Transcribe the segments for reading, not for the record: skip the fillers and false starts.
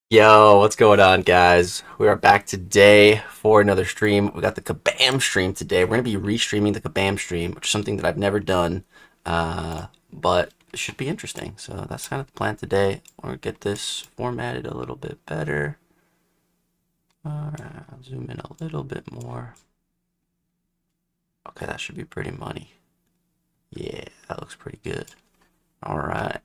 Yo, what's going on, guys? We are back today for another stream. We got the Kabam stream today. We're going to be restreaming the Kabam stream, which is something that I've never done, but it should be interesting. So that's kind of the plan today. I want to get this formatted a little bit better. All right, I'll zoom in a little bit more. Okay, that should be pretty money. Yeah, that looks pretty good. All right,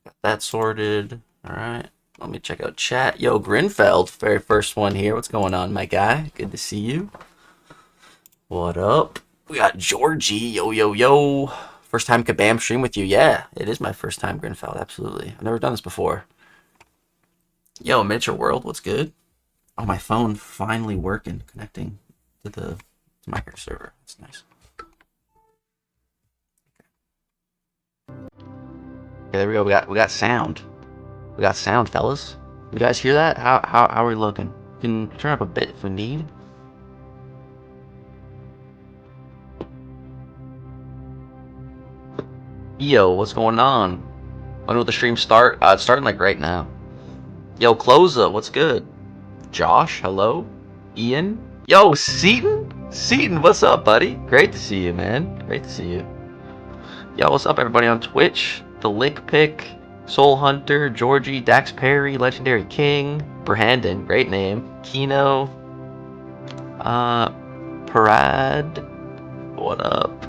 got that sorted. All right. Let me check out chat. Yo, Grinfeld, very first one here. What's going on, my guy? Good to see you. What up? We got Georgie. Yo, yo, yo. First time Kabam stream with you. Yeah, it is my first time, Grinfeld. Absolutely. I've never done this before. Yo, Miniature World. What's good? Oh, my phone finally working, connecting to my server. That's nice. Okay, there we go. We got sound. We got sound, fellas. You guys hear that? How are we looking? You can turn up a bit if we need. Yo, what's going on? When will the stream start? It's starting like right now. Yo, Cloza, what's good? Josh, hello? Ian? Yo, Seaton? Seaton, what's up, buddy? Great to see you, man. Great to see you. Yo, what's up, everybody on Twitch? The Lick Pick, Soul Hunter, Georgie, Dax Perry, Legendary King, Brandon, great name. Kino, Parad, what up?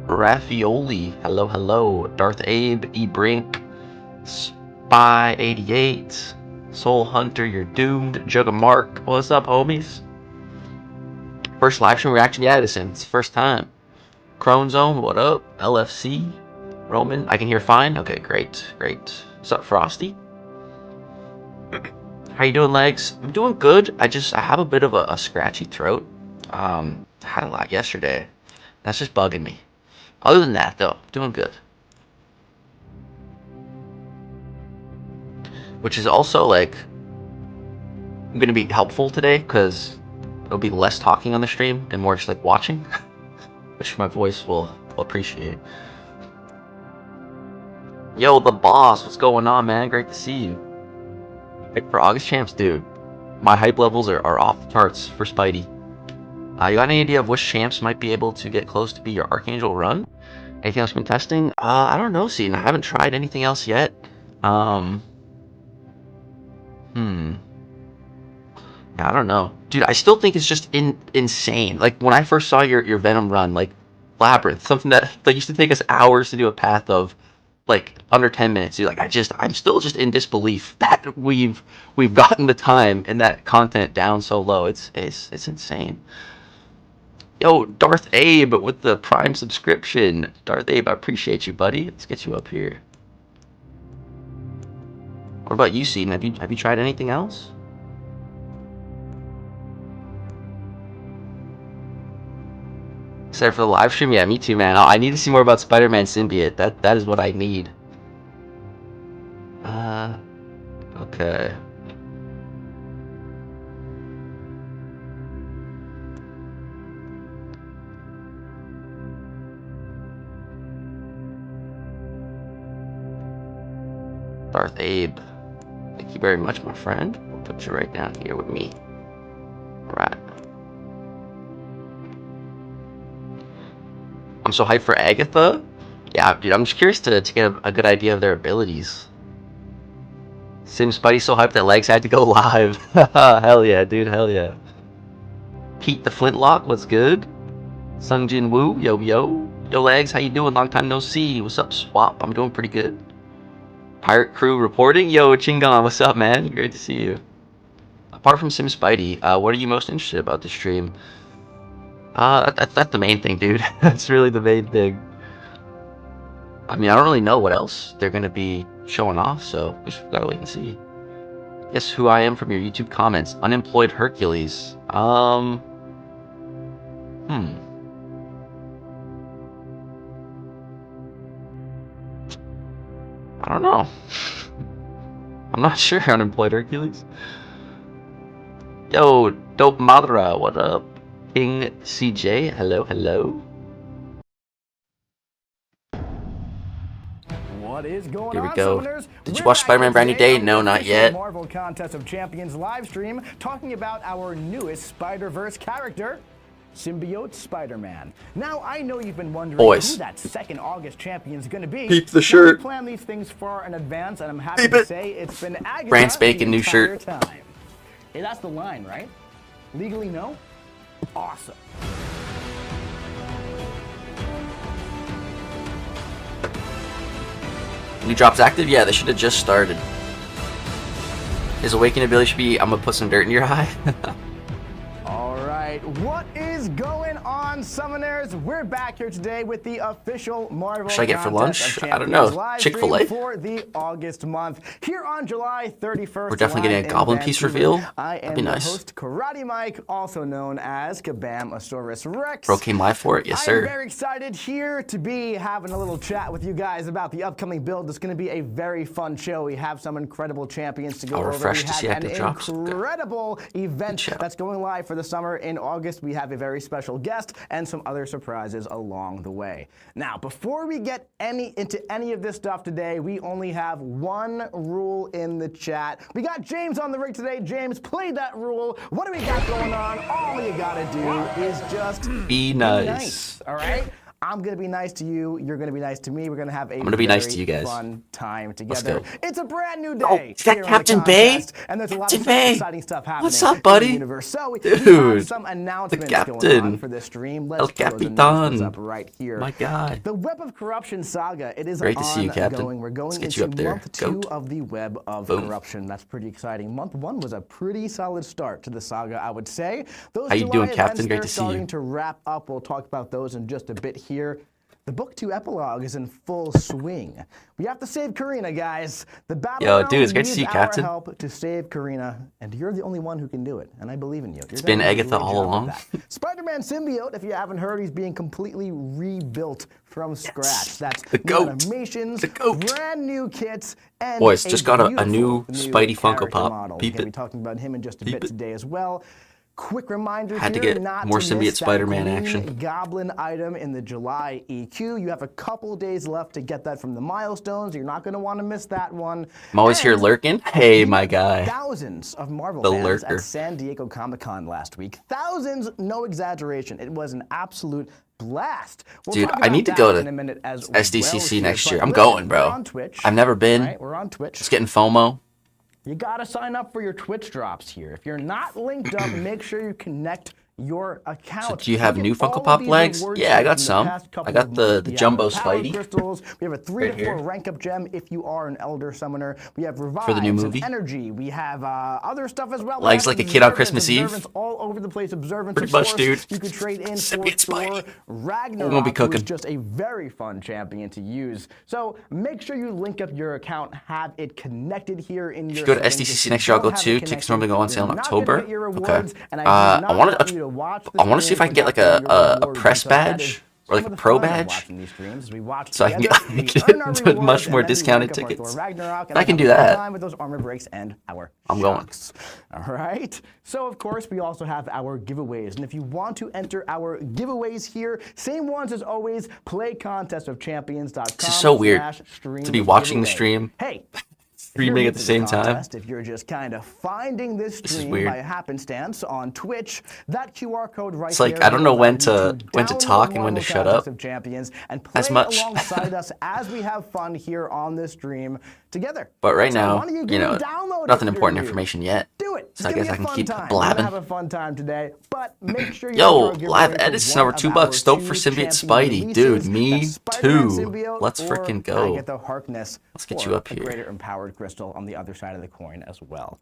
Raffioli, hello, hello. Darth Abe, E Brink, Spy 88, Soul Hunter, you're doomed. Jugga Mark, what's up, homies? First live stream reaction, yeah, Edison, it's the first time. Crone Zone, what up? LFC, Roman, I can hear fine. Okay, great, great. What's up, Frosty? How you doing, Legs? I'm doing good. I have a bit of a scratchy throat. Had a lot yesterday. That's just bugging me. Other than that, though, doing good. Which is also like going to be helpful today because it'll be less talking on the stream and more just like watching, which my voice will appreciate. Yo, the boss, what's going on, man? Great to see you. Like for August champs, dude, my hype levels are off the charts for Spidey. You got any idea of which champs might be able to get close to be your Archangel run? Anything else you've been testing? I don't know, Seaton. I haven't tried anything else yet. Yeah, I don't know. Dude, I still think it's just insane. Like, when I first saw your Venom run, like, Labyrinth, something that used to take us hours to do a path of, like, under 10 minutes. Dude, like, I'm still just in disbelief that we've gotten the time and that content down so low. It's insane. Yo, Darth Abe with the Prime subscription. Darth Abe, I appreciate you, buddy. Let's get you up here. What about you, Seaton? Have you tried anything else? Except for the live stream, yeah, me too, man. I need to see more about Spider-Man Symbiote. That is what I need. Okay. Darth Abe. Thank you very much, my friend. I'll put you right down here with me. Right. I'm so hyped for Agatha. Yeah, dude, I'm just curious to get a good idea of their abilities. Sim Spidey so hyped that Legs had to go live. Hell yeah, dude, hell yeah. Pete the Flintlock, what's good? Sung Jin Woo, yo yo. Yo Legs, how you doing? Long time no see. What's up, Swap? I'm doing pretty good. Pirate Crew reporting. Yo, Chingon, what's up, man? Great to see you. Apart from Sim Spidey, what are you most interested about this stream? That's the main thing, dude. That's really the main thing. I mean, I don't really know what else they're gonna be showing off, so we just gotta wait and see. Guess who I am from your YouTube comments? Unemployed Hercules. I don't know. I'm not sure, Unemployed Hercules. Yo, Dope Madra, what up? King CJ, hello, hello. What is going Here we on, go. Summoners? Did you We're watch back Spider-Man here Brand New today Day? on No, the not official yet. Marvel Contest of Champions live stream, talking about our newest Spider-Verse character, Symbiote Spider-Man. Now, I know you've been wondering who that second August champion is going to be. Peep the shirt. We plan these things far in advance, and I'm happy Peep to it. say it's been Agatha Brand spanking the new entire shirt. time. Hey, that's the line, right? Legally, no? Awesome. New drops active? Yeah, they should have just started. His awakening ability should be, I'm gonna put some dirt in your eye. All right, what is going on, Summoners? We're back here today with the official Marvel What should I get for Contest lunch? of I don't know. Champions live Chick-fil-A? stream for the August month. Here on July 31st, We're definitely getting a live Goblin in piece Vancouver, reveal. I That'd am be the nice. host, Karate Mike, also known as Kabam Rex. Bro came live for it? Yes, I'm sir. very excited here to be having a little chat with you guys about the upcoming build. It's going to be a very fun show. We have some incredible champions to go I'll over. refresh We to see have an active drops. Good. incredible event show. that's going live for the summer in August. We have a very special guest and some other surprises along the way. Now, before we get into any of this stuff today, we only have one rule in the chat. We got James on the rig today. James, play that rule. What do we got going on? All you gotta do is just Be nice. all right? I'm gonna be nice to you. You're gonna be nice to me. We're gonna have a gonna be nice very to you guys. fun time Let's together. go. It's a brand new Oh, day. is that here in the Captain Bay? contest, and there's a lot Captain of Bay. exciting stuff happening What's up, in buddy? the universe. So we Dude, have some announcements going on Captain. for this stream. El Let's pull those Capitan. announcements up right here. My God. The Web of Corruption saga. It is Great to see you, Captain. ongoing. We're going Let's get into you up there. month 2 Goat. of the Web of Boom. Corruption. That's pretty exciting. Month 1 was a pretty solid start to the saga, I would say. Those How you July doing, events, Captain? Great they're to see you. starting to wrap up. We'll talk about those in just a bit here. The Book 2 epilogue is in full swing. We have to save Karina, guys. The battle Yo, realm dude, it's great to needs see you, our Captain. help to save Karina, and you're the only one who can do it, and I believe in you. It's been Agatha all along. Spider-Man Symbiote, if you haven't heard, he's being completely rebuilt from scratch. That's The new goat. animations, The goat. brand new kits, and Boys, just got a new beautiful Spidey Funko character Pop. model. Peep We're going it. to be talking about him in just a Peep bit it. today as well. Quick reminder Had to here, get not more to Symbiote miss that Spider-Man green action. Goblin item in the July EQ. You have a couple days left to get that from the milestones. You're not going to want to miss that one. I'm always here And lurking. Hey, my guy. thousands of Marvel The fans lurker. at San Diego Comic-Con last week. Thousands, no exaggeration. It was an absolute blast. We'll Dude, talk I about need to that go to in a minute as SDCC well next here, year. but I'm listen, going, bro. We're on Twitch. I've never been. Right, we're on Twitch. Just getting FOMO. You gotta sign up for your Twitch drops here. If you're not linked up, make sure you connect your account. So do you have Look new at all Funko of Pop these legs? rewards Yeah, I got from the some. past couple I got of the months. We have Jumbo power Spidey. crystals. We have a 3 Right to 4 here. rank up gem if you are an Elder Summoner. We have revives For the new and movie. energy. We have other stuff as well. Legs We have like a kid on observance, Christmas Eve. observance all over the place. Observance, Pretty of much, course, dude. You could trade in Send for me a Spidey. Thor. Ragnarok, We're gonna be who is cooking. just a very fun champion to use. So make sure you link up your account, have it connected here in your Go to settings. SDCC If you next year. I'll don't go have it too. Tickets normally go on sale in you're not gonna October. get your Okay. rewards, and I do not want want you to watch the I want to see if I can get like streams without a your press rewards, because that badge is or like some a of the pro fun of badge, watching these streams as we watch so I can together, get we get earn our much rewards, more and then we discounted rank up our tickets. Thor Ragnarok, and I then can have do a good that. time with those armor breaks and our I'm going. shocks. All right. So of course we also have our giveaways, and if you want to enter our giveaways here, same ones as always. Play contestofchampions.com. This is so weird to be watching the stream. Hey. Streaming at the same time. Contest, if you're just kind of finding this is stream weird. by happenstance on Twitch, that QR code right It's like, there I don't know will when allow you to download talk and when to Marvel shut Contest up. of Champions and play As much. alongside us as we have fun here on this stream together. But right So now, why don't you give know, me a download nothing if you're important new? information yet. Do it. So I It's gonna guess be I a can fun keep time. We're blabbing. gonna have a fun time today, but make sure you Yo, enter our live giveaway for edits one over of $2. our Stoked for two Symbiote champion Spidey. Dude, releases. me That's Spider-Man too. Symbiote Let's or frickin' go. Agatha Harkness. Let's get or you up a here. greater empowered crystal on the other side of the coin as well.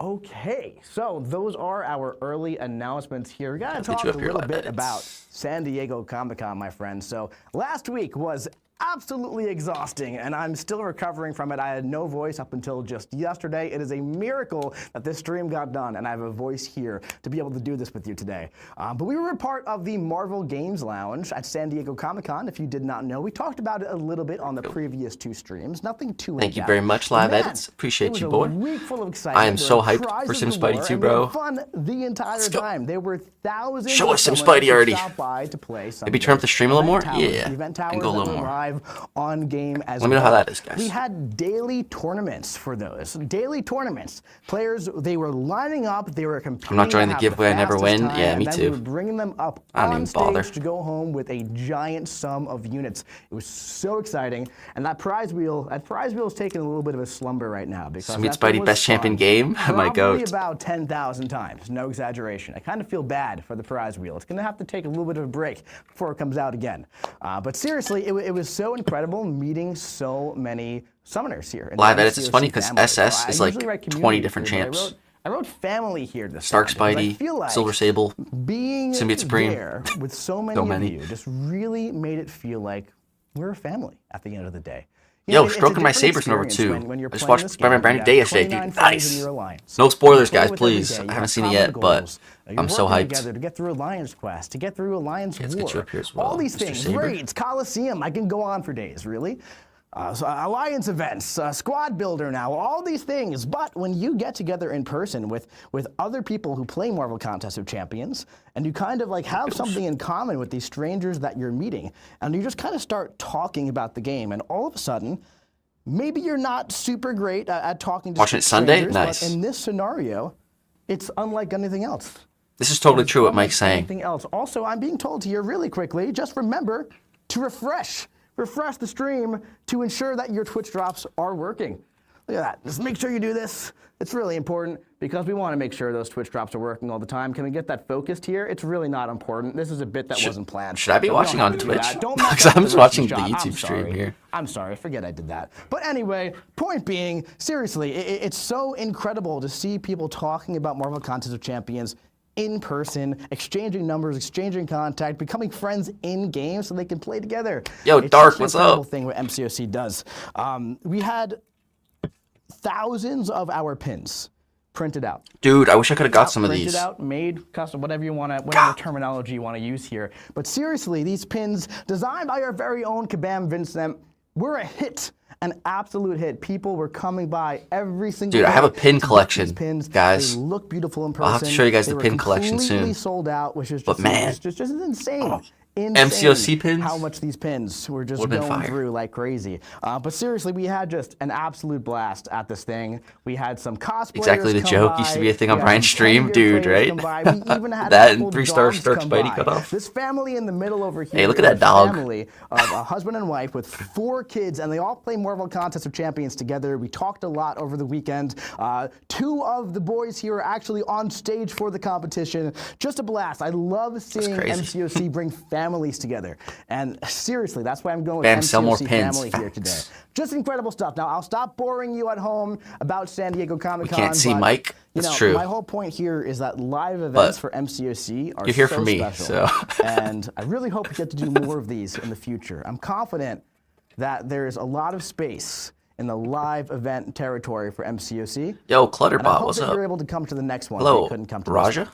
Okay, so those are our early announcements here. We gotta Let's get talk you a up here, little live bit edits. about San Diego Comic-Con, my friends. So last week was absolutely exhausting, and I'm still recovering from it. I had no voice up until just yesterday. It is a miracle that this stream got done, and I have a voice here to be able to do this with you today. But we were a part of the Marvel Games Lounge at San Diego Comic-Con. If you did not know, we talked about it a little bit on the previous 2 streams. Nothing too Thank you in-depth. very much, But Live man, Edits. Appreciate it was you, a boy. week full of excitement. I am There so were hyped for prizes Sim galore, Spidey too, and we had bro. fun the entire go. time. There were thousands Show of us Sim summoners Spidey who already. stopped by to play some Maybe turn up the stream a little more? event towers, Yeah, event and towers go a that little were more. live on game as Let me know how that is, guys. We had daily tournaments for those. Daily tournaments. Players, they were lining up, they were competing. I'm not joining the have giveaway, I never fastest win. time, Yeah, me and then too. We were bringing them up I don't on even bother. stage to go home with a giant sum of units. It was so exciting. And that prize wheel is taking a little bit of a slumber right now. Because Sweet that thing Spidey, was best champion fun. game. My Probably goat. about 10,000 times, no exaggeration. I kind of feel bad for the prize wheel. It's going to have to take a little bit of a break before it comes out again. But seriously, it was so incredible meeting so many summoners here. in the Live edits is MCOC funny because family. SS I is like usually write 20 community different here, but champs. I wrote family here this Stark time because I Spidey, feel like Silver Sable, being Symbiote Supreme. there with so many, So many. of you just really made it feel like we're a family at the end of the day. You Yo, know, it's a stroking my different sabers number experience 2. when you're I just playing watched this Spider-Man game. Brand You New Day have yesterday, 29 dude. friends in Nice. your alliance. No spoilers, You play guys, with every please. day. I You haven't have seen it common yet, but goals. You're I'm so working hyped. together to get through Alliance Quest, to get through Alliance let's War. get you up here as well, All these Mr. things, Saber. raids, Coliseum. I can go on for days, really. So alliance events, squad builder now, all these things. But when you get together in person with other people who play Marvel Contest of Champions, and you kind of like have something in common with these strangers that you're meeting, and you just kind of start talking about the game, and all of a sudden, maybe you're not super great at talking to Watching it Sunday? strangers, Nice. but in this scenario, it's unlike anything else. This is totally It's true what unlike Mike's saying. Anything else. Also, I'm being told here really quickly, just remember to refresh the stream to ensure that your Twitch drops are working. Look at that. Just make sure you do this. It's really important because we want to make sure those Twitch drops are working all the time. Can we get that focused here? It's really not important. This is a bit that wasn't planned. Should I be So we don't watching have on to do Twitch? that. Don't mess Because up I'm the just watching rookie the shot. YouTube I'm stream sorry. here. I'm sorry, forget I did that. But anyway, point being, seriously, it's so incredible to see people talking about Marvel Contest of Champions in person, exchanging numbers, exchanging contact, becoming friends in game so they can play together. Yo, It's Dark, such an what's incredible up? thing what MCOC does. We had thousands of our pins printed out. Dude, I wish I could have got some of Printed these. out, made, custom, whatever you want to, whatever terminology you want to use here. But seriously, these pins, designed by our very own Kabam Vincent, were a hit, an absolute hit. People were coming by every single Dude, day. I have a pin to get collection, these pins. guys. They look beautiful in person. I'll have to show you guys They the were pin collection soon. completely sold out, which is But just, man. just insane. MCOC pins? How much these pins were just Would've been going fire. through like crazy. But seriously, we had just an absolute blast at this thing. We had some cosplayers Exactly, the come joke by. used to be a thing on We had Brian's some stream, 10-year dude, players right? come by. We even had That a and couple 3-star dogs Stark come Spidey by. cutoff. This family in the middle over here. Hey, look at is that a dog. Family of a husband and wife with 4 kids, and they all play Marvel Contest of Champions together. We talked a lot over the weekend. 2 of the boys here are actually on stage for the competition. Just a blast. I love seeing crazy. MCOC bring families together. And seriously, that's why I'm going with Bam, sell more MCOC pins. family here today. Just incredible stuff. Now, I'll stop boring you at home about San Diego Comic-Con. We can't see but, Mike. You That's know, true. my whole point here is that live events But for MCOC are you're here so for me, special. so. And I really hope we get to do more of these in the future. I'm confident that there's a lot of space in the live event territory for MCOC. Yo, And I Clutterbot, hope what's that up? you're able to come to the next one. if Hello, you couldn't come to this Raja? one.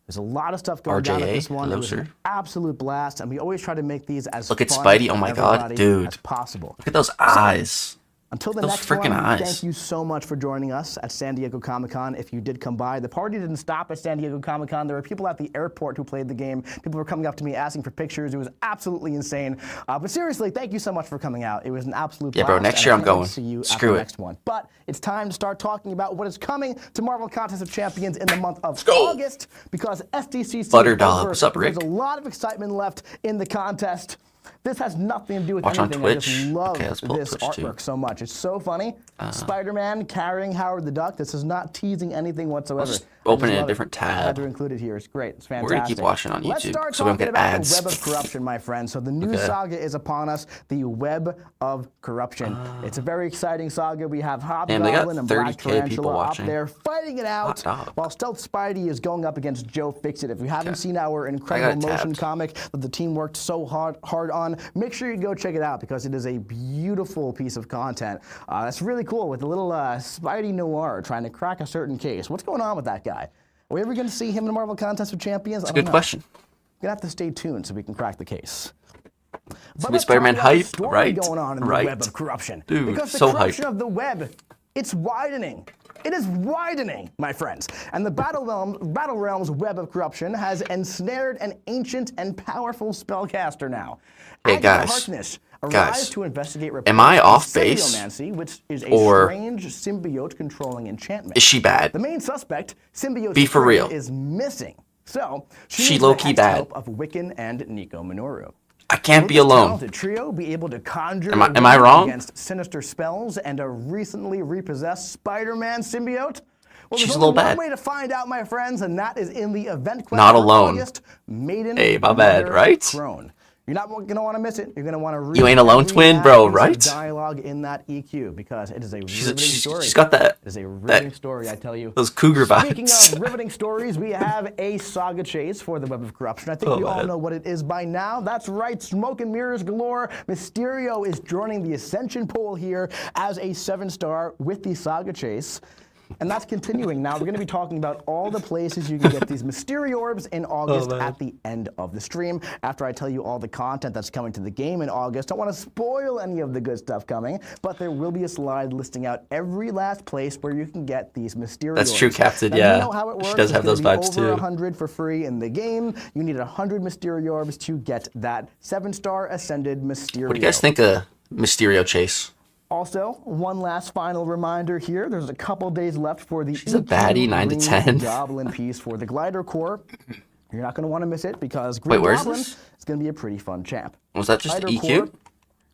There's a lot of stuff going down at RJA, this one. hello, It was sir. an absolute blast, and we always try to make these as Look at fun Spidey, for oh my God, everybody dude. as possible. Look at those eyes. Until the Those next freaking one, eyes. thank you so much for joining us at San Diego Comic-Con. If you did come by, the party didn't stop at San Diego Comic-Con. There were people at the airport who played the game. People were coming up to me asking for pictures. It was absolutely insane. But seriously, thank you so much for coming out. It was an absolute Yeah, blast. bro, next and year I I'm can't wait going. to see you Screw at the it. next one. But it's time to start talking about what is coming to Marvel Contest of Champions in the month of go. August, because SDCC Butter is dog. over. What's up, Rick? There's a lot of excitement left in the contest. This has nothing to do with Watch on anything. I just Twitch? love Okay, let's pull up this Twitch, too. artwork so much. It's so funny. Spider-Man carrying Howard the Duck. This is not teasing anything whatsoever. just I open just it in a love different I had tab. to include it here. It's great. It's fantastic. We're gonna keep watching on Let's YouTube, start so we don't talking get about ads. the Web of Corruption, my friend. So the new Okay. saga is upon us, the Web of Corruption. It's a very exciting saga. We have Damn, they got Hobgoblin and Black 30K people Tarantula up watching. there fighting it out, Hot dog. while Stealth Spidey is going up against Joe Fixit. If you haven't seen our I got incredible it motion tabbed. comic that the team worked so hard on, make sure you go check it out because it is a beautiful piece of content. That's really cool with a little Spidey noir trying to crack a certain case. What's going on with that guy? Are we ever going to see him in the Marvel Contest of Champions? Good question. We're going to have to stay tuned so we can crack the case. Some let's Spider-Man talk about the hype, story right? going on in Right. the Web of Corruption. Dude, because the so corruption hype. of the web, it's widening. It is widening, my friends, and the Battle Realms Web of Corruption has ensnared an ancient and powerful spellcaster now. Hey Agatha guys, Harkness arrives to investigate am I off base, symbiomancy, which is a or strange symbiote controlling enchantment. is she bad? The main suspect, Symbiote, Be for real. is missing, so She needs low-key the bad. help of Wiccan and Nico Minoru. I can't Will be this alone. talented trio be able to conjure Am I wrong? against sinister spells and a recently repossessed Spider-Man symbiote? Well, She's there's a little only one bad. way to find out, my friends, and that is in the event quest Not for alone. August, Maiden Hey, my bad, Mother right? Crone. You're not going to want to miss it. You're going to want to read You ain't alone, every twin, bro, piece of right? dialogue in that EQ because it is a riveting story. She's got that. It is a riveting story, I tell you. Those cougar vibes. Speaking of riveting stories, we have a saga chase for the Web of Corruption. I think we all know what it is by now. That's right, smoke and mirrors galore. Mysterio is joining the Ascension pool here as a 7-star with the saga chase. And that's continuing. Now, we're going to be talking about all the places you can get these Mysterio orbs in August at the end of the stream. After I tell you all the content that's coming to the game in August, don't want to spoil any of the good stuff coming, but there will be a slide listing out every last place where you can get these Mysterio That's orbs. true, Captain, Now, yeah. You know how it works. She does have It's those gonna be vibes, over too. 100 for free in the game. You need 100 Mysterio orbs to get that 7-star Ascended Mysterio. What do you guys think of Mysterio Chase? Also, one last final reminder here. There's a couple days left for the She's a baddie, 9 to 10. Goblin piece for the Glider Core. You're not going to want to miss it because Green where's Goblin this? is going to be a pretty fun champ. Was that just Glider EQ? Core,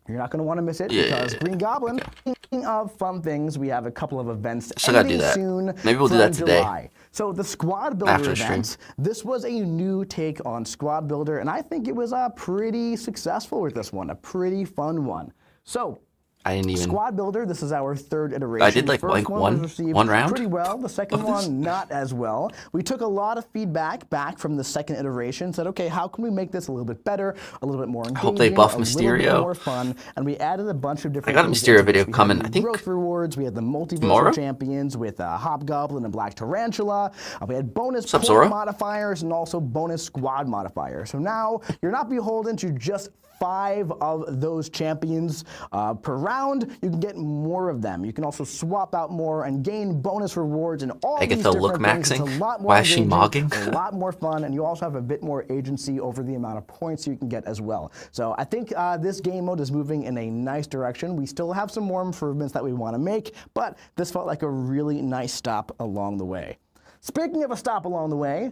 you're not going to want to miss it because Green Goblin, speaking of fun things, we have a couple of events Still gotta do ending that. soon. Maybe we'll do that from today. July. So the Squad Builder After the stream. event, this was a new take on Squad Builder, and I think it was pretty successful with this one, a pretty fun one. So, I didn't even. Squad Builder, this is our third iteration. I did like The first one was received round pretty well. The second of this? one, not as well. We took a lot of feedback back from the second iteration, said, okay, how can we make this a little bit better, a little bit more engaging, hope they buff a little Mysterio. bit more fun, and we added a bunch of different I got a things Mysterio into video this. We coming, had the I think, growth rewards, we had the multiverse tomorrow? champions with Hobgoblin and Black Tarantula. We had bonus What's up, point Zora? modifiers and also bonus squad modifiers. So now you're not beholden to just 5 of those champions per round. You can get more of them. You can also swap out more and gain bonus rewards and all these Agatha different look things. It's maxing? a lot more Why is she engaging, mogging? a lot more fun, and you also have a bit more agency over the amount of points you can get as well. So I think this game mode is moving in a nice direction. We still have some more improvements that we want to make, but this felt like a really nice stop along the way. Speaking of a stop along the way,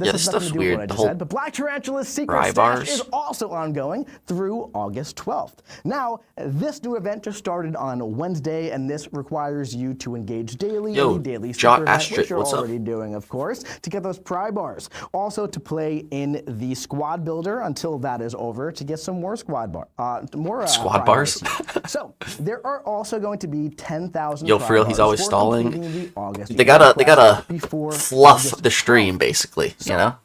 This has stuff's nothing to do with weird. what I The just whole said, but Black Tarantula's Secret Rye Stash bars. is also ongoing through August 12th. Now, this new event just started on Wednesday, and this requires you to engage daily Yo, in the daily Jot super event, Astrid, which you're what's up? already doing, of course, to get those pry bars. Also, to play in the Squad Builder until that is over to get some more squad Squad pry bars? here. So, there are also going to be 10,000 Yo, pry for real, he's bars always for stalling. completing the August They gotta quest before fluff August the stream, 12th. basically. You know.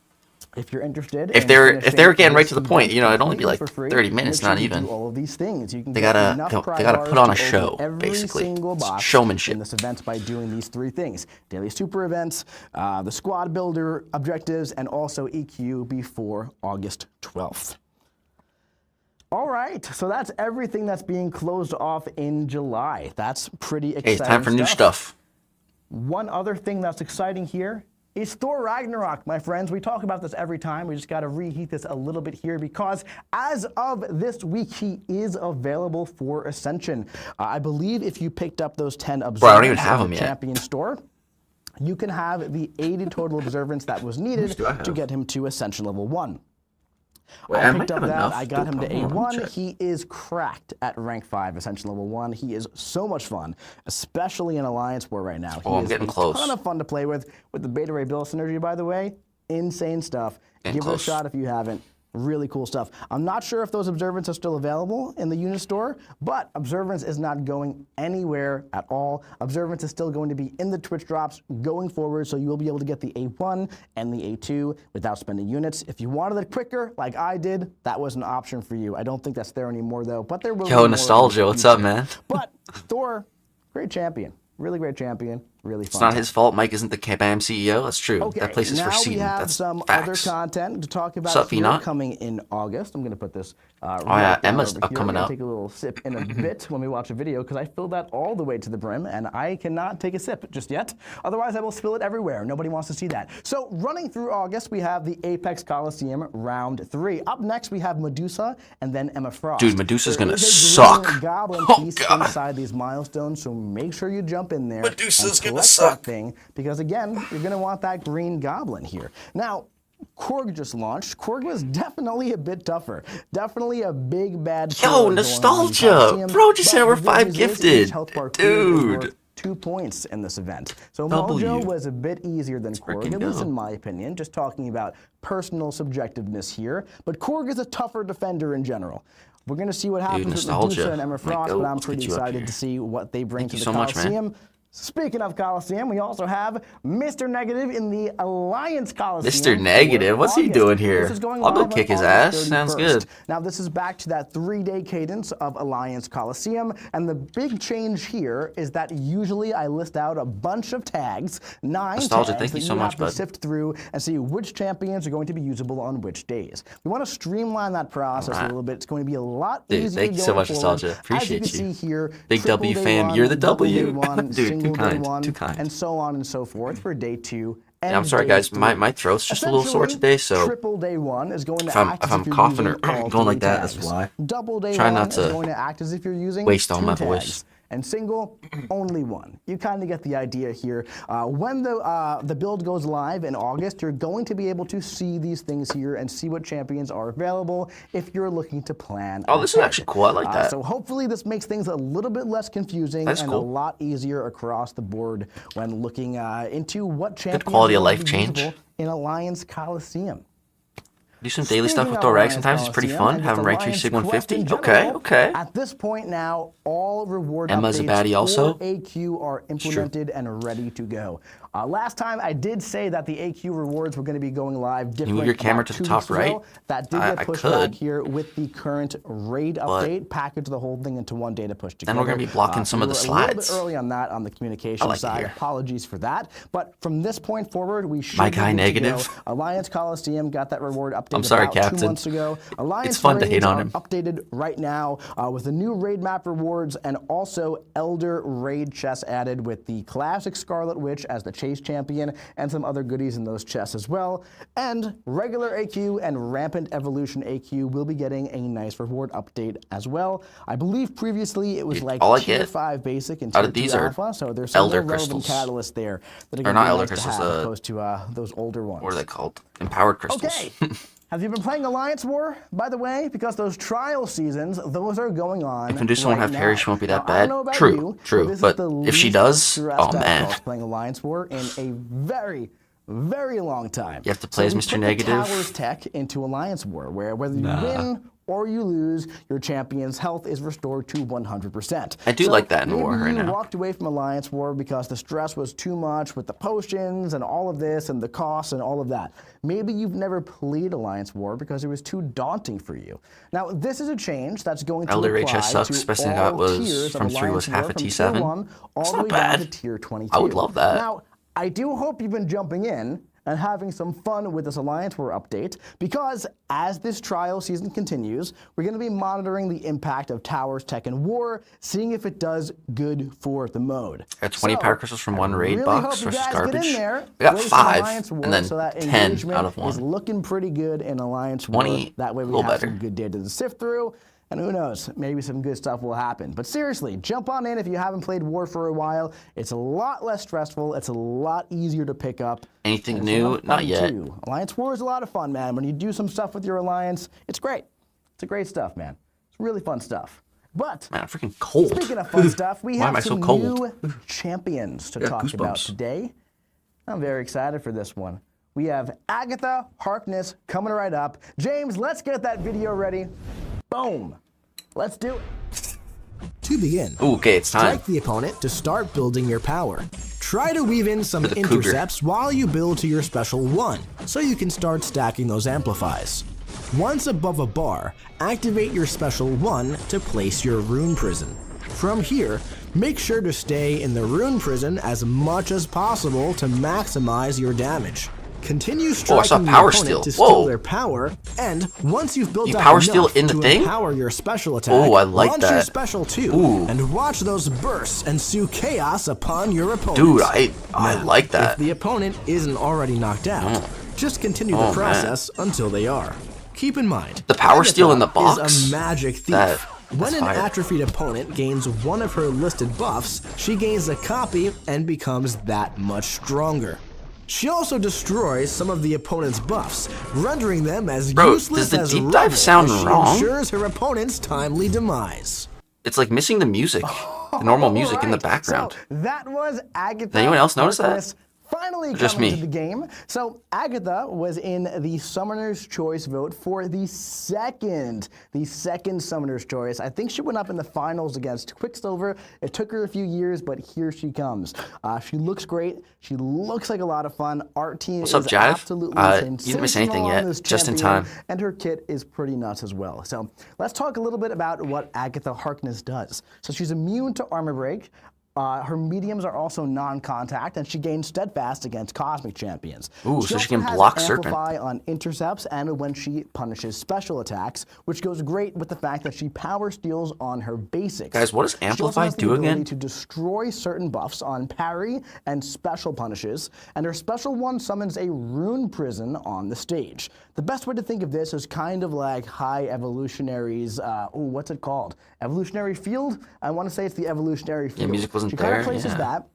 If you're interested, If in they're finishing getting right this to the point, you know, it'd only be event like for free, 30 minutes, make sure not you even. do all of these things. You can They get gotta enough go- pry they gotta bars put on a to show, open every basically. single It's box showmanship. in this event by doing these 3 things: daily super events, the Squad Builder objectives, and also EQ before August 12th. All right, so that's everything that's being closed off in July. That's pretty exciting. Hey, it's time for new stuff. One other thing that's exciting here is Thor Ragnarok, my friends. We talk about this every time. We just got to reheat this a little bit here because as of this week, he is available for Ascension. I believe if you picked up those 10 observers Bro, I don't even have in them the yet. Champion store, you can have the 80 total observance that was needed do I have? to get him to Ascension level 1. Wait, I I might picked up have that. enough. I got him to Hold on, let me A1. check. He is cracked at rank 5, Ascension level 1. He is so much fun, especially in Alliance War right now. He Oh, I'm is getting a close. ton of fun to play with the Beta Ray Bill synergy, by the way. Insane stuff. Getting Give it a close. shot if you haven't. Really cool stuff. I'm not sure if those observants are still available in the unit store, but observance is not going anywhere at all. Observance is still going to be in the Twitch drops going forward, so you will be able to get the A1 and the A2 without spending units. If you wanted it quicker, like I did, that was an option for you. I don't think that's there anymore, though, but there will be Yo, more in the nostalgia, what's up, future. man? But Thor, great champion. Really great champion. Really fun. It's not his fault Mike isn't the Kabam CEO. That's true. Okay, That place is now foreseen. we have That's some facts. other content to talk about What's up, here Enoch? coming in August. I'm going to put this yeah, Emma's coming up. Take a little sip in a bit when we watch a video because I filled that all the way to the brim and I cannot take a sip just yet. Otherwise, I will spill it everywhere. Nobody wants to see that. So running through August, we have the Apex Coliseum Round 3. Up next, we have Medusa and then Emma Frost. Dude, Medusa's There gonna is a green suck. Goblin Oh, piece God. inside these milestones, so make sure you jump in there Medusa's and gonna collect suck. that thing because again, you're going to want that green goblin here. Now, Korg just launched. Korg was definitely a bit tougher. Definitely a big bad Yo, killer going on in nostalgia. Coliseum, Bro just said but we're the good 5 news is gifted. each health bar cleared is Dude. worth 2 points in this event. So W. Mojo was a bit easier than Korg, freaking at least go. in my opinion, just talking about personal subjectiveness here. But Korg is a tougher defender in general. We're going to see what happens with nostalgia. Medusa and Emma Frost, go. but I'm Let's pretty get you up excited here. to see what they bring Thank to you the so much, man. Coliseum. Speaking of Coliseum, we also have Mr. Negative in the Alliance Coliseum. Mr. Negative? for What's he August. doing here? This is going I'll go live on kick his August ass. Sounds 31st. good. Now, this is back to that 3-day cadence of Alliance Coliseum, and the big change here is that usually I list out a bunch of tags, 9 Nostalgia, tags thank you that so you much, have to bud. sift through and see which champions are going to be usable on which days. We want to streamline that process a Alright. little bit. It's going to be a lot Dude, easier thank you so going much, forward. Nostalgia. As Appreciate you can you. see here, Big triple W day fam, one, you're the double day W. one, Dude, too single day kind, one, too kind. and so on and so forth for day 2. Yeah, I'm sorry, day guys. 3. My throat's just a little sore Essentially, today, so triple day 1 is going to if I'm- act if as I'm if you're coughing using or all going 3 like that, that's tags. why. Double day Try 1 not is to going to act as if you're using waste all 2 my tags. voice. And single, only 1. You kind of get the idea here. When the build goes live in August, you're going to be able to see these things here and see what champions are available if you're looking to plan. Oh, this is ahead. actually cool. I like that. So hopefully this makes things a little bit less confusing That's and cool. a lot easier across the board when looking into what champions quality are of going life to be change. usable in Alliance Coliseum. do some daily stuff Speaking with of Thorax Alliance sometimes. It's pretty Coliseum fun. and Have just him rank 3 Alliance Sig Quest in 150. Okay, general, okay. At this point now, all reward Emma's a updates baddie also? for AQ are implemented and ready to go. Last time I did say that the AQ rewards were going to be going live different. move your camera about to the 2 top weeks ago. right? That did I get pushed could. back here with the current raid update. Package the whole thing into one day to push together. Then we're gonna be blocking some of the we were a little bit slides. early on that on the communication like it side. here. Apologies for that. But from this point forward, we should My be guy good to Negative. go. Alliance Coliseum got that reward update I'm sorry, about 2 Captain. months ago. Alliance It's fun to hate raids on are him. updated right now with the new raid map rewards and also Elder raid chests added with the classic Scarlet Witch as the chase champion and some other goodies in those chests as well. And regular AQ and Rampant Evolution AQ will be getting a nice reward update as well. I believe previously it was Dude, like all I tier get 5 basic and out tier of 2 these are alpha, so there's some Elder more relevant crystals. catalysts there that are Or going not to be Elder nice to crystals, have opposed to those older ones. What are they called? Empowered crystals. Okay. Have you been playing Alliance War, by the way? Because those trial seasons, those are going on. If Medusa won't right have now. Harry, she won't be that Now, I don't bad. know about True, you, true. this is But the if she least does, stressed oh I've man. felt playing Alliance War in a very, very long time. You have to play as we Mr. put Negative. The Towers tech into Alliance War, where whether you win or you lose, your champion's health is restored to 100%. I do like that in maybe War right you now. walked away from Alliance War because the stress was too much with the potions and all of this and the costs and all of that. Maybe you've never played Alliance War because it was too daunting for you. Now, this is a change that's going to Elder Raid apply chest sucks. to Best thing I all got was tiers of from 3 was Alliance half War a from tier T7. 1 all That's the not way down bad. to tier 22. I would love that. Now, I do hope you've been jumping in and having some fun with this Alliance War update, because as this trial season continues, we're going to be monitoring the impact of Towers, Tech, and War, seeing if it does good for the mode. Got 20 power crystals from one raid really box hope you versus guys garbage. Get in there, We got play some 5, Alliance War, and then so that 10 engagement out of 1. is looking pretty good in Alliance War. 20, That way we a little have better. some good data to sift through. And who knows, maybe some good stuff will happen. But seriously, jump on in if you haven't played War for a while. It's a lot less stressful. It's a lot easier to pick up. Anything And it's a lot new? of Not fun, yet. too. Alliance War is a lot of fun, man. When you do some stuff with your alliance, it's great. It's a great stuff, man. It's really fun stuff. But Man, I'm freaking cold. speaking of fun stuff, we Why am I have so some cold? new champions to got talk about goosebumps. today. I'm very excited for this one. We have Agatha Harkness coming right up. James, let's get that video ready. Boom. Let's do it. To begin, Ooh, okay, it's time. strike the opponent to start building your power. Try to weave in some For the cougar. intercepts while you build to your special 1, so you can start stacking those amplifies. Once above a bar, activate your special 1 to place your rune prison. From here, make sure to stay in the rune prison as much as possible to maximize your damage. Continue striking the power opponent steal. to Whoa. steal their power, and once you've built You up power enough steal in the to thing? empower your special attack, Oh, I like launch your that. special 2, Ooh. and watch those bursts and sue chaos upon your opponent. Dude, I like If that. the opponent isn't already knocked out, just continue the process until they are. Keep in mind, The power steal in the Agatha box? is a magic thief. That's When an fire. atrophied opponent gains one of her listed buffs, she gains a copy and becomes that much stronger. She also destroys some of the opponent's buffs, rendering them as useless does the as deep rubble dive sound as she wrong? ensures her opponent's timely demise. It's like missing the music. The normal music in the background. So that was Agatha. Did anyone else notice that? Harkness finally Just coming me? to the game. So Agatha was in the Summoner's Choice vote for the second Summoner's Choice. I think she went up in the finals against Quicksilver. It took her a few years, but here she comes. She looks great. She looks like a lot of fun. Art team What's up, is Jive? absolutely You didn't miss anything sensational on yet. this Just in champion, time. and her kit is pretty nuts as well. So let's talk a little bit about what Agatha Harkness does. So she's immune to armor break. Her mediums are also non-contact, and she gains steadfast against cosmic champions. Ooh, so she also can has block Serpent. amplify on intercepts and when she punishes special attacks, which goes great with the fact that she power steals on her basics. Guys, what does She also Amplify has the do ability again? to destroy certain buffs on parry and special punishes, and her special 1 summons a rune prison on the stage. The best way to think of this is kind of like High Evolutionary's, what's it called? Evolutionary Field? I want to say it's the Evolutionary Field. music wasn't She kind there, of places yeah. that.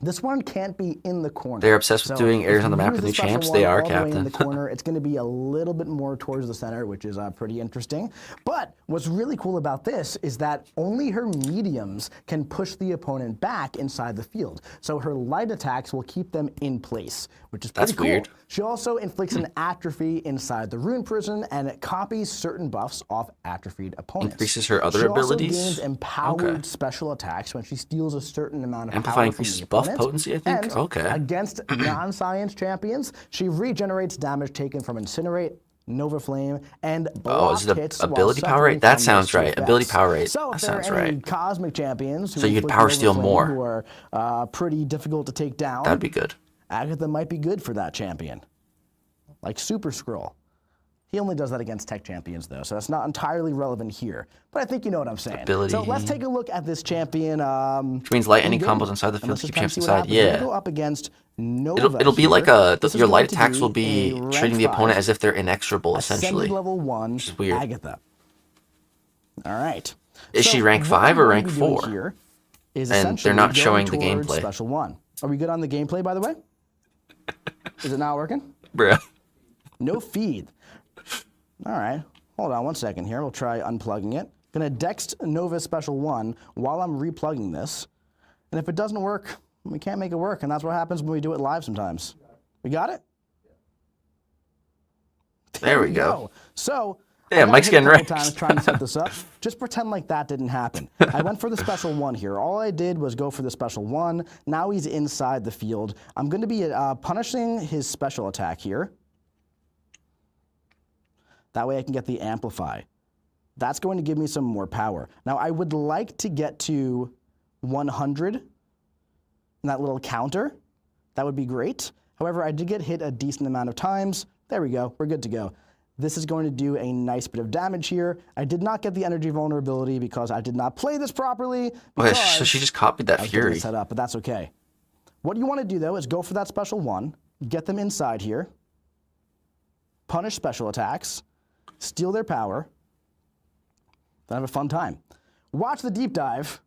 This one can't be in the corner. They're obsessed with doing areas if on the you map use with new the special champs. one They are, all the way in Captain. the corner, it's going to be a little bit more towards the center, which is pretty interesting. But what's really cool about this is that only her mediums can push the opponent back inside the field. So her light attacks will keep them in place, which is pretty That's cool. weird. She also inflicts an atrophy inside the rune prison, and it copies certain buffs off atrophied opponents. Increases her other she abilities? also gains empowered Okay. special attacks when she steals a certain amount of Amplify power increases from the buff opponent. potency, I think? And Okay. against non-science champions, she regenerates damage taken from Incinerate, Nova Flame, and block is it a hits while ability power suffering rate? That from sounds mischief right. effects. Ability power rate. So That if there are sounds any right. cosmic champions who So you could inflict power Nova steal Flame more. who are pretty difficult to take down, That'd be good. Agatha might be good for that champion. Like Super Skrull. He only does that against tech champions, though, so that's not entirely relevant here. But I think you know what I'm saying. Ability. So let's take a look at this champion. Which means light any in-game, combos inside the and field let's to just keep kinda champs see what inside. happens. We're gonna Yeah. go up against Nova It'll be like here. This is your light going to attacks will a be rank treating the opponent 5 as if they're inexorable, Ascended essentially. level 1 is weird. Agatha. All right. Is she rank what 5 we're or going rank to be doing 4? Here is And they're essentially not going showing the towards gameplay. Special 1. Are we good on the gameplay, by the way? Is it not working? Bruh. No feed. All right. Hold on one second here. We'll try unplugging it. Gonna Dext Nova Special 1 while I'm replugging this. And if it doesn't work, we can't make it work. And that's what happens when we do it live sometimes. We got it? There we go. So, Yeah, I got Mike's hit a getting couple wrecked. times trying to set this up. Just pretend like that didn't happen. I went for the special 1 here. All I did was go for the special 1. Now he's inside the field. I'm going to be punishing his special attack here. That way I can get the amplify. That's going to give me some more power. Now I would like to get to 100 in that little counter. That would be great. However, I did get hit a decent amount of times. There we go, we're good to go. This is going to do a nice bit of damage here. I did not get the energy vulnerability because I did not play this properly. Okay, so she just copied that I was getting Fury. it set up, but that's okay. What you want to do though is go for that special 1, get them inside here, punish special attacks, steal their power, then have a fun time. Watch the deep dive.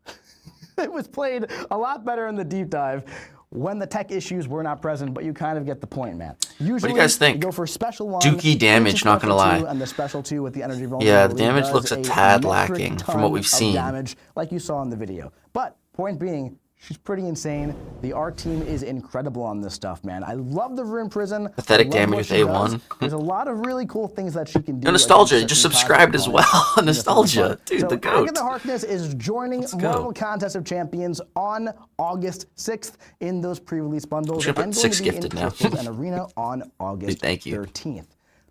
It was played a lot better in the deep dive when the tech issues were not present, but you kind of get the point, man. Usually, you guys think? You go for a special 1. Dookie damage, into not gonna special 2, lie. And the special 2 with the energy vulnerability. Yeah, the damage does looks a tad metric lacking from ton what we've of seen. Damage, like you saw in the video. But point being, she's pretty insane. The art team is incredible on this stuff, man. I love the Rune Prison. Pathetic I love damage what with she A1. does. There's a lot of really cool things that she can do. Yo, Nostalgia, against just certain subscribed toxic as well. opponents. Nostalgia, dude, So the GOAT. Agatha Harkness is joining go. Marvel Contest of Champions on August 6th in those pre-release bundles. We should put and going 6 to be in gifted now. Crystals and Arena on August Dude, thank you. 13th.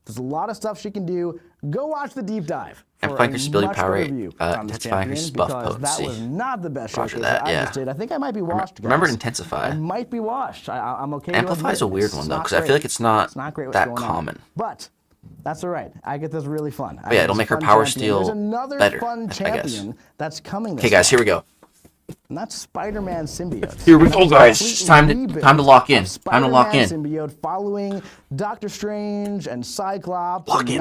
There's a lot of stuff she can do. Go watch the deep dive. Amplifying her stability power rate. Intensifying her buff potency. That was not the best showcase that I just did. I think I might be washed, guys. Remember Intensify. I might be washed. I'm okay. Amplify is a weird one, though, because I feel like it's not that common. But that's all right. I get this really fun. But yeah, it'll make her power steal better. There's another fun champion that's coming this Okay, guys, here we go. And that's Spider-Man Symbiote. Here we go, guys. It's time to lock in. Time to lock in. Symbiote following Doctor Strange and Cyclops. Lock in.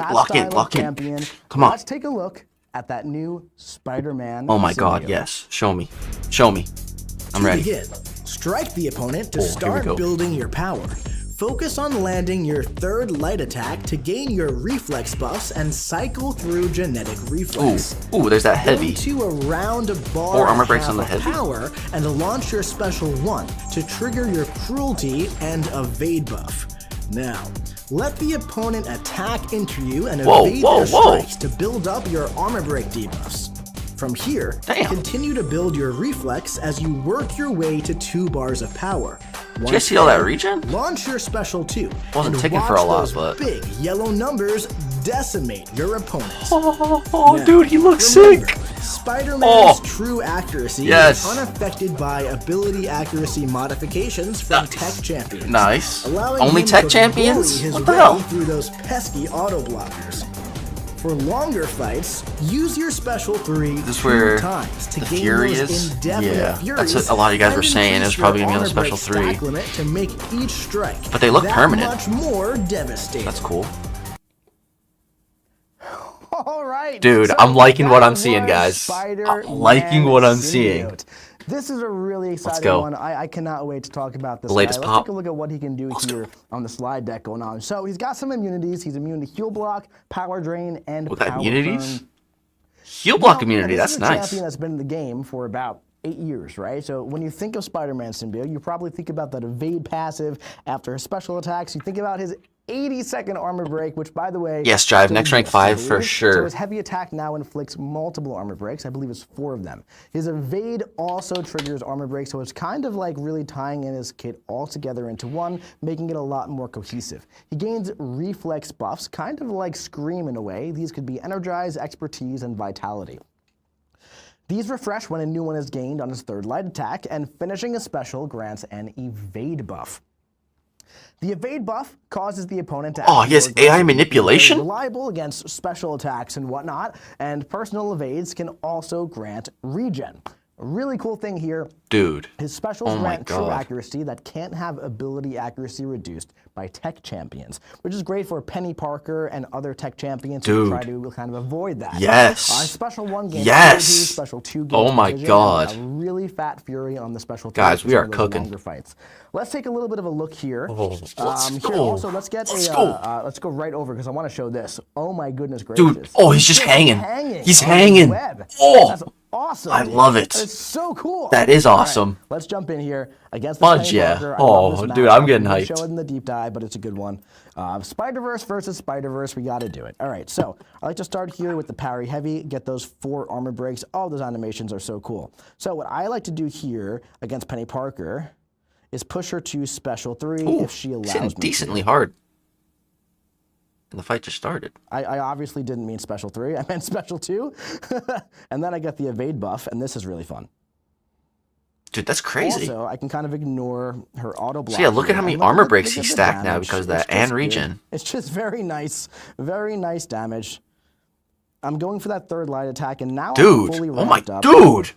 Come on. Let's take a look at that new Spider-Man. Oh my God, yes. Show me. I'm ready. Begin. Strike the opponent to start building your power. Focus on landing your third light attack to gain your reflex buffs and cycle through genetic reflex. Ooh, there's that heavy. Into a round bar 4 armor breaks on the heavy. Power and launch your special 1 to trigger your cruelty and evade buff. Now, let the opponent attack into you and evade their strikes to build up your armor break debuffs. From here, continue to build your reflex as you work your way to 2 bars of power. Did you see all that regen? Launch your special 2. Wasn't ticking for a lot, but big yellow numbers decimate your opponents. Now, dude, he looks sick. Spider-Man's true accuracy is unaffected by ability accuracy modifications from tech champions. Nice. Allowing Only him tech to champions? bully his What the way hell? through those pesky auto blockers. For longer fights, use your special 3 times to gain those indefinite furies. That's what a lot of you guys were saying. It was probably gonna be on the special 3. Limit to make each strike but they look permanent. Much more devastating. That's cool. All right, dude, I'm liking what I'm seeing, guys. I'm liking what I'm seeing. This is a really exciting one. I cannot wait to talk about this. The latest Let's take a look at what he can do here on the slide deck going on. So he's got some immunities. He's immune to heal block, power drain, and power immunities? burn. Heal block immunity, that's nice. This is a champion that's been in the game for about 8 years, right? So when you think of Spider-Man Symbiote, you probably think about that evade passive after his special attacks. You think about his 80-second armor break, which, by the way... Yes, Jive, next rank 5 for sure. So his heavy attack now inflicts multiple armor breaks. I believe it's 4 of them. His evade also triggers armor breaks, so it's kind of like really tying in his kit all together into one, making it a lot more cohesive. He gains reflex buffs, kind of like Scream in a way. These could be Energize, Expertise, and Vitality. These refresh when a new one is gained on his third light attack, and finishing a special grants an evade buff. The evade buff causes the opponent to he has AI manipulation? Reliable against special attacks and whatnot, and personal evades can also grant regen. A really cool thing here, dude. His specials grant true accuracy that can't have ability accuracy reduced by tech champions, which is great for Penny Parker and other tech champions who try to kind of avoid that. Yes. Special 1 gains special 2 gains oh my God. A really fat fury on the special 2. Guys, we are cooking. Longer fights. Let's take a little bit of a look here. Let's go. Here also, let's go right over because I want to show this. Oh my goodness gracious. Dude, he's just hanging. He's hanging. That's awesome. I love it. It's so cool. That is awesome. Right, let's jump in here against the Penny Parker. Oh, dude, I'm getting hyped. Show it in the deep dive, but it's a good one. Spider-Verse versus Spider-Verse, we got to do it. All right, so I like to start here with the parry heavy, get those 4 armor breaks. All those animations are so cool. So what I like to do here against Penny Parker is push her to special 3 if she allows me. Decently hard. And the fight just started. I obviously didn't mean special 3. I meant special 2. And then I get the evade buff, and this is really fun. Dude, that's crazy. Also, I can kind of ignore her auto block. So yeah, look at how many armor breaks he stacked now because of that, and regen. It's just very nice damage. I'm going for that third light attack, and now I'm fully ramped up. Dude!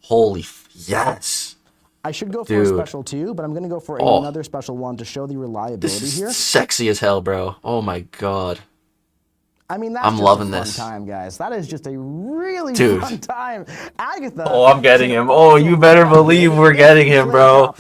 Holy, yes. I should go for a special 2, but I'm going to go for another special 1 to show the reliability here. This is sexy as hell, bro. Oh my God. I mean, that's just loving a fun this time, guys. That is just a really fun time. Agatha. Oh, I'm getting him. Oh, you better believe we're getting him, bro.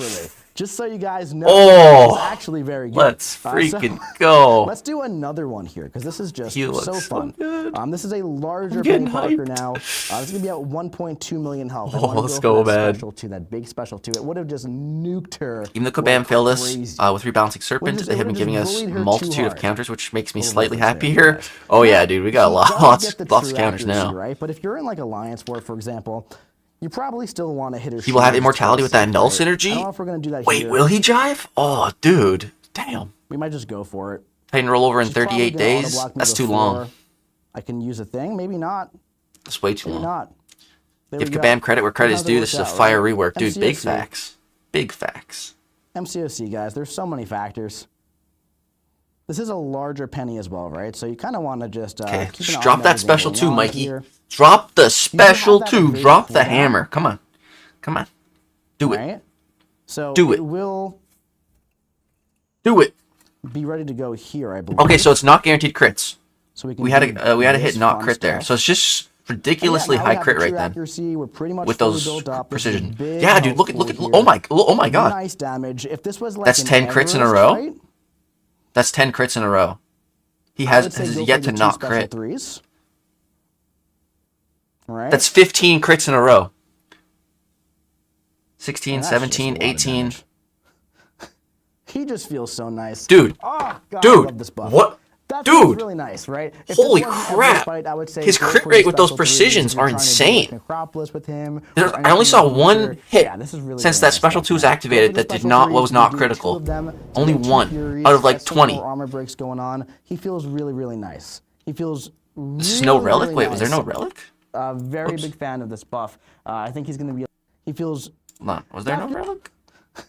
Just so you guys know, it's actually very good. Let's freaking go. Let's do another one here, because this is just so fun. Good. This is a larger Penny Parker now. It's going to be at 1.2 million health. Let's go, man. That big special 2. It would have just nuked her. Even though Kabam failed us with Rebalancing Serpent, they have been giving us a multitude of counters, which makes me slightly happier. Oh yeah, dude, we got lots of counters now. Right? But if you're in like Alliance War, for example, you probably still want to hit her. He will have immortality with that null synergy. I don't know if we're going to do that Wait, will he jive? Oh, dude. Damn. We might just go for it. Titan rollover in She's probably 38 gonna days? auto-block me That's too before long. I can use a thing. Maybe not. That's way too Maybe long. not. There Give we go. Kabam credit where credit is Sometimes it due. works This is a out, fire right? rework. Dude, big MCOC. facts. Big facts. MCOC, guys. There's so many factors. This is a larger penny as well, right? So you kind of want to just Okay, keep an eye on drop that everything special going 2, on Mikey. here. Drop the special that 2. evasion Drop the cooldown. hammer. Come on. Come on. Do it. Right? So Do it. will Do it. be ready to go here, I believe. Okay, so it's not guaranteed crits. So we can We had do a this hit not fun crit there. stuff. So it's just ridiculously And yeah, now high we have crit the right true then. accuracy. We're pretty much With fully those built up. This is precision. big Yeah, dude, look at help here. oh my god. Nice damage. If this was like That's an 10 crits in a Everest row? fight, That's 10 crits in a row. He I would has say go yet for to the two not special crit. threes. Right? That's 15 crits in a row. 16, And that's just 17, a lot of 18. damage. He just feels so nice. Dude. Oh, God, I Dude. love this buff. What? That Dude. feels really nice, right? If this Holy wasn't an crap. Everest fight, I would say His go crit for the rate with those special threes precisions if you're are trying to do, insane. like, Necropolis with him I or only anything saw of that one nature. hit Yeah, this is really, since really that nice special stuff, 2 was man. activated Go for that the did special not threes, was you not do 2 critical. of them to Only get 2 one Furies, out of like has some 20. more armor breaks going on. He feels really, really nice. He feels really, This is no relic? really Wait, was there nice. no relic? Very Oops. big fan of this buff. I think he's going to be... He feels... Hold on. Was there no relic? he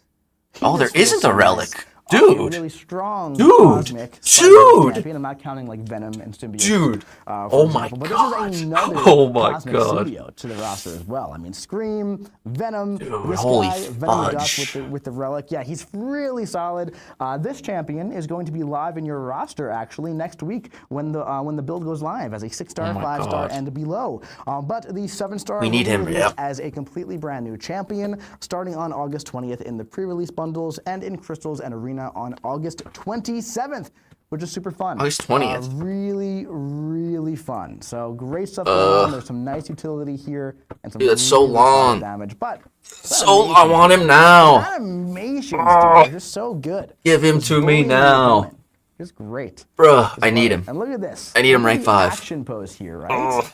Oh, there just feels isn't so a relic. nice. Dude. Really strong Dude. cosmic Dude. champion. I'm not counting like Venom and Symbiote. Dude. For Oh my example. But God. this is another Oh my cosmic God. symbiote to the roster as well. I mean, Scream, Venom, Dude, this holy guy, Venom Duck fudge. with the relic. Yeah, he's really solid. This champion is going to be live in your roster actually next week when the build goes live as a 6-star, Oh my 5-star, God. and below. But the 7-star We need will be him, released yep. as a completely brand new champion starting on August 20th in the pre-release bundles and in Crystals and Arena on August 27th, which is super fun. August 20th. Really, really fun. So great stuff going on. There's some nice utility here and some Dude, that's so really solid long. damage. But So I want him now. animations, dude, are just so good. Give him Just to me bullying the now. opponent. Just great. Bruh, I need him. And look at this. I need him Look at rank the 5. Action pose here, right?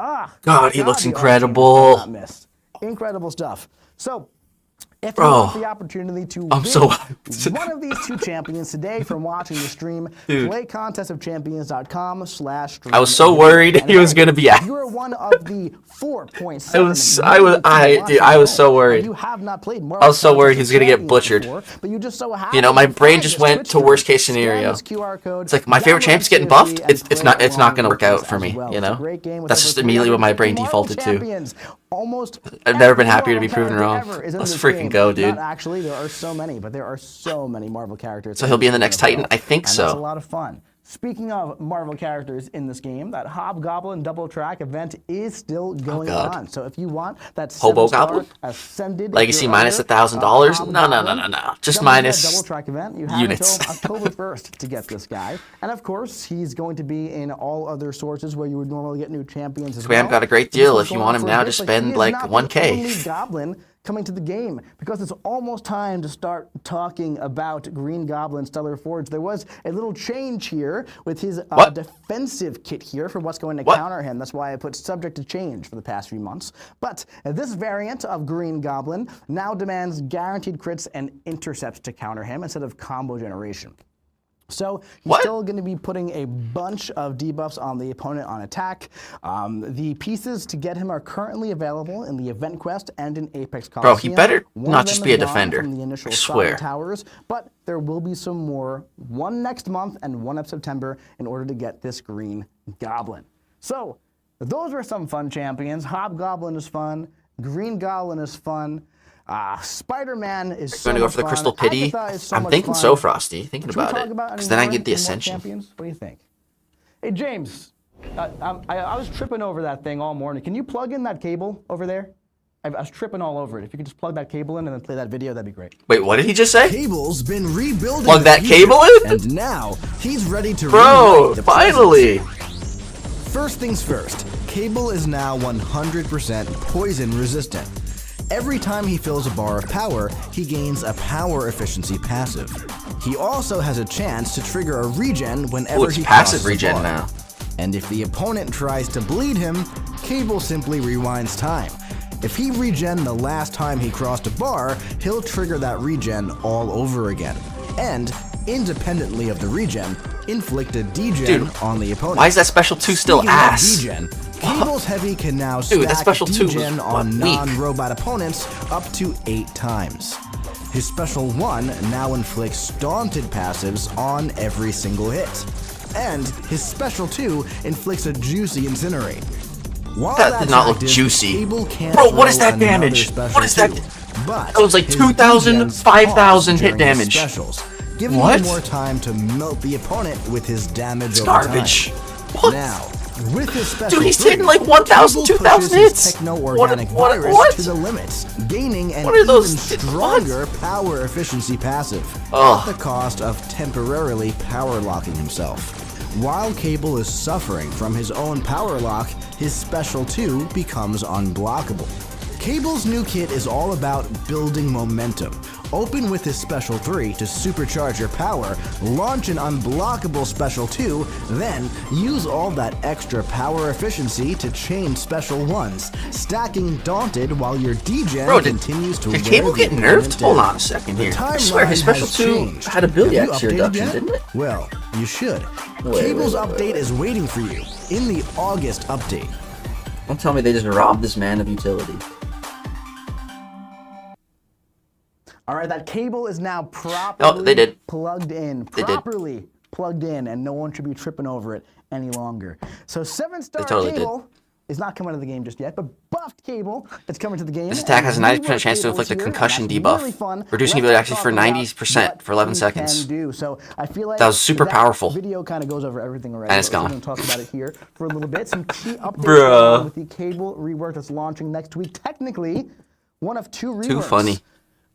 Oh, God, he looks the art team incredible. has not missed. Incredible stuff. So, if you Bro, want the opportunity to I'm win so hyped. one of these 2 champions today from watching the stream, Dude. play contestofchampions.com/stream. I was so worried he was gonna be out. You are one of the 4.7 dude, I was so worried. You have not played Marvel I was so worried he Contest was gonna get of butchered. Champions before, but you just so happen You know, my to brain find just this went Twitch to stream. worst case Scan scenario. this QR code, It's like my favorite download champ's getting MCOC, buffed. and It's play not along gonna with work out us for as me, well. you It's a know? great game with That's over just immediately what my brain 350 defaulted to. champions. Almost I've never been every happier to be Marvel proven character wrong. ever is in Let's this freaking game. go, dude. Not actually, there are so many, but there are so many Marvel characters. So he'll be in the next this game as Titan? I think and so. That's a lot of fun. Speaking of Marvel characters in this game, that Hobgoblin double track event is still going God. on. So if you want that Hobo 7-star Goblin? Ascended Legacy Gear minus Armor, $1,000? No. Hobgoblin, Just jump into that minus double track event. You have units. until October 1st to get this guy. And of course, he's going to be in all other sources where you would normally get new champions as So well. we haven't got a great So this deal. one's If you going want on him for a now, bit, just but he spend is like not the 1K. only Goblin coming to the game because it's almost time to start talking about Green Goblin Stellar Forge. There was a little change here with his defensive kit here for what's going to counter him. That's why I put subject to change for the past few months. But this variant of Green Goblin now demands guaranteed crits and intercepts to counter him instead of combo generation. So he's still going to be putting a bunch of debuffs on the opponent on attack. The pieces to get him are currently available in the event quest and in Apex Coliseum. Bro, he better One not of just them be a is gone defender. from the initial I swear. Towers, but there will be some more. One next month and one of September in order to get this Green Goblin. So those were some fun champions. Hobgoblin is fun. Green Goblin is fun. Spider-Man is so Going to go much for the fun. Crystal Pity? Agatha is so I'm much thinking fun. so, Frosty. Thinking Should we about talk it. about Because any then I more- get the any more Ascension. champions? What do you think? Hey, James, I was tripping over that thing all morning. Can you plug in that cable over there? I was tripping all over it. If you could just plug that cable in and then play that video, that'd be great. Wait, what did he just say? Cable's been rebuilding. Plug the that future, cable in? And now he's ready to Bro, rewrite the finally! present. First things first, Cable is now 100% poison resistant. Every time he fills a bar of power, he gains a power efficiency passive. He also has a chance to trigger a regen whenever Oh, it's he passive crosses a regen bar. now. And if the opponent tries to bleed him, Cable simply rewinds time. If he regen the last time he crossed a bar, he'll trigger that regen all over again. And independently of the regen, inflict a degen on the opponent. Why is that special 2 still Speaking of ass? degen, Cable's Heavy can now Dude, that stack special 2 degen was on weak. non-robot opponents up to 8 times. His special 1 now inflicts daunted passives on every single hit. And his special 2 inflicts a juicy incinerate. While That that's did not look active, juicy. Cable can't Bro, what is throw that damage? another What is special that? 2, but That was like his 2,000, degens 5,000 pause hit during his damage. Specials, giving What? him more time to melt the opponent with his damage It's over garbage. time. What? Now, with his special Dude, he's 3, hitting like 1,000, Cable 2,000 pushes his hits. Techno-organic What? virus to the limits, gaining an What are those- even stronger power efficiency passive, Ugh. at the cost of temporarily power locking himself. While Cable is suffering from his own power lock, his special 2 becomes unblockable. Cable's new kit is all about building momentum. Open with his special 3 to supercharge your power, launch an unblockable special 2, then use all that extra power efficiency to chain special 1s, stacking daunted while your degen Bro, continues to Did wear Cable the get opponent nerfed? Hold down. on a second The here. I swear his timeline special has 2 changed. had ability Have you accuracy updated reduction, yet? didn't it? Well, you should. Wait, Cable's wait, wait, update is waiting for you in the August update. Don't tell me they just robbed this man of utility. All right, that cable is now properly Oh, they did. plugged in. They did. Properly plugged in, and no one should be tripping over it any longer. So 7-star They totally did. cable is not coming to the game just yet, but buffed cable is coming to the game. This attack has a and 90% chance to reworked inflict a cables here, concussion and that's debuff, really fun. reducing Let's ability accuracy talk for about 90% for 11 what seconds. he can do. So I feel like That was super powerful. Video kind of goes over everything already. And it's but we're gone. going to talk about it here for a little bit. Some key updates Bruh. with the cable rework that's launching next week. Technically, one of 2 reworks. Too funny.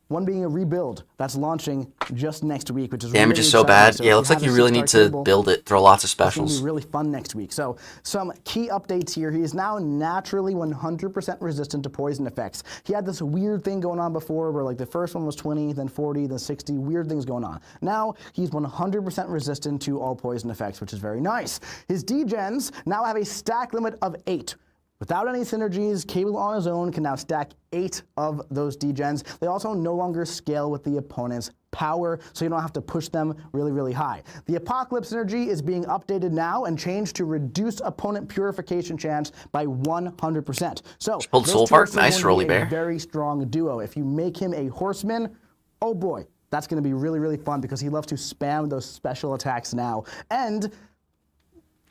One being a rebuild that's launching just next week, which is Damage really is so exciting. bad. So Yeah, if it looks you like have you a really need 6-star to cable, build it, throw lots of it's going to specials. be really fun next week. So some key updates here. He is now naturally 100% resistant to poison effects. He had this weird thing going on before where like the first one was 20, then 40, then 60, weird things going on. Now he's 100% resistant to all poison effects, which is very nice. His degens now have a stack limit of 8. Without any synergies, Cable on his own can now stack 8 of those degens. They also no longer scale with the opponent's power, so you don't have to push them really, really high. The Apocalypse synergy is being updated now and changed to reduce opponent purification chance by 100%. So pulled those Soul two are Bark. still Nice, going to be Rolly a Bear. very strong duo. If you make him a horseman, oh boy, that's going to be really, really fun because he loves to spam those special attacks now. And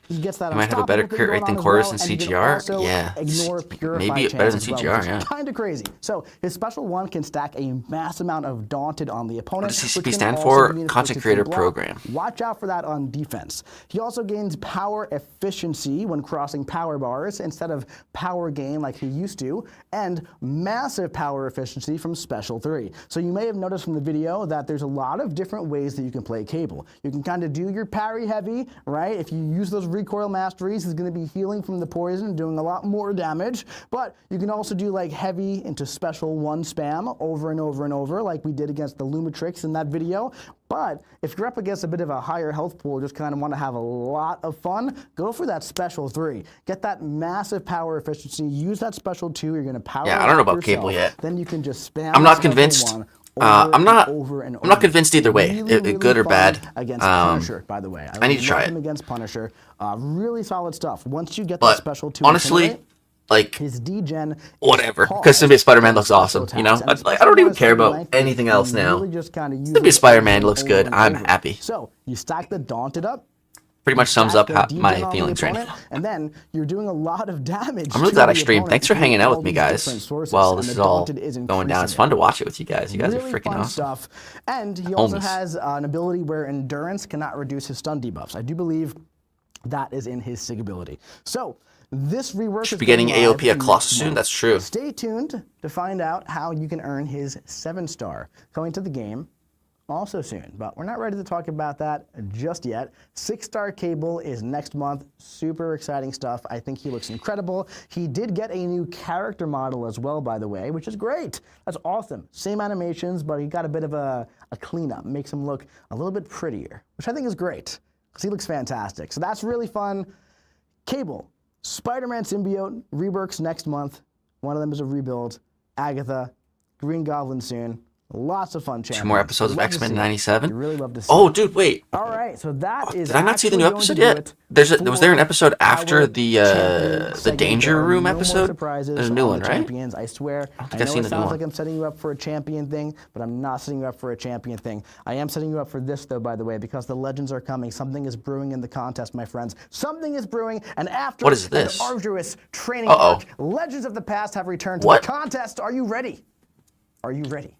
he gets that. He might have a better crit rate than Chorus and CGR. Yeah. Maybe better than CGR, yeah. Kind of crazy. So his special 1 can stack a mass amount of Daunted on the opponent. What does which CCP can stand also for? be inflicted Content from Creator block. Program. Watch out for that on defense. He also gains power efficiency when crossing power bars instead of power gain like he used to, and massive power efficiency from special 3. So you may have noticed from the video that there's a lot of different ways that you can play Cable. You can kind of do your parry heavy, right? If you use those recoil masteries, he's going to be healing from the poison and doing a lot more damage. But you can also do like heavy into special 1 spam over and over and over like we did against the Lumitrix in that video. But if you're up against a bit of a higher health pool, just kind of want to have a lot of fun, go for that special 3. Get that massive power efficiency, use that special 2, you're going to power Yeah, I don't know up about yourself. Cable yet. Then you can just spam I'm not special convinced. 1 I'm not over and I'm not over. convinced either way, Really, good or fun bad. Against Punisher, by the way. I need to love try him it. against Punisher. Really solid stuff. Once you get that But special 2, honestly, Incinerate, like, his degen is whatever. paused Because Symbiote Spider-Man looks from awesome, special you know? attacks. And I don't even special care about length, anything you else now. really just kinda use Symbiote it Spider-Man over looks and good. over I'm and over. happy. So you stack the Daunted up. Pretty much sums stack up the my degen on the feelings right opponent, now. And then you're doing a lot of damage. I'm really to glad I the streamed. opponent Thanks for through hanging out all with me, these guys. different sources, While and this the is all Daunted is going down. It's increasing. fun to watch it with you guys. You guys Really are freaking fun awesome. stuff. And he also Homies. has an ability where endurance cannot reduce his stun debuffs. I do believe that is in his SIG ability. So this rework Should is be getting going live AOP at next Colossus soon. month. That's true. Stay tuned to find out how you can earn his 7-star coming to the game also soon, but we're not ready to talk about that just yet. 6-star Cable is next month. Super exciting stuff. I think he looks incredible. He did get a new character model as well, by the way, which is great. That's awesome. Same animations, but he got a bit of a cleanup. Makes him look a little bit prettier, which I think is great because he looks fantastic. So that's really fun. Cable, Spider-Man Symbiote, reworks next month. One of them is a rebuild. Agatha, Green Goblin soon. Lots of fun champions. 2 more episodes of Love to X-Men see it. '97. You really love to see Oh, it. dude, wait. All right, so that is. Did I not see the new actually episode going to do yet? it Was there an for episode after our the champion segment. Danger There are Room no more episode? surprises There's a new on one, the right? champions, I swear. I think I've know seen it the new sounds one. like I'm setting you up for a champion thing, but I'm not setting you up for a champion thing. I am setting you up for this, though, by the way, because the legends are coming. Something is brewing in the contest, my friends. Something is brewing, and after What is this? an arduous training Uh-oh. arc, legends of the past have returned to What? the contest. Are you ready? Are you ready?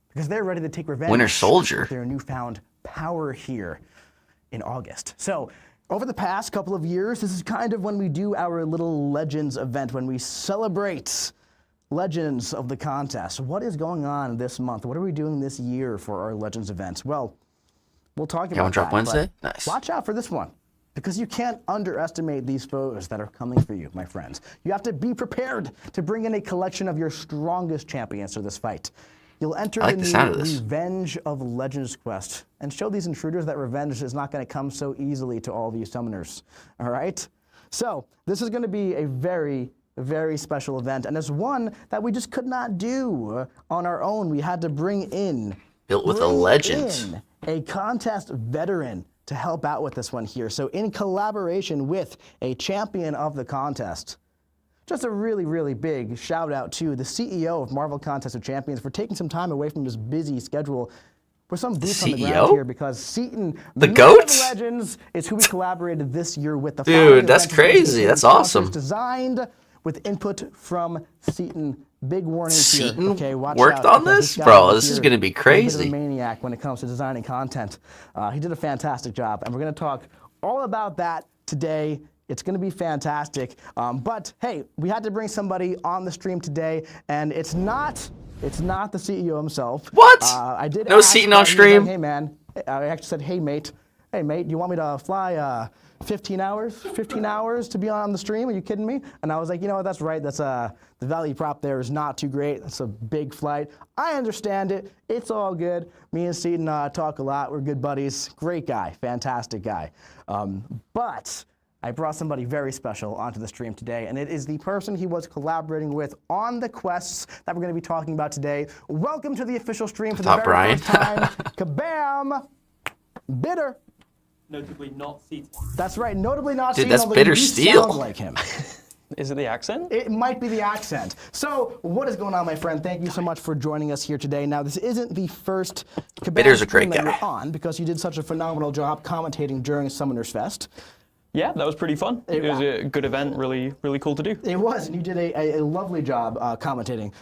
Because they're ready to take revenge. Winter Soldier. With their newfound power here in August. So, over the past couple of years, this is kind of when we do our little Legends event, when we celebrate Legends of the contest. What is going on this month? What are we doing this year for our Legends events? Well, we'll talk about one drop that, Wednesday? but Nice. Watch out for this one, because you can't underestimate these foes that are coming for you, my friends. You have to be prepared to bring in a collection of your strongest champions to this fight. You'll enter I like the the new sound of this. Revenge of Legends quest and show these intruders that revenge is not going to come so easily to all of you summoners. All right? So, this is going to be a very, very special event, and it's one that we just could not do on our own. We had to bring in Built with a legend. a contest veteran to help out with this one here. So, in collaboration with a champion of the contest, just a really, really big shout out to the CEO of Marvel Contest of Champions for taking some time away from his busy schedule for some boots on the ground CEO? here, because Seaton, The Man GOAT? of Legends, is who we collaborated this year with. The Dude, following that's event is crazy. That's sponsors awesome. Designed with input from Seaton. Big warning here. Seaton Okay, watch worked out, on because this? guy Bro, right this is here gonna be is a bit of crazy. a maniac when it comes to designing content. He did a fantastic job, and we're going to talk all about that today. It's going to be fantastic. But hey, we had to bring somebody on the stream today, and it's not the CEO himself. What? I did No ask, Seaton but on he was like, stream? hey man, I actually said, hey mate, do you want me to fly 15 hours to be on the stream? Are you kidding me? And I was like, you know what, that's right. That's the value prop there is not too great. That's a big flight. I understand it. It's all good. Me and Seaton talk a lot. We're good buddies. Great guy. Fantastic guy. But I brought somebody very special onto the stream today, and it is the person he was collaborating with on the quests that we're going to be talking about today. Welcome to the official stream for the Top very Brian. first time. Kabam! Bitter. Notably not seated. That's right, notably not Dude, seen, that's although Bitter you do Steel. sound like him. Is it the accent? It might be the accent. So, what is going on, my friend? Thank you so much for joining us here today. Now, this isn't the first Kabam Bitter's a great stream that guy. you're on, because you did such a phenomenal job commentating during Summoners Fest. Yeah, that was pretty fun. It was a good event, really, really cool to do. It was, and you did a lovely job commentating.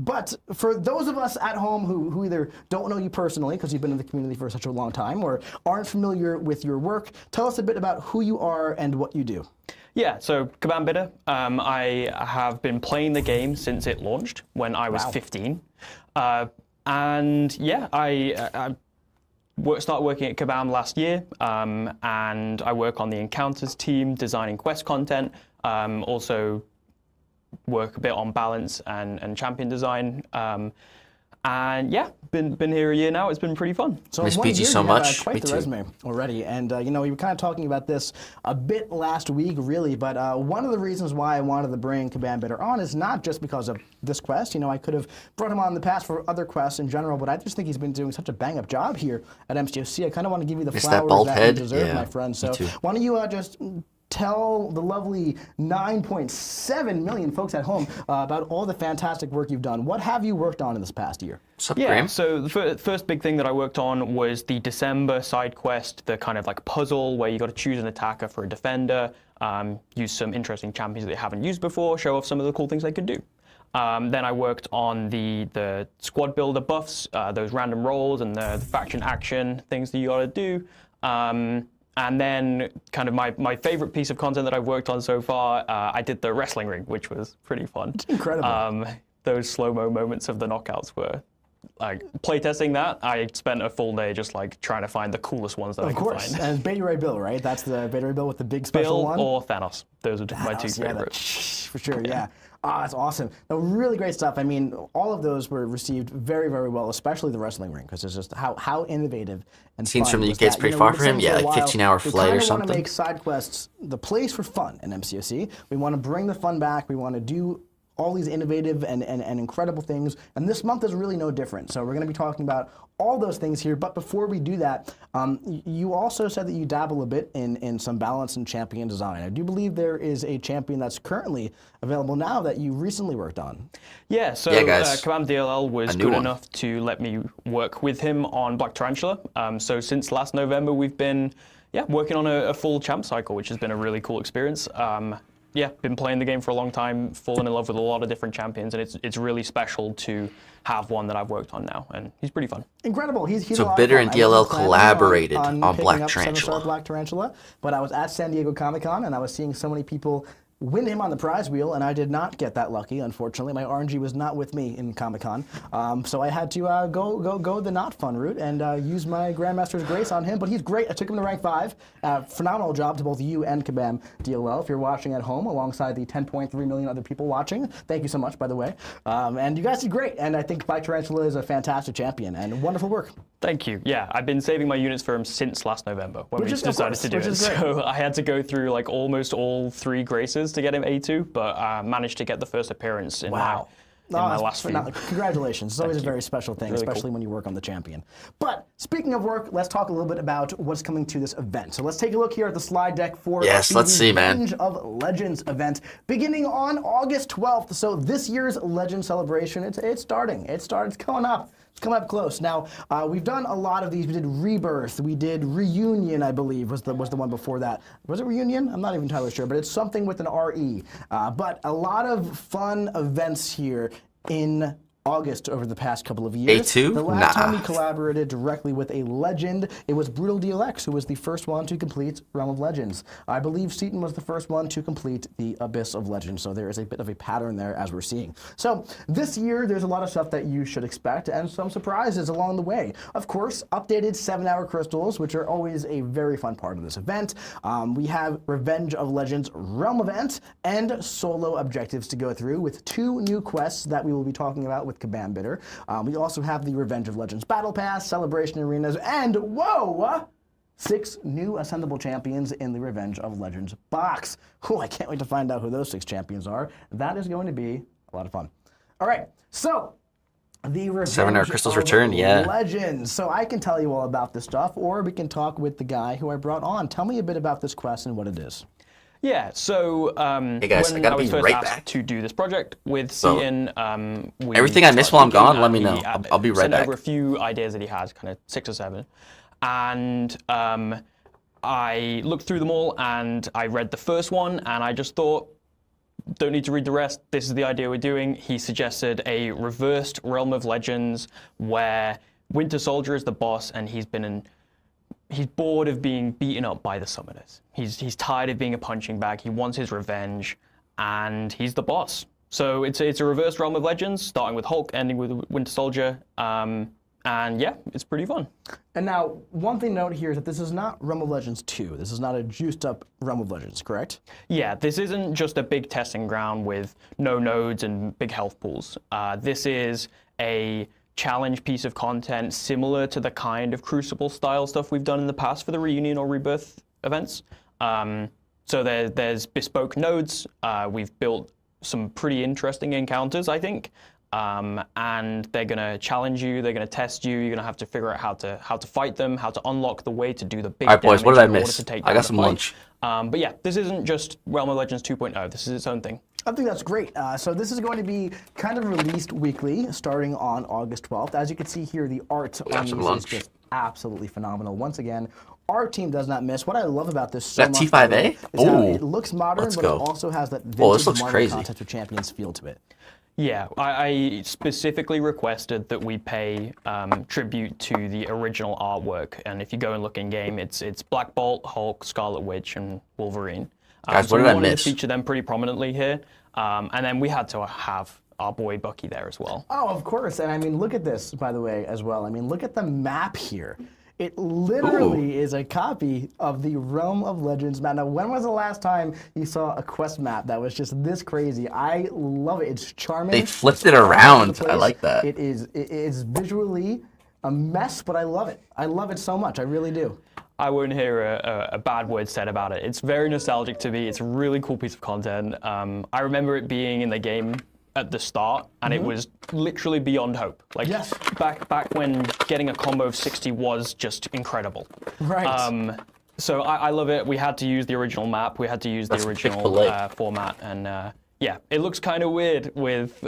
But for those of us at home who either don't know you personally, because you've been in the community for such a long time, or aren't familiar with your work, tell us a bit about who you are and what you do. Yeah, so Kabam Bitter, I have been playing the game since it launched when I was 15. And yeah, I started working at Kabam last year, and I work on the Encounters team, designing quest content, also work a bit on balance and champion design. And yeah, been here a year now. It's been pretty fun. So Miss in 1 PG year, so you have, much. quite Me the too. resume already, and you know, we were kind of talking about this a bit last week, really. But one of the reasons why I wanted to bring Kabam Bitter on is not just because of this quest. You know, I could have brought him on in the past for other quests in general, but I just think he's been doing such a bang-up job here at MCOC. I kind of want to give you the Miss that flowers bald that head? you deserve, Yeah, my friend. me So too. why don't you just tell the lovely 9.7 million folks at home about all the fantastic work you've done. What have you worked on in this past year? What's up, Yeah, Graham? so the first big thing that I worked on was the December side quest, the kind of like puzzle where you got to choose an attacker for a defender, use some interesting champions that they haven't used before, show off some of the cool things they could do. Then I worked on the squad builder buffs, those random rolls and the faction action things that you got to do. And then kind of my favorite piece of content that I've worked on so far, I did the wrestling ring, which was pretty fun. Incredible. Those slow-mo moments of the knockouts were, like, playtesting that, I spent a full day just like trying to find the coolest ones that I Of could course, find. and Beta Ray Bill, right? That's the Beta Ray Bill with the big special Bill one. or Thanos. Those are my two Thanos, yeah, favorites. for sure, yeah. Ah, that's awesome. No, really great stuff. I mean, all of those were received very, very well, especially the wrestling ring, because it's just how innovative and Seems fun from the was UK's that. pretty You know, far we've for been him. saying Yeah, for a like while, 15-hour we flight or kinda something. want to make side quests the place for fun in MCOC. We want to bring the fun back. We want to do all these innovative and incredible things. And this month is really no different. So we're going to be talking about all those things here. But before we do that, you also said that you dabble a bit in some balance and champion design. I do believe there is a champion that's currently available now that you recently worked on. Yeah, so guys. Kabam DLL was good one. enough to let me work with him on Black Tarantula. So since last November, we've been working on a full champ cycle, which has been a really cool experience. Been playing the game for a long time, fallen in love with a lot of different champions, and it's really special to have one that I've worked on now, and he's pretty fun. Incredible. He's So a lot of Bitter fun. and I wasn't DLL planning collaborated on on picking Black up 7-star Tarantula. Black Tarantula, but I was at San Diego Comic-Con and I was seeing so many people win him on the prize wheel, and I did not get that lucky, unfortunately. My RNG was not with me in Comic-Con, so I had to go the not fun route and use my Grandmaster's Grace on him, but he's great. I took him to rank 5. Phenomenal job to both you and Kabam DLL. If you're watching at home alongside the 10.3 million other people watching, thank you so much, by the way. And you guys did great, and I think Black Tarantula is a fantastic champion, and wonderful work. Thank you. Yeah, I've been saving my units for him since last November when we decided to do it. Which is great. So I had to go through like almost all 3 graces to get him A2, but managed to get the first appearance in my last few. Congratulations. It's always a very special thing, Really especially when you work on the champion. But speaking of work, let's talk a little bit about what's coming to this event. So let's take a look here at the slide deck for Yes, the let's see, man. Revenge of Legends event beginning on August 12th. So this year's Legend celebration, it's starting. It's coming up. It's coming up close. Now, we've done a lot of these. We did Rebirth. We did Reunion, I believe, was the one before that. Was it Reunion? I'm not even entirely sure, but it's something with an R-E. But a lot of fun events here in August over the past couple of years. A2? The last time Nah. we collaborated directly with a legend, it was Brutal DLX, who was the first one to complete Realm of Legends. I believe Seaton was the first one to complete the Abyss of Legends, so there is a bit of a pattern there as we're seeing. So this year, there's a lot of stuff that you should expect, and some surprises along the way. Of course, updated 7-hour crystals, which are always a very fun part of this event. We have Revenge of Legends Realm event, and solo objectives to go through with 2 new quests that we will be talking about with Kabam Bitter. We also have the Revenge of Legends Battle Pass, Celebration Arenas, and, whoa! 6 new ascendable champions in the Revenge of Legends box. Oh, I can't wait to find out who those 6 champions are. That is going to be a lot of fun. All right, so the Revenge 7-hour crystals of returned, yeah. Legends. So I can tell you all about this stuff, or we can talk with the guy who I brought on. Tell me a bit about this quest and what it is. Yeah, so Hey guys, when I gotta was be first right asked back. to do this project with So, Seaton, we everything I miss while I'm started gone, looking let me at know. the- I'll be right sent back. over a few ideas that he had, kind of 6 or 7, and I looked through them all and I read the first one and I just thought, don't need to read the rest. This is the idea we're doing. He suggested a reversed Realm of Legends where Winter Soldier is the boss and he's bored of being beaten up by the summoners. He's tired of being a punching bag. He wants his revenge, and he's the boss. So it's a reverse Realm of Legends, starting with Hulk, ending with Winter Soldier, and yeah, it's pretty fun. And now, one thing to note here is that this is not Realm of Legends 2. This is not a juiced-up Realm of Legends, correct? Yeah, this isn't just a big testing ground with no nodes and big health pools. This is a challenge piece of content similar to the kind of Crucible-style stuff we've done in the past for the Reunion or Rebirth events. So there's bespoke nodes. We've built some pretty interesting encounters, I think. And they're going to challenge you, they're going to test you, you're going to have to figure out how to fight them, how to unlock the way to do the big All right, boys, what did I damage in order miss? to take I down got the some fight. lunch. But yeah, this isn't just Realm of Legends 2.0, this is its own thing. I think that's great. So this is going to be kind of released weekly, starting on August 12th. As you can see here, the art on some these is lunch. just absolutely phenomenal. Once again, our team does not miss. What I love about this so That much T5A? is how Ooh, it looks modern, let's but go. it also has that Oh, this vintage looks Marvel crazy. Contest of Champions feel to it. Yeah, I specifically requested that we pay tribute to the original artwork, and if you go and look in game, it's Black Bolt, Hulk, Scarlet Witch, and Wolverine. Guys, so what we did I wanted miss? to feature them pretty prominently here, and then we had to have our boy Bucky there as well. Oh, of course. And I mean, look at this, by the way, as well. I mean, look at the map here. It literally is a copy of the Realm of Legends map. Now, when was the last time you saw a quest map that was just this crazy? I love it. It's charming. They flipped It's it all over the around. place. I like that. It is visually a mess, but I love it. I love it so much. I really do. I won't hear a bad word said about it. It's very nostalgic to me. It's a really cool piece of content. I remember it being in the game at the start, and it was literally beyond hope. Like Yes. back when getting a combo of 60 was just incredible. Right. So I love it. We had to use the original map. We had to use the original format, and yeah, it looks kind of weird with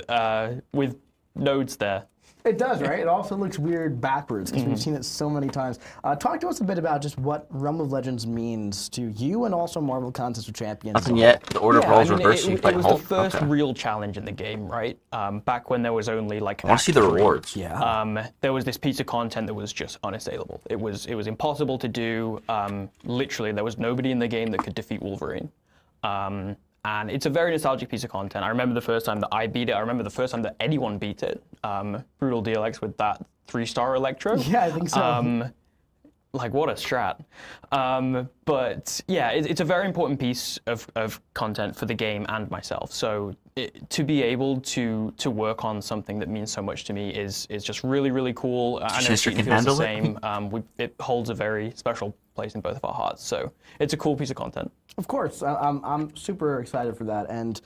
nodes there. It does, right? It also looks weird backwards because we've seen it so many times. Talk to us a bit about just what Realm of Legends means to you and also Marvel Contest of Champions. Nothing yet. The order of roles I mean, reversed. it was the first real challenge in the game, right? Back when there was only like. I want to see the rewards. Yeah. There was this piece of content that was just unassailable. It was impossible to do. Literally, there was nobody in the game that could defeat Wolverine. And it's a very nostalgic piece of content. I remember the first time that I beat it. I remember the first time that anyone beat it. Brutal DLX with that 3-star Electro. Yeah, I think so. Like, what a strat. But yeah, it's a very important piece of content for the game and myself. So to be able to work on something that means so much to me is just really, really cool. I know Keaton feels the same. It holds a very special place in both of our hearts. So it's a cool piece of content. Of course, I'm super excited for that. And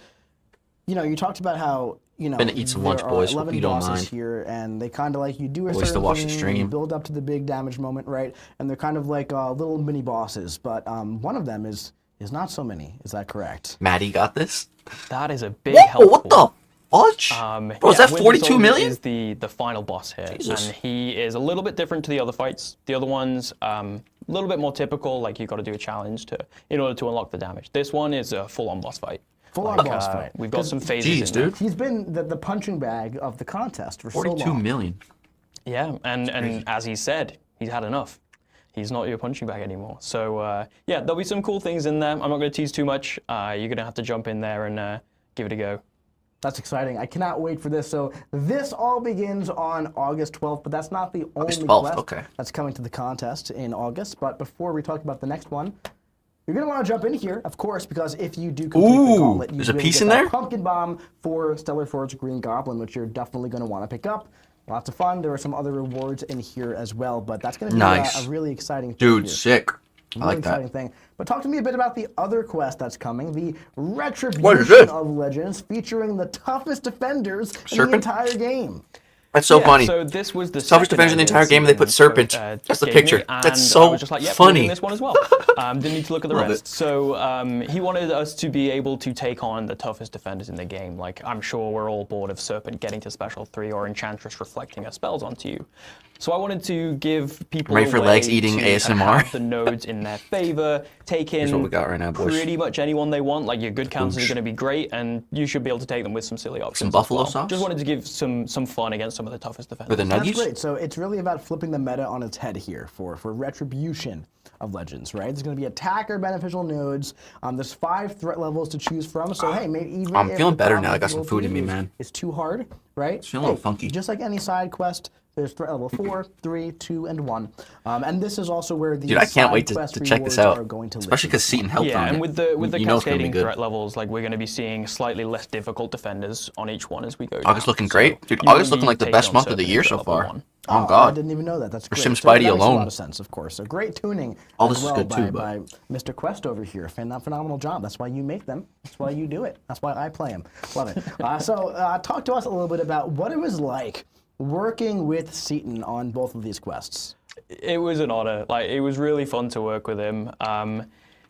you know, you talked about how Gonna eat some lunch, there boys. are Hope 11 you don't bosses mind. here, and they kind of like you do a Boys to certain watch the thing, stream. you build up to the big damage moment, right? And they're kind of like little mini bosses, but one of them is not so many. Is that correct? Maddie got this. That is a big Whoa, help. what the fudge? Bro, is that Winter 42 Soldier million? is the final boss here, Jesus. and he is a little bit different to the other fights. The other ones, a little bit more typical, like you got to do a challenge in order to unlock the damage. This one is a full-on boss fight. Full-on boss fight. We've got some phases. Jeez, dude. He's been the punching bag of the contest for so 42 long. million. Yeah, and as he said, he's had enough. He's not your punching bag anymore. So yeah, there'll be some cool things in there. I'm not going to tease too much. You're going to have to jump in there and give it a go. That's exciting. I cannot wait for this. So this all begins on August 12th, but that's not the only 12th, quest that's coming to the contest in August. But before we talk about the next one, you're going to want to jump in here, of course, because if you do complete the gauntlet, you there's a will piece get in that there? pumpkin bomb for Stellar Forge Green Goblin, which you're definitely going to want to pick up. Lots of fun. There are some other rewards in here as well, but that's going to be Nice. a really exciting thing Dude, here. sick. I Really like exciting that. thing. But talk to me a bit about the other quest that's coming, the What is Retribution this? of Legends, featuring the toughest defenders in the Serpent? entire game. That's so Yeah, funny. So this was the Toughest second defense in the idea entire game, and they put Steven Serpent. Cook, That's the gave me, picture. and That's so I was just like, yep, funny. we're doing this one as well. Didn't need to look at the Love rest. it. So he wanted us to be able to take on the toughest defenders in the game. Like, I'm sure we're all bored of Serpent getting to Special 3 or Enchantress reflecting her spells onto you. So I wanted to give people Ready for a way legs eating to kind of ASMR? have the nodes in their favor, take in what we got right now, boys. pretty much anyone they want. Like, your good counters are going to be great, and you should be able to take them with some silly options. as buffalo well. sauce? Just wanted to give some fun against some of the toughest defenders. For the That's nuggies? great. So it's really about flipping the meta on its head here for Retribution of Legends, right? There's going to be attacker beneficial nodes. There's 5 threat levels to choose from. So hey, maybe even I'm if feeling the better now. problem I got some food in me, is- man. It's too hard, right? feeling a little funky. Just like any side quest, there's threat level 4, 3, 2, and 1. And this is also where the Dude, I can't wait to quest check this rewards out. are going to Especially live. because Seaton helped Yeah, on and it. with the You know it's gonna be cascading good. threat levels, like we're going to be seeing slightly less difficult defenders on each one as we go. August down. looking So great. Dude, you won't August looking be like the taking best on month of the Serpent year at so level far. 1. Oh, I God. didn't even know that. That's great. Sim So Spidey that makes a alone. lot of sense, of course. So great tuning All as this is well good by, too, by Mr. Quest over here. Phenomenal job. That's why you make them. That's why you do it. That's why I play him. Love it. So talk to us a little bit about what it was like working with Seaton on both of these quests. It was an honor. Like, it was really fun to work with him.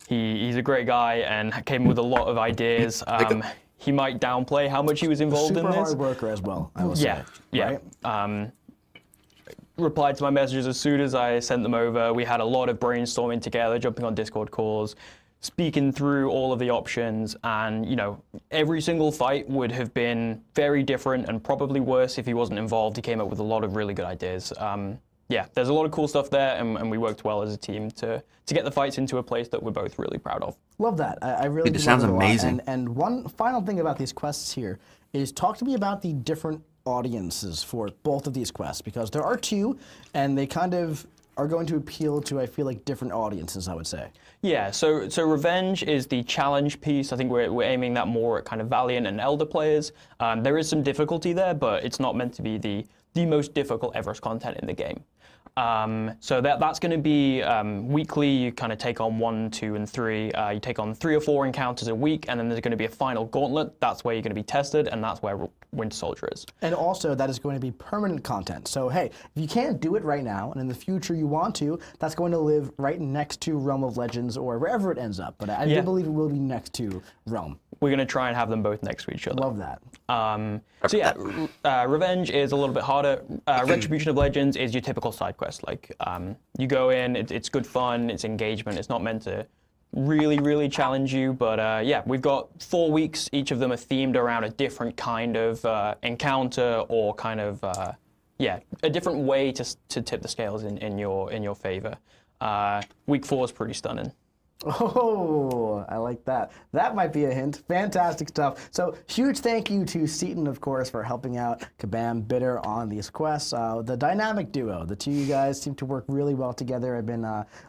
He's a great guy and came with a lot of ideas. He might downplay how much he was involved Super in this. hard worker as well, I will say. Yeah. Right? Replied to my messages as soon as I sent them over. We had a lot of brainstorming together, jumping on Discord calls, speaking through all of the options, and every single fight would have been very different and probably worse if he wasn't involved. He came up with a lot of really good ideas. Yeah, there's a lot of cool stuff there, and we worked well as a team to get the fights into a place that we're both really proud of. Love that. I really Dude, do this love sounds it a lot. amazing. And one final thing about these quests here is talk to me about the different audiences for both of these quests, because there are 2, and they kind of are going to appeal to, I feel like, different audiences, I would say. Yeah, so Revenge is the challenge piece. I think we're aiming that more at kind of Valiant and Elder players. There is some difficulty there, but it's not meant to be the most difficult Everest content in the game. So that's going to be weekly. You kind of take on 1, 2, and 3. You take on 3 or 4 encounters a week, and then there's going to be a final gauntlet. That's where you're going to be tested, and that's where Winter Soldier is. And also, that is going to be permanent content. So, hey, if you can't do it right now, and in the future you want to, that's going to live right next to Realm of Legends or wherever it ends up. But I do believe it will be next to Realm. We're going to try and have them both next to each other. Love that. So yeah, Revenge is a little bit harder. Retribution of Legends is your typical side quest. Like, you go in, it's good fun, it's engagement. It's not meant to really challenge you, but yeah, we've got 4 weeks. Each of them are themed around a different kind of encounter or kind of a different way to tip the scales in your favor. Week 4 is pretty stunning. Oh, I like that. That might be a hint. Fantastic stuff. So huge thank you to Seaton, of course, for helping out Kabam Bitter on these quests. The dynamic duo, the two of you guys seem to work really well together. I've been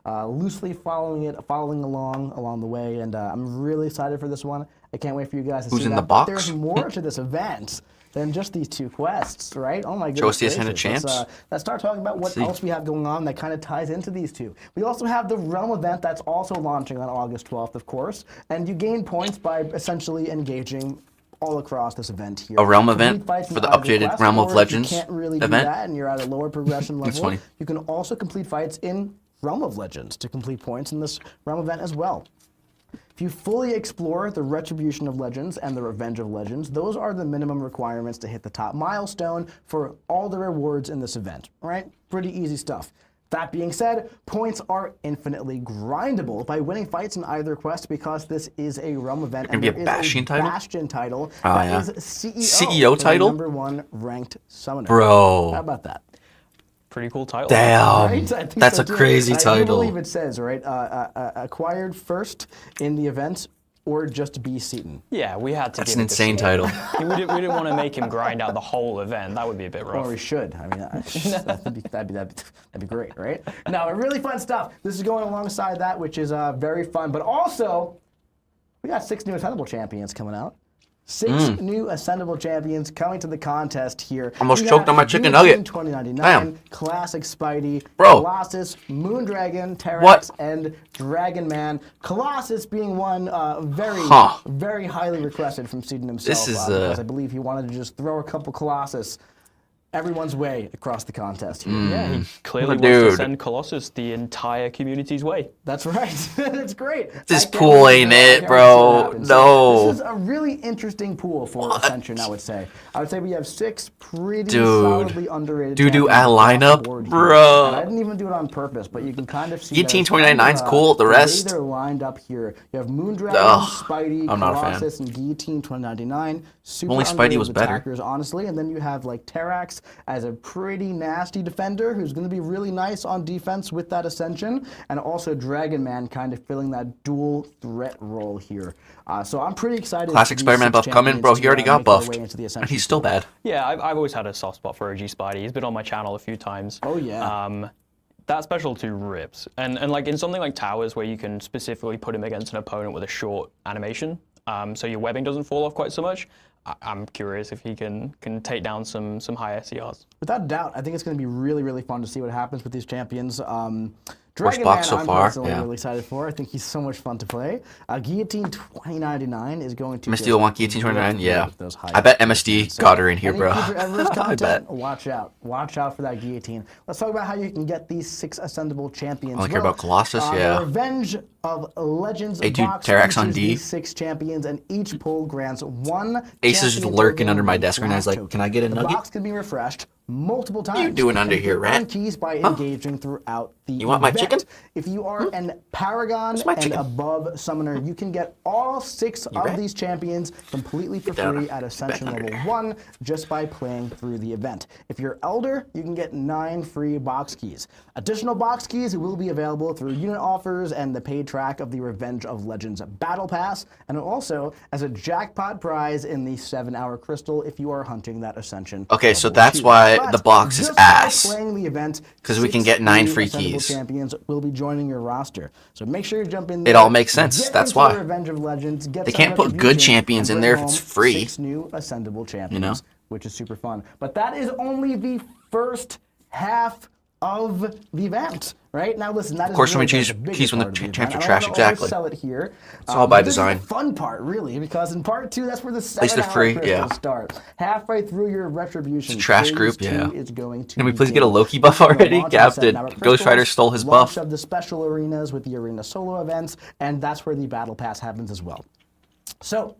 loosely following along the way, and I'm really excited for this one. I can't wait for you guys to see Who's in that. the box? There's more to this event than just these 2 quests, right? Oh my goodness. Show us the Ascended Champs. Let's start talking about what else we have going on that kind of ties into these 2. We also have the Realm event that's also launching on August 12th, of course, and you gain points by essentially engaging all across this event here. A Realm event for the updated Realm of Legends if you can't really do event? that and you're at a lower progression level, funny. you can also complete fights in Realm of Legends to complete points in this Realm event as well. If you fully explore the Retribution of Legends and the Revenge of Legends, those are the minimum requirements to hit the top milestone for all the rewards in this event, right? Pretty easy stuff. That being said, points are infinitely grindable by winning fights in either quest because this is a Realm event and there is a Bastion title that is CEO title? the #1 ranked summoner. Bro. How about that? Pretty cool title. Damn. Right? I think That's so a too. crazy I do title. believe it says, right, acquired first in the event or just be Seaton. Yeah, we had to. That's give an it to insane Seaton. title. we didn't want to make him grind out the whole event. That would be a bit rough. Or we should. I mean, that'd be great, right? No, really fun stuff. This is going alongside that, which is very fun. But also, we got 6 new Ascendable champions coming out. 6 new Ascendable champions coming to the contest here. Almost We choked got on my chicken Yoooo nugget. 2099, Damn. Classic Spidey, Bro. Colossus, Moondragon, Terrax, What? and Dragon Man. Colossus being one very highly requested from Seaton himself. This is, because I believe he wanted to just throw a couple Colossus everyone's way across the contest here. Yeah, he clearly wants Dude. to send Colossus the entire community's way. That's right. That's great. This I can't pool wait ain't to- I it, can't bro. wait to see what happens. No. This is a really interesting pool for Ascension, I would say. I would say we have 6 pretty Dude. solidly underrated Doo-doo champions at across the lineup? board here. Bro. And I didn't even do it on purpose, but you can kind of see Guillotine that 2099 's kind of, cool, the way rest- they're lined up here. You have Moondragon, Ugh, Spidey, I'm not a fan. Colossus, and Guillotine 2099. Super Only Spidey underrated was better. attackers, honestly. And then you have like Terrax as a pretty nasty defender who's going to be really nice on defense with that Ascension. And also Dragon Man kind of filling that dual threat role here. So I'm pretty excited. Classic for these Spider-Man 6 buff coming, bro. champions He already to, got make their buffed. way into the And Ascension he's still pool. bad. Yeah, I've always had a soft spot for OG Spidey. He's been on my channel a few times. Oh, yeah. That special 2 rips. And like in something like Towers where you can specifically put him against an opponent with a short animation, so your webbing doesn't fall off quite so much, I'm curious if he can take down some high SCRs. Without a doubt, I think it's going to be really fun to see what happens with these champions. Worst Dragon box Man, so I'm far, personally yeah. really excited for. I think he's so much fun to play. Guillotine 2099 is going to MSD will want Guillotine really 29? good Yeah. with those high I bet SCRs. MSD So, got her in here, any bro. future Everest I content, bet. watch out. Watch out for that Guillotine. Let's talk about how you can get these 6 Ascendable champions. Only care about Colossus, The yeah. Revenge of Legends Hey, dude, box Terrax on features D. these 6 champions, and each pull grants 1 Ace is just champion lurking token under my with desk right now. He's like, class "Can I get a token." nugget?" The box can be refreshed multiple times. you doing under And here, you rat? earn keys by engaging throughout the You want my event. chicken? If you are an Paragon my and chicken? above summoner, you can get all 6 of rat? these champions completely for down. free at Ascension Back under level there. 1 just by playing through the event. If you're Elder, you can get 9 free box keys. Additional box keys will be available through unit offers and the paid track of the Revenge of Legends Battle Pass, and also as a jackpot prize in the 7-hour crystal if you are hunting that Ascension. Okay, so level that's 2. why But the box is just by ass. playing the event, 'Cause we can 6 get 9 new free Ascendable keys. champions will be joining your roster. So make sure you jump in It there. all makes sense. Get That's into why. the Revenge of Legends, get They some can't put good retribution, champions and in bring there if it's home free. 6 new Ascendable champions, You know? which is super fun. But that is only the first half of the event. Right now, listen. That Of course, is when really we the biggest choose when the part of the champs event. are I don't trash, wanna exactly. oversell it here. It's all by This design. is the fun part, really, because in part 2, that's where the least they're 7-hour free, crystals yeah. start. Halfway through your retribution, It's a trash phase group, 2 yeah. is going to Can we please get a begin. Loki buff Featuring the already? launch of the Captain 7-hour Ghost Rider crystals, stole his launch buff. of the special arenas with the arena solo events, and that's where the battle pass happens as well. So,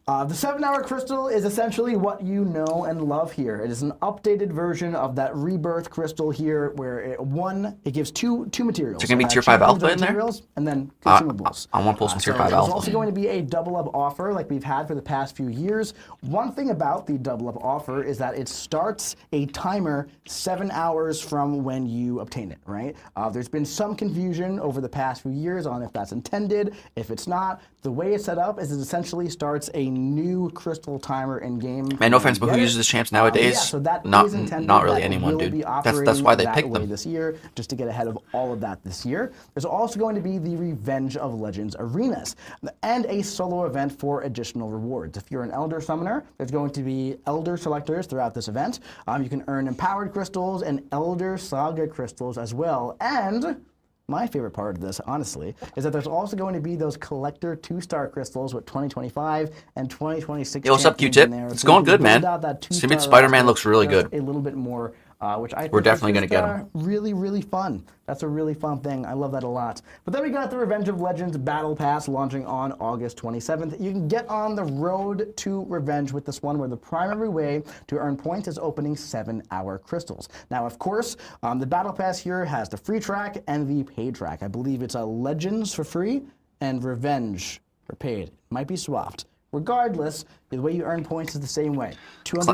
the 7-hour crystal is essentially what you know and love here. It is an updated version of that rebirth crystal here, where it gives two materials. Is there gonna be So tier 5 champions alpha in there? materials and then consumables. I want to pull some tier 5 There's alpha. also going to be a double up offer like we've had for the past few years. One thing about the double up offer is that it starts a timer 7 hours from when you obtain it, right? There's been some confusion over the past few years on if that's intended, if it's not. The way it's set up is it essentially starts a new crystal timer in game. Man, no offense, but who uses the champs nowadays? Yeah, so that not is intended. not really That anyone, will dude. be That's operating why they that picked way them. this year, just to get ahead of all of that this year. There's also going to be the Revenge of Legends arenas and a solo event for additional rewards. If you're an Elder Summoner, there's going to be Elder Selectors throughout this event. You can earn Empowered Crystals and Elder Saga Crystals as well. And my favorite part of this, honestly, is that there's also going to be those collector 2-star crystals with 2025 and 2026. Yo, what's up, champions Q-Tip? in there. It's So you going can good, man. build out that 2-star Symbiote Spider-Man roster looks really just good. A little bit more, which I think We're is definitely just, gonna get 'em. really, really fun. That's a really fun thing. I love that a lot. But then we got the Revenge of Legends Battle Pass launching on August 27th. You can get on the road to Revenge with this one, where the primary way to earn points is opening 7-hour crystals. Now, of course, the Battle Pass here has the free track and the paid track. I believe it's a Legends for free and Revenge for paid. Might be swapped. Regardless, the way you earn points is the same way.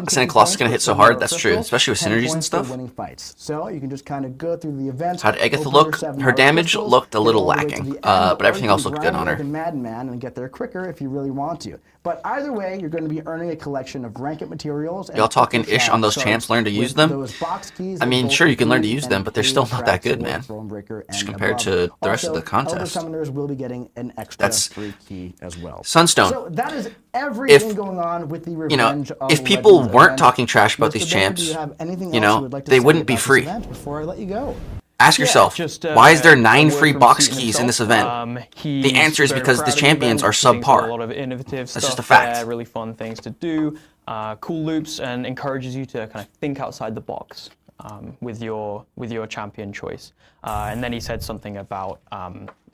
Santa Claus is going to hit so hard, that's true, especially with synergies and stuff. Winning fights. So you can just kind of go through the event. How'd Agatha open look? your 7-hour Her damage crystals, looked a get little all the way to lacking, the end, but or everything you else can looked good grind on her. like a madman and get there quicker if you really want to. But either way, you're going to be earning a collection of ranked materials. Y'all talking ish on those champs, learn to use them? Those box keys I mean, both sure, you can learn to free use them, and but they're paid still not that tracks good, with man. Thronebreaker Just and compared above. to the rest of the Also, Elder contest. Summoners will be getting an extra That's- free key as well. Sunstone. So that is everything going on with the Revenge of if people Legends weren't event. talking trash about Mr. these Baker, champs, do you have anything you else know, you would like to they say wouldn't be about this free. event before I let you go? Ask yourself, just, why is there a 9 word free from box Seaton keys in this himself. event? He's The answer is very because proud the of the champions event. are He's putting subpar. A lot of innovative stuff just a fact. there, really fun things to do, cool loops, and encourages you to kind of think outside the box with your champion choice. And then he said something about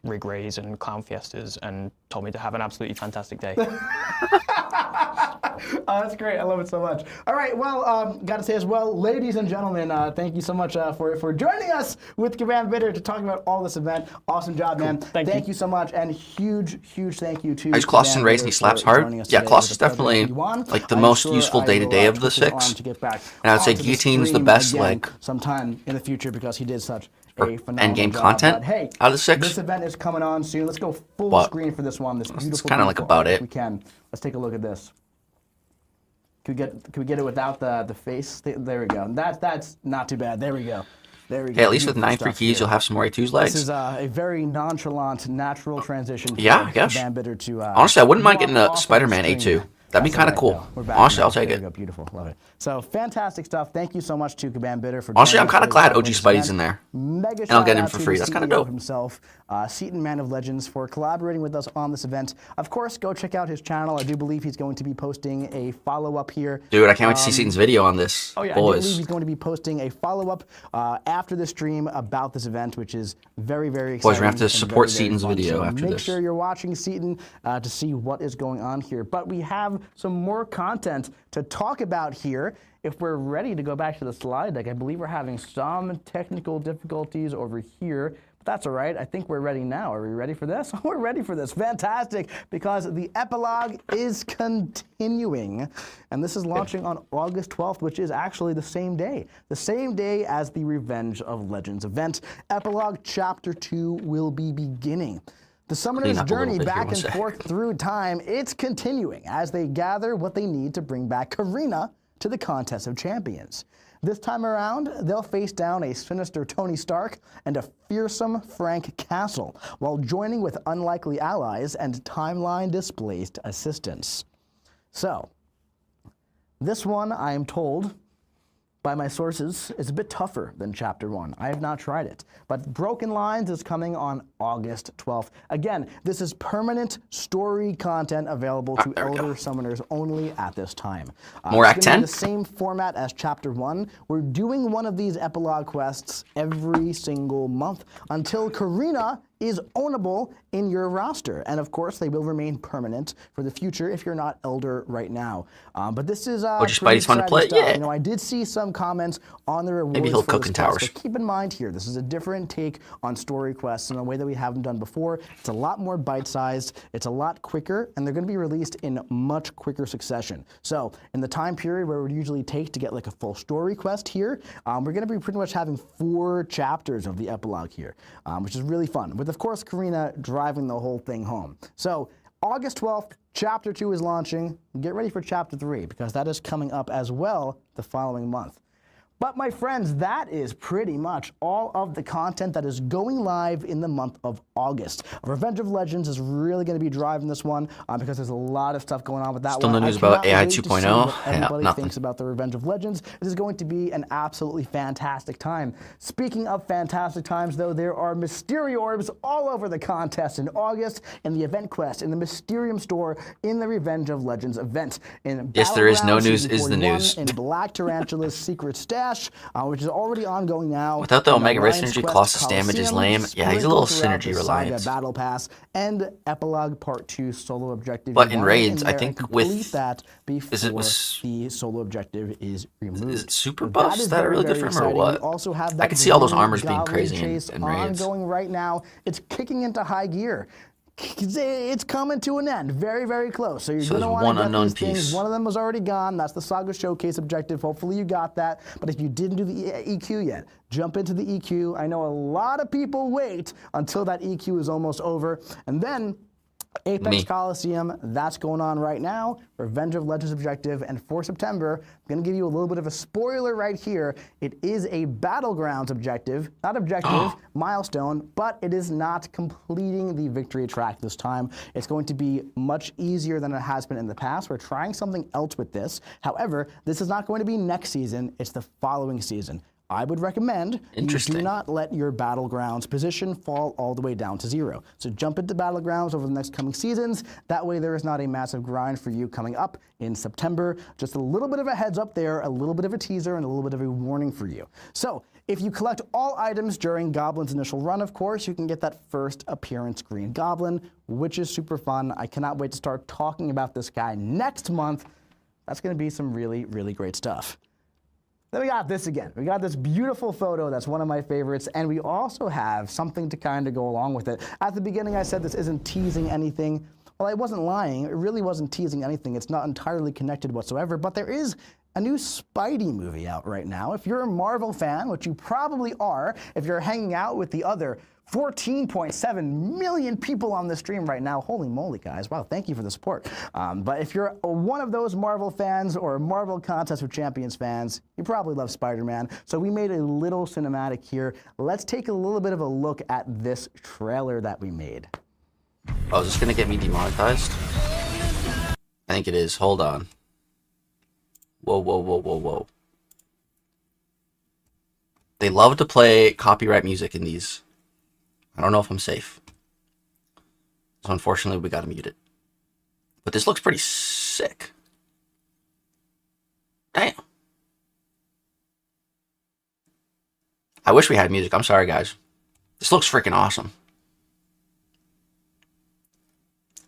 rig rays and clown fiestas, and told me to have an absolutely fantastic day. Oh, that's great. I love it so much. All right. Well, got to say as well, ladies and gentlemen, thank you so much for joining us with Kabam Bitter to talk about all this event. Awesome job, man. Thank you. So much, and huge thank you to. I use Colossus Kabam and Raise and Bitter he slaps for hard. joining us Yeah, today. Colossus It was a is pleasure to definitely have you on. like the I'm most sure useful I will, day-to-day of the twist your 6. arm to get back And I would say onto the Guillotine's the stream best, again like, sometime in the future, because he did such for a phenomenal endgame job. content But hey, out of the 6. this event is coming on soon. Let's go full But screen for this one. This beautiful. kinda like beautiful about art, it. if we can. Let's take a look at this. Can we get it without the face? There we go. That's not too bad. There we go. There we go. Hey, at least with Beautiful 9 free stuff keys, here. you'll have some more A2's This legs. is a very nonchalant, natural transition. Yeah, for I guess. Kabam Bitter to. Honestly, I wouldn't mind walk getting a off of the Spider-Man screen. A2. That'd be That's kind of all cool. right, though. We're back Honestly, now. I'll take There it. we go. Beautiful. Love it. So fantastic stuff. Thank you so much to Kabam Bitter for. Honestly, joining I'm us kind of today glad for OG this Spidey's event. in there. Mega And I'll get shout him out for to free. the That's kinda CEO dope. himself, Seaton Man of Legends, for collaborating with us on this event. Of course, go check out his channel. I do believe he's going to be posting a follow-up here. Dude, I can't wait to see Seaton's video on this. Oh yeah, I do believe Boys. he's going to be posting a follow-up after the stream about this event, which is very, very exciting. Boys, we're gonna have to and support very, very Seaton's fun. video So after make this. sure you're watching Seaton to see what is going on here. But we have some more content to talk about here. If we're ready to go back to the slide deck, I believe we're having some technical difficulties over here. But that's all right. I think we're ready now. Are we ready for this? We're ready for this. Fantastic, because the epilogue is continuing. And this is launching on August 12th, which is actually the same day. The same day as the Revenge of Legends event. Epilogue Chapter 2 will be beginning. The Summoner's Clean up a little journey bit here, back one and sec. forth through time, it's continuing as they gather what they need to bring back Karina to the Contest of Champions. This time around, they'll face down a sinister Tony Stark and a fearsome Frank Castle, while joining with unlikely allies and timeline-displaced assistants. So, this one, I am told, by my sources, is a bit tougher than Chapter 1. I have not tried it. But Broken Lines is coming on August 12th. Again, this is permanent story content available to Elder Summoners only at this time. More it's Act gonna be 10? the same format as Chapter 1. We're doing one of these epilogue quests every single month until Karina is ownable in your roster. And of course, they will remain permanent for the future if you're not Elder right now. But this is just pretty Spidey's fun to exciting play? stuff. Yeah. You know, I did see some comments on the rewards Maybe he'll for cook this in quest, towers. but keep in mind here, this is a different take on story quests in a way that we haven't done before. It's a lot more bite-sized, it's a lot quicker, and they're going to be released in much quicker succession. So in the time period where it would usually take to get like a full story quest here, we're going to be pretty much having 4 chapters of the epilogue here, which is really fun. With, of course, Karina driving the whole thing home. So August 12th, Chapter 2 is launching. Get ready for Chapter 3, because that is coming up as well the following month. But my friends, that is pretty much all of the content that is going live in the month of August. Revenge of Legends is really going to be driving this one because there's a lot of stuff going on with that Still one. no news I cannot about AI wait to see 2.0? what Yeah, everybody nothing. thinks about the Revenge of Legends. It is going to be an absolutely fantastic time. Speaking of fantastic times, though, there are Mystery Orbs all over the contest in August, in the event quest, in the Mysterium store, in the Revenge of Legends event. In Yes, there is. No Battlegrounds news Season is the 41, news. in Black Tarantula's Secret Stash, which is already ongoing now. Without the in Omega Red Alliance synergy, Quest Colossus damage is Coliseum, lame. Yeah, he's a little sprinkled throughout synergy the Saga reliant. Battle Pass and Epilogue Part 2 solo objective. But You in wanna get raids, I there think and with- complete that before was- the solo objective is removed. Is it super So buffs is that are very, really good very for him or exciting. what? We also have I that can see all those Green armors being Goblin crazy chase in raids. ongoing right now. It's kicking into high gear. It's coming to an end, very, very close. So you're So going to there's want one to get unknown these things. piece. One of them was already gone. That's the Saga Showcase objective. Hopefully you got that. But if you didn't do the EQ yet, jump into the EQ. I know a lot of people wait until that EQ is almost over. And then Apex Me. Coliseum, that's going on right now. Revenge of Legends objective. And for September, I'm going to give you a little bit of a spoiler right here. It is a Battlegrounds objective. Not objective, milestone, but it is not completing the victory track this time. It's going to be much easier than it has been in the past. We're trying something else with this. However, this is not going to be next season. It's the following season. I would recommend you do not let your Battlegrounds position fall all the way down to 0. So jump into Battlegrounds over the next coming seasons. That way there is not a massive grind for you coming up in September. Just a little bit of a heads up there, a little bit of a teaser, and a little bit of a warning for you. So if you collect all items during Goblin's initial run, of course, you can get that first appearance Green Goblin, which is super fun. I cannot wait to start talking about this guy next month. That's going to be some really, really great stuff. Then we got this again. We got this beautiful photo that's one of my favorites, and we also have something to kind of go along with it. At the beginning, I said this isn't teasing anything. Well, I wasn't lying. It really wasn't teasing anything. It's not entirely connected whatsoever, but there is a new Spidey movie out right now. If you're a Marvel fan, which you probably are, if you're hanging out with the other 14.7 million people on the stream right now. Holy moly, guys. Wow, thank you for the support. But if you're one of those Marvel fans or Marvel Contest of Champions fans, you probably love Spider-Man. So we made a little cinematic here. Let's take a little bit of a look at this trailer that we made. Oh, is this going to get me demonetized? I think it is. Hold on. Whoa, whoa, whoa, whoa, whoa. They love to play copyright music in these. I don't know if I'm safe. So unfortunately, we gotta mute it. But this looks pretty sick. Damn. I wish we had music. I'm sorry, guys. This looks freaking awesome.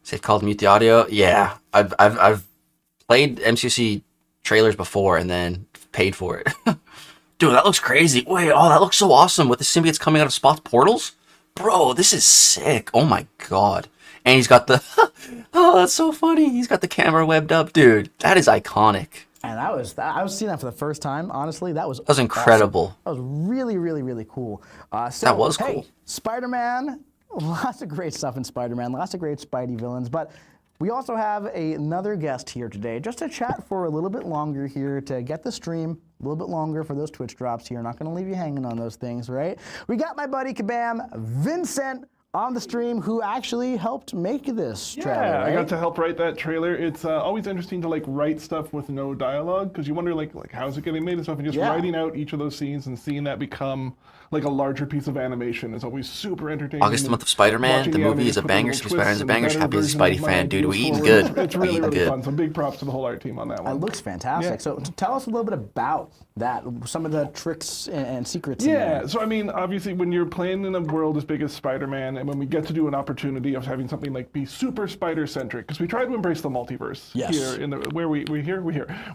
Safe call to mute the audio. Yeah, I've played MCOC trailers before and then paid for it. Dude, that looks crazy. Wait, oh, that looks so awesome with the symbiotes coming out of Spot's portals. Bro, this is sick. Oh my god. And he's got the... oh, that's so funny. He's got the camera webbed up. Dude, that is iconic. And I was seeing that for the first time. Honestly, that was incredible. Awesome. That was really, really, really cool. That was cool. Hey, Spider-Man, lots of great stuff in Spider-Man, lots of great Spidey villains, but we also have another guest here today just to chat for a little bit longer here to get the stream a little bit longer for those Twitch drops here. Not going to leave you hanging on those things, right? We got my buddy Kabam, Vincent, on the stream who actually helped make this trailer. Yeah, Right? I got to help write that trailer. It's always interesting to like write stuff with no dialogue because you wonder like how's it getting made and stuff, and just Yeah. writing out each of those scenes and seeing that become like a larger piece of animation is always super entertaining. August, the month of Spider-Man. Watching The movie animators is a put banger. little Super Spider-Man's a twists and banger. better Happy as a versions Spidey of fan, Miles dude. We're eating forward. good. It's really, Eating really good. fun. So big props to the whole art team on that one. It looks fantastic. Yeah. So tell us a little bit about that, some of the tricks and secrets. in Yeah, there. so I mean, obviously, when you're playing in a world as big as Spider-Man, and when we get to do an opportunity of having something like be super spider-centric, because we try to embrace the multiverse Yes. here in the where we here.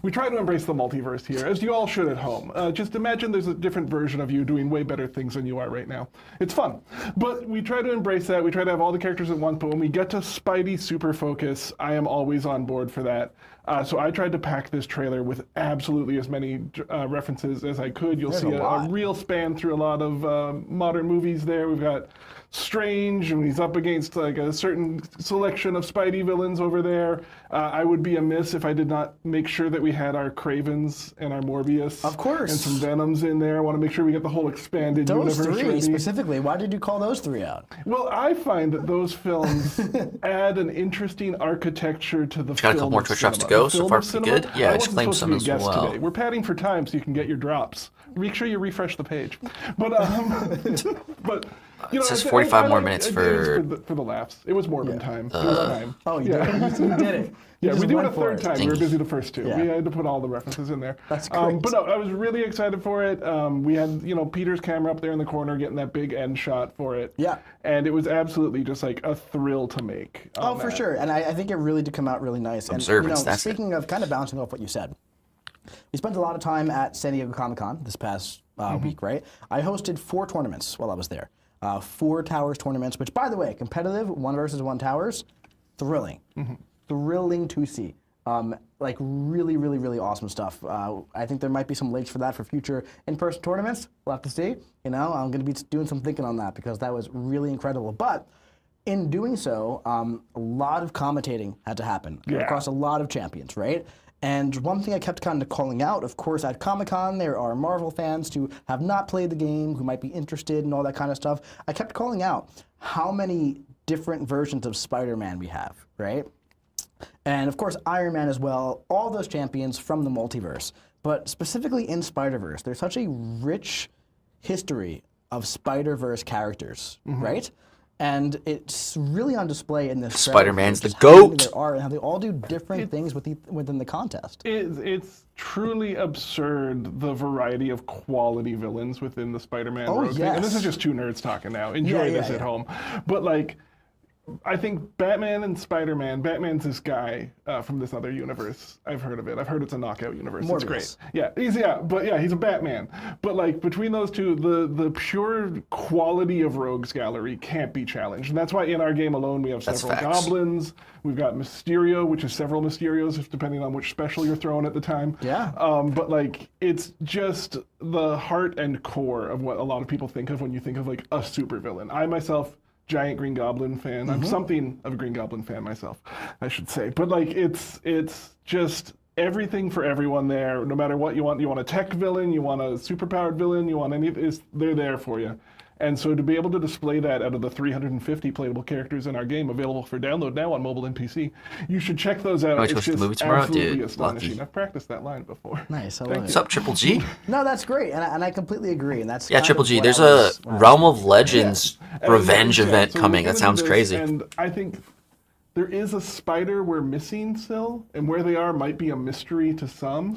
We try to embrace the multiverse here, as you all should at home. Just imagine there's a different version of you doing way better things than you are right now. It's fun, but we try to embrace that. We try to have all the characters at once. But when we get to Spidey super focus, I am always on board for that. So I tried to pack this trailer with absolutely as many references as I could. You'll There's see a a lot. real span through a lot of modern movies there. We've got Strange, and he's up against like a certain selection of Spidey villains over there. I would be amiss if I did not make sure that we had our Cravens and our Morbius. Of course. And some Venoms in there. I want to make sure we get the whole expanded Those universe three ready. specifically, why did you call those three out? Well, I find that those films add an interesting architecture to the got a film couple more of Twitch drops to cinema. go. The So film far, of pretty cinema, good. Yeah, I I wasn't just claimed supposed to some be a as guest well. today. We're padding for time so you can get your drops. Make sure you refresh the page. But but you know, It says I 45 more like- minutes I did for- this for the laughs. It was Morbin time. It was time. Oh, you Yeah. did it. You did it. You Yeah, just we do it went a for third time. We were busy the first two. Yeah. We had to put all the references in there. That's great. But no, I was really excited for it. We had, Peter's camera up there in the corner getting that big end shot for it. Yeah. And it was absolutely just like a thrill to make. Oh, for sure. And I think it really did come out really nice. And, Observance, that's it. speaking of kind of bouncing off what you said, we spent a lot of time at San Diego Comic-Con this past week, right? I hosted 4 tournaments while I was there. 4 Towers tournaments, which, by the way, competitive, 1 versus 1 Towers, thrilling. Thrilling to see. Like really, really, really awesome stuff. I think there might be some links for that for future in-person tournaments. We'll have to see. I'm going to be doing some thinking on that because that was really incredible. But in doing so, a lot of commentating had to happen across a lot of champions, right? And one thing I kept kind of calling out, of course, at Comic-Con, there are Marvel fans who have not played the game, who might be interested and all that kind of stuff. I kept calling out how many different versions of Spider-Man we have, right? And of course, Iron Man as well, all those champions from the multiverse. But specifically in Spider-Verse, there's such a rich history of Spider-Verse characters, right? And it's really on display in this trailer, Spider-Man's just the how many GOAT. there are and how they all do different things within the contest. It's truly absurd the variety of quality villains within the Spider-Man Oh, rogue thing. And this yes. is just 2 nerds talking now. Enjoy this at home. But like, I think Batman and Spider-Man, Batman's this guy from this other universe. I've heard of it. I've heard it's a knockout universe. It's Morbius. great. Yeah, he's a Batman. But like between those two, the pure quality of Rogues Gallery can't be challenged. And that's why in our game alone we have That's several facts. goblins. We've got Mysterio, which is several Mysterios, if depending on which special you're throwing at the time. Yeah. But like it's just the heart and core of what a lot of people think of when you think of like a supervillain. I myself, giant Green Goblin fan. I'm something of a Green Goblin fan myself, I should say. But like it's just everything for everyone there. No matter what you want a tech villain, you want a superpowered villain, you want they're there for you. And so to be able to display that out of the 350 playable characters in our game available for download now on mobile and PC, you should check those out. Wait, It's to watch the just movie tomorrow? absolutely Dude, astonishing. lucky. I've practiced that line before. Nice, I love Thank it. What's up, Triple G? No, that's great, and I completely agree, and that's Yeah, kind Triple of G. what There's I a was- Realm of Legends And revenge yeah, event so we're coming. gonna That do sounds this, crazy. And I think there is a spider we're missing still, and where they are might be a mystery to some.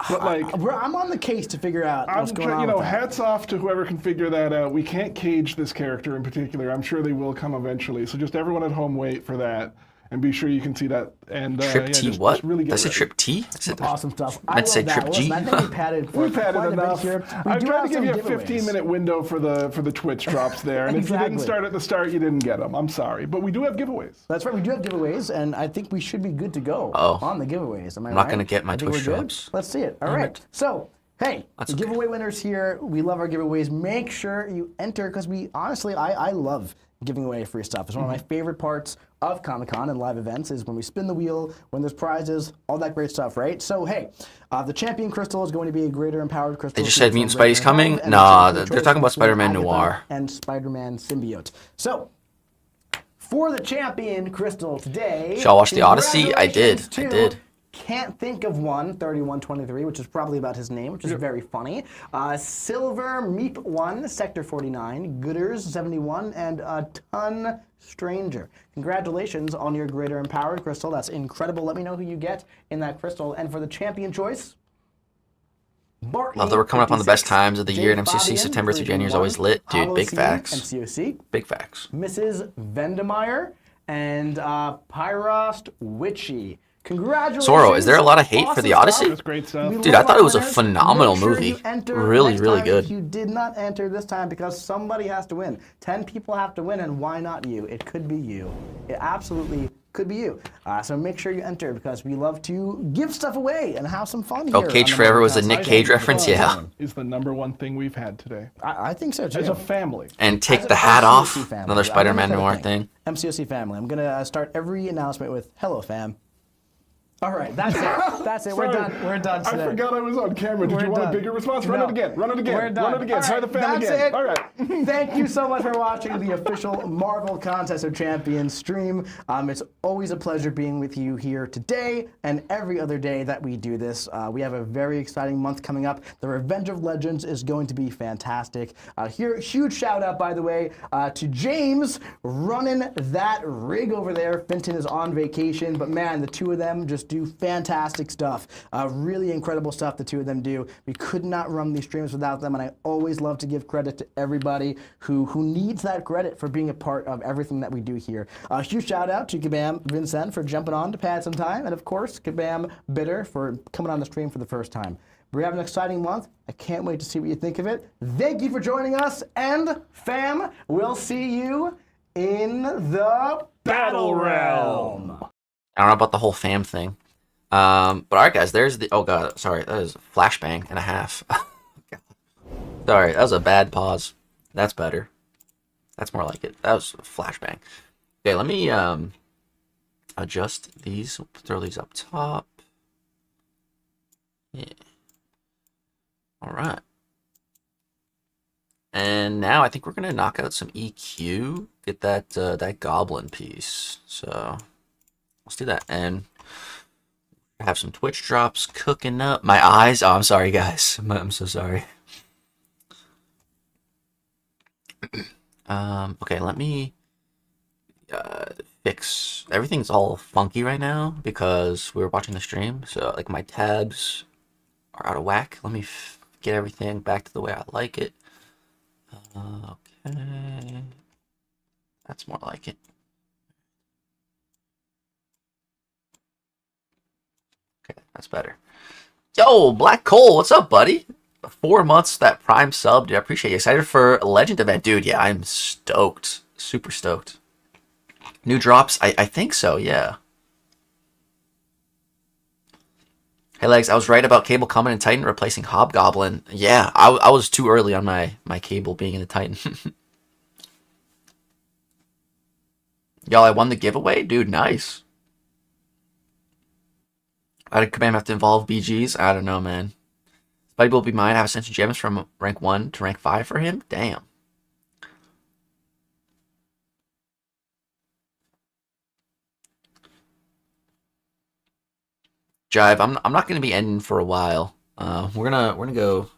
But like, I'm on the case to figure out what's going on. you know, with that. hats off to whoever can figure that out. We can't cage this character in particular. I'm sure they will come eventually. So just everyone at home wait for that. And be sure you can see that. And Trip yeah, T, just what? really get Did I say ready. Trip T? I said Awesome stuff. I meant to say love that. Trip G. Listen, I think we padded for We've had quite it a bit enough. here. We I've do tried have to give you a some giveaways. 15-minute window for the Twitch drops there, and if you didn't Exactly. start at the start, you didn't get them. I'm sorry, but we do have giveaways. That's right. We do have giveaways, and I think we should be good to go on the giveaways. Am I I'm right? not gonna get my I think Twitch we're good? drops. Let's see it. All right. So, hey, That's the okay. giveaway winners here. We love our giveaways. Make sure you enter because we honestly, I love giving away free stuff. It's one of my favorite parts of Comic-Con and live events is when we spin the wheel, when there's prizes, all that great stuff, right? So, hey, the champion crystal is going to be a greater empowered crystal. They just said Mutant Greater Spidey's coming? Love, and Nah, the champion they're choice talking about between Spider-Man Agatha Noir. and Spider-Man Symbiote. So, For the champion crystal today. Y'all watch the Odyssey? I did. congratulations I to did. Can't think of one, 3123, which is probably about his name, which is very funny. Silver Meep 1, Sector 49, Gooders 71, and a ton Stranger. Congratulations on your Greater Empowered crystal. That's incredible. Let me know who you get in that crystal. And for the champion choice, Bartley, Love that we're coming up on the best 56, times of the year in MCOC. Fabian, September through January is 321, always lit. Dude, big Holocene, facts. MCOC, Big facts. Mrs. Vendemeyer, and Pyrost Witchy. Congratulations. Soro, is there a lot of hate for the Awesome Odyssey? stuff. That's great stuff. We Dude, love I thought our it was a winners. phenomenal Make sure movie. you enter Really, next really time good. If you did not enter this time, because somebody has to win. 10 people have to win, and why not you? It could be you. It absolutely could be you. So make sure you enter, because we love to give stuff away and have some fun here. Oh, Cage on the Forever was a Marvel Nick Cast. Cage reference? Yeah. Is the #1 thing we've had today I think so, too. as a family. And take As the an hat off. MCOC family. Another I'm Spider-Man gonna noir put a thing. MCOC family. I'm going to start every announcement with, hello, fam. All right, that's it. That's it. We're Sorry, done. We're done today. I forgot I was on camera. Did We're you want done. a bigger response? Run No. it again. Run it again. We're done. Run it again. All Try right, the fan that's again. it. All right. Thank you so much for watching the official Marvel Contest of Champions stream. It's always a pleasure being with you here today and every other day that we do this. We have a very exciting month coming up. The Revenge of Legends is going to be fantastic. Here, huge shout out, by the way, to James running that rig over there. Finton is on vacation, but man, the two of them just do fantastic stuff. Really incredible stuff the two of them do. We could not run these streams without them, and I always love to give credit to everybody who needs that credit for being a part of everything that we do here. Huge shout out to Kabam Vincent for jumping on to pad some time, and of course Kabam Bitter for coming on the stream for the first time. We have an exciting month. I can't wait to see what you think of it. Thank you for joining us, and fam, we'll see you in the Battle Realm. I don't know about the whole fam thing. But alright guys, there's the, oh god, sorry, that is a flashbang and a half. Sorry, that was a bad pause. That's better. That's more like it. That was a flashbang. Okay, let me adjust these, throw these up top. Yeah. Alright. And now I think we're gonna knock out some EQ, get that that goblin piece. So let's do that. And have some Twitch drops cooking up. My eyes. Oh, I'm sorry, guys. I'm so sorry. Okay, let me fix. Everything's all funky right now because we were watching the stream. So, like, my tabs are out of whack. Let me get everything back to the way I like it. Okay. That's more like it. Okay, that's better. Yo, Black Cole, what's up, buddy? 4 months, that Prime sub, dude. I appreciate you. Excited for Legend event, dude. Yeah, I'm stoked. Super stoked. New drops? I think so, yeah. Hey, Legs, I was right about Cable coming in Titan replacing Hobgoblin. Yeah, I was too early on my Cable being in the Titan. Y'all, I won the giveaway? Dude, nice. How did Kabam have to involve BGs? I don't know, man. Spidey will be mine. I have Ascension Gems from rank 1 to rank 5 for him? Damn. Jive, I'm not gonna be ending for a while. We're gonna go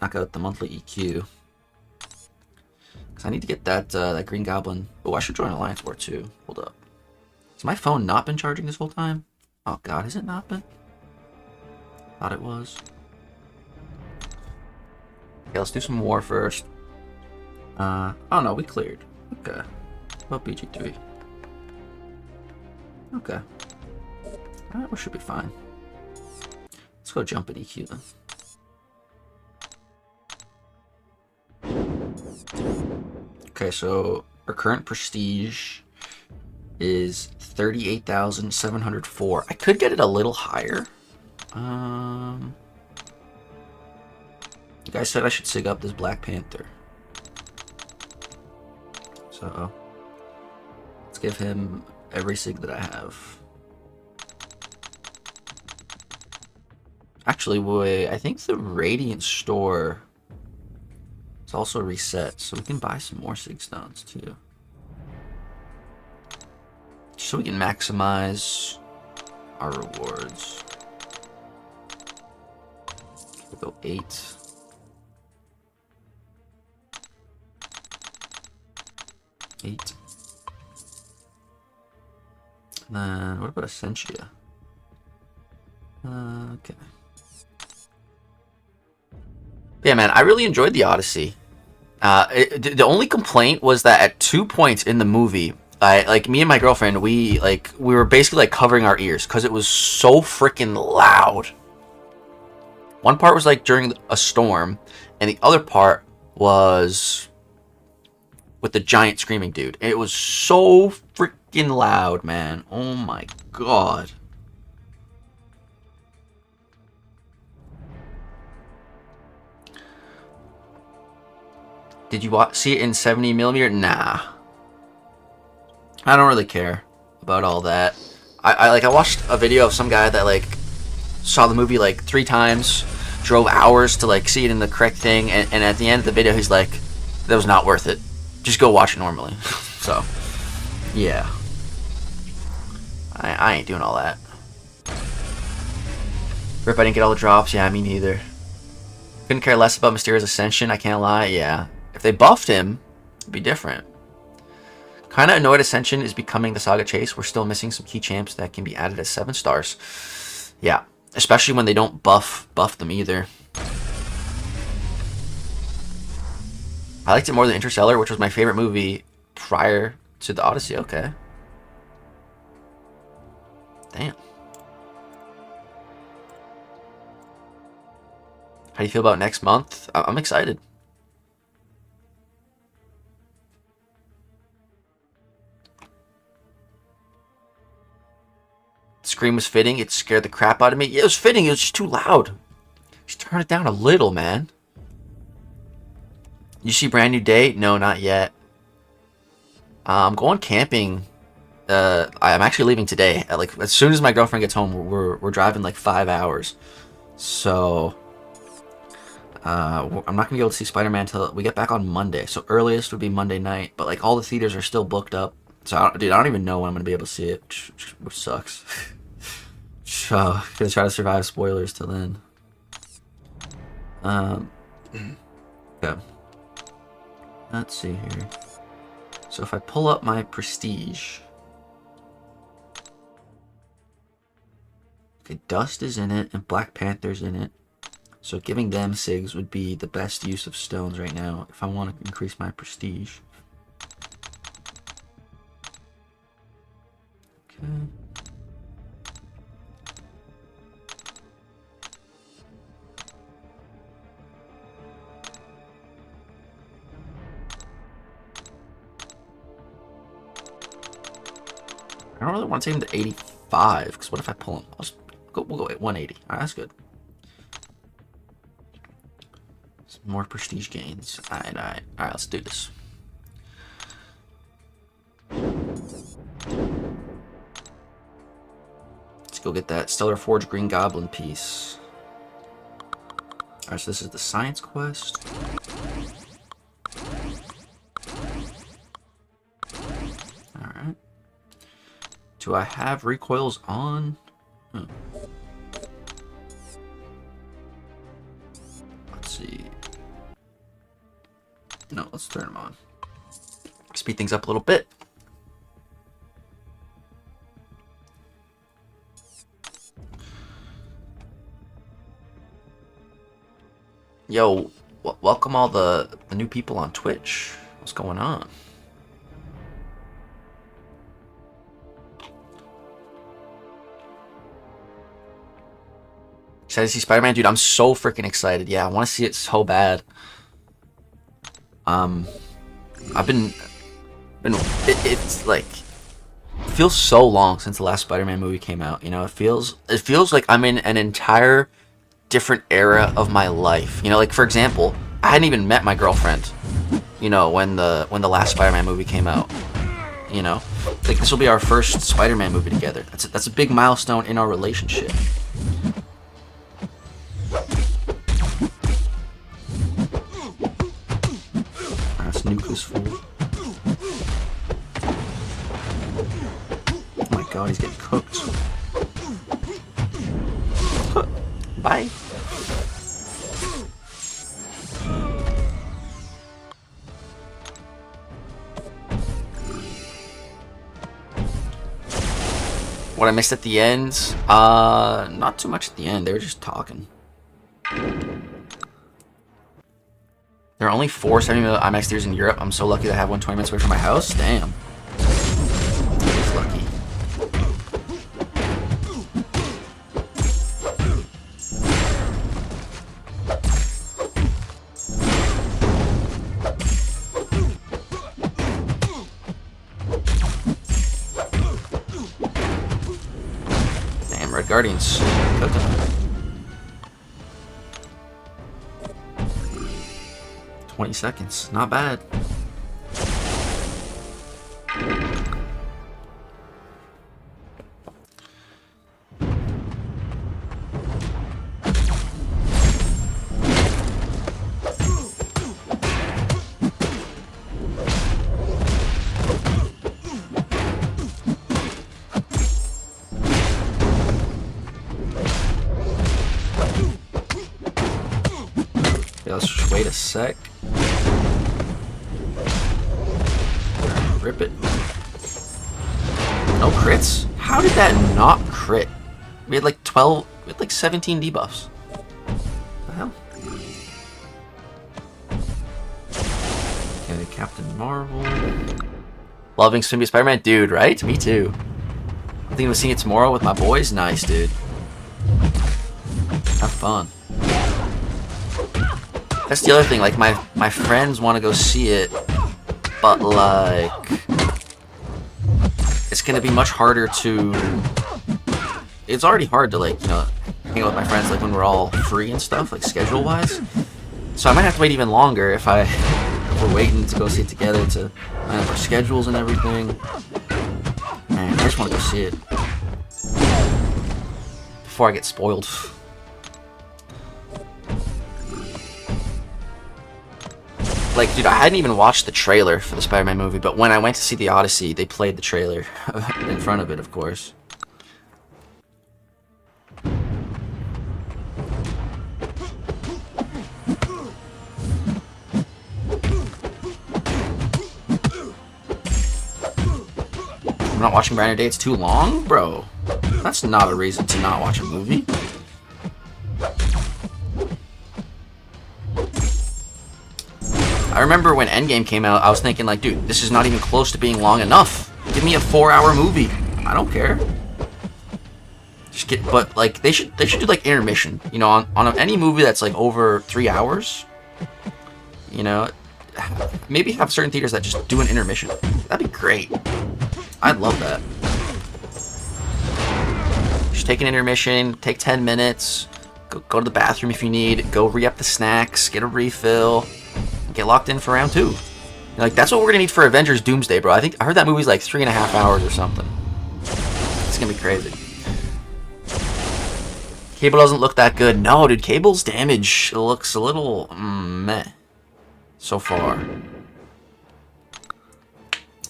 knock out the monthly EQ. Cause I need to get that that Green Goblin. Oh, I should join Alliance War too. Hold up. Has my phone not been charging this whole time? Oh god, has it not been? Thought it was. Okay, let's do some war first. Oh no, we cleared. Okay. What about BG3? Okay. Alright, we should be fine. Let's go jump at EQ then. Okay, so our current prestige is 38,704. I could get it a little higher. You guys said I should sig up this Black Panther. So let's give him every sig that I have. Actually, wait, I think the Radiant store is also reset, so we can buy some more Sig Stones too. so we can maximize our rewards. We'll go 8. And then what about Essentia? Okay. Yeah, man, I really enjoyed the Odyssey. The only complaint was that at 2 points in the movie, like me and my girlfriend, we were basically like covering our ears because it was so freaking loud. One part was like during a storm, and the other part was with the giant screaming dude. It was so freaking loud, man. Oh my god. Did you see it in 70mm? Nah. I don't really care about all that. I watched a video of some guy that like saw the movie like 3 times, drove hours to like see it in the correct thing, and at the end of the video he's like, that was not worth it. Just go watch it normally. So, yeah. I ain't doing all that. Rip, I didn't get all the drops. Yeah, me neither. Couldn't care less about Mysterious Ascension, I can't lie. Yeah. If they buffed him, it'd be different. Kinda annoyed Ascension is becoming the Saga Chase. We're still missing some key champs that can be added as 7 stars. Yeah. Especially when they don't buff them either. I liked it more than Interstellar, which was my favorite movie prior to the Odyssey. Okay. Damn. How do you feel about next month? I'm excited. Scream was fitting. It scared the crap out of me. Yeah, it was fitting. It was just too loud. Just turn it down a little, man. You see Brand New Day? No, not yet. I'm going camping. I'm actually leaving today. Like as soon as my girlfriend gets home, we're driving like 5 hours. So I'm not gonna be able to see Spider-Man until we get back on Monday. So earliest would be Monday night. But like all the theaters are still booked up. So I don't even know when I'm gonna be able to see it, which sucks. So gonna try to survive spoilers till then. Okay. Let's see here. So if I pull up my prestige, okay, Dust is in it and Black Panther's in it. So giving them SIGs would be the best use of stones right now if I want to increase my prestige. Okay. I don't really want to take him to 85, because what if I pull him? We'll go at 180. Alright, that's good. Some more prestige gains. Alright, let's do this. Let's go get that Stellar Forge Green Goblin piece. Alright, so this is the science quest. Alright. Do I have recoils on? Let's see. No, let's turn them on. Speed things up a little bit. Yo, welcome all the new people on Twitch. What's going on? Excited to see Spider-Man? Dude, I'm so freaking excited. Yeah, I want to see it so bad. It's like, it feels so long since the last Spider-Man movie came out. You know, it feels like I'm in an entire different era of my life. You know, like for example, I hadn't even met my girlfriend, you know, when the last Spider-Man movie came out. You know, like this will be our first Spider-Man movie together. That's a big milestone in our relationship. Nuke is full. god, he's getting cooked. Bye. What I missed at the end? Not too much at the end. They were just talking. There are only 4 70mm IMAX theaters in Europe. I'm so lucky to have one 20 minutes away from my house. Damn. He's lucky. Damn, Red Guardians. Cooking. 20 seconds. Not bad. Yeah, let's just wait a sec. Rip it. No crits? How did that not crit? We had like 12, we had like 17 debuffs. What the hell? Okay, Captain Marvel. Loving Symbiote Spider-Man? Dude, right? Me too. I'm thinking of seeing it tomorrow with my boys. Nice, dude. Have fun. That's the other thing, like my friends want to go see it, but like it's gonna be much harder to. It's already hard to like, you know, hang out with my friends like when we're all free and stuff, like schedule wise. So I might have to wait even longer if we're waiting to go see it together to line up our schedules and everything. Man, I just want to go see it before I get spoiled. Like, dude, I hadn't even watched the trailer for the Spider-Man movie, but when I went to see the Odyssey, they played the trailer in front of it, of course. I'm not watching Brand New Day, it's too long? Bro, that's not a reason to not watch a movie. I remember when Endgame came out, I was thinking like, dude, this is not even close to being long enough. Give me a 4-hour movie. I don't care. Just get, but like they should do like intermission. You know, on any movie that's like over 3 hours. You know, maybe have certain theaters that just do an intermission. That'd be great. I'd love that. Just take an intermission, take 10 minutes, go to the bathroom if you need, go re-up the snacks, get a refill. Get locked in for round 2. Like, that's what we're gonna need for Avengers Doomsday, bro. I heard that movie's like 3.5 hours or something. It's gonna be crazy. Cable doesn't look that good. No, dude, Cable's damage looks a little meh so far.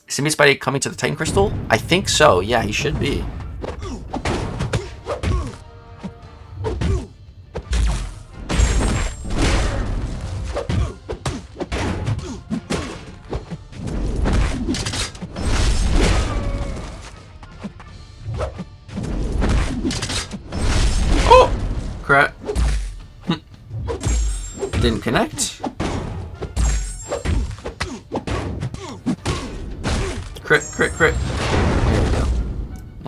Symbiote Spidey coming to the Titan Crystal? I think so. Yeah, he should be. Crap. Didn't connect. Crit, crit, crit. There we go.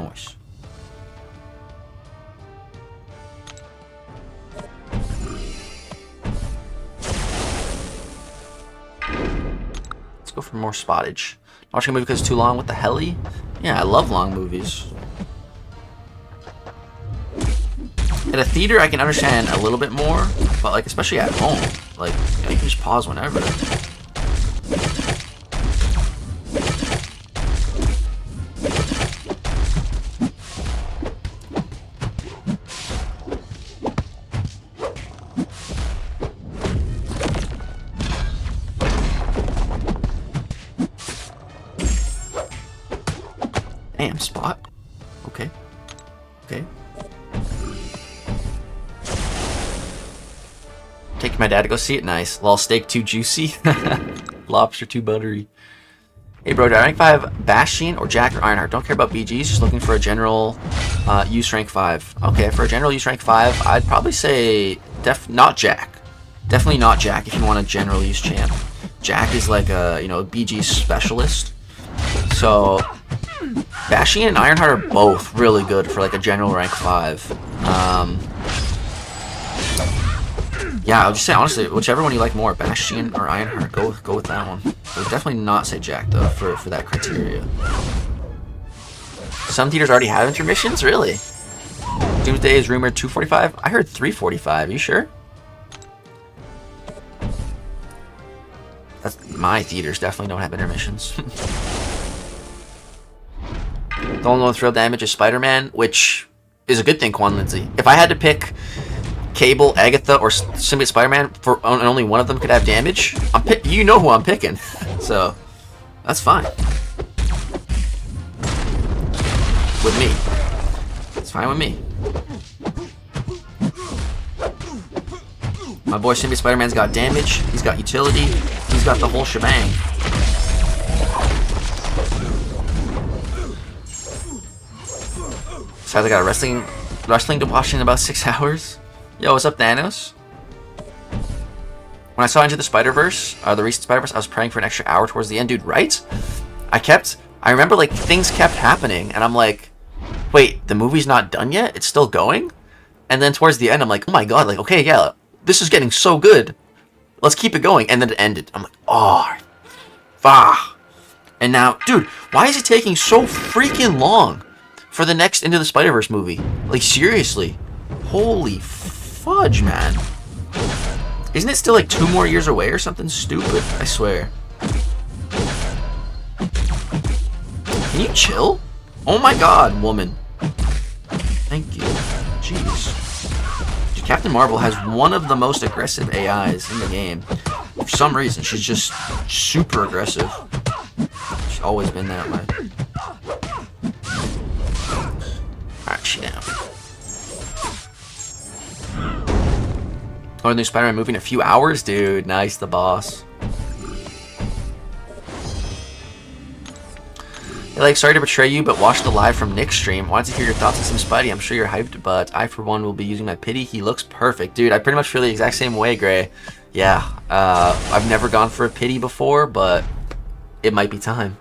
Nice. Let's go for more spottage. Watching a movie because it's too long with the heli? Yeah, I love long movies. At a theater, I can understand a little bit more, but like especially at home, like you know, you can just pause whenever. Damn, Spot. Okay. Okay. Taking my dad to go see it. Nice. Lol, steak too juicy. Lobster too buttery. Hey bro, do I rank 5 Bastion or Jack or Ironheart? Don't care about BGs, just looking for a general use rank 5. Okay, for a general use rank 5, I'd probably say not Jack. Definitely not Jack if you want a general use champ. Jack is like a, you know, BG specialist. So Bastion and Ironheart are both really good for like a general rank 5. Yeah, I'll just say honestly, whichever one you like more, Bastion or Ironheart, go with that one. I would definitely not say Jack though for that criteria. Some theaters already have intermissions, really. Doomsday is rumored 2:45. I heard 3:45. You sure? That's my theaters definitely don't have intermissions. The only one with real damage is Spider-Man, which is a good thing, Quan Lindsay. If I had to pick Cable, Agatha, or Symbiote Spider-Man, and only one of them could have damage, you know who I'm picking. So, that's fine. With me. It's fine with me. My boy Symbiote Spider-Man's got damage, he's got utility, he's got the whole shebang. So I got wrestling to watch in about 6 hours. Yo, what's up, Thanos? When I saw Into the Spider-Verse, the recent Spider-Verse, I was praying for an extra hour towards the end, dude, right? I remember, like, things kept happening, and I'm like, wait, the movie's not done yet? It's still going? And then towards the end, I'm like, oh my god, like, okay, yeah, this is getting so good. Let's keep it going. And then it ended. I'm like, oh, And now, dude, why is it taking so freaking long for the next Into the Spider-Verse movie? Like, seriously. Holy fudge, man. Isn't it still like 2 more years away or something stupid? I swear. Can you chill? Oh my god, woman. Thank you. Jeez. Dude, Captain Marvel has one of the most aggressive AIs in the game. For some reason, she's just super aggressive. She's always been that way. Alright, she down. Oh, new Spider-Man movie in a few hours? Dude, nice, the boss. Hey, like, sorry to betray you, but watched the live from Nick's stream. Wanted to hear your thoughts on some Spidey. I'm sure you're hyped, but I, for one, will be using my pity. He looks perfect. Dude, I pretty much feel the exact same way, Gray. Yeah, I've never gone for a pity before, but it might be time.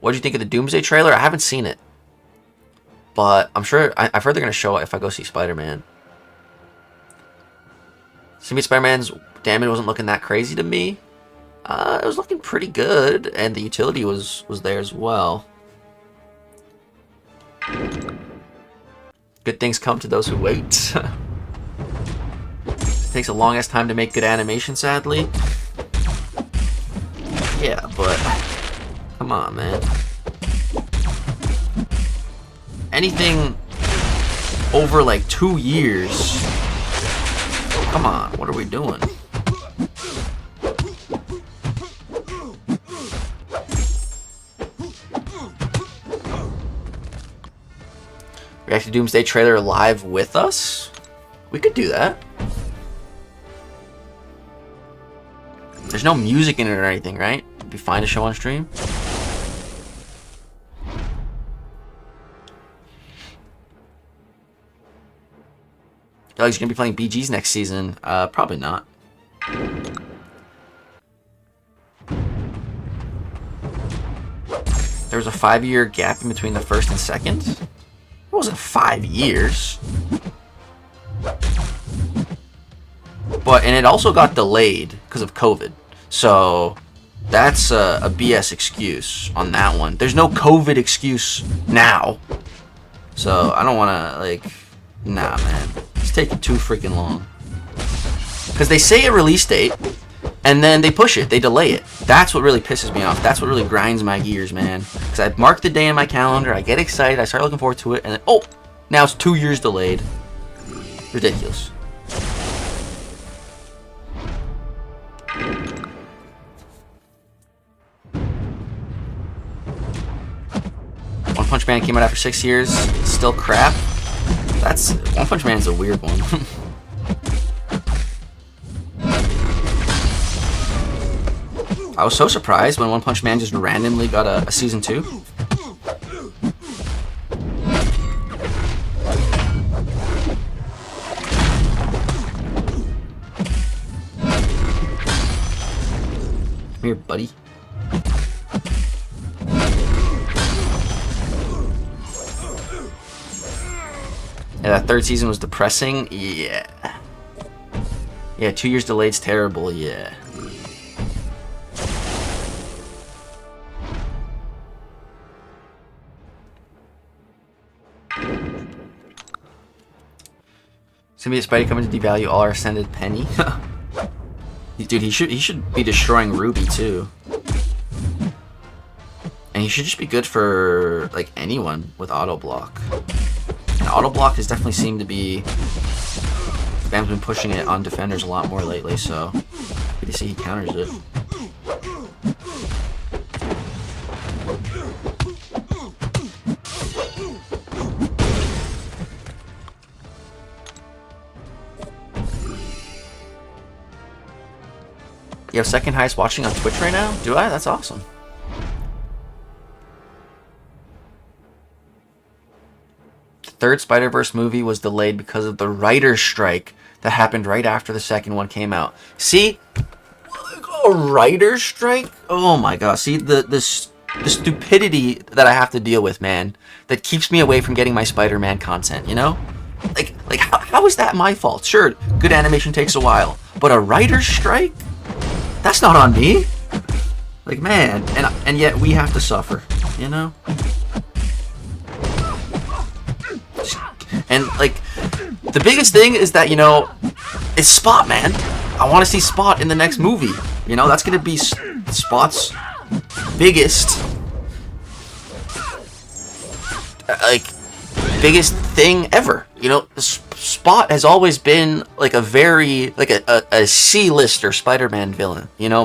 What did you think of the Doomsday trailer? I haven't seen it. But I'm sure, I've heard they're going to show it if I go see Spider-Man. Symbiote Spider-Man's damage wasn't looking that crazy to me. It was looking pretty good, and the utility was there as well. Good things come to those who wait. It takes a long ass time to make good animation, sadly. Yeah, but come on, man. Anything over like 2 years. Come on, what are we doing? React to Doomsday trailer live with us? We could do that. There's no music in it or anything, right? It'd be fine to show on stream. Alex, you're gonna be playing BGs next season? Probably not. There was a 5-year gap in between the first and second. It wasn't 5 years. And it also got delayed because of COVID. So that's a BS excuse on that one. There's no COVID excuse now. So I don't want to, like, nah, man. It's taking too freaking long. Because they say a release date, and then they push it. They delay it. That's what really pisses me off. That's what really grinds my gears, man. Because I mark the day in my calendar, I get excited, I start looking forward to it, and then, oh, now it's 2 years delayed. Ridiculous. Punch Man came out after 6 years, still crap. One Punch Man's a weird one. I was so surprised when One Punch Man just randomly got a season 2. Come here, buddy. Yeah, that 3rd season was depressing. Yeah. Yeah, 2 years delayed's terrible. Yeah. Symbiote Spidey coming to devalue all our ascended penny. Dude, he should be destroying Ruby too. And he should just be good for like anyone with auto block. And auto block has definitely seemed to be, Kabam's been pushing it on defenders a lot more lately, so good to see he counters it. You have second highest watching on Twitch right now? Do I? That's awesome. The 3rd Spider-Verse movie was delayed because of the writer's strike that happened right after the 2nd one came out. See? A writer's strike? Oh my god. See, the stupidity that I have to deal with, man, that keeps me away from getting my Spider-Man content, you know? Like how is that my fault? Sure, good animation takes a while, but a writer's strike? That's not on me. Like, man, and yet we have to suffer, you know? And like, the biggest thing is that, you know, it's Spot, man. I want to see Spot in the next movie. You know, that's gonna be Spot's biggest, biggest thing ever. You know, Spot has always been like a very, like a C-lister Spider-Man villain. You know,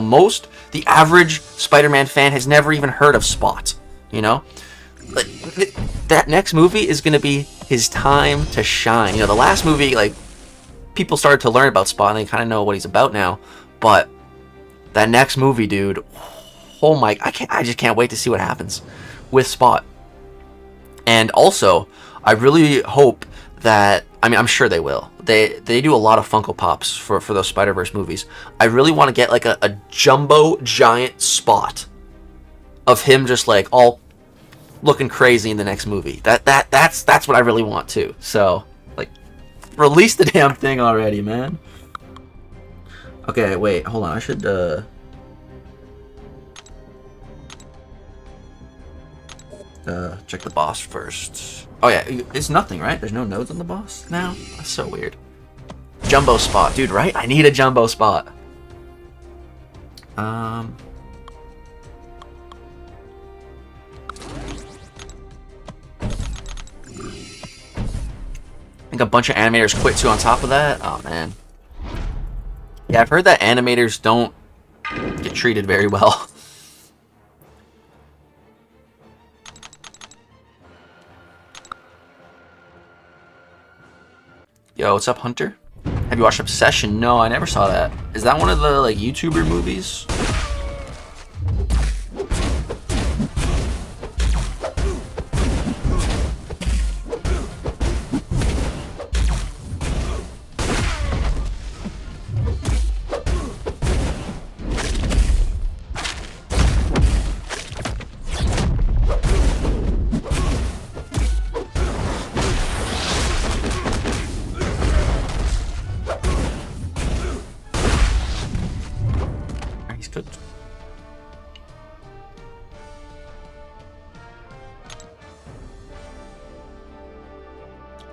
the average Spider-Man fan has never even heard of Spot. You know, like, that next movie is gonna be his time to shine. You know, the last movie, like, people started to learn about Spot and they kind of know what he's about now. But that next movie, dude, oh my, I just can't wait to see what happens with Spot. And also, I really hope that, I mean, I'm sure they will. They do a lot of Funko Pops for those Spider-Verse movies. I really want to get like a jumbo giant Spot of him just like all looking crazy in the next movie. That's what I really want too. So, like, release the damn thing already, man. Okay, wait, hold on. I should check the boss first. Oh yeah, it's nothing, right? There's no nodes on the boss now? That's so weird. Jumbo Spot, dude, right? I need a Jumbo Spot. I think a bunch of animators quit too on top of that. Oh man. Yeah, I've heard that animators don't get treated very well. Yo, what's up, Hunter? Have you watched Obsession? No, I never saw that. Is that one of the, like, YouTuber movies?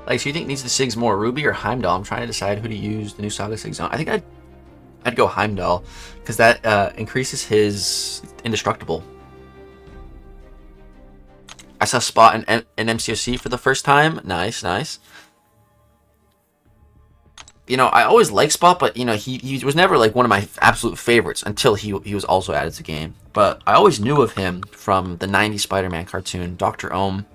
Like, so you think it needs the Sigs more, Ruby or Heimdall? I'm trying to decide who to use the new Saga Sigs on. I think I'd go Heimdall, because that increases his indestructible. I saw Spot in MCOC for the first time. Nice, nice. You know, I always liked Spot, but, you know, he was never, like, one of my absolute favorites until he was also added to the game. But I always knew of him from the 90s Spider-Man cartoon, Dr. Ohm.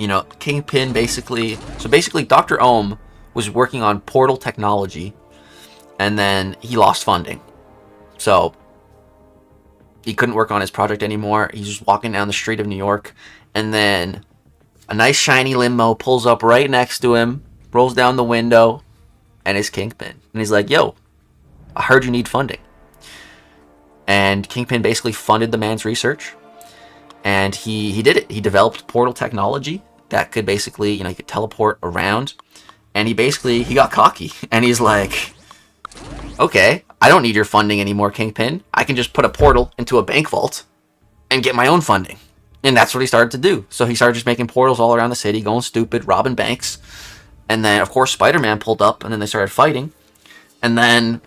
you know, Kingpin basically... So basically, Dr. Ohm was working on portal technology, and then he lost funding. So he couldn't work on his project anymore. He's just walking down the street of New York, and then a nice shiny limo pulls up right next to him, rolls down the window, and it's Kingpin. And he's like, yo, I heard you need funding. And Kingpin basically funded the man's research. And he did it. He developed portal technology that could basically, you know, he could teleport around. And he got cocky. And he's like, okay, I don't need your funding anymore, Kingpin. I can just put a portal into a bank vault and get my own funding. And that's what he started to do. So he started just making portals all around the city, going stupid, robbing banks. And then, of course, Spider-Man pulled up, and then they started fighting. And then,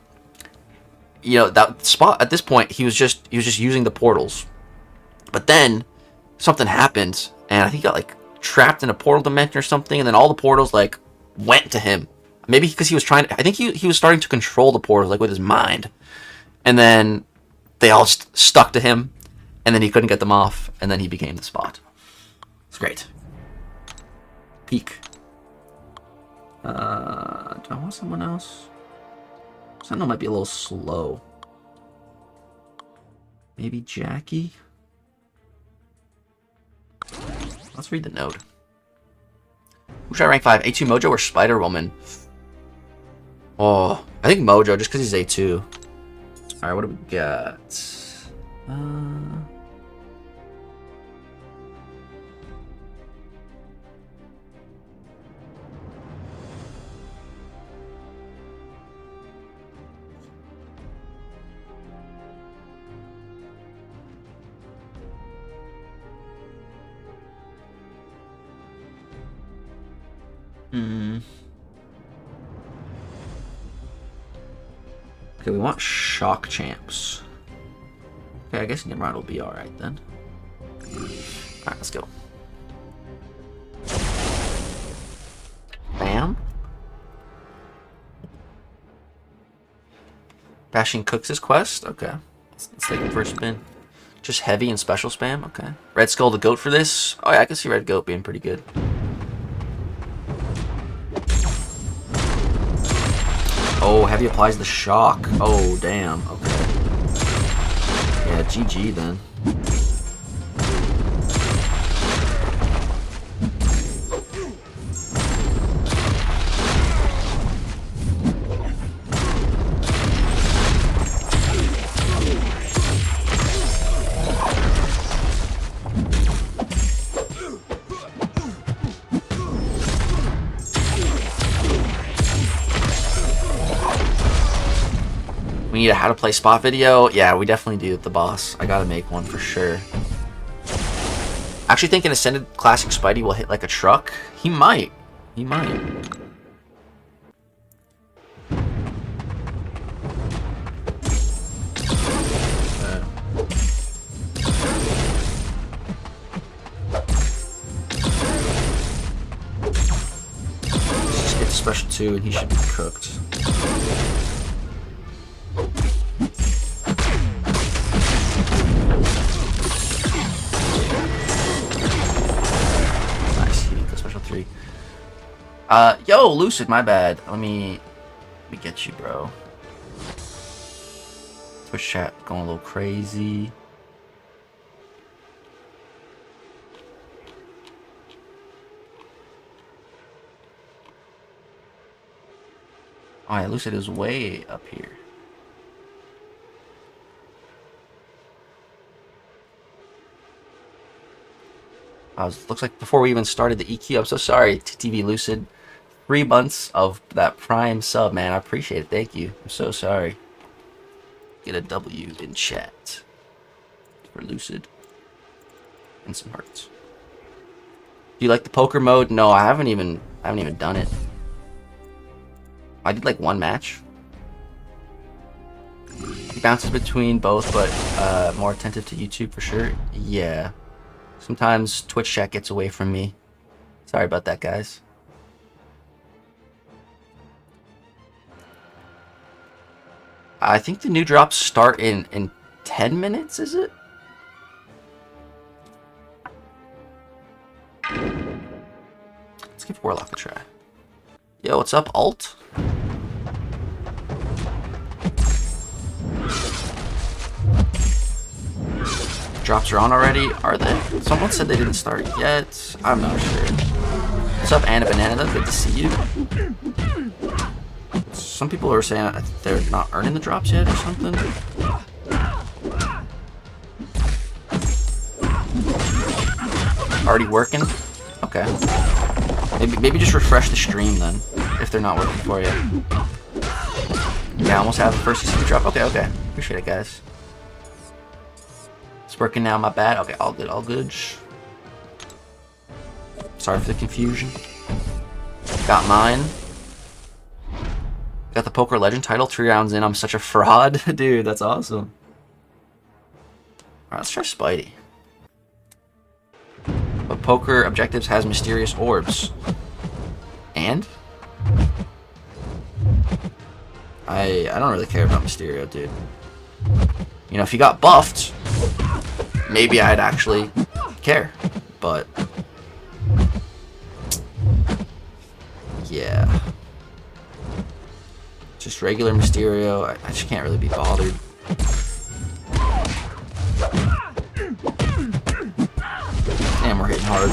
you know, that spot at this point, he was just using the portals. But then something happened, and I think he got like trapped in a portal dimension or something. And then all the portals like went to him. Maybe because he was trying to, I think he was starting to control the portals like with his mind. And then they all stuck to him, and then he couldn't get them off, and then he became the Spot. It's great. Peak. Do I want someone else? Sentinel might be a little slow. Maybe Jackie? Let's read the note. Who should I rank 5? A2 Mojo or Spider-Woman? Oh, I think Mojo, just because he's A2. Alright, what do we got? Okay, we want shock champs. Okay, I guess Nimrod will be alright then. Alright, let's go. Bam. Bashing Cooks' quest? Okay. Let's take him for a spin. Just heavy and special spam? Okay. Red Skull the Goat for this? Oh yeah, I can see Red Goat being pretty good. Oh, heavy applies the shock. Oh, damn. Okay. Yeah, GG then. We need a how to play Spot video. Yeah, we definitely do with the boss. I gotta make one for sure. Actually think an Ascended Classic Spidey will hit like a truck. He might. He might. Let's just get the special 2 and he should be cooked. Yo, Lucid, my bad. Let me get you, bro. Twitch chat going a little crazy. Oh yeah, Lucid is way up here. Looks like before we even started the EQ, I'm so sorry, TTV Lucid. 3 months of that Prime sub, man. I appreciate it. Thank you. I'm so sorry. Get a W in chat for Lucid and some hearts. Do you like the poker mode? No, I haven't even done it. I did like 1 match. He bounces between both, but more attentive to YouTube for sure. Yeah. Sometimes Twitch chat gets away from me. Sorry about that, guys. I think the new drops start in 10 minutes, is it? Warlock to try. Yo, what's up, Alt? Drops are on already, are they? Someone said they didn't start yet. I'm not sure. What's up, Anna Banana? Good to see you. Some people are saying they're not earning the drops yet or something. Already working? Okay. Maybe just refresh the stream then, if they're not working for you. Yeah, I almost have the first CCP drop. Okay, okay. Appreciate it, guys. It's working now, my bad. Okay, all good, all good. Sorry for the confusion. Got mine. Got the Poker Legend title 3 rounds in. I'm such a fraud. Dude, that's awesome. Alright, let's try Spidey. But Poker Objectives has mysterious orbs. And? I don't really care about Mysterio, dude. You know, if he got buffed, maybe I'd actually care. But yeah. Just regular Mysterio, I just can't really be bothered. Damn, we're hitting hard.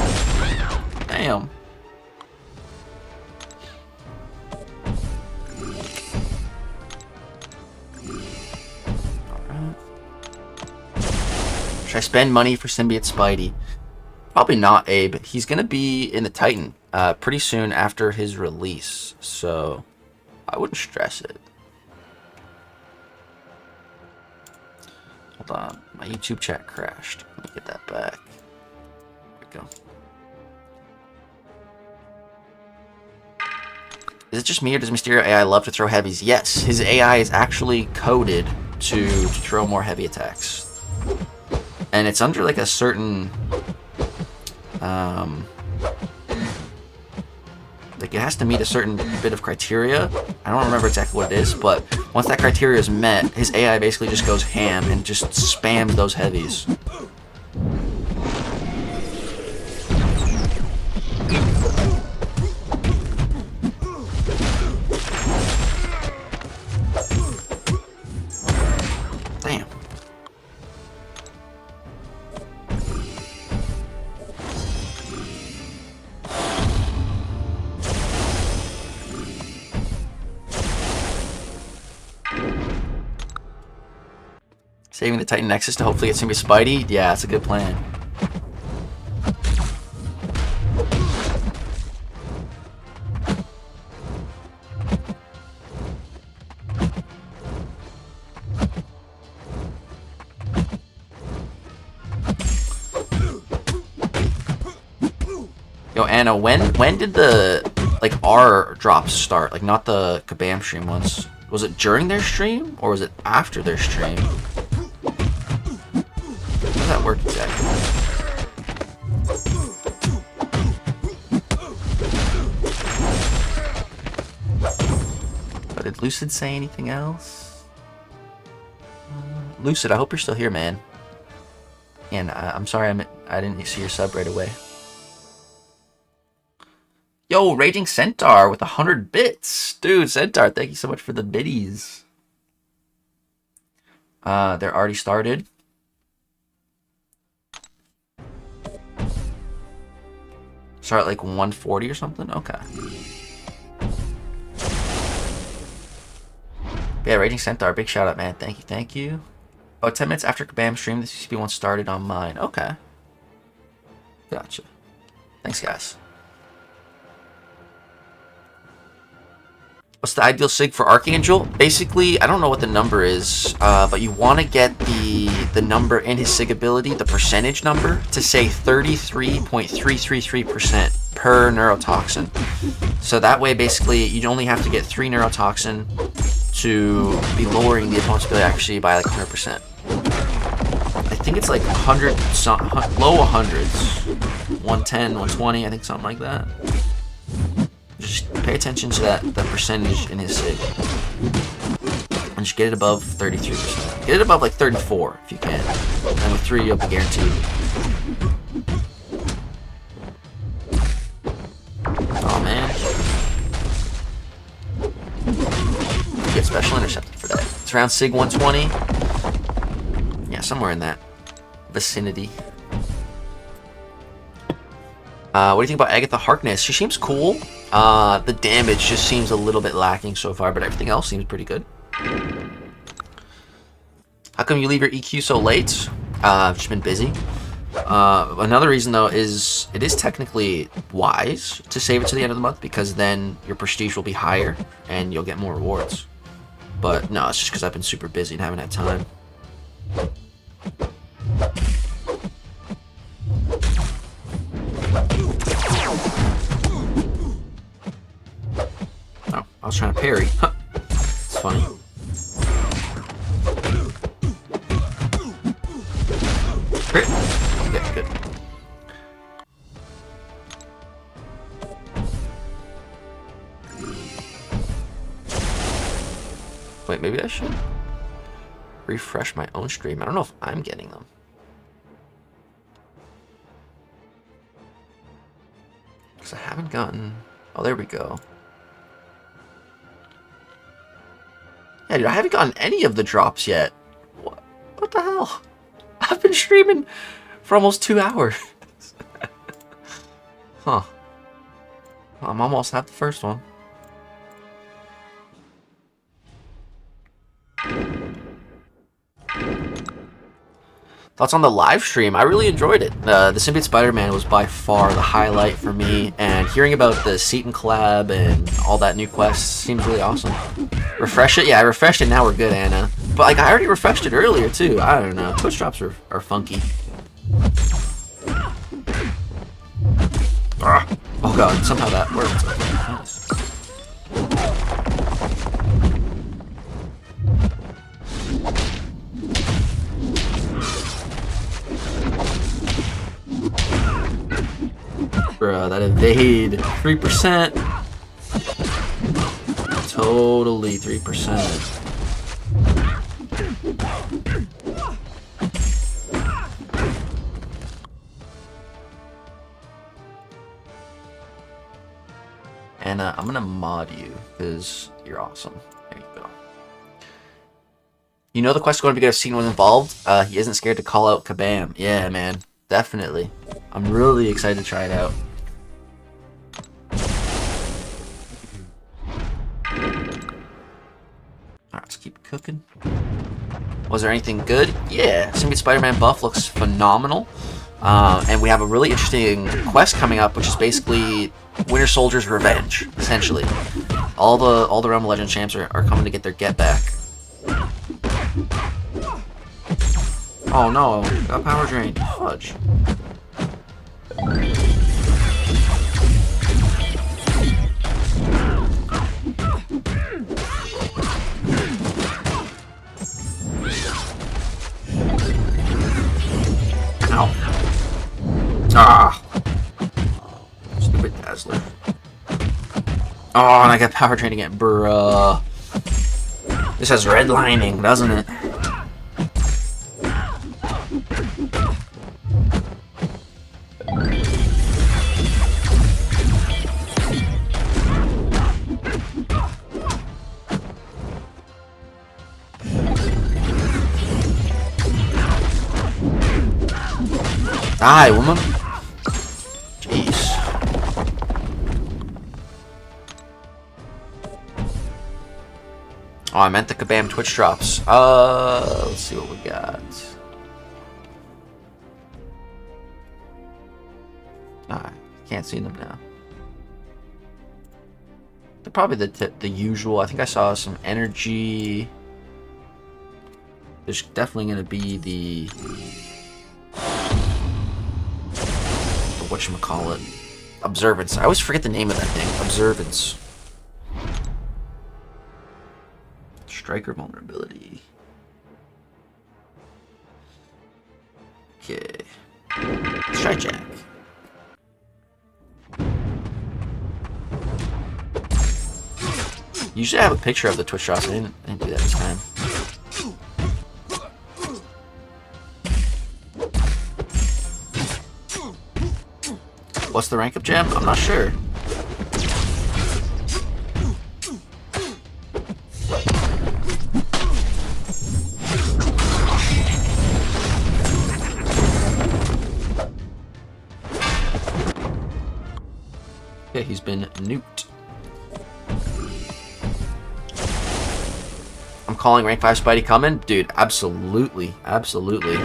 Damn. Alright. Should I spend money for Symbiote Spidey? Probably not, Abe. He's gonna be in the Titan pretty soon after his release, so I wouldn't stress it. Hold on, my YouTube chat crashed. Let me get that back. There we go. Is it just me, or does Mysterio AI love to throw heavies? Yes, his AI is actually coded to throw more heavy attacks. And it's under like a certain like it has to meet a certain bit of criteria. I don't remember exactly what it is, but once that criteria is met, his AI basically just goes ham and just spams those heavies. Damn. Saving the Titan Nexus to hopefully get Symbiote Spidey? Yeah, that's a good plan. Yo, Anna, when did the like our drops start? Like not the Kabam stream ones. Was it during their stream or was it after their stream? How does that work exactly? But did Lucid say anything else? Lucid, I hope you're still here, man. And I'm sorry I didn't see your sub right away. Yo, Raging Centaur with 100 bits. Dude, Centaur, thank you so much for the biddies. They're already started. Start at like 140 or something? Okay. Yeah, Raging Centaur, big shout out, man. Thank you, thank you. Oh, 10 minutes after Kabam stream, the CCP one started on mine. Okay. Gotcha. Thanks, guys. What's the ideal sig for Archangel? Basically, I don't know what the number is, but you want to get the number in his sig ability, the percentage number, to say 33.333% per neurotoxin. So that way, basically, you only have to get 3 neurotoxin to be lowering the opponent's ability actually by like 100%. I think it's like 100, low 100s, 110, 120, I think something like that. Just pay attention to that percentage in his sig. And just get it above 33%. Get it above like 34 if you can. And with 3 you'll be guaranteed. Oh man. It's around SIG 120. Yeah, somewhere in that vicinity. What do you think about Agatha Harkness? She seems cool. The damage just seems a little bit lacking so far, but everything else seems pretty good. How come you leave your EQ so late? I've just been busy. Another reason, though, is it is technically wise to save it to the end of the month, because then your prestige will be higher and you'll get more rewards. But no, it's just because I've been super busy and haven't had time. Oh, I was trying to parry. Huh. It's funny. Crit. Yeah, good. Wait, maybe I should refresh my own stream. I don't know if I'm getting them. Because I haven't gotten... Oh, there we go. Yeah, dude, I haven't gotten any of the drops yet. What the hell? I've been streaming for almost 2 hours. Huh. I'm almost at the first one. Thoughts on the live stream? I really enjoyed it. The Symbiote Spider-Man was by far the highlight for me, and hearing about the Seaton collab and all that new quest seems really awesome. Refresh it? Yeah, I refreshed it. Now we're good, Anna. But like, I already refreshed it earlier too. I don't know. Twitch drops are funky. Oh god, somehow that worked. Nice. Bruh, that evade 3%. Totally 3%. And I'm gonna mod you because you're awesome. There you go. You know the quest is going to be good if Seaton was involved. He isn't scared to call out Kabam. Yeah, man, definitely. I'm really excited to try it out. Alright, let's keep cooking. Was there anything good? Yeah, Symbiote Spider-Man buff looks phenomenal. And we have a really interesting quest coming up, which is basically Winter Soldier's revenge, essentially. All the Realm of Legend champs are coming to get their get back. Oh no, got power drained. Fudge. Ow. Ah. Stupid Dazzler. Oh, and I got power drained again. Bruh. This has red lining, doesn't it? Die, woman. Jeez. Oh, I meant the Kabam Twitch drops. Let's see what we got. Can't see them now. They're probably the usual. I think I saw some energy. There's definitely going to be the whatchamacallit, observance. I always forget the name of that thing. Observance. Striker vulnerability. Okay. Let's try Jack. Usually I have a picture of the Twitch drops. I didn't do that this time. What's the rank up, Jam? I'm not sure. Okay, he's been nuked. I'm calling rank 5 Spidey coming. Dude, absolutely. Absolutely.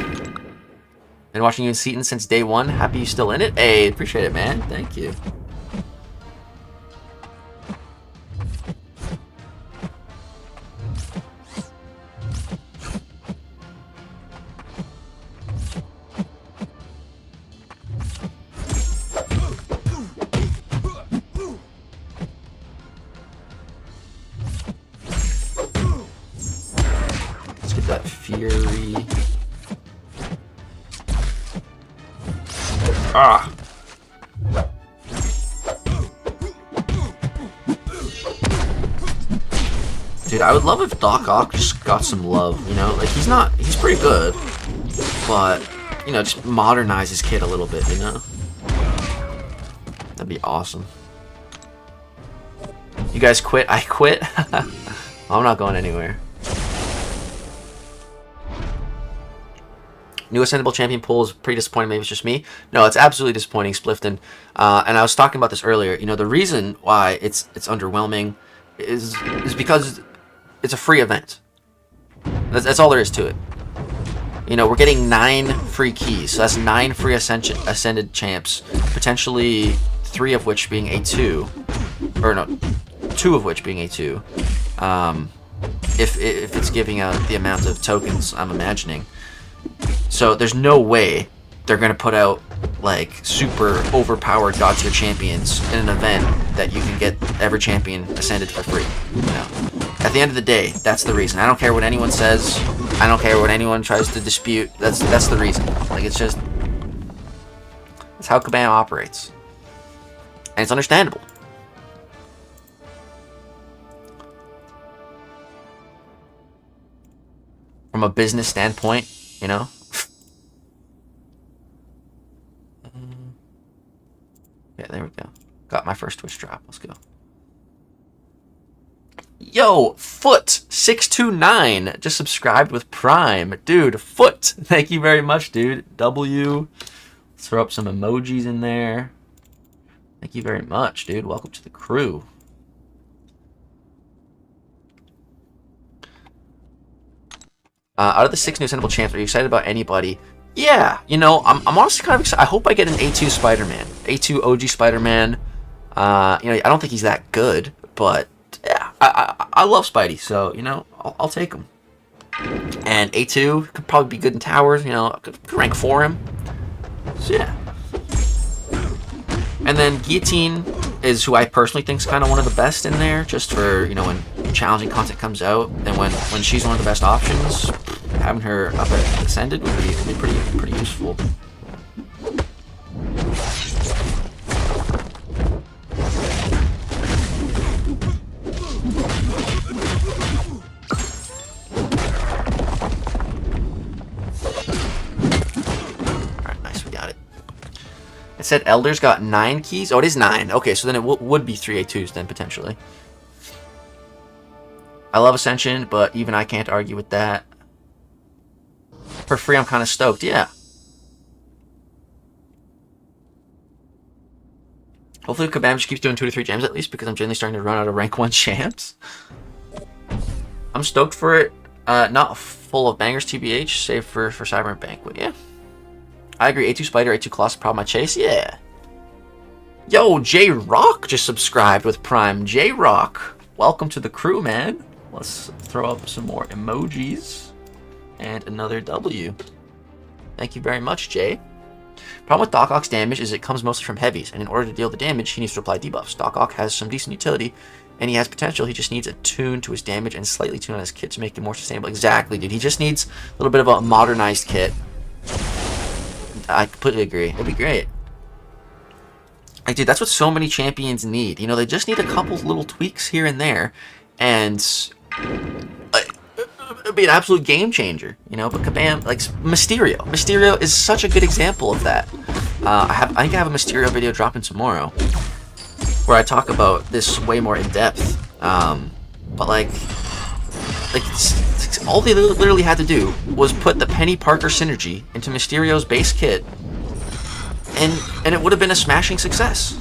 Been watching you in Seaton since day one. Happy you still in it? Hey, appreciate it, man. Thank you. That fury. Ah. Dude, I would love if Doc Ock just got some love, you know? Like, he's pretty good. But, you know, just modernize his kit a little bit, you know? That'd be awesome. You guys quit? I quit? I'm not going anywhere. New Ascendable Champion pool is pretty disappointing. Maybe it's just me. No, it's absolutely disappointing, Splifton. And I was talking about this earlier. You know, the reason why it's underwhelming is because it's a free event. That's all there is to it. You know, we're getting 9 free keys. So that's 9 free Ascended champs. Potentially 3 of which being A2. Or no, 2 of which being A2. If it's giving out the amount of tokens I'm imagining. So there's no way they're going to put out like super overpowered god tier champions in an event that you can get every champion ascended for free. You know? At the end of the day, that's the reason. I don't care what anyone says. I don't care what anyone tries to dispute. That's the reason. Like, it's just, that's how Kabam operates. And it's understandable. From a business standpoint, you know? Yeah, there we go. Got my first Twitch drop. Let's go. Yo, Foot629 just subscribed with Prime. Dude, Foot, thank you very much, dude. W. Let's throw up some emojis in there. Thank you very much, dude. Welcome to the crew. Out of the 6 new Ascendable champs, are you excited about anybody? Yeah, you know, I'm honestly kind of excited. I hope I get an A2 Spider-Man. A2 OG Spider-Man. You know, I don't think he's that good, but yeah, I love Spidey, so, you know, I'll take him. And A2 could probably be good in towers, you know, could rank 4 him. So, yeah. And then Guillotine is who I personally think is kind of one of the best in there, just for, you know, when challenging content comes out, and when she's one of the best options, having her up at Ascended would be pretty useful. Alright, nice, we got it. It said Elders got 9 keys? Oh, it is 9. Okay, so then it would be 3 A2s then, potentially. I love Ascension, but even I can't argue with that. For free, I'm kind of stoked. Yeah. Hopefully, Kabam just keeps doing 2 to 3 gems at least, because I'm generally starting to run out of rank 1 champs. I'm stoked for it. Not full of bangers, TBH, save for Cyber and Banquet. Yeah. I agree. A2 Spider, A2 Colossus, problem I chase. Yeah. Yo, J-Rock just subscribed with Prime. J-Rock, welcome to the crew, man. Let's throw up some more emojis. And another W. Thank you very much, Jay. Problem with Doc Ock's damage is it comes mostly from heavies, and in order to deal the damage, he needs to apply debuffs. Doc Ock has some decent utility, and he has potential. He just needs a tune to his damage and slightly tune on his kit to make it more sustainable. Exactly, dude. He just needs a little bit of a modernized kit. I completely agree. It'd be great. Like, dude, that's what so many champions need. You know, they just need a couple little tweaks here and there, and it'd be an absolute game changer, you know. But Kabam, like Mysterio is such a good example of that. I think I have a Mysterio video dropping tomorrow where I talk about this way more in depth. But like all they literally had to do was put the Penny Parker synergy into Mysterio's base kit, and it would have been a smashing success.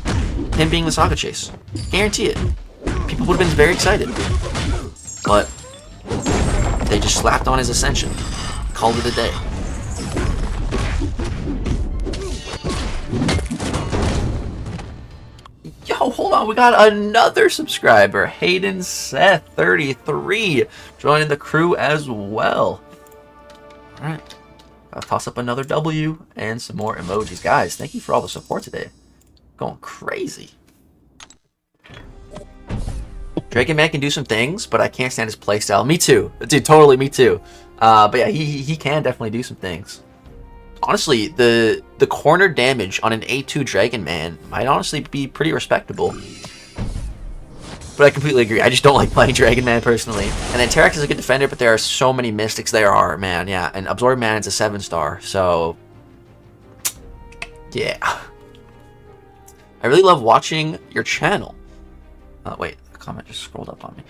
him being the Saga Chase. Guarantee it. People would have been very excited. But they just slapped on his Ascension. Called it a day. Yo, hold on. We got another subscriber. Hayden Seth 33 joining the crew as well. Alright. I'll toss up another W and some more emojis. Guys, thank you for all the support today. Going crazy. Dragon Man can do some things, but I can't stand his playstyle. Me too. Dude, totally me too. But yeah, he can definitely do some things. Honestly, the corner damage on an A2 Dragon Man might honestly be pretty respectable. But I completely agree. I just don't like playing Dragon Man personally. And then Terex is a good defender, but there are so many Mystics there are, man. Yeah, and Absorb Man is a 7-star, so... yeah. I really love watching your channel. Wait, the comment just scrolled up on me.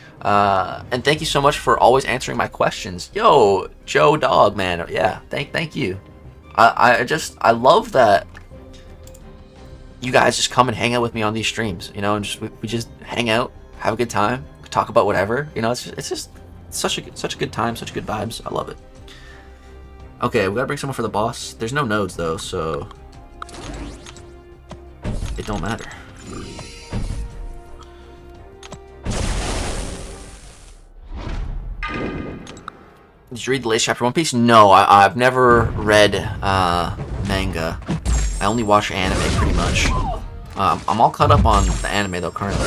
And thank you so much for always answering my questions. Yo, Joe Dog, man. Yeah, thank you. I love that you guys just come and hang out with me on these streams, you know, and just we just hang out, have a good time, talk about whatever, you know. It's just such a good time, such good vibes. I love it. Okay, we gotta bring someone for the boss. There's no nodes though, so it don't matter. Did you read the latest chapter of One Piece? No, I've never read manga. I only watch anime pretty much. I'm all caught up on the anime though currently.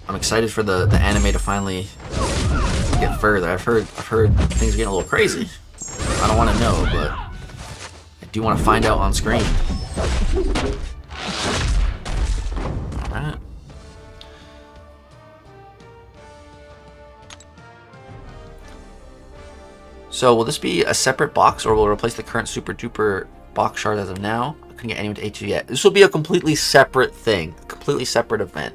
I'm excited for the anime to finally get further. I've heard things are getting a little crazy. I don't want to know, but I do want to find out on screen. Alright. So will this be a separate box, or will it replace the current super duper box shard as of now? I couldn't get anyone to A2 yet. This will be a completely separate thing, a completely separate event.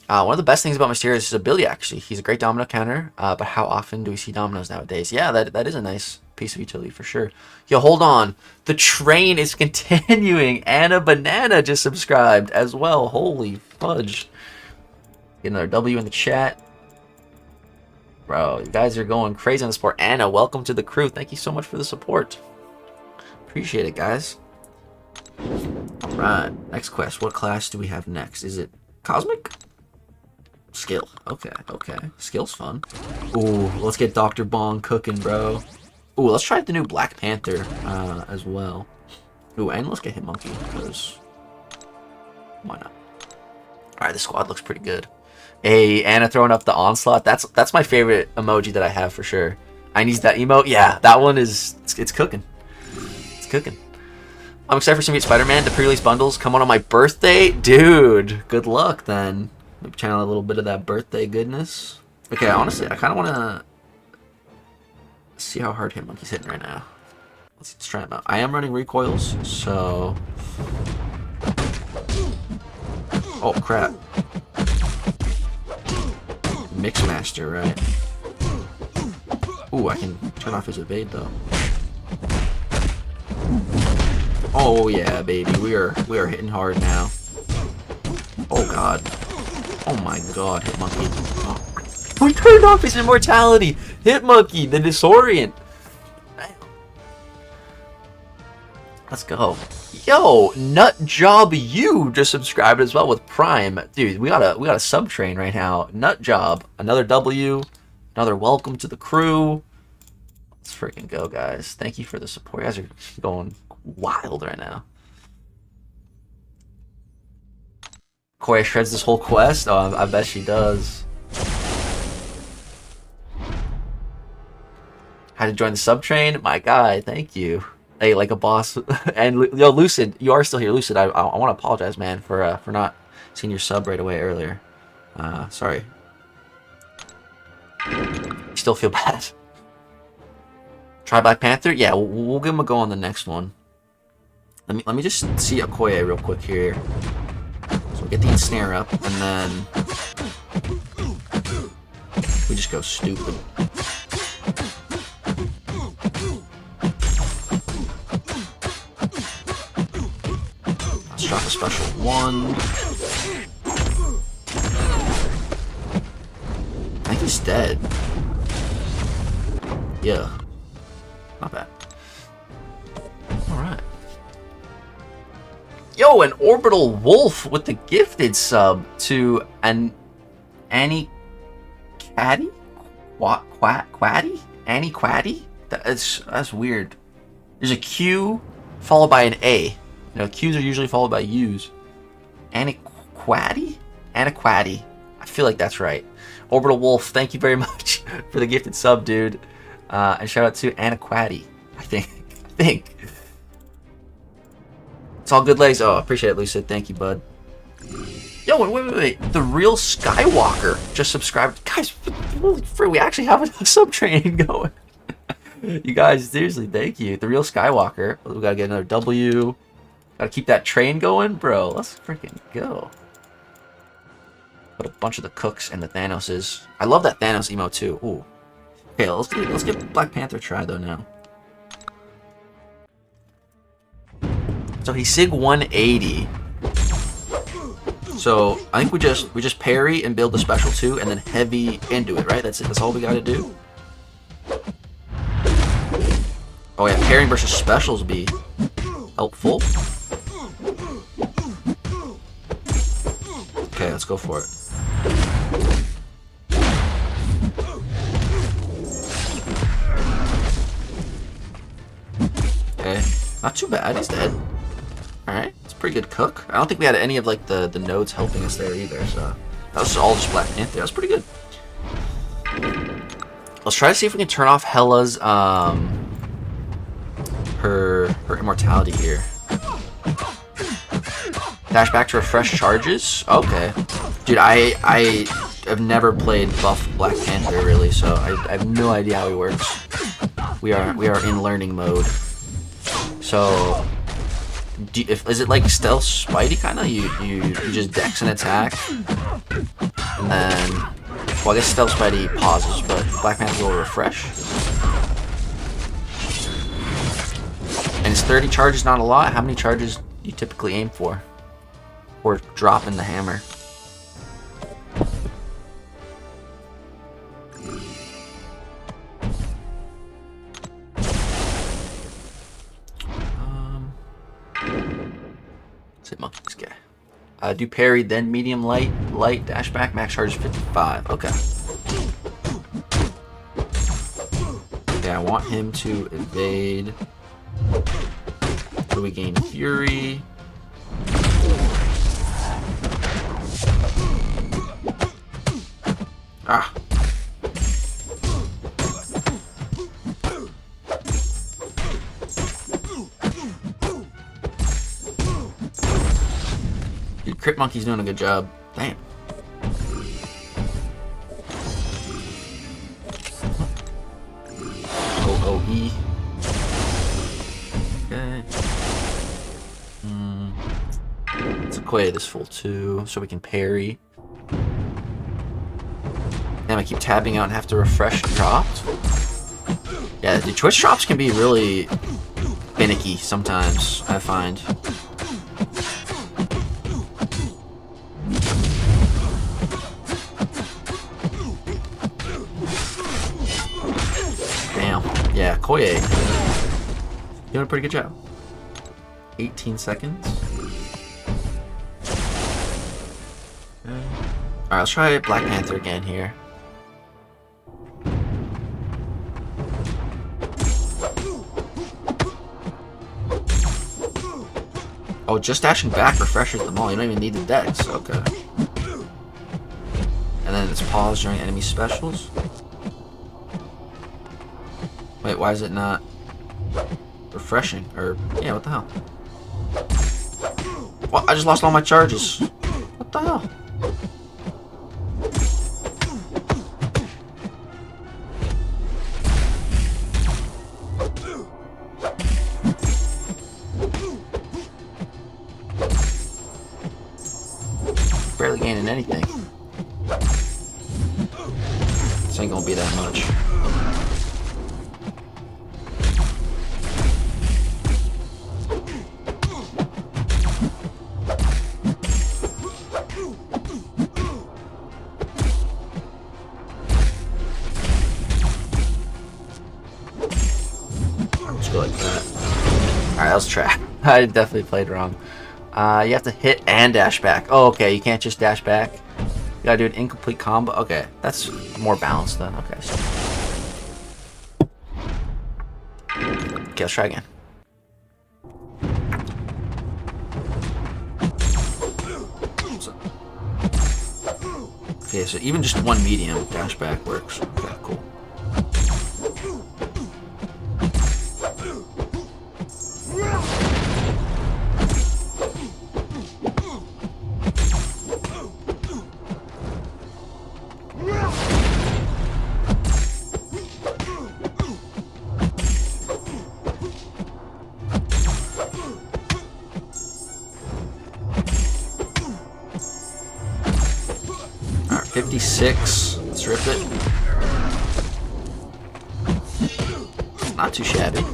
One of the best things about Mysterio is his ability, actually. He's a great domino counter, but how often do we see dominoes nowadays? Yeah, that is a nice piece of utility for sure. Yo, hold on. The train is continuing. Anna Banana just subscribed as well. Holy fudge. Get another W in the chat. Bro, you guys are going crazy on the support. Anna, welcome to the crew. Thank you so much for the support. Appreciate it, guys. Alright, next quest. What class do we have next? Is it Cosmic? Skill. Okay. Skill's fun. Ooh, let's get Dr. Bong cooking, bro. Ooh, let's try the new Black Panther as well. Ooh, and let's get Hitmonkey, because why not? Alright, this squad looks pretty good. Hey, Anna throwing up the onslaught. That's my favorite emoji that I have for sure. I need that emote. Yeah, that one is it's cooking. It's cooking. I'm excited for Symbiote Spider-Man. The pre-release bundles come on my birthday. Dude, good luck then. Maybe channel a little bit of that birthday goodness. Okay, honestly, I kind of want to see how hard Hitmonkey's hitting right now. Let's try him out. I am running recoils, so... oh, crap. Mixmaster, right? Ooh, I can turn off his evade, though. Oh, yeah, baby. We are hitting hard now. Oh, God. Oh my god, Hitmonkey. Oh. We turned off his immortality! Hitmonkey, the disorient! Damn. Let's go. Yo, Nutjob you just subscribed as well with Prime. Dude, we got a sub train right now. Nutjob, another W, another welcome to the crew. Let's freaking go, guys. Thank you for the support. You guys are going wild right now. Koya shreds this whole quest? Oh, I bet she does. Had to join the sub train? My guy, thank you. Hey, like a boss. And yo, Lucid, you are still here. Lucid, I want to apologize, man, for not seeing your sub right away earlier. Sorry. Still feel bad. Try Black Panther? Yeah, we'll give him a go on the next one. Let me just see Okoye real quick here. So get the ensnare up, and then We just go stupid. Let's drop a special 1. I think he's dead. Yeah. Not bad. Alright. Yo, an Orbital Wolf with the gifted sub to an Annie Caddy? Quaddy? Annie Quaddy? That's weird. There's a Q followed by an A. You know, Q's are usually followed by U's. Annie Quaddy? Annie Quaddy. I feel like that's right. Orbital Wolf, thank you very much for the gifted sub, dude. And shout out to Annie Quaddy. I think. It's all good, legs. Oh, appreciate it, Lucid. Thank you, bud. Yo, wait. The real Skywalker just subscribed. Guys, holy frick, we actually have a sub train going. You guys, seriously, thank you. The real Skywalker. We gotta get another W. Gotta keep that train going, bro. Let's freaking go. Put a bunch of the Cooks and the Thanoses. I love that Thanos emo too. Ooh. Okay, let's get Black Panther try though now. So he's Sig 180. So I think we just parry and build the special 2 and then heavy into it, right? That's it. That's all we gotta do. Oh yeah, parrying versus specials be helpful. Okay, let's go for it. Okay, not too bad. He's dead. Alright, it's a pretty good cook. I don't think we had any of like the nodes helping us there either, so that was all just Black Panther. That was pretty good. Let's try to see if we can turn off Hela's her immortality here. Dash back to refresh charges? Okay. Dude, I have never played buff Black Panther really, so I have no idea how he works. We are in learning mode. So is it like stealth Spidey kinda? You just dex an attack and then, well, I guess stealth Spidey pauses, but Black Panther will refresh. And it's 30 charges, not a lot. How many charges do you typically aim for? Or drop in the hammer? Let's hit Monkey's guy. Do parry, then medium, light, dash back, max charge 55. Okay. Okay, I want him to evade. What do we gain? Fury. Ah. Dude, Crit Monkey's doing a good job. Damn. OOE. Okay. Let's acquire this full 2 so we can parry. Damn, I keep tabbing out and have to refresh dropped. Yeah, the Twitch drops can be really finicky sometimes, I find. Damn. Yeah, Koye. Doing a pretty good job. 18 seconds. Okay. Alright, let's try Black Panther again here. Oh, just dashing back refreshes them all. You don't even need the dex. Okay. And then it's pause during enemy specials. Wait, why is it not refreshing? Or, yeah, what the hell? What? I just lost all my charges. What the hell? Barely gaining anything. This ain't gonna be that much. Let's go like that. Alright, let's try. I definitely played wrong. You have to hit and dash back. Oh, okay, you can't just dash back. You gotta do an incomplete combo. Okay, that's more balanced then. Okay, so. Okay, let's try again. Okay, so even just one medium dash back works. Okay, cool. Alright, 56. Let's rip it. Not too shabby.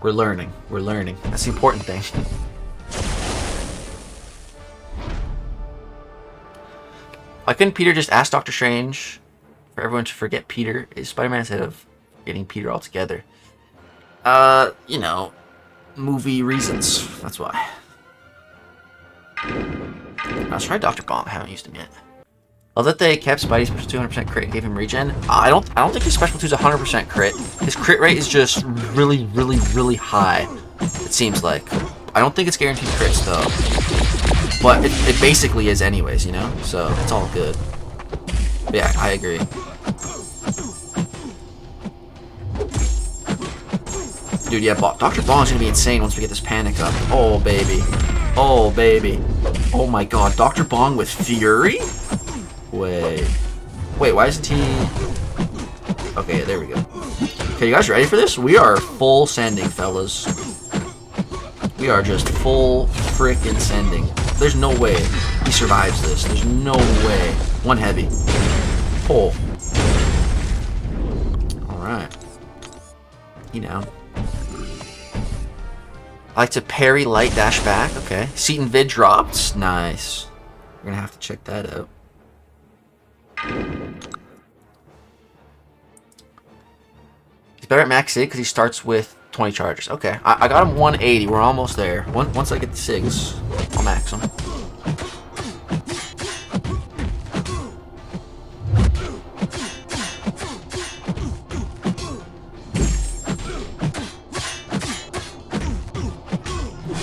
We're learning. We're learning. That's the important thing. Why couldn't Peter just ask Doctor Strange for everyone to forget Peter? Is Spider-Man instead of getting Peter altogether? You know, movie reasons. That's why. Let's try Dr. Bomb. I haven't used him yet. Love that they kept Spidey's special 200% crit and gave him regen. I don't think his special 2 is 100% crit. His crit rate is just really, really, really high. It seems like. I don't think it's guaranteed crits though. But it basically is anyways, you know? So it's all good. But yeah, I agree. Dude, yeah, Dr. Bond's gonna be insane once we get this panic up. Oh, baby. Oh, baby. Oh my god, Dr. Bond with Fury? Wait, why isn't he... Okay, there we go. Okay, you guys ready for this? We are full sending, fellas. We are just full frickin' sending. There's no way he survives this. There's no way. One heavy. Oh. Alright. You know. I like to parry light dash back. Okay. Seton vid dropped. Nice. We're gonna have to check that out. He's better at max sig because he starts with 20 charges. Okay, I got him 180. We're almost there. Once I get the SIGs, I'll max him.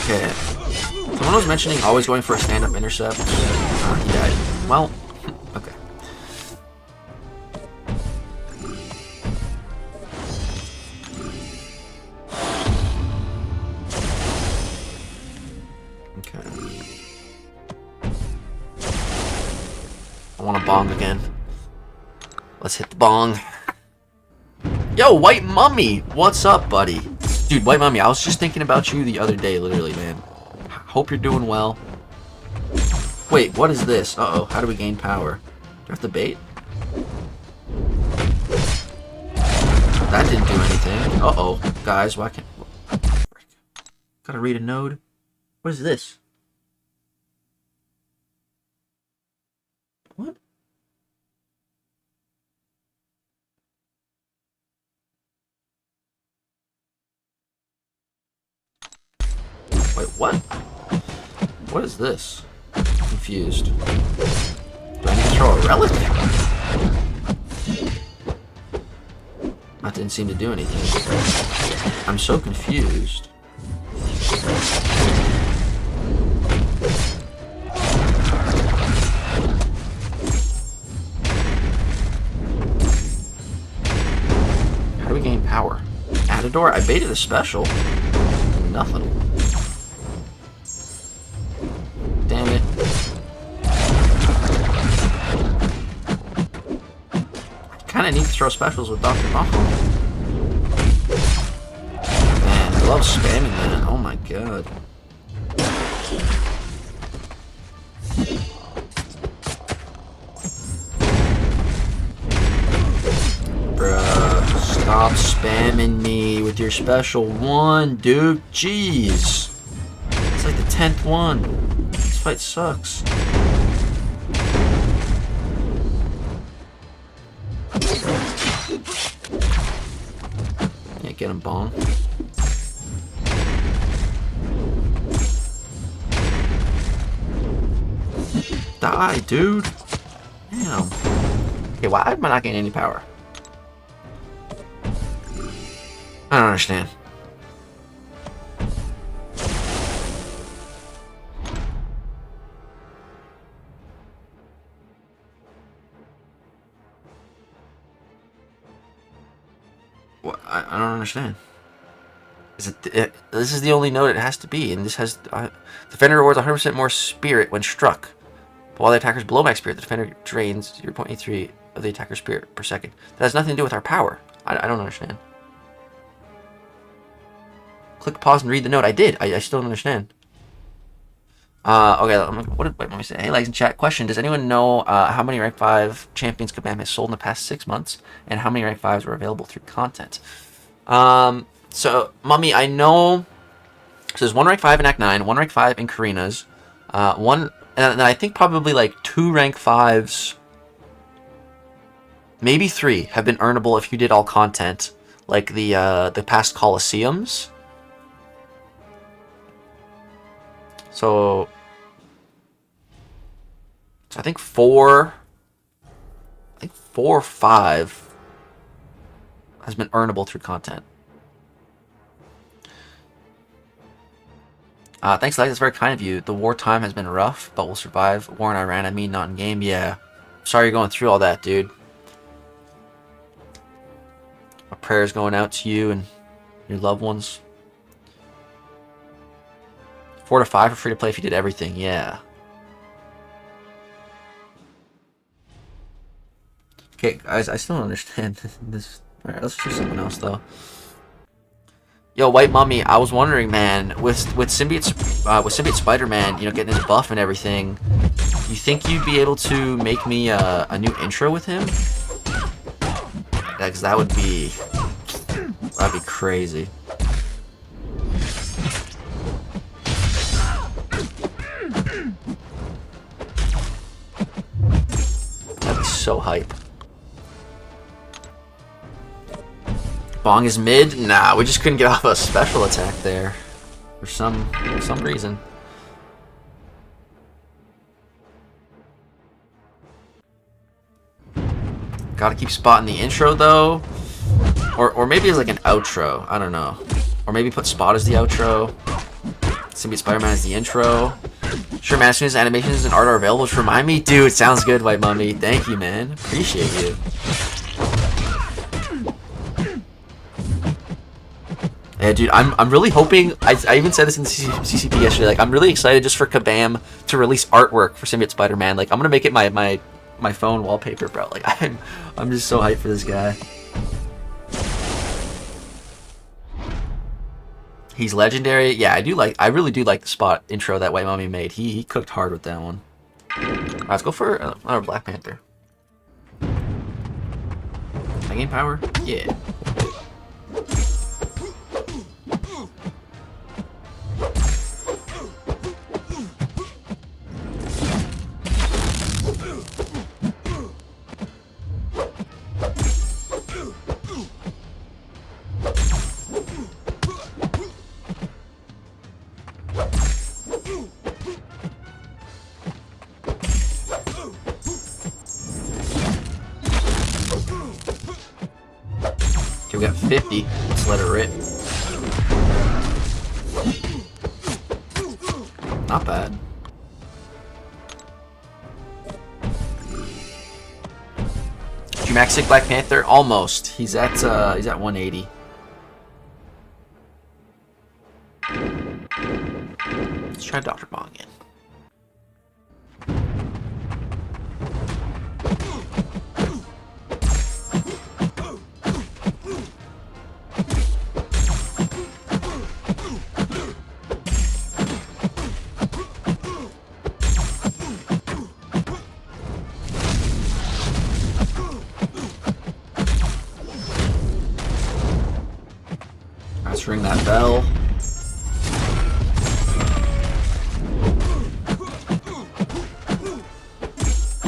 Okay. Someone was mentioning always going for a stand-up intercept. He died. Well, okay. Okay. I want a bong again. Let's hit the bong. Yo, White Mummy! What's up, buddy? Dude, White Mummy, I was just thinking about you the other day, literally, man. Hope you're doing well. Wait, what is this? Uh-oh, how do we gain power? Do I have to bait? That didn't do anything. Uh-oh, guys, why can't... Gotta read a node. What is this? What? Wait, what? What is this? I'm confused. Do I need to throw a relic? That didn't seem to do anything. I'm so confused. How do we gain power? Add a door? I baited a special. Nothing. Damn it. I kinda need to throw specials with Dr. Bomb. Man, I love spamming that. Oh my god. spamming me with your special one, dude. Jeez. It's like the 10th one. This fight sucks. Yeah, get him, Bong. Die, dude. Damn. Okay, why am I not getting any power? I don't understand. What? I don't understand. This is the only note it has to be, and this has defender rewards 100% more spirit when struck. But while the attacker's below max spirit, the defender drains 0.83 of the attacker's spirit per second. That has nothing to do with our power. I don't understand. Click pause and read the note. I did. I still don't understand. Okay, what did let me say? Hey, likes in chat. Question: does anyone know how many rank 5 champions Kabam has sold in the past 6 months, and how many rank 5s were available through content? So, Mummy, I know. So there's 1 rank 5 in Act 9, 1 rank 5 in Karina's, and I think probably like 2 rank 5s, maybe 3 have been earnable if you did all content, like the past Colosseums. So I think 4 or 5 has been earnable through content. Thanks, Lex. That's very kind of you. The wartime has been rough, but we'll survive. War in Iran, I mean, not in game. Yeah. Sorry you're going through all that, dude. My prayers going out to you and your loved ones. 4 to 5 are free to play if you did everything. Yeah. Okay, guys, I still don't understand this. Alright, let's do something else, though. Yo, White Mummy, I was wondering, man, with Symbiote Spider-Man, you know, getting his buff and everything, you think you'd be able to make me a new intro with him? Yeah, because that'd be crazy. That'd be so hype. Bong is mid? Nah, we just couldn't get off a special attack there. For some reason. Gotta keep spotting the intro though. Or maybe it's like an outro. I don't know. Or maybe put Spot as the outro. Symbiote Spider-Man as the intro. Sure, man, as soon as animations and art are available, just remind me. Dude, sounds good, White Mummy. Thank you, man. Appreciate you. Yeah, dude, I'm really hoping. I even said this in the CCP yesterday. Like, I'm really excited just for Kabam to release artwork for Symbiote Spider-Man. Like, I'm gonna make it my phone wallpaper, bro. Like, I'm just so hyped for this guy. He's legendary. Yeah, I really do like the Spot intro that White Mummy made. He cooked hard with that one. Alright, let's go for another Black Panther. I gain power? Yeah. Okay, we got 50. Let's let it rip. Not bad. Did you max sick Black Panther? Almost. He's at 180. Let's try Dr. Bong again. Let's ring that bell.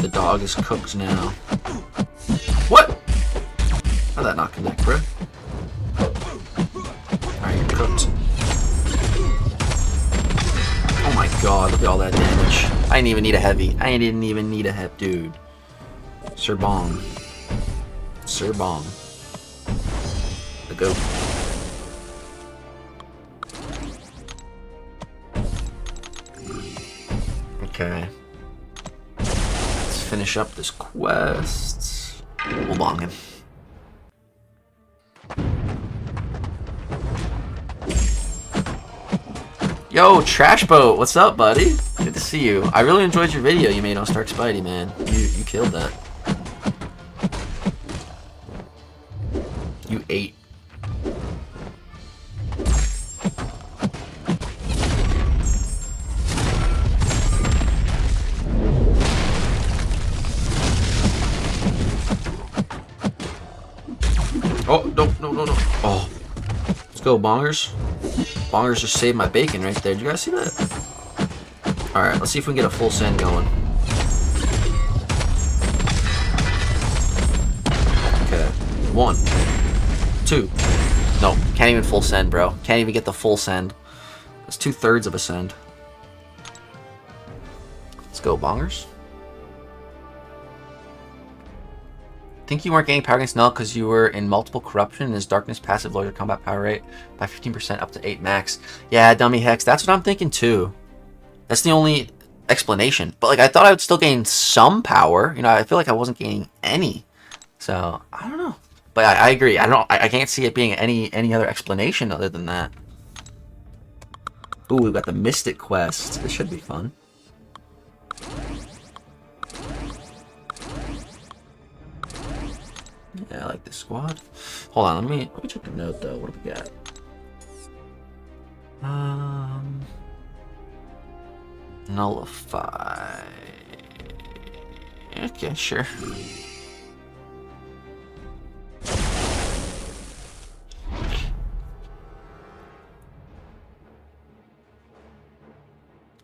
The dog is cooked now. What? How'd that not connect, bro? Alright, you're cooked. Oh my god, look at all that damage. I didn't even need a heavy. I didn't even need a heavy, dude. Sir Bong. Sir Bong. The goat. Okay. Let's finish up this quest. We'll bong him. Yo, Trash Boat, what's up, buddy? Good to see you. I really enjoyed your video you made on Stark Spidey, man. You killed that. You ate. Oh, no. Oh. Let's go, Bongers. Bongers just saved my bacon right there. Did you guys see that? Alright, let's see if we can get a full send going. Okay. 1, 2. No, can't even full send, bro. Can't even get the full send. That's 2/3 of a send. Let's go, Bongers. Think you weren't getting power against Null because you were in multiple corruption and his darkness passive lowers your combat power rate by 15% up to 8 max. Yeah, dummy Hex, that's what I'm thinking too. That's the only explanation. But like, I thought I would still gain some power. You know, I feel like I wasn't gaining any. So I don't know. But I agree. I can't see it being any other explanation other than that. Ooh, we've got the Mystic quest. This should be fun. Yeah, I like this squad. Hold on, let me check the note though. What do we got? Nullify. Okay, sure.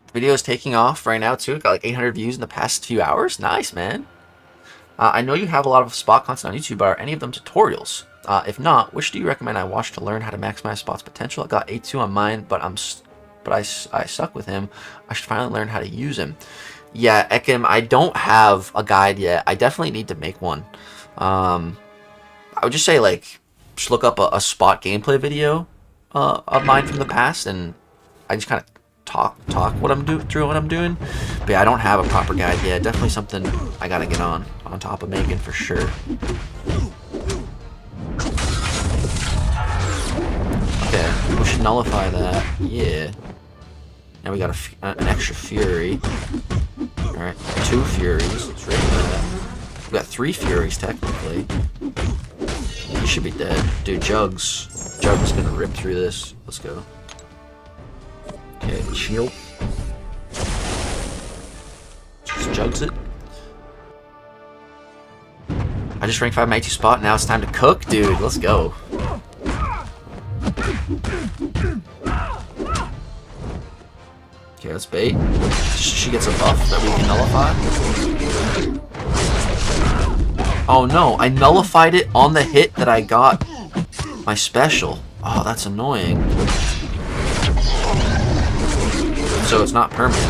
The video is taking off right now too. It got like 800 views in the past few hours. Nice, man. I know you have a lot of spot content on YouTube, but are any of them tutorials? If not, which do you recommend I watch to learn how to maximize Spot's potential? I got A2 on mine, but I suck with him. I should finally learn how to use him. Yeah, Ekim, I don't have a guide yet. I definitely need to make one. I would just say, like, just look up a Spot gameplay video of mine from the past, and I just kind of talk what I'm through what I'm doing. But yeah, I don't have a proper guide yet. Definitely something I gotta get on top of making for sure. Okay, we should nullify that. Yeah. Now we got an extra fury. All right, 2 furies. Let's rate that. We got 3 furies technically. He should be dead, dude. Jugs is gonna rip through this. Let's go. Okay, shield. Just jugs it. I just ranked 5 my 2 spot. Now it's time to cook, dude. Let's go. Okay, let's bait. She gets a buff that we can nullify. Oh no, I nullified it on the hit that I got my special. Oh, that's annoying. So it's not permanent.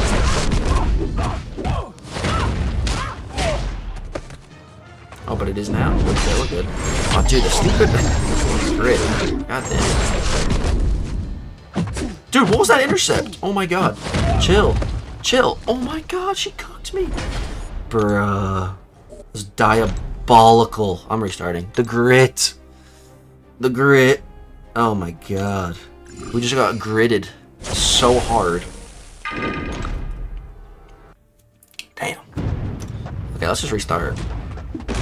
Oh, but it is now. Okay, we're good. Oh, dude, the stupid grit. God damn it. Dude, what was that intercept? Oh my god. Chill. Oh my god, she cooked me. Bruh. It was diabolical. I'm restarting. The grit. Oh my god. We just got gritted so hard. Damn. Okay, let's just restart.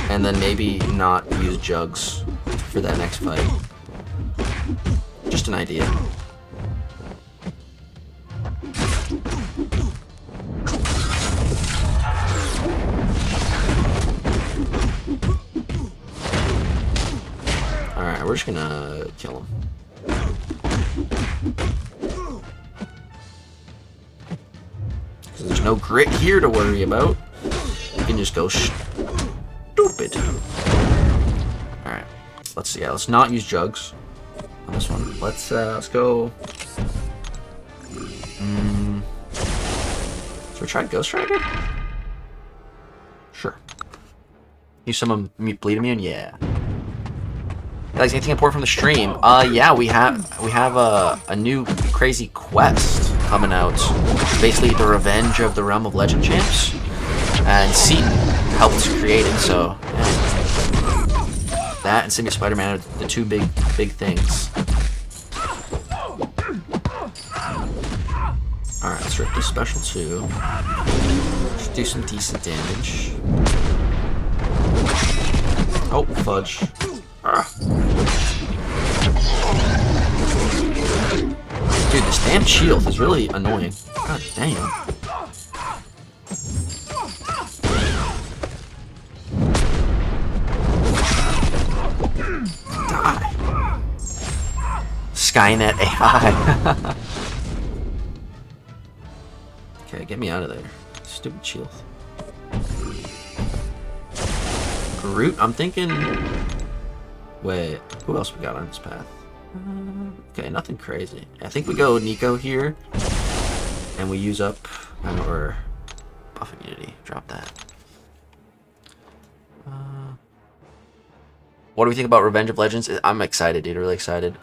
And then maybe not use jugs for that next fight. Just an idea. Alright, we're just gonna kill him. There's no grit here to worry about. You can just go stupid. Alright. Let's see. Yeah, let's not use jugs on this one. Let's go. Should we try Ghost Rider? Sure. Use some of Bleed Immune? Yeah. Guys, anything important from the stream? Yeah, we have a new crazy quest coming out. Basically, the Revenge of the Realm of Legend Champs, and Seaton helped create it. So yeah. That and Symbiote Spider-Man are the two big things. All right, let's rip this special too. Let's do some decent damage. Oh, fudge. Dude, this damn shield is really annoying. God damn. Die. Skynet AI. Okay, get me out of there. Stupid shield. Groot, I'm thinking... Wait, who else we got on this path? Okay, nothing crazy. I think we go Nico here, and we use up our buff immunity. Drop that. What do we think about Revenge of Legends? I'm excited, dude. Really excited.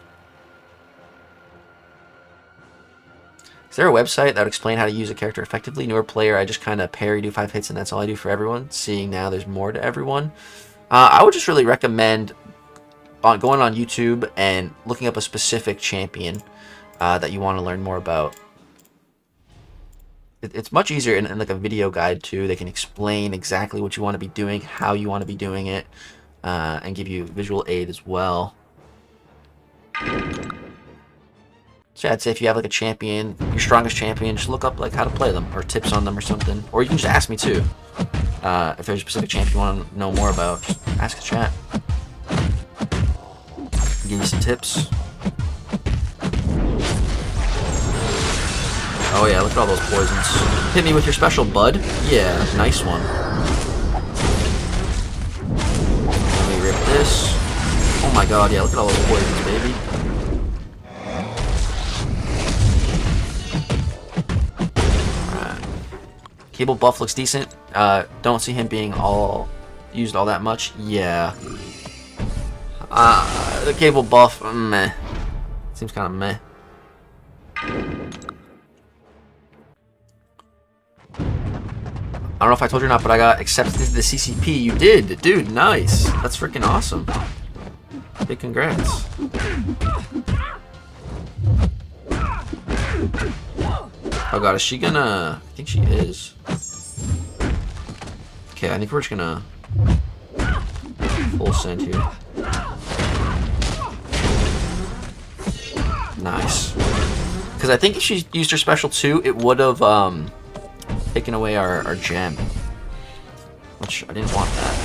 Is there a website that would explain how to use a character effectively? Newer player, I just kind of parry, do 5 hits, and that's all I do for everyone. Seeing now there's more to everyone. I would just really recommend going on YouTube and looking up a specific champion that you want to learn more about. It's much easier in like a video guide too. They can explain exactly what you want to be doing, how you want to be doing it, and give you visual aid as well. So yeah, I'd say if you have like a champion, your strongest champion, just look up like how to play them or tips on them or something. Or you can just ask me too. If there's a specific champion you want to know more about, just ask the chat. Give you some tips. Oh yeah, look at all those poisons. Hit me with your special, bud. Yeah, nice one. Let me rip this. Oh my god, yeah, look at all those poisons, baby. Alright. Cable buff looks decent. Don't see him being used all that much. Yeah. The cable buff, meh. Seems kind of meh. I don't know if I told you or not, but I got accepted into the CCP. You did, dude. Nice. That's freaking awesome. Big congrats. Oh god, is she gonna? I think she is. Okay, I think we're just gonna full send here. Nice. Because I think if she used her special too, it would have taken away our gem. Which I didn't want that.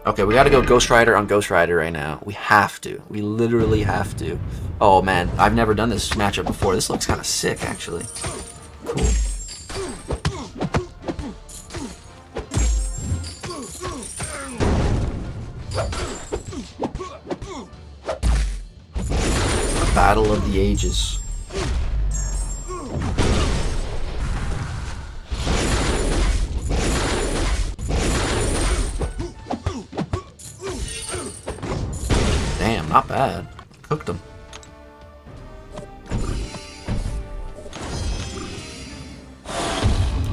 Okay, we gotta go Ghost Rider on Ghost Rider right now. We have to. We literally have to. Oh man, I've never done this matchup before. This looks kind of sick, actually. Cool. Battle of the Ages. Damn, not bad. Cooked them.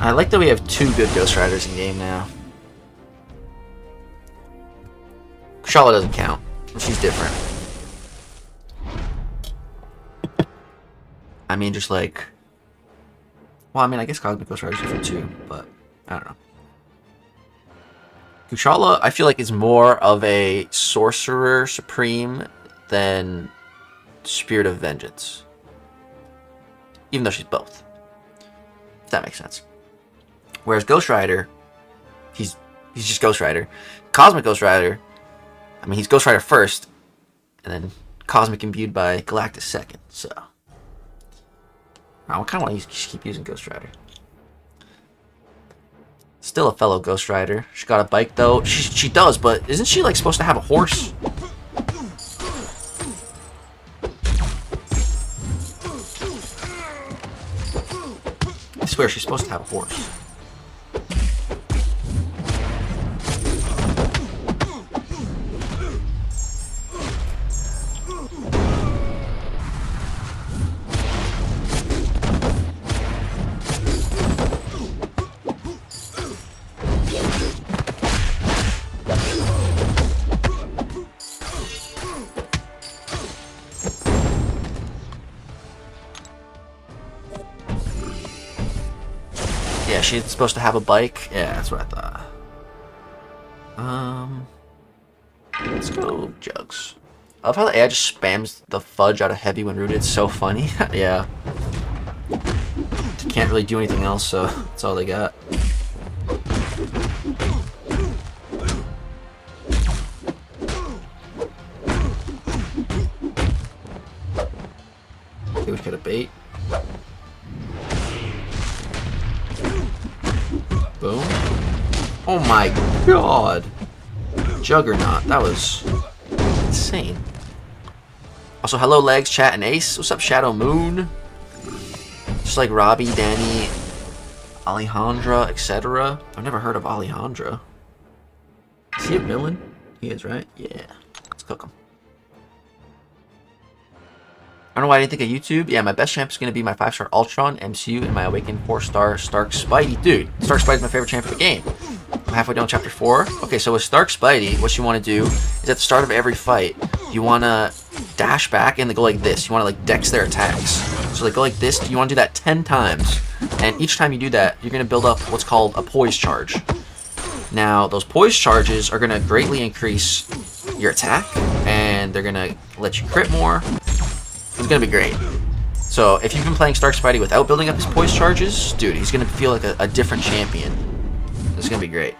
I like that we have 2 good Ghost Riders in game now. Kushala doesn't count. She's different. I mean, just like... Well, I mean, I guess Cosmic Ghost Rider is different too, but I don't know. Kushala, I feel like, is more of a Sorcerer Supreme than Spirit of Vengeance. Even though she's both. If that makes sense. Whereas Ghost Rider, he's just Ghost Rider. Cosmic Ghost Rider, I mean, he's Ghost Rider first, and then Cosmic Imbued by Galactus second, so. I kind of want to keep using Ghost Rider. Still a fellow Ghost Rider. She got a bike though. She does, but isn't she like supposed to have a horse? I swear she's supposed to have a horse. Yeah, she's supposed to have a bike. Yeah, that's what I thought. Let's go Jugs. I love how the AI just spams the fudge out of heavy when rooted. It's so funny. Yeah. Can't really do anything else, so that's all they got. Okay, we got a bait. Boom. Oh my god. Juggernaut. That was insane. Also, hello Legs, Chat, and Ace. What's up, Shadow Moon? Just like Robbie, Danny, Alejandra, etc. I've never heard of Alejandra. Is he a villain? He is, right? Yeah. Let's cook him. I don't know why I didn't think of YouTube. Yeah, my best champ is going to be my 5-star Ultron, MCU, and my Awakened 4-star Stark Spidey. Dude, Stark Spidey's my favorite champ of the game. I'm halfway done chapter 4. Okay, so with Stark Spidey, what you want to do is at the start of every fight, you want to dash back and they go like this. You want to like dex their attacks. So they go like this. You want to do that 10 times. And each time you do that, you're going to build up what's called a poise charge. Now, those poise charges are going to greatly increase your attack, and they're going to let you crit more. It's going to be great. So if you've been playing Stark Spidey without building up his poise charges, dude, he's going to feel like a different champion. It's going to be great.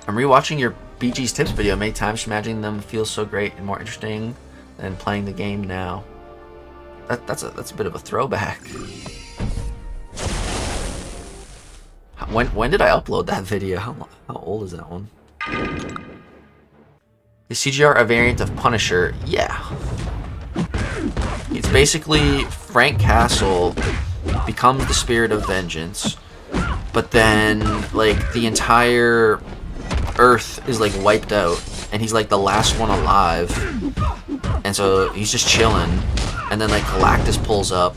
I'm rewatching your BG's tips video many times, imagining them feels so great and more interesting than playing the game now. That's a bit of a throwback. When did I upload that video? How old is that one? Is CGR a variant of Punisher? Yeah. It's basically Frank Castle becomes the spirit of vengeance, but then like the entire Earth is like wiped out, and he's like the last one alive, and so he's just chilling, and then like Galactus pulls up,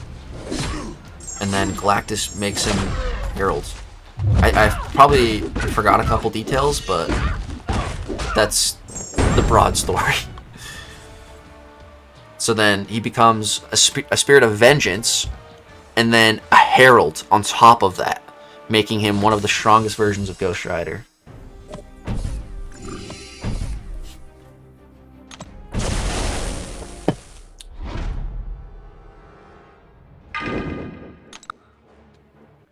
and then Galactus makes him Herald. I probably forgot a couple details, but that's the broad story. So then he becomes a spirit of vengeance, and then a herald on top of that, making him one of the strongest versions of Ghost Rider.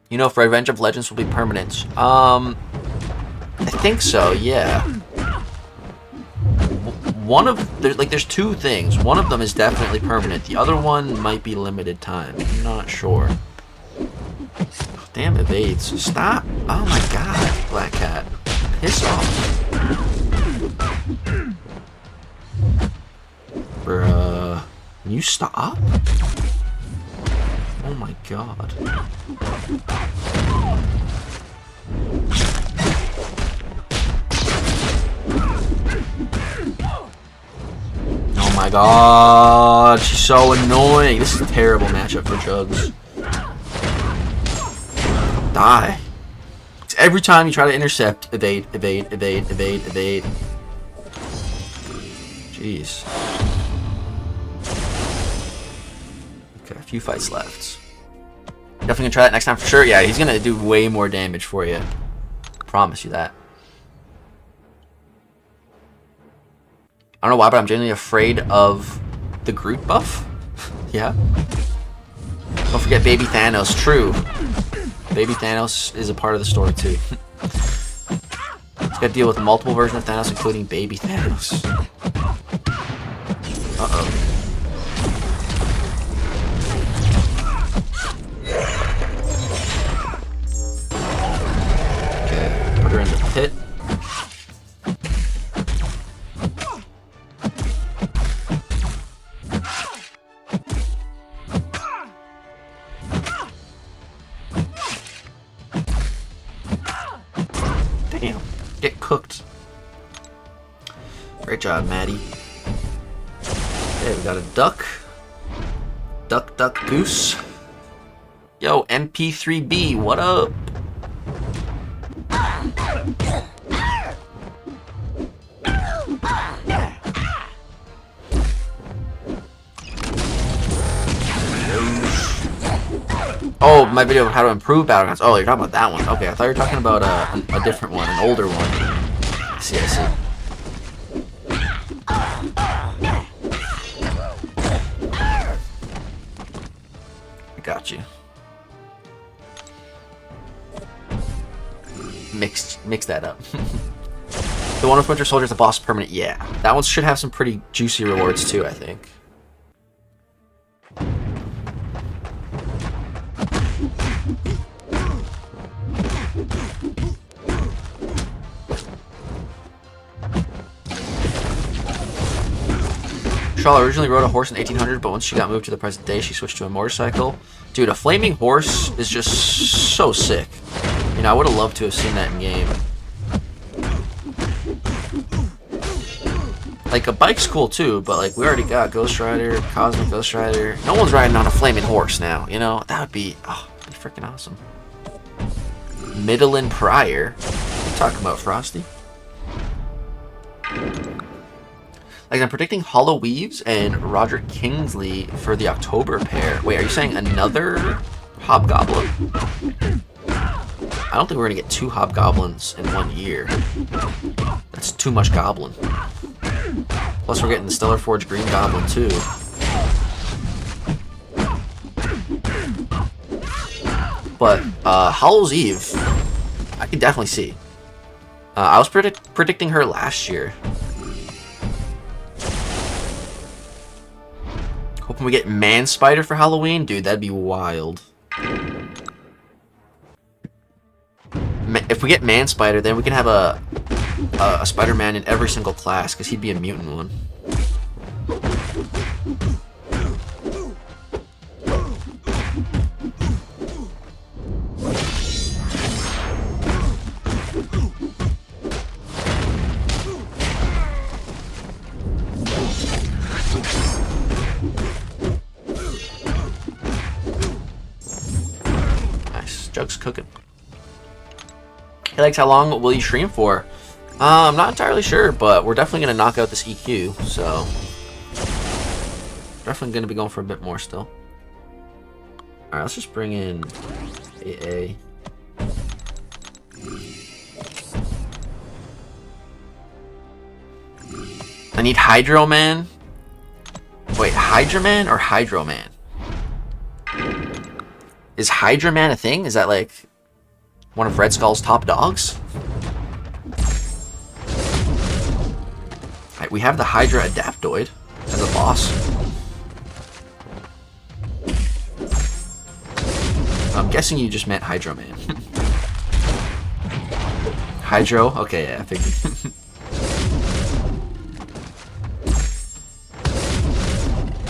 You know if Revenge of Legends will be permanent? I think so, yeah. There's two things. One of them is definitely permanent. The other one might be limited time. I'm not sure. Damn, evades. Stop! Oh my god, Black Cat. Piss off. Bruh. Can you stop? Oh my god. Oh my god, she's so annoying. This is a terrible matchup for Jugs. Die. Every time you try to intercept, evade, evade, evade, evade, evade. Jeez. Okay, a few fights left. Definitely gonna try that next time for sure. Yeah, he's gonna do way more damage for you. Promise you that. I don't know why, but I'm genuinely afraid of the Groot buff. Yeah. Don't forget Baby Thanos. True. Baby Thanos is a part of the story too. It's got to deal with multiple versions of Thanos, including baby Thanos. Uh-oh. Okay, put her in the pit. Damn. Get cooked. Great job, Maddie. Okay, we got a duck. Duck, duck, goose. Yo, MP3B, what up? Oh, my video of how to improve battlegrounds. Oh, you're talking about that one. Okay, I thought you were talking about a different one, an older one. I see, I see. I got you. Mix that up. The one with Winter Soldier is the boss permanent. Yeah, that one should have some pretty juicy rewards too, I think. Charlotte originally rode a horse in 1800, but once she got moved to the present day, she switched to a motorcycle. Dude, a flaming horse is just so sick. You know, I would have loved to have seen that in game. Like, a bike's cool too, but like, we already got Ghost Rider, Cosmic Ghost Rider. No one's riding on a flaming horse now, you know? That would be, oh, that'd be freaking awesome. Midland Pryor. What are you talking about, Frosty? Like, I'm predicting Hollow Weaves and Roger Kingsley for the October pair. Wait, are you saying another Hobgoblin? I don't think we're gonna get 2 Hobgoblins in 1 year. That's too much Goblin. Plus, we're getting the Stellar Forge Green Goblin too. But Hollow's Eve, I could definitely see. I was predicting her last year. Hoping we get Man Spider for Halloween, dude. That'd be wild. If we get Man Spider, then we can have a Spider-Man in every single class, because he'd be a mutant one. Nice. Jug's cooking. He likes how long will you stream for? I'm not entirely sure, but we're definitely going to knock out this EQ, so definitely going to be going for a bit more still. Alright, let's just bring in AA. I need Hydro Man. Wait, Hydra Man or Hydro Man? Is Hydra Man a thing? Is that like one of Red Skull's top dogs? Right, we have the Hydra Adaptoid as a boss. I'm guessing you just meant Hydro Man. Hydro? Okay, yeah, I figured.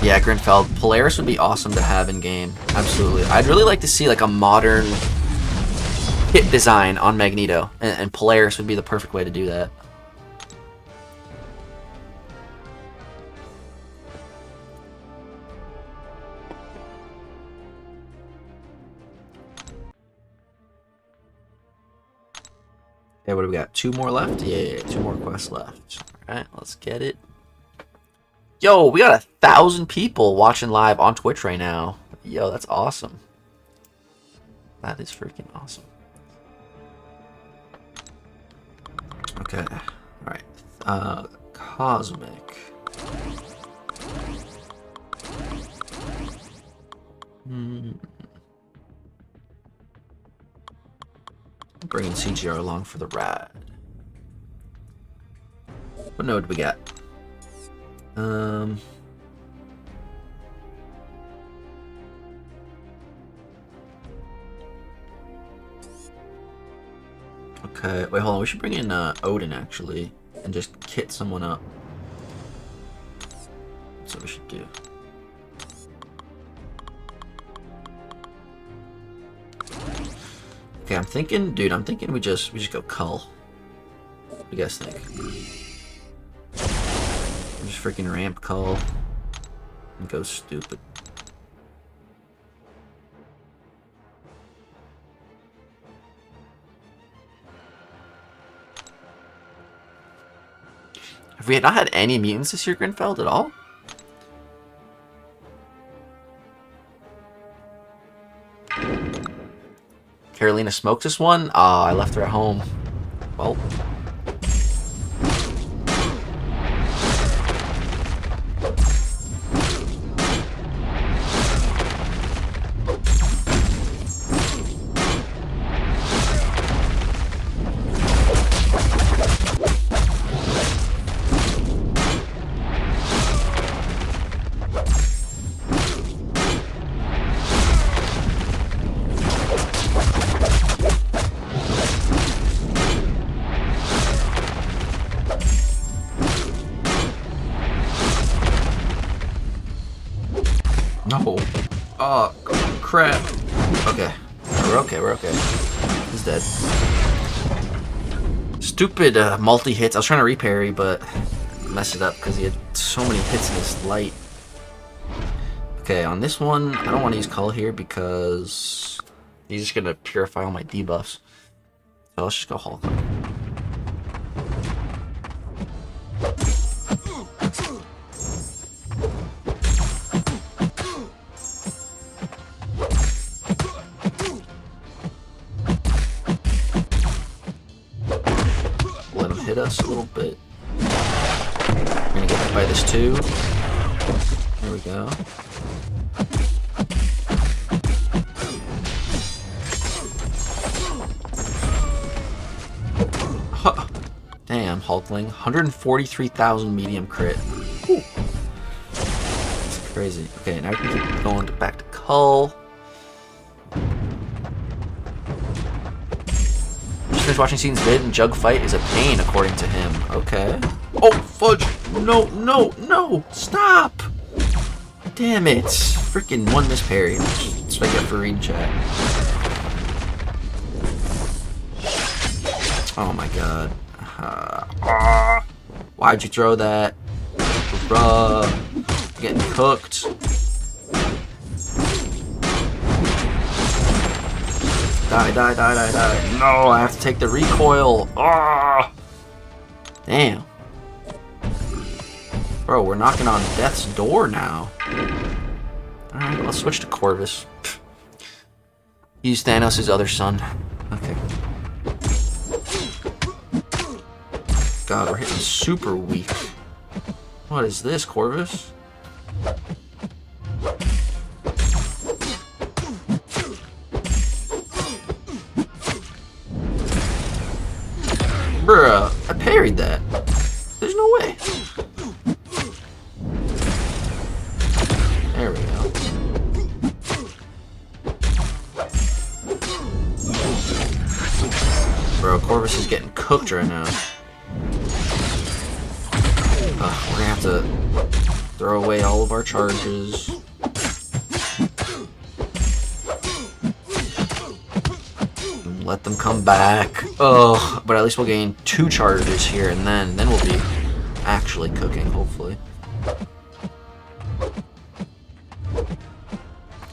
Yeah, Grinfeld. Polaris would be awesome to have in game. Absolutely. I'd really like to see like a modern kit design on Magneto, and Polaris would be the perfect way to do that. Okay, what do we got? 2 more left? Yeah, 2 more quests left. Alright, let's get it. Yo, we got 1,000 people watching live on Twitch right now. Yo, that's awesome. That is freaking awesome. Okay, alright. Cosmic. Bringing CGR along for the ride. What node we got? Okay, wait, hold on. We should bring in Odin actually, and just kit someone up. That's what we should do. Okay, I'm thinking we just go Cull. What do you guys think? Just freaking ramp Cull and go stupid. Have we not had any mutants this year, Grinfeld, at all? Carolina smokes this one? Ah, I left her at home. Well. No. Oh, crap. Okay. We're okay. He's dead. Stupid multi-hits. I was trying to reparry, but messed it up because he had so many hits in his light. Okay, on this one, I don't want to use Cull here because he's just going to purify all my debuffs. So let's just go Hulk. Let him hit us a little bit. We're gonna get hit by this too. There we go. Huh. Damn, Hulkling. 143,000 medium crit. Whew. That's crazy. Okay, now we can keep going back to Cull. Finished watching Seaton's vid and Jug fight is a pain according to him. Okay. Oh, fudge! No! Stop! Damn it! Freaking one miss parry. That's what I get for reading chat. Oh my god. Why'd you throw that? Bruh. Getting cooked. Die. No, I have to take the recoil. Ah! Damn. Bro, we're knocking on death's door now. Alright, let's switch to Corvus. Use Thanos' other son. Okay. God, we're hitting super weak. What is this, Corvus? Bruh, I parried that. There's no way. There we go. Bro, Corvus is getting cooked right now. We're gonna have to throw away all of our charges. Let them come back. Oh, but at least we'll gain 2 charges here, and then we'll be actually cooking, hopefully.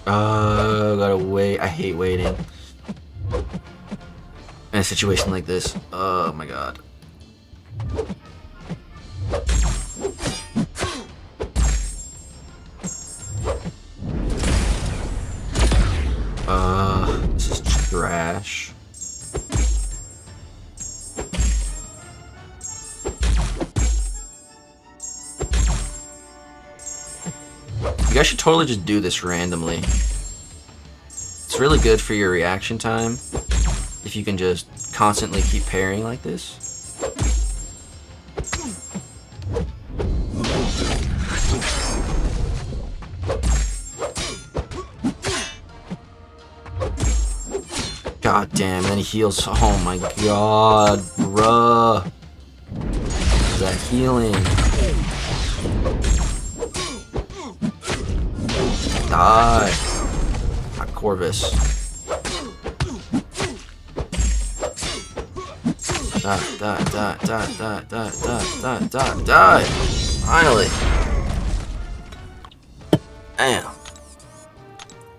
Gotta wait. I hate waiting in a situation like this. Oh my god. This is trash. You guys should totally just do this randomly. It's really good for your reaction time if you can just constantly keep parrying like this. God damn, and then he heals. Oh my god, bruh. That healing. Die. Ah, Corvus. Die. Finally. Damn.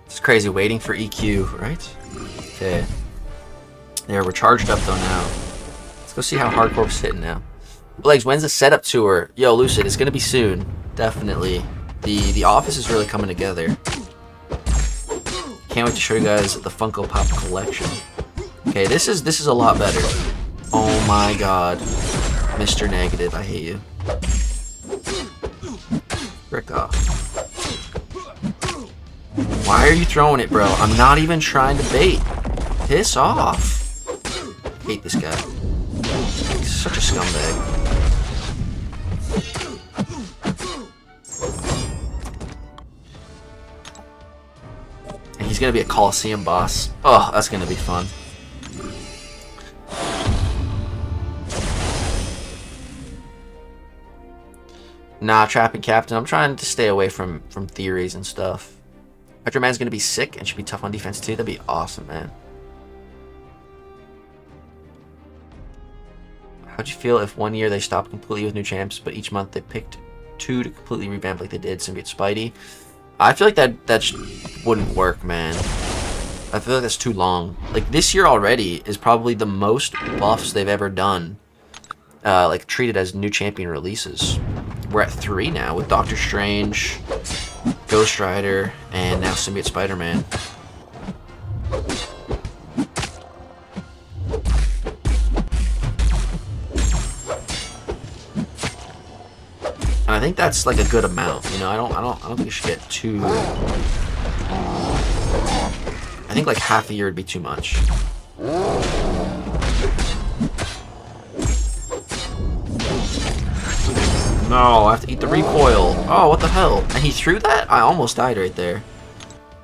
It's crazy waiting for EQ, right? Okay. There, we're charged up though now. Let's go see how Hardcore's hitting now. Legs, when's the setup tour? Yo, Lucid, it's gonna be soon. Definitely. The office is really coming together. Can't wait to show you guys the Funko Pop collection. Okay, this is a lot better. Oh my god. Mr. Negative, I hate you. Frick off. Why are you throwing it, bro? I'm not even trying to bait. Piss off. Hate this guy. He's such a scumbag. And he's gonna be a Coliseum boss. Oh, that's gonna be fun. Nah, Trapping Captain. I'm trying to stay away from theories and stuff. Hydro Man's gonna be sick and should be tough on defense too. That'd be awesome, man. How'd you feel if one year they stopped completely with new champs, but each month they picked 2 to completely revamp like they did Symbiote Spidey? I feel like that wouldn't work, man. I feel like that's too long. Like, this year already is probably the most buffs they've ever done, like, treated as new champion releases. We're at 3 now with Doctor Strange, Ghost Rider, and now Symbiote Spider-Man. And I think that's like a good amount, you know. I don't think you should get too. I think like half a year would be too much. No, I have to eat the recoil. Oh, what the hell? And he threw that? I almost died right there.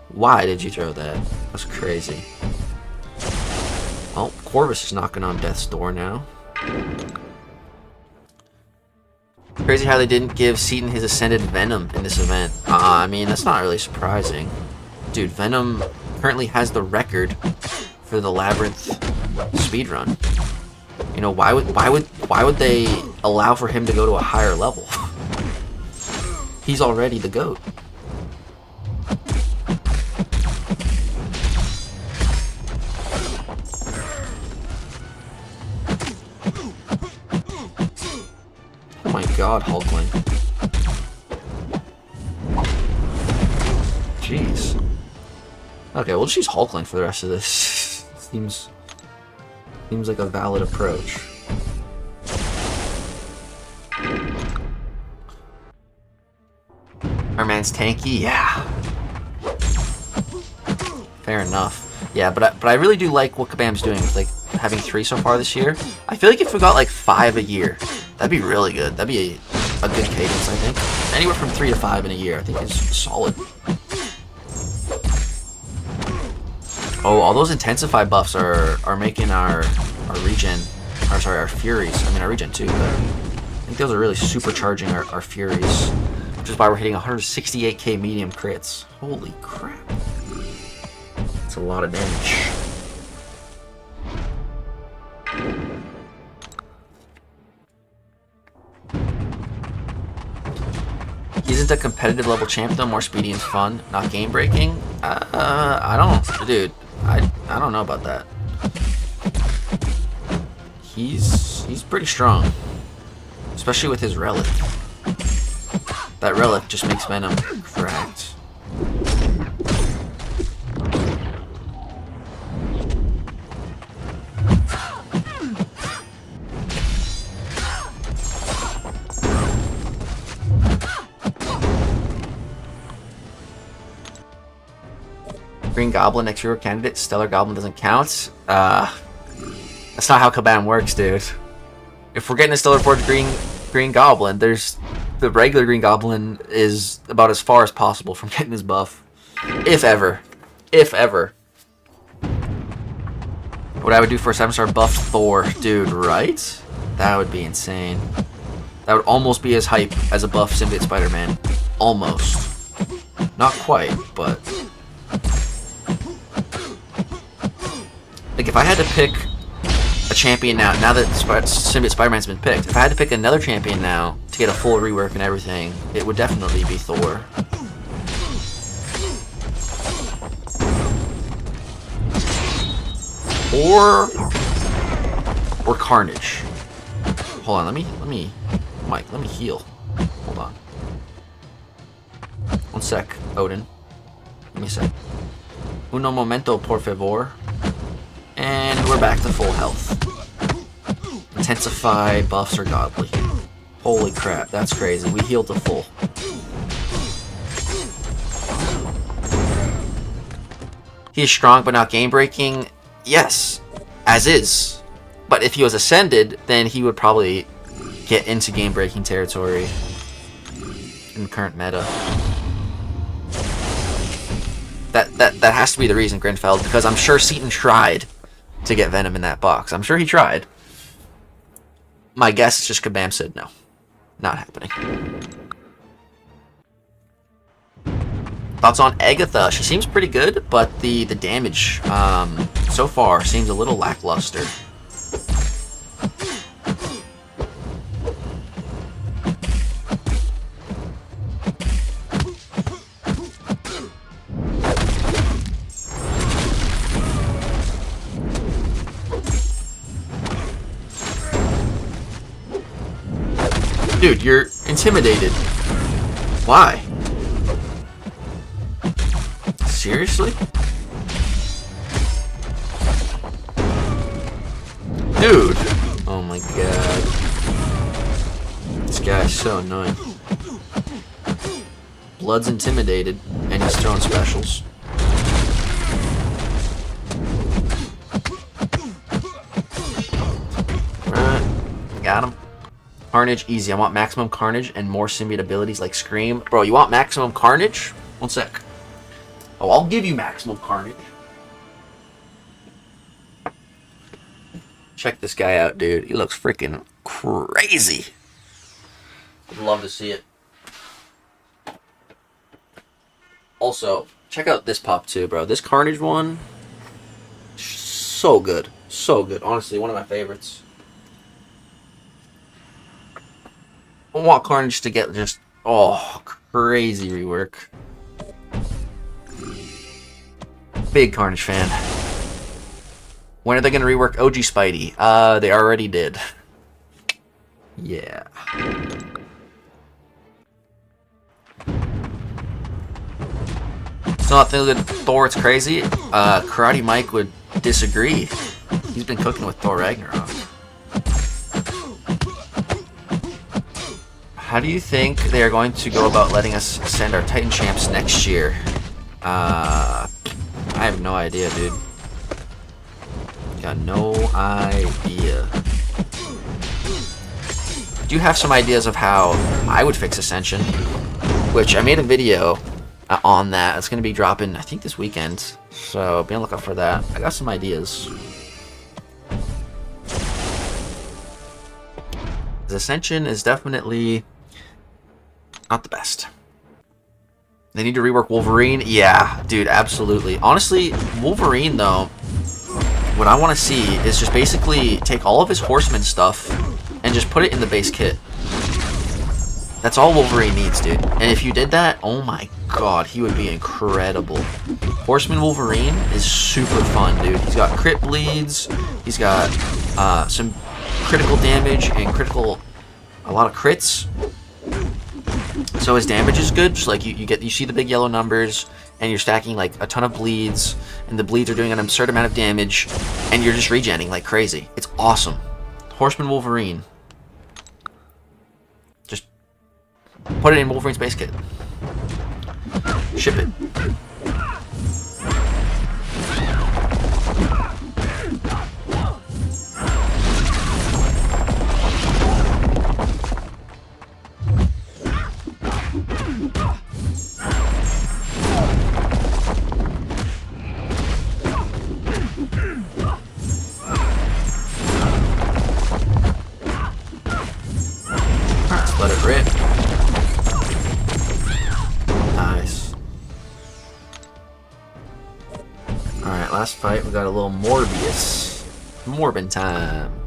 Why did you throw that? That's crazy. Oh, Corvus is knocking on death's door now. Crazy how they didn't give Seaton his Ascended Venom in this event. I mean, that's not really surprising. Dude, Venom currently has the record for the Labyrinth speedrun. You know, why would they allow for him to go to a higher level? He's already the GOAT. Oh my god, Hulkling. Jeez. Okay, we'll just use Hulkling for the rest of this. Seems like a valid approach. Our man's tanky, yeah. Fair enough. Yeah, but I really do like what Kabam's doing with like having 3 so far this year. I feel like if we got like 5 a year, that'd be really good. That'd be a good cadence, I think. Anywhere from 3 to 5 in a year, I think is solid. Oh, all those intensify buffs are making our regen, or sorry, our furies. I mean, our regen too, but I think those are really supercharging our furies, which is why we're hitting 168k medium crits. Holy crap. That's a lot of damage. Isn't a competitive level champ though more speedy and fun, not game breaking? I don't, dude. I don't know about that. He's pretty strong, especially with his relic. That relic just makes Venom cracked. Green Goblin next hero candidate. Stellar Goblin doesn't count. That's not how Kabam works, dude. If we're getting a Stellar Forge Green Goblin, there's the regular Green Goblin is about as far as possible from getting his buff, if ever. If ever. What I would do for a 7-star buff Thor. Dude, right? That would be insane. That would almost be as hype as a buff Symbiote Spider-Man. Almost. Not quite, but... Like, if I had to pick a champion now that Symbiote Spider-Man's been picked, if I had to pick another champion now to get a full rework and everything, it would definitely be Thor. Or Carnage. Hold on, let me Mike, let me heal. Hold on. One sec, Odin. Let me sec. Uno momento, por favor. And we're back to full health. Intensify buffs are godly. Holy crap, that's crazy. We healed to full. He is strong but not game-breaking. Yes, as is. But if he was ascended, then he would probably get into game-breaking territory in the current meta. That has to be the reason, Grinfeld, because I'm sure Seaton tried to get Venom in that box. I'm sure he tried. My guess is just Kabam said no. Not happening. Thoughts on Agatha? She seems pretty good, but the damage so far seems a little lackluster. Dude, you're intimidated. Why? Seriously? Dude! Oh my god. This guy's so annoying. Blood's intimidated, and he's throwing specials. Right, got him. Carnage, easy. I want maximum Carnage and more symbiote abilities like Scream. Bro, you want maximum Carnage? One sec. Oh, I'll give you maximum Carnage. Check this guy out, dude. He looks freaking crazy. Would love to see it. Also, check out this pop too, bro. This Carnage one, so good. So good. Honestly, one of my favorites. I want Carnage to get just, oh, crazy rework. Big Carnage fan. When are they going to rework OG Spidey? They already did. Yeah. Still not feeling good. Thor, it's crazy. Karate Mike would disagree. He's been cooking with Thor Ragnarok. How do you think they are going to go about letting us send our Titan champs next year? I have no idea, dude. Got no idea. I do have some ideas of how I would fix Ascension, which I made a video on that. It's going to be dropping, I think, this weekend. So be on the lookout for that. I got some ideas. Ascension is definitely not the best. They need to rework Wolverine. Yeah, dude, absolutely. Honestly, Wolverine, though, what I want to see is just basically take all of his Horseman stuff and just put it in the base kit. That's all Wolverine needs, dude. And if you did that, oh my god, he would be incredible. Horseman Wolverine is super fun, dude. He's got crit bleeds. He's got some critical damage and a lot of crits. So his damage is good. Just like you see the big yellow numbers, and you're stacking like a ton of bleeds, and the bleeds are doing an absurd amount of damage, and you're just regenning like crazy. It's awesome. Horseman Wolverine. Just put it in Wolverine's base kit. Ship it. Let it rip. Nice. Alright, last fight. We got a little Morbius. Morbin time.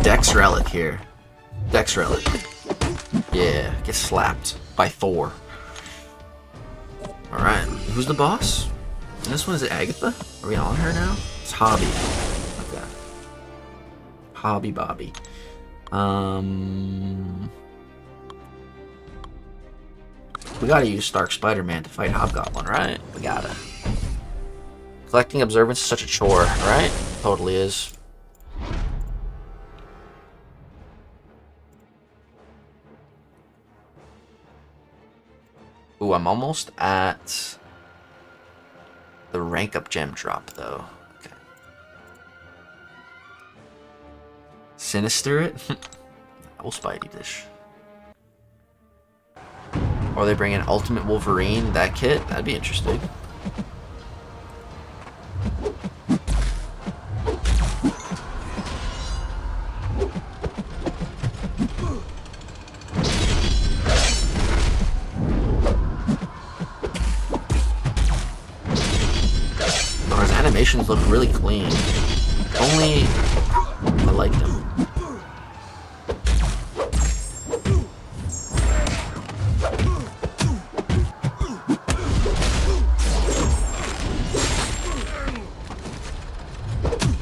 Dex Relic here. Dex Relic. Yeah, get slapped by Thor. Alright, who's the boss? And this one, is it Agatha? Are we on her now? It's Hobby. Okay. Hobby Bobby. We gotta use Stark Spider-Man to fight Hobgoblin, right? We gotta. Collecting observance is such a chore, right? Totally is. Ooh, I'm almost at the rank up gem drop though. Okay. Sinister it? We'll Spidey dish. Or they bring in Ultimate Wolverine, that kit? That'd be interesting. Animations look really clean. Only I like them.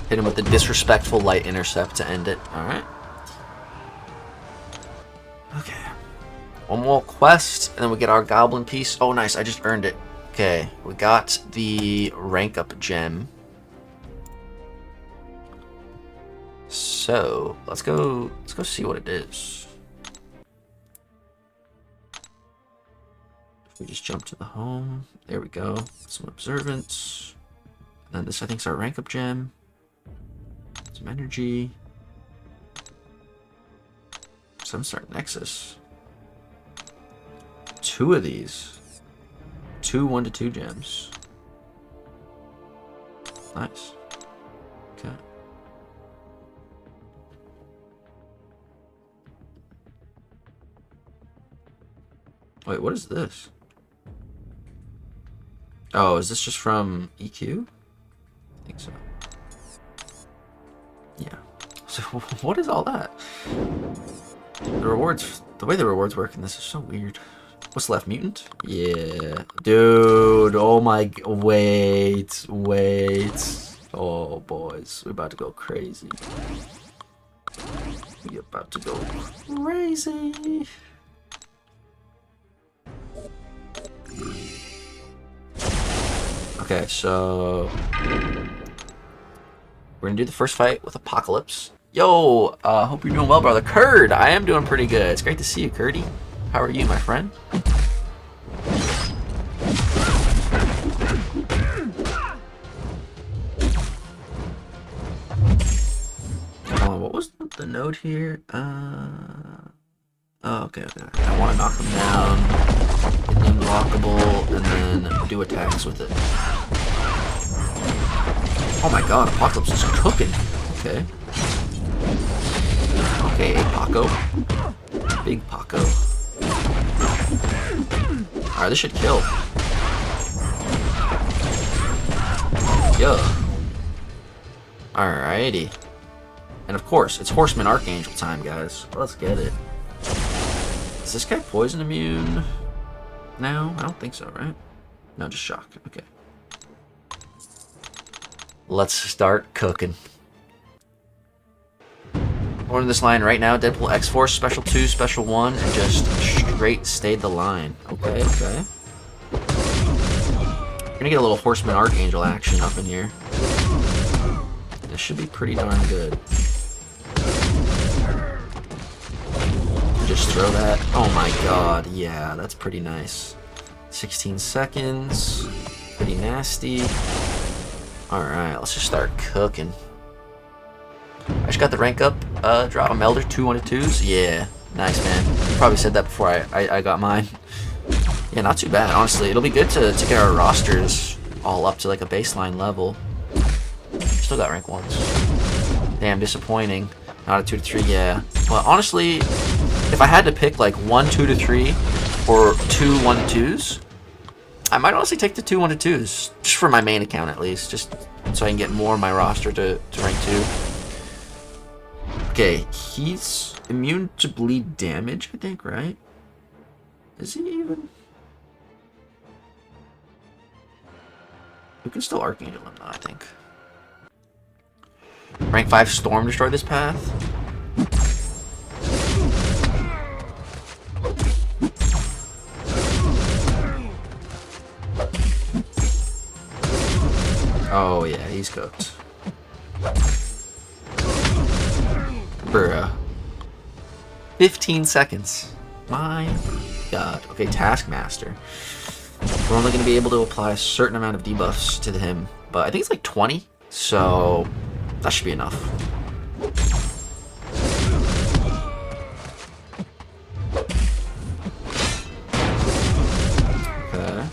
Hit him with the disrespectful light intercept to end it. Alright. Okay. One more quest, and then we get our goblin piece. Oh, nice. I just earned it. Okay, we got the rank up gem. So let's go see what it is. If we just jump to the home, there we go. Some observance. And then this I think is our rank up gem. Some energy. 7-star Nexus. 2 of these. 2 1-2 gems. Nice. Okay. Wait, what is this? Oh, is this just from EQ? I think so. Yeah. So what is all that? The rewards, the way the rewards work in this is so weird. What's left? Mutant? Yeah. Dude, oh my... Wait. Oh, boys. We're about to go crazy. We're about to go crazy. Okay, so... we're gonna do the first fight with Apocalypse. Yo, hope you're doing well, brother. Curd, I am doing pretty good. It's great to see you, Curdy. How are you, my friend? What was the note here? Oh, okay. I want to knock them down, get them unlockable, and then do attacks with it. Oh my god, Apocalypse is cooking. Okay. Okay, Paco. Big Paco. Alright, this should kill. Yeah. Alrighty. And of course, it's Horseman Archangel time, guys. Let's get it. Is this guy poison immune now? I don't think so, right? No, just shock. Okay. Let's start cooking. Order this line right now. Deadpool X-Force, Special 2, Special 1, and just straight stay the line. Okay. We're gonna get a little Horseman Archangel action up in here. This should be pretty darn good. throw that. Oh my god, yeah, that's pretty nice. 16 seconds. Pretty nasty. Alright, let's just start cooking. I just got the rank up. Drop a Melder, 2 1 2s. Yeah, nice, man. You probably said that before I got mine. Yeah, not too bad, honestly. It'll be good to get our rosters all up to like a baseline level. Still got rank 1s. Damn, disappointing. Not a 2 to 3, yeah. Well, honestly, if I had to pick like 1 2 to 3 or 2 1 to 2s, I might honestly take the 2 1 to 2s. Just for my main account at least. Just so I can get more of my roster to rank 2. Okay, he's immune to bleed damage, I think, right? Is he even? We can still Archangel him though, I think. Rank 5 Storm destroy this path. Oh yeah, he's cooked. Bruh. 15 seconds. My god. Okay, Taskmaster. We're only going to be able to apply a certain amount of debuffs to him, but I think it's like 20, so that should be enough. Okay.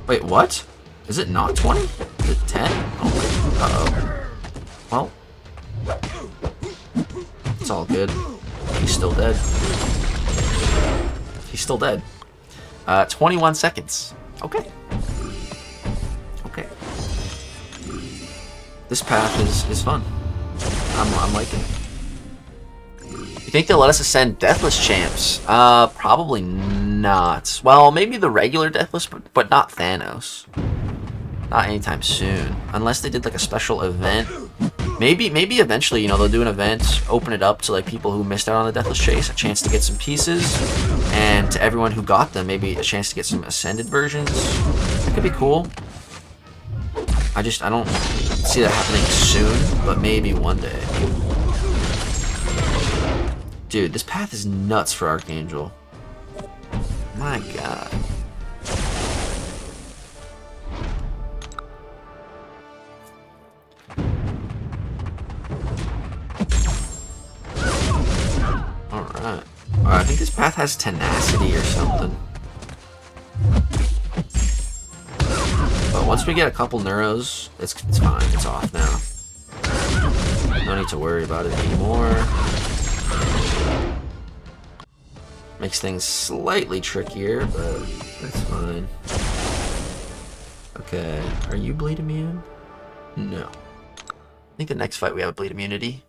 Wait, what? Is it not 20? Is it 10? Oh my, uh-oh. Well, it's all good. He's still dead. He's still dead. 21 seconds. Okay. Okay. This path is fun. I'm liking it. You think they'll let us ascend Deathless champs? Probably not. Well, maybe the regular Deathless, but not Thanos. Not anytime soon. Unless they did like a special event. Maybe eventually, you know, they'll do an event, open it up to like people who missed out on the Deathless Chase, a chance to get some pieces, and to everyone who got them, maybe a chance to get some Ascended versions. That could be cool. I don't see that happening soon, but maybe one day. Dude, this path is nuts for Archangel. My god. Alright. I think this path has tenacity or something. But once we get a couple neuros, it's fine. It's off now. No need to worry about it anymore. Makes things slightly trickier, but that's fine. Okay. Are you bleed immune? No. I think the next fight we have a bleed immunity.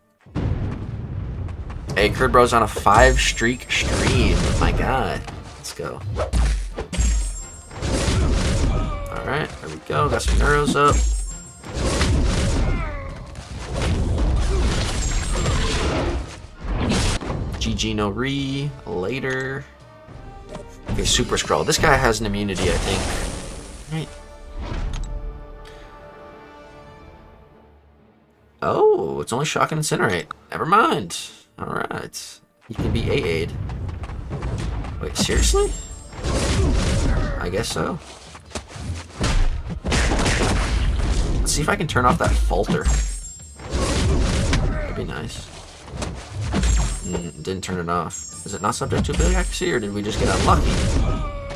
Hey, Curd Bro's on a 5-streak stream. My god. Let's go. Alright, there we go. Got some neuros up. GG no re. Later. Okay, Super Skrull. This guy has an immunity, I think. Right. Oh, it's only Shock and Incinerate. Never mind. Alright. You can be AA'd. Wait, seriously? I guess so. Let's see if I can turn off that falter. That'd be nice. Didn't turn it off. Is it not subject to ability accuracy, or did we just get unlucky?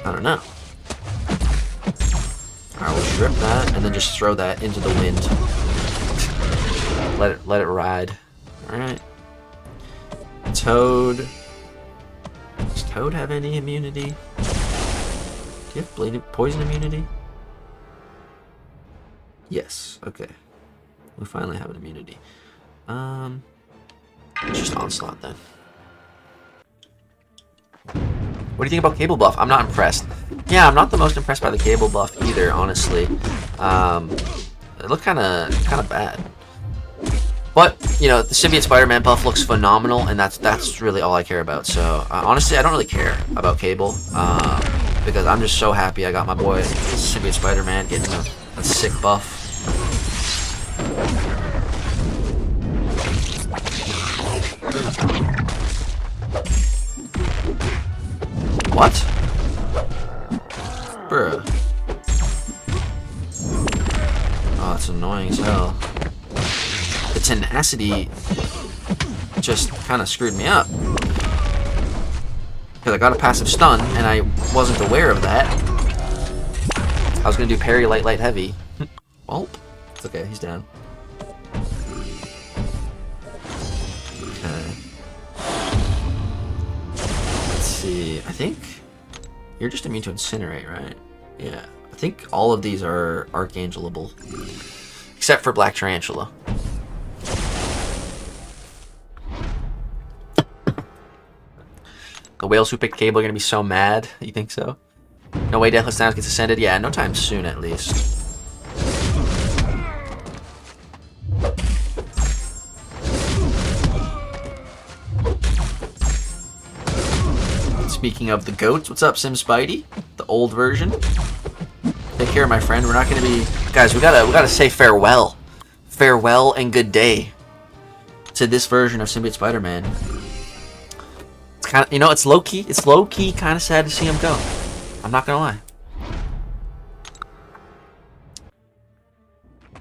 I don't know. Alright, we'll strip that, and then just throw that into the wind. Let it ride. Alright. Toad. Does Toad have any immunity? Do you have poison immunity? Yes. Okay. We finally have an immunity. It's just Onslaught then. What do you think about Cable buff? I'm not impressed. Yeah, I'm not the most impressed by the Cable buff either, honestly. It looked kind of bad. But, you know, the Symbiote Spider-Man buff looks phenomenal, and that's really all I care about. So, honestly, I don't really care about Cable, because I'm just so happy I got my boy Symbiote Spider-Man getting a sick buff. What? Bruh. Oh, that's annoying as hell. The tenacity just kind of screwed me up. Because I got a passive stun, and I wasn't aware of that. I was going to do parry light, light, heavy. Well, it's okay, he's down. Okay. Let's see, I think you're just immune to incinerate, right? Yeah, I think all of these are Archangelable. Except for Black Tarantula. The whales who picked Cable are going to be so mad. You think so? No way Deathless Downs gets ascended? Yeah, no time soon at least. Speaking of the goats, what's up, Sim Spidey? The old version. Take care, my friend. We're not going to be... Guys, we gotta say farewell. Farewell and good day to this version of Symbiote Spider-Man. It's kind of, you know, it's low-key. It's low-key kind of sad to see him go. I'm not gonna lie.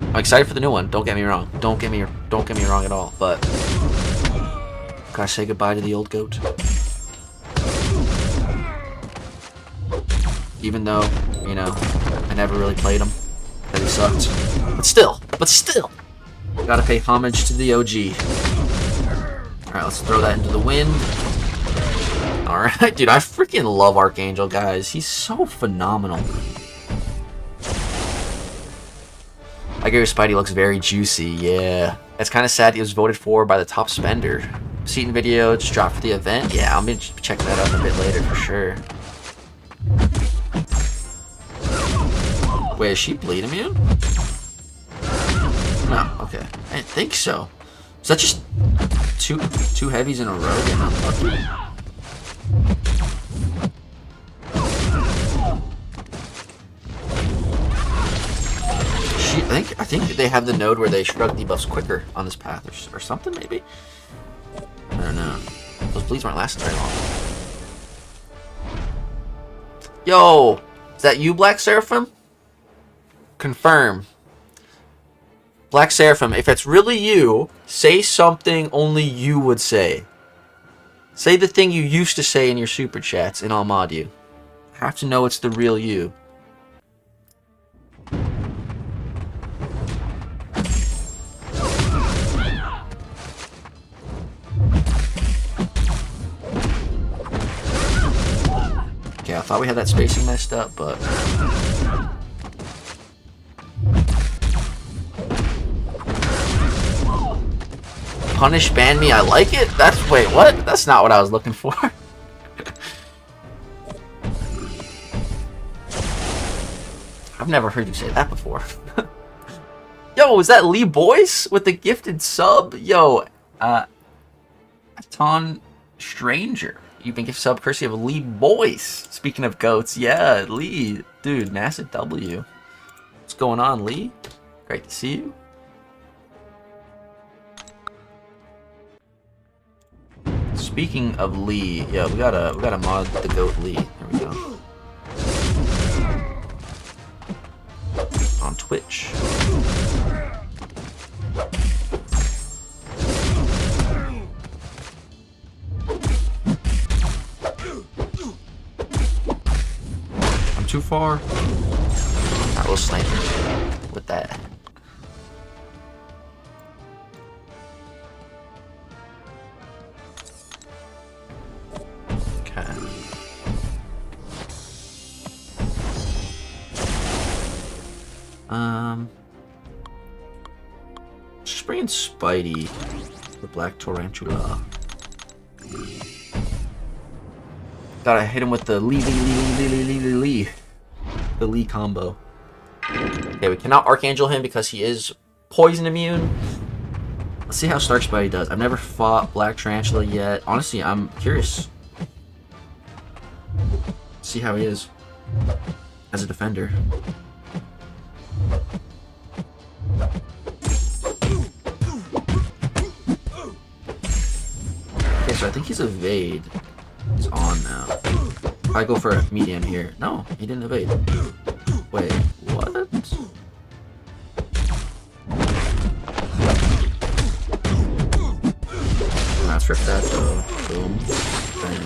I'm excited for the new one. Don't get me wrong. Don't get me wrong at all. But gotta say goodbye to the old goat. Even though, you know, I never really played him. That he sucked. But still, gotta pay homage to the OG. Alright, let's throw that into the wind. Alright, dude, I freaking love Archangel, guys. He's so phenomenal. I agree with Spidey, looks very juicy, yeah. It's kind of sad he was voted for by the top spender. Seaton video just dropped for the event. Yeah, I'm gonna check that out a bit later for sure. Wait, is she bleed immune? No, okay. I didn't think so. Is that just two heavies in a row getting unlucky? I think they have the node where they shrug debuffs quicker on this path or something maybe? I don't know. Those bleeds weren't lasting very long. Yo! Is that you, Black Seraphim? Confirm. Black Seraphim, if it's really you, say something only you would say. Say the thing you used to say in your super chats and I'll mod you. I have to know it's the real you. Okay, I thought we had that spacing messed up, but... Punish, ban me, I like it? That's... Wait, what? That's not what I was looking for. I've never heard you say that before. Yo, is that Lee Boyce with the gifted sub? Yo, Ton Stranger. You've been gifted sub courtesy of Lee Boyce. Speaking of goats, yeah, Lee. Dude, massive W. What's going on, Lee? Great to see you. Speaking of Lee, yeah, we gotta mod the goat Lee. There we go. On Twitch. I'm too far. I will snipe with that. Just bring in Spidey, the Black Tarantula. Gotta hit him with the Lee. The Lee combo. Okay, we cannot Archangel him because he is poison immune. Let's see how Stark Spidey does. I've never fought Black Tarantula yet. Honestly, I'm curious. See how he is as a defender. Okay, so I think his evade is on now. Probably go for a medium here. No, he didn't evade. Wait, what? Let's rip that though. Boom. Bam.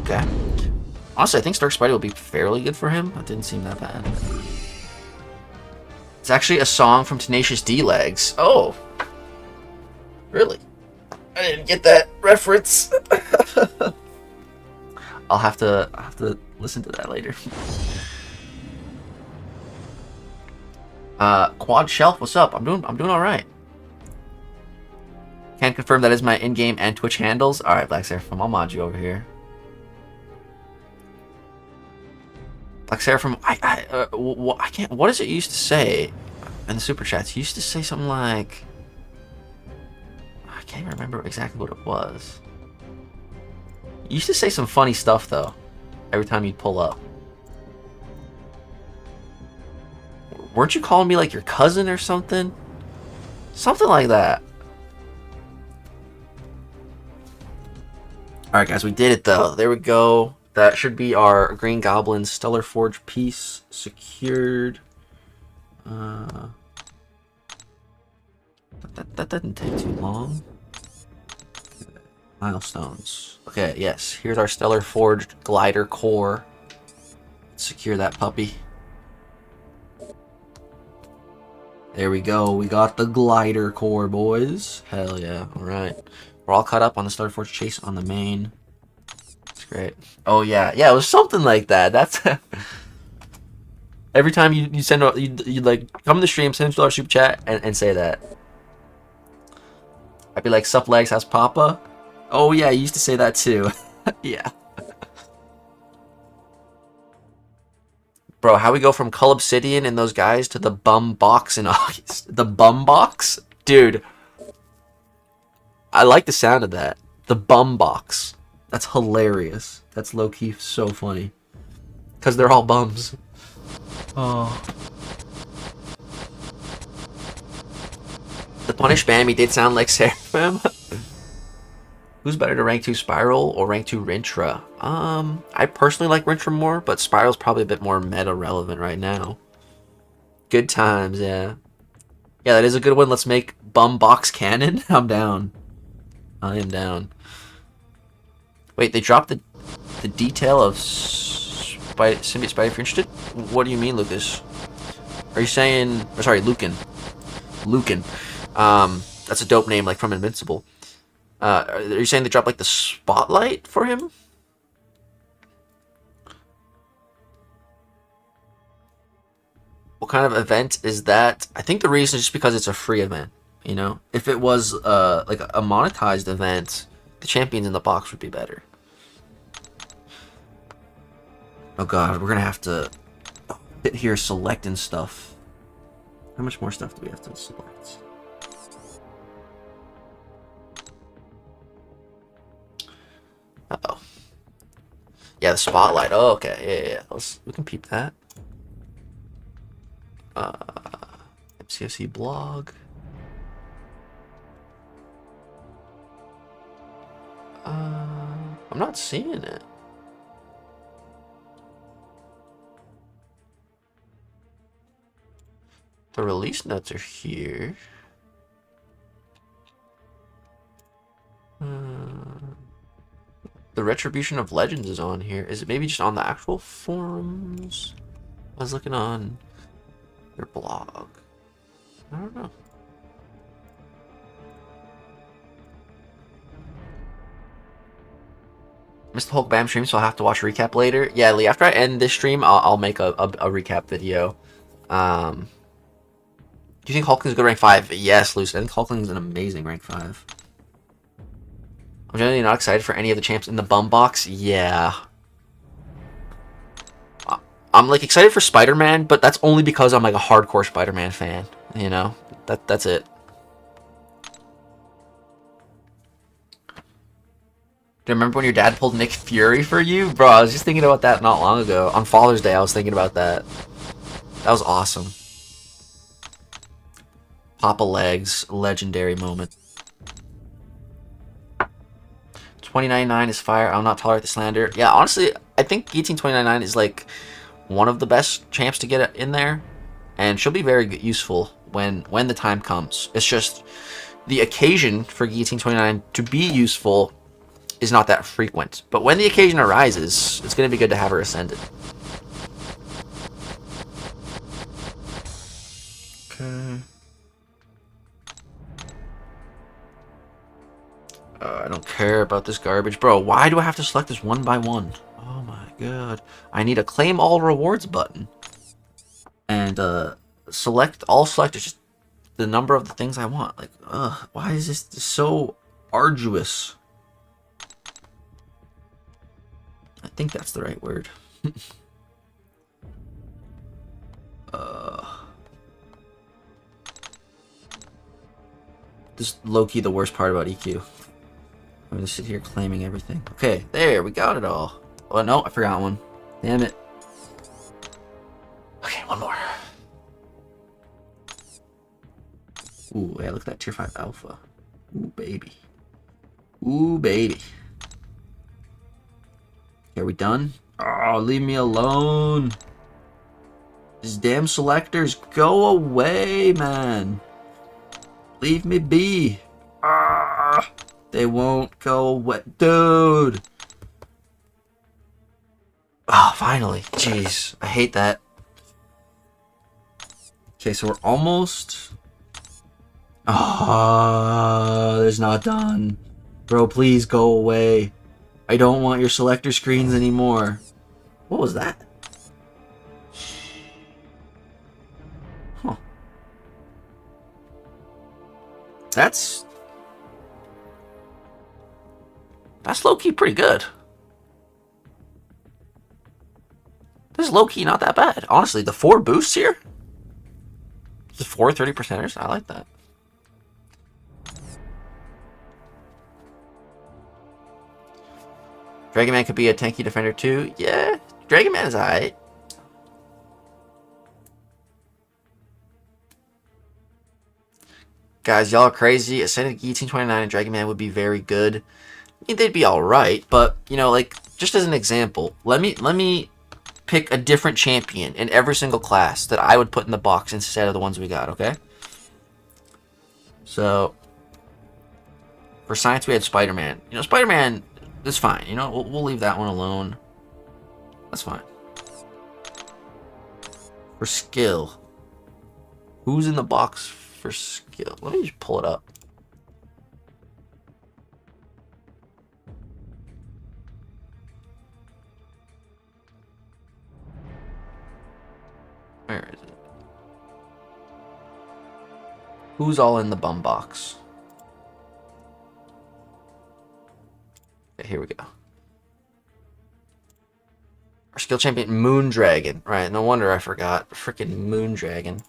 Okay. Honestly, I think Stark Spidey will be fairly good for him. That didn't seem that bad. It's actually a song from Tenacious D Legs. Oh. Really? I didn't get that reference. I'll have to listen to that later. Quad Shelf, what's up? I'm doing all right. Can confirm that is my in-game and Twitch handles. All right, Black Seraphim, I'll mod you over here. Black Seraphim, I can't. What does it used to say in the super chats? It used to say something like, I can't remember exactly what it was. You used to say some funny stuff though. Every time you'd pull up. Weren't you calling me like your cousin or something? Something like that. Alright guys, we did it though. There we go. That should be our Green Goblin Stellar Forge piece secured. That didn't take too long. Milestones. Okay, yes. Here's our Stellar Forged Glider Core. Let's secure that puppy. There we go. We got the Glider Core, boys. Hell yeah. Alright. We're all caught up on the Stellar Forge chase on the main. That's great. Oh yeah. Yeah, it was something like that. That's... Every time you send... You like, come to the stream, send a $2 super chat, and say that. I'd be like, sup legs, how's Papa? Oh yeah, you used to say that too. Yeah. Bro, how we go from Cull Obsidian and those guys to the bum box in August? The bum box? Dude. I like the sound of that. The bum box. That's hilarious. That's low-key so funny. Because they're all bums. Oh. The Punish Bammy did sound like Seraphim. Who's better to rank 2 Spiral or rank 2 Rintra? I personally like Rintra more, but Spiral's probably a bit more meta relevant right now. Good times, yeah. Yeah, that is a good one. Let's make Bum Box Cannon. I'm down. I am down. Wait, they dropped the detail of Symbiote Spidey if you're interested? What do you mean, Lucas? Are you saying... Or sorry, Lucan. Lucan. That's a dope name, like from Invincible. Are you saying they dropped like the spotlight for him? What kind of event is that? I think the reason is just because it's a free event, you know? If it was like a monetized event, the champions in the box would be better. Oh god, we're gonna have to sit here selecting stuff. How much more stuff do we have to select? Uh-oh. Yeah, the spotlight. Oh, okay. Yeah. We can peep that. MCOC blog. I'm not seeing it. The release notes are here. The Retribution of Legends is on here. Is it maybe just on the actual forums? I was looking on their blog. I don't know. Missed the Hulk Bam stream, so I'll have to watch a recap later. Yeah, Lee, after I end this stream, I'll make a recap video. Do you think Hulkling is a good rank 5? Yes, Lucy. I think Hulkling is an amazing rank 5. I'm generally not excited for any of the champs in the bum box. Yeah. I'm like excited for Spider-Man, but that's only because I'm like a hardcore Spider-Man fan. You know? That's it. Do you remember when your dad pulled Nick Fury for you? Bro, I was just thinking about that not long ago. On Father's Day, I was thinking about that. That was awesome. Papa Legs, legendary moment. 2099 is fire. I'll not tolerate the slander. Yeah, honestly, I think Guillotine 2099 is like one of the best champs to get in there, and she'll be very useful when the time comes. It's just the occasion for Guillotine 29 to be useful is not that frequent. But when the occasion arises, it's going to be good to have her ascended. Okay. I don't care about this garbage. Bro, why do I have to select this one by one? Oh my god. I need a claim all rewards button. And select all select is just the number of the things I want. Like, why is this so arduous? I think that's the right word. This is low-key the worst part about EQ. I'm gonna sit here claiming everything. Okay, there, we got it all. Oh, no, I forgot one. Damn it. Okay, one more. Ooh, yeah, look at that tier 5 alpha. Ooh, baby. Ooh, baby. Okay, are we done? Oh, leave me alone. These damn selectors, go away, man. Leave me be. They won't go away. Dude. Oh, finally. Jeez, I hate that. Okay, so we're almost... Oh, it's not done. Bro, please go away. I don't want your selector screens anymore. What was that? Huh. That's low-key pretty good. This is low-key not that bad. Honestly, the 4 boosts here? The 4 30%ers? I like that. Dragon Man could be a tanky defender too. Yeah, Dragon Man is alright. Guys, y'all are crazy. Ascended Guillotine 29 and Dragon Man would be very good. I mean, they'd be alright, but, you know, like, just as an example, let me pick a different champion in every single class that I would put in the box instead of the ones we got, okay? So, for science, we had Spider-Man. You know, Spider-Man is fine. You know, we'll leave that one alone. That's fine. For skill, who's in the box for skill? Let me just pull it up. Where is it? Who's all in the bum box? Okay, here we go. Our skill champion, Moondragon. Right, no wonder I forgot. Freaking Moondragon.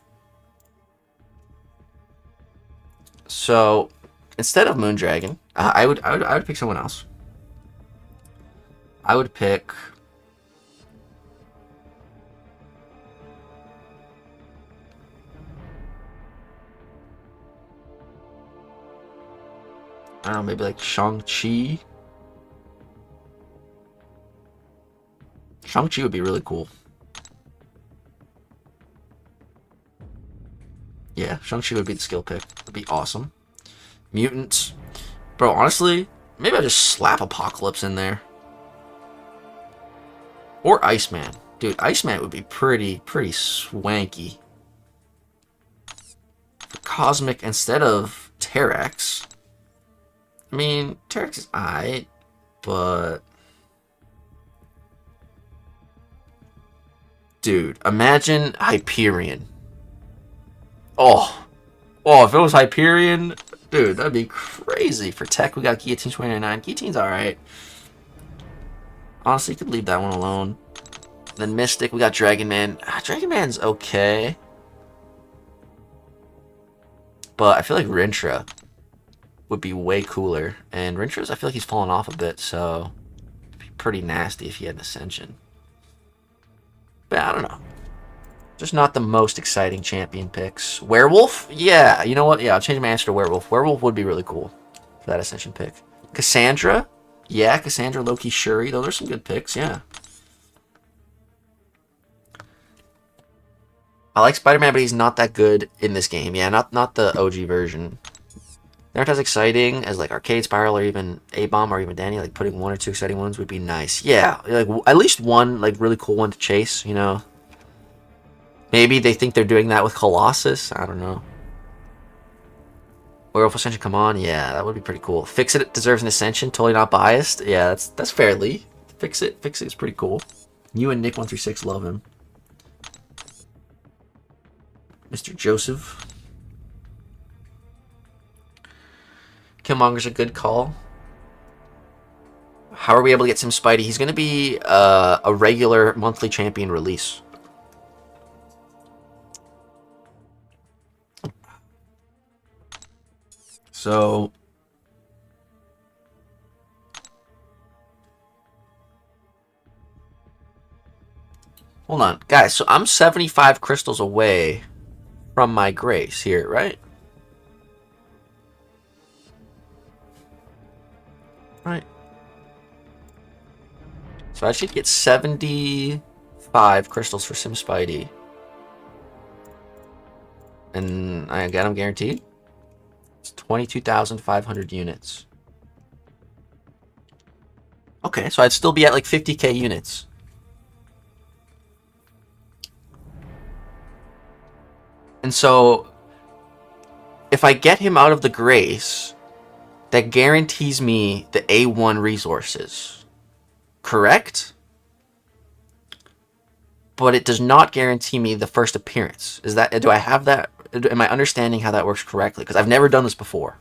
So, instead of Moondragon, I would pick someone else. I would pick... I don't know, maybe like Shang-Chi. Shang-Chi would be really cool. Yeah, Shang-Chi would be the skill pick. Would be awesome. Mutants. Bro, honestly, maybe I'll just slap Apocalypse in there. Or Iceman. Dude, Iceman would be pretty swanky. For Cosmic instead of Terex. I mean, Terex is alright, but... Dude, imagine Hyperion. Oh, if it was Hyperion, dude, that'd be crazy. For tech, we got Guillotine 29. Guillotine's alright. Honestly, you could leave that one alone. Then Mystic, we got Dragon Man. Dragon Man's okay. But I feel like Rintra would be way cooler. And Rintra's, I feel like he's fallen off a bit, so it'd be pretty nasty if he had an Ascension. But I don't know. Just not the most exciting champion picks. Werewolf? Yeah, you know what? Yeah, I'll change my answer to Werewolf. Werewolf would be really cool for that Ascension pick. Cassandra? Yeah, Cassandra, Loki, Shuri. Those are some good picks, yeah. I like Spider-Man, but he's not that good in this game. Yeah, not the OG version. They aren't as exciting as like Arcade Spiral or even A-Bomb or even Danny. Like putting 1 or 2 exciting ones would be nice. Yeah, like at least one like really cool one to chase, you know. Maybe they think they're doing that with Colossus. I don't know. Werewolf Ascension, come on. Yeah, that would be pretty cool. Fix It deserves an Ascension. Totally not biased. Yeah, that's fairly. Fix It is pretty cool. You and Nick136 love him. Mr. Joseph. Killmonger's a good call. How are we able to get Sim Spidey? He's going to be a regular monthly champion release. So hold on, guys. So I'm 75 crystals away from my grace here, right? Right. So I should get 75 crystals for Sim Spidey. And I get them guaranteed. It's 22,500 units. Okay, so I'd still be at like 50k units. And so if I get him out of the grace, that guarantees me the A1 resources. Correct? But it does not guarantee me the first appearance. Is that, do I have that? Am I understanding how that works correctly? Because I've never done this before.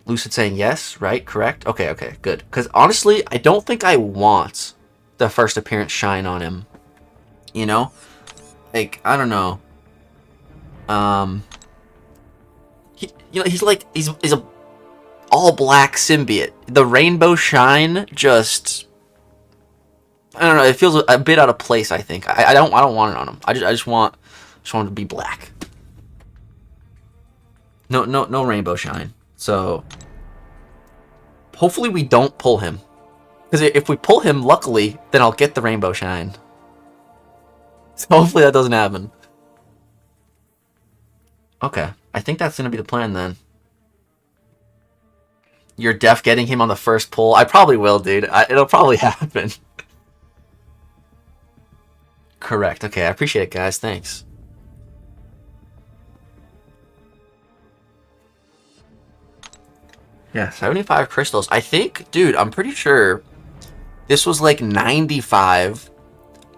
Lucid saying yes, right? Correct? Okay, good. Because honestly, I don't think I want the first appearance shine on him. You know? Like, I don't know. He's a all black symbiote. The rainbow shine just, I don't know. It feels a bit out of place. I think I don't want it on him. I just want him to be black. No rainbow shine. So hopefully we don't pull him, because if we pull him, luckily, then I'll get the rainbow shine. So hopefully that doesn't happen. Okay, I think that's gonna be the plan then. You're def getting him on the first pull. I probably will, dude. It'll probably happen. Correct. Okay, I appreciate it, guys. Thanks. Yeah, 75 crystals. I think, dude, I'm pretty sure this was like 95,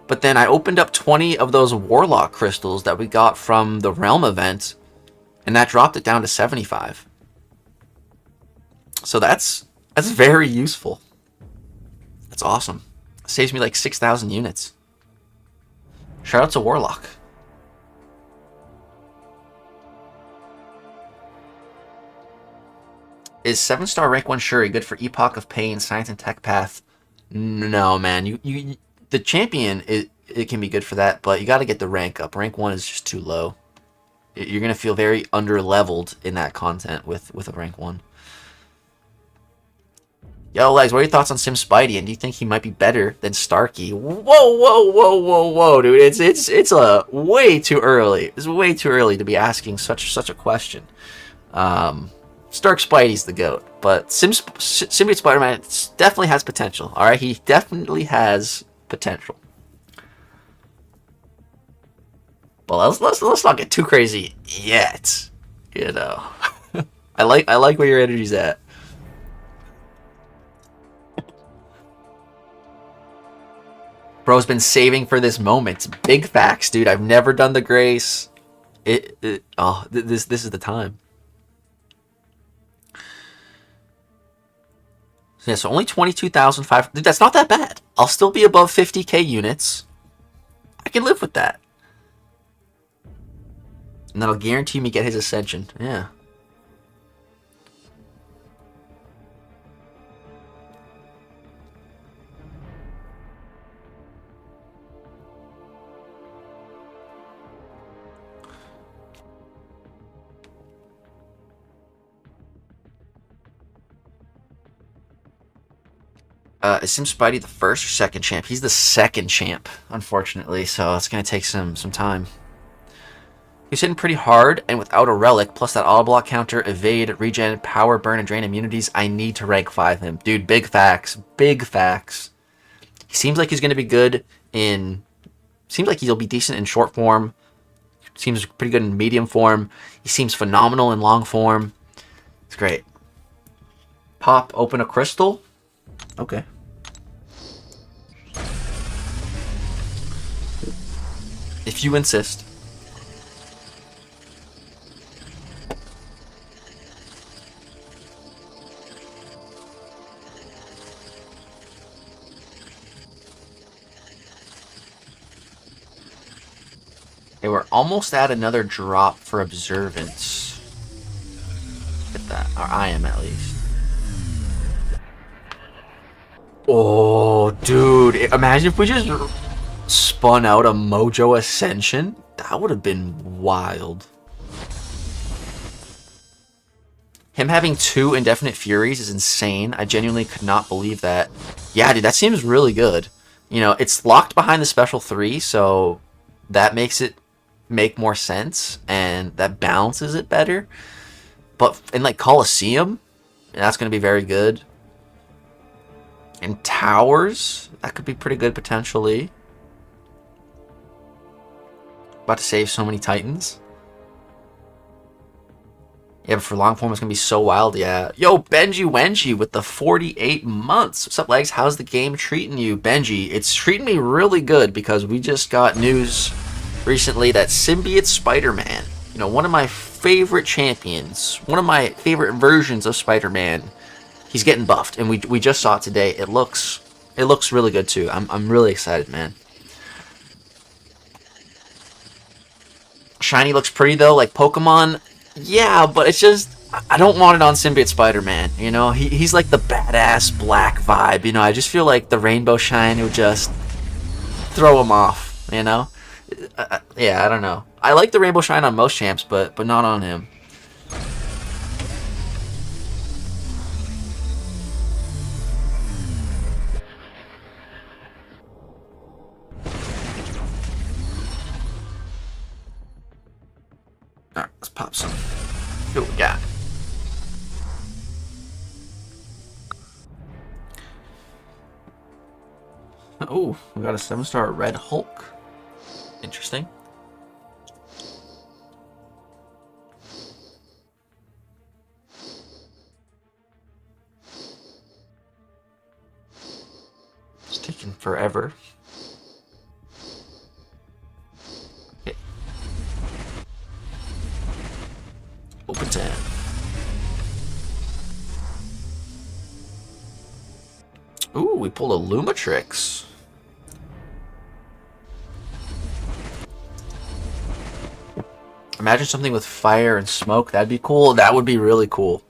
but then I opened up 20 of those Warlock crystals that we got from the Realm event, and that dropped it down to 75. So that's very useful. That's awesome. Saves me like 6,000 units. Shout out to Warlock. Is 7-star rank 1 Shuri good for Epoch of Pain, Science and Tech Path? No, man. You the champion, it can be good for that, but you got to get the rank up. Rank 1 is just too low. You're going to feel very under-leveled in that content with a rank 1. Yo, Legs, what are your thoughts on Sim Spidey? And do you think he might be better than Starkey? Whoa, dude! It's way too early. It's way too early to be asking such a question. Stark Spidey's the GOAT, but Symbiote Spider-Man definitely has potential. All right, he definitely has potential. But let's not get too crazy yet. You know, I like where your energy's at. Bro's been saving for this moment. Big facts, dude. I've never done the grace. This is the time. So yeah, so only 22,500. Dude, that's not that bad. I'll still be above 50k units. I can live with that. And that'll guarantee me get his ascension. Yeah. Is Spidey the first or second champ? He's the second champ, unfortunately, so it's going to take some time. He's hitting pretty hard, and without a relic, plus that auto block counter, evade, regen, power, burn, and drain immunities, I need to rank 5 him. Dude, big facts. Big facts. He seems like he's going to be good in... Seems like he'll be decent in short form. Seems pretty good in medium form. He seems phenomenal in long form. It's great. Pop, open a crystal. Okay. If you insist. Okay, we're almost at another drop for observance. Get that, or I am at least. Oh, dude! Imagine if we just spun out a Mojo Ascension. That would have been wild. Him having 2 Indefinite Furies is insane. I genuinely could not believe that. Yeah, dude, that seems really good. You know, it's locked behind the special 3, so that makes it make more sense, and that balances it better. But in, like, Coliseum, that's going to be very good. In Towers, that could be pretty good, potentially. About to save so many Titans. Yeah, but for long form, it's going to be so wild, yeah. Yo, Benji Wenji with the 48 months. What's up, Legs? How's the game treating you? Benji, it's treating me really good because we just got news recently that Symbiote Spider-Man, you know, one of my favorite champions, one of my favorite versions of Spider-Man, he's getting buffed, and we just saw it today. It looks really good, too. I'm really excited, man. Shiny looks pretty, though, like Pokemon. Yeah, but it's just, I don't want it on Symbiote Spider-Man, you know? He's like the badass black vibe, you know? I just feel like the Rainbow Shine would just throw him off, you know? Yeah, I don't know. I like the Rainbow Shine on most champs, but not on him. Alright, let's pop some. See what we got. Oh, we got a 7-star Red Hulk. Interesting. It's taking forever. Okay. Open 10. Ooh, we pulled a Lumatrix. Imagine something with fire and smoke. That'd be cool. That would be really cool.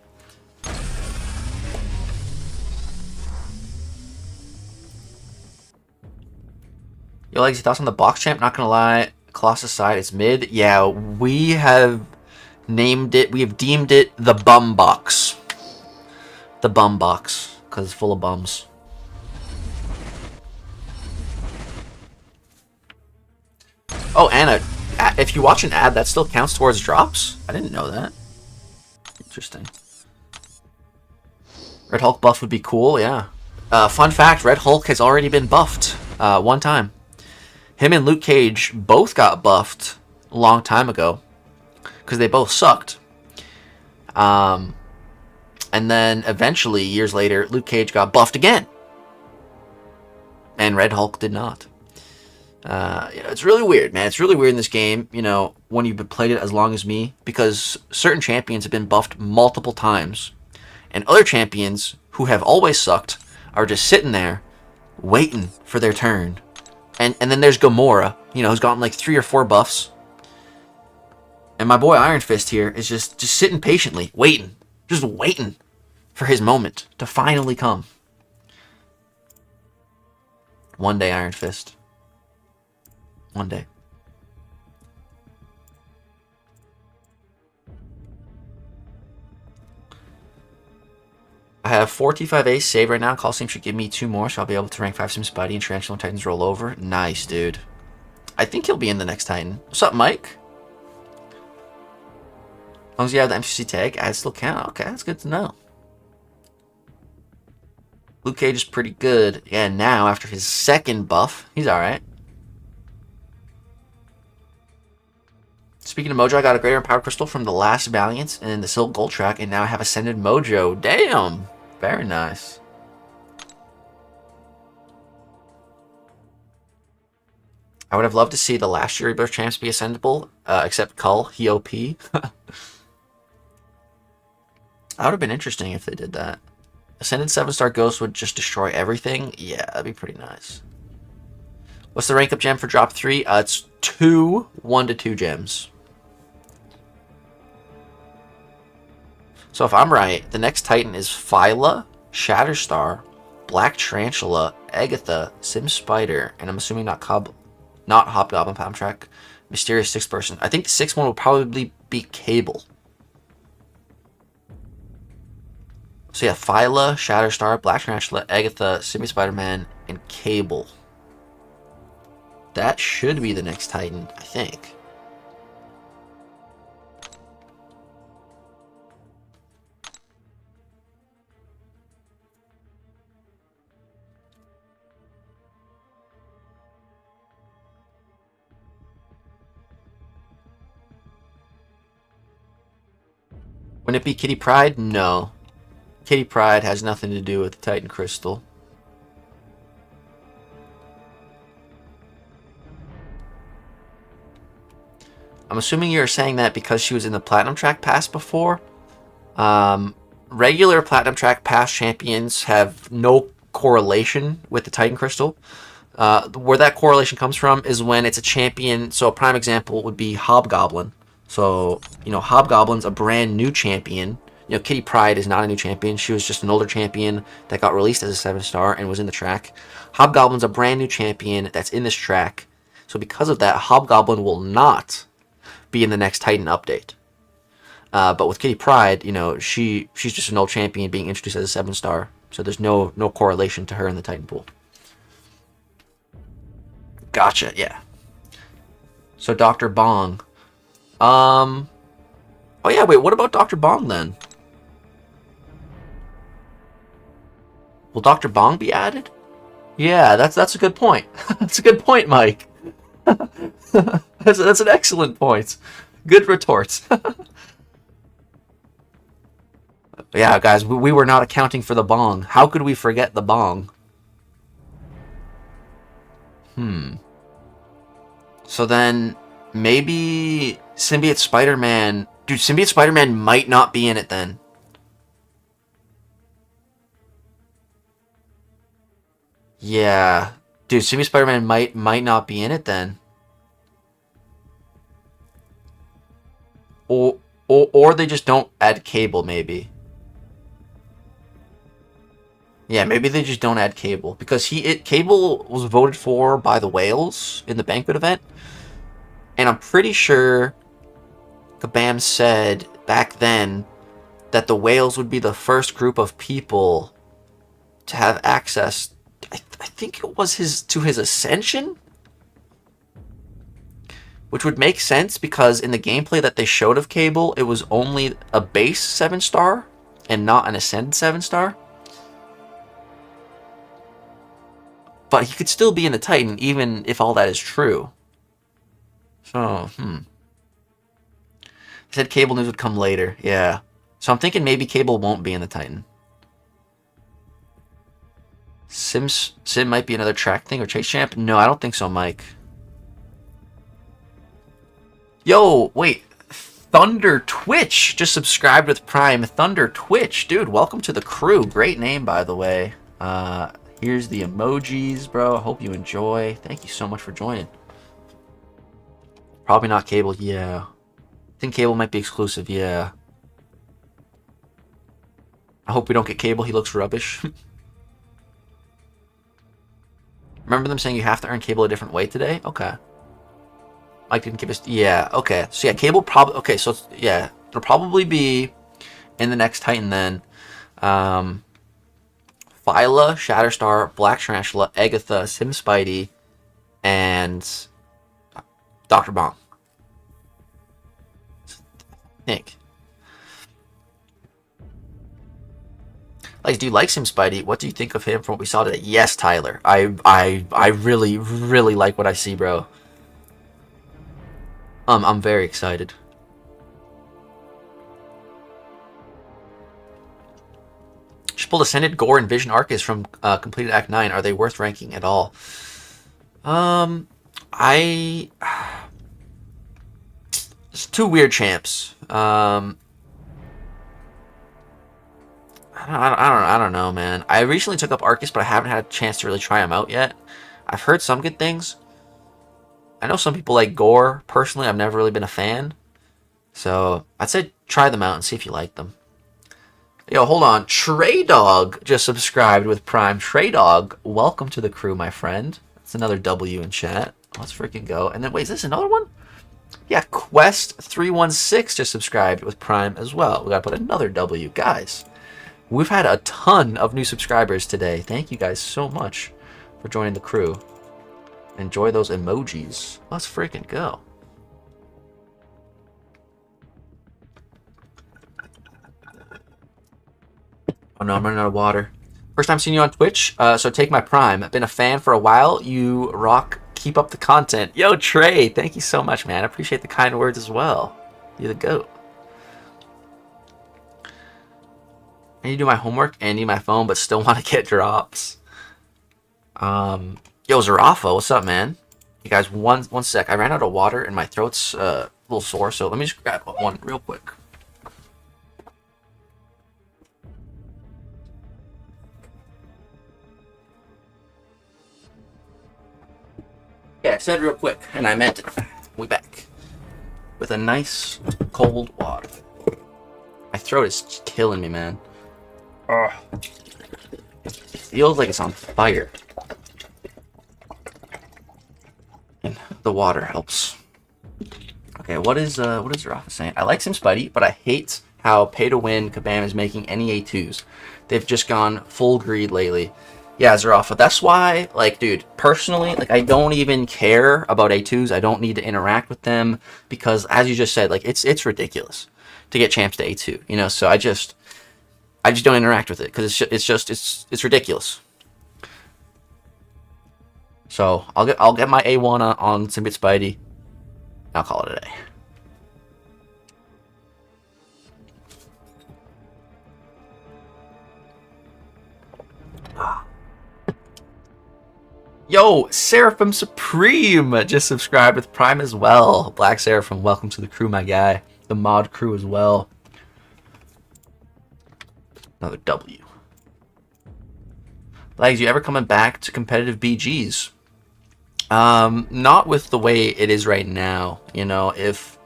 Yo, Legs, your thoughts on the box champ? Not gonna lie, Colossus side, it's mid. Yeah, we have named it, we have deemed it the bum box. The bum box, because it's full of bums. Oh, Anna, if you watch an ad, that still counts towards drops? I didn't know that. Interesting. Red Hulk buff would be cool, yeah. Fun fact, Red Hulk has already been buffed one time. Him and Luke Cage both got buffed a long time ago because they both sucked. And then eventually, years later, Luke Cage got buffed again. And Red Hulk did not. It's really weird, man. It's really weird in this game, you know, when you've played it as long as me, because certain champions have been buffed multiple times, and other champions who have always sucked are just sitting there waiting for their turn. And then there's Gamora, you know, who's gotten like 3 or 4 buffs. And my boy Iron Fist here is just sitting patiently, waiting, just waiting for his moment to finally come. One day, Iron Fist. One day. I have 4 T5As saved right now. Coliseum should give me 2 more, so I'll be able to rank 5 Sim Spidey and Tarantula and Titans roll over. Nice, dude. I think he'll be in the next Titan. What's up, Mike? As long as you have the MCC tag, I still count. Okay, that's good to know. Luke Cage is pretty good. Yeah, now, after his second buff, he's alright. Speaking of Mojo, I got a Greater Empowered Crystal from the last Valiant and the Silk Gold track, and now I have Ascended Mojo. Damn! Very nice. I would have loved to see the last year Rebirth champs be ascendable, except Cull, he OP. That would have been interesting if they did that. Ascended 7-star Ghost would just destroy everything. Yeah, that'd be pretty nice. What's the rank up gem for drop 3? It's 2 1-2 gems. So if I'm right, the next Titan is Phyla, Shatterstar, Black Tarantula, Agatha, Sim Spider, and I'm assuming not Hobgoblin Palm Track, Mysterious 6th person. I think the 6th one will probably be Cable. So yeah, Phyla, Shatterstar, Black Tarantula, Agatha, Simi Spider-Man, and Cable. That should be the next Titan, I think. Wouldn't it be Kitty Pryde? No. Kitty Pryde has nothing to do with the Titan Crystal. I'm assuming you're saying that because she was in the Platinum Track Pass before. Regular Platinum Track Pass champions have no correlation with the Titan Crystal. Where that correlation comes from is when it's a champion. So a prime example would be Hobgoblin. So, you know, Hobgoblin's a brand new champion. You know, Kitty Pryde is not a new champion. She was just an older champion that got released as a 7-star and was in the track. Hobgoblin's a brand new champion that's in this track. So because of that, Hobgoblin will not be in the next Titan update. But with Kitty Pryde, you know, she's just an old champion being introduced as a 7-star. So there's no correlation to her in the Titan pool. Gotcha, yeah. So Dr. Bong. Oh yeah, wait, what about Dr. Bong then? Will Dr. Bong be added? Yeah, that's a good point. That's a good point, Mike. That's an excellent point. Good retort. Yeah, guys, we were not accounting for the bong. How could we forget the bong? So then, maybe Symbiote Spider-Man... Dude, Symbiote Spider-Man might not be in it then. Yeah. Dude, Symbiote Spider-Man might not be in it then. Or they just don't add Cable, maybe. Yeah, maybe they just don't add Cable. Because Cable was voted for by the whales in the banquet event. And I'm pretty sure Kabam said back then that the whales would be the first group of people to have access. I think it was to his ascension? Which would make sense because in the gameplay that they showed of Cable, it was only a base 7-star and not an ascended 7-star. But he could still be in the Titan even if all that is true. So, I said Cable news would come later. Yeah. So I'm thinking maybe Cable won't be in the Titan. Sim might be another track thing or chase champ. No, I don't think so, Mike. Yo, wait. Thunder Twitch just subscribed with Prime. Thunder Twitch. Dude, welcome to the crew. Great name, by the way. Here's the emojis, bro. I hope you enjoy. Thank you so much for joining. Probably not Cable, yeah. I think Cable might be exclusive, yeah. I hope we don't get Cable. He looks rubbish. Remember them saying you have to earn Cable a different way today? Okay. Mike didn't give us... Yeah, okay. So yeah, Cable probably... Okay, so yeah. It'll probably be in the next Titan then. Phyla, Shatterstar, Black Tarantula, Agatha, Sim Spidey, and Dr. Bong. I think. Like, do you like Sim Spidey? What do you think of him from what we saw today? Yes, Tyler. I really, really like what I see, bro. I'm very excited. Shipple Descended, Gore, and Vision Arcus from completed Act 9. Are they worth ranking at all? It's two weird champs. I don't know, man. I recently took up Arcus, but I haven't had a chance to really try him out yet. I've heard some good things. I know some people like Gore. Personally, I've never really been a fan. So I'd say try them out and see if you like them. Yo, hold on. Trey Dog just subscribed with Prime. Trey Dog, welcome to the crew, my friend. That's another W in chat. Let's freaking go. And then, wait, is this another one? Yeah, Quest316 just subscribed with Prime as well. We gotta put another W. Guys, we've had a ton of new subscribers today. Thank you guys so much for joining the crew. Enjoy those emojis. Let's freaking go. Oh no, I'm running out of water. First time seeing you on Twitch, so take my Prime. I've been a fan for a while. You rock. Keep up the content. Yo, Trey, thank you so much, man. I appreciate the kind words as well. You're the GOAT. I need to do my homework and need my phone, but still want to get drops. Yo, Zarafa, what's up, man? You guys, one sec. I ran out of water and my throat's a little sore, so let me just grab one real quick. Yeah, I said real quick, and I meant it. We back. With a nice, cold water. My throat is killing me, man. Ugh. It feels like it's on fire. And the water helps. Okay, what is Rafa saying? I like Sim Spidey, but I hate how pay-to-win Kabam is making any A2s. They've just gone full greed lately. Yeah, Zarafa, that's why, like, dude, personally, like, I don't even care about A2s. I don't need to interact with them because, as you just said, like, it's ridiculous to get champs to A2, you know, so I just don't interact with it because it's ridiculous. So I'll get my A1 on Symbiote Spidey. I'll call it a day. Yo, Seraphim Supreme just subscribed with Prime as well. Black Seraphim, welcome to the crew, my guy. The mod crew as well. Another W. Lags, you ever coming back to competitive BGs? Not with the way it is right now. You know, if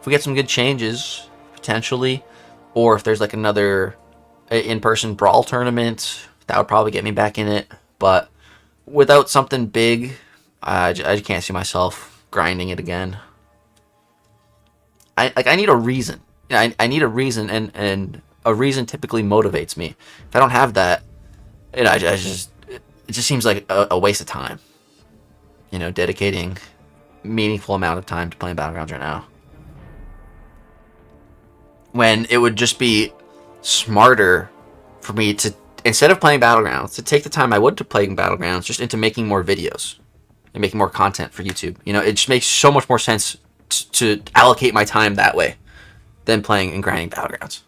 we get some good changes, potentially, or if there's like another in-person brawl tournament, that would probably get me back in it. But without something big, I can't see myself grinding it again. I need a reason. I need a reason, and a reason typically motivates me. If I don't have that, you know, it just seems like a waste of time. You know, dedicating meaningful amount of time to playing Battlegrounds right now. When it would just be smarter for me to, instead of playing Battlegrounds, to take the time I would to playing Battlegrounds just into making more videos and making more content for YouTube. You know, it just makes so much more sense to allocate my time that way than playing and grinding Battlegrounds.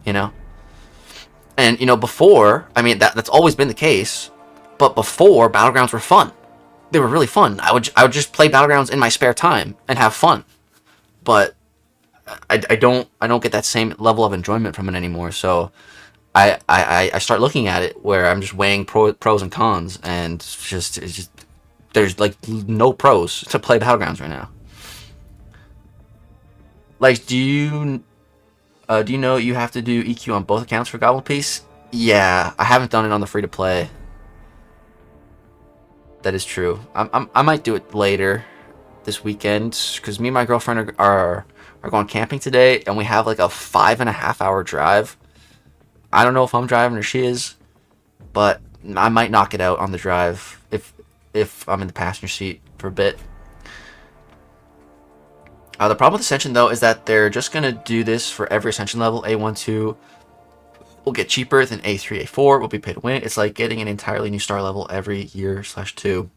You know? And, you know, before, I mean, that's always been the case, but before, Battlegrounds were fun. They were really fun. I would just play Battlegrounds in my spare time and have fun. But I don't get that same level of enjoyment from it anymore, so I start looking at it where I'm just weighing pros and cons, and it's just there's like no pros to play Battlegrounds right now. Like, do you know you have to do EQ on both accounts for Goblin Piece? Yeah, I haven't done it on the free to play. That is true. I might do it later this weekend because me and my girlfriend are going camping today, and we have like a 5.5 hour drive. I don't know if I'm driving or she is, but I might knock it out on the drive if I'm in the passenger seat for a bit. The problem with Ascension, though, is that they're just going to do this for every Ascension level. A1, 2 will get cheaper than A3, A4 will be pay to win. It's like getting an entirely new star level every year/2.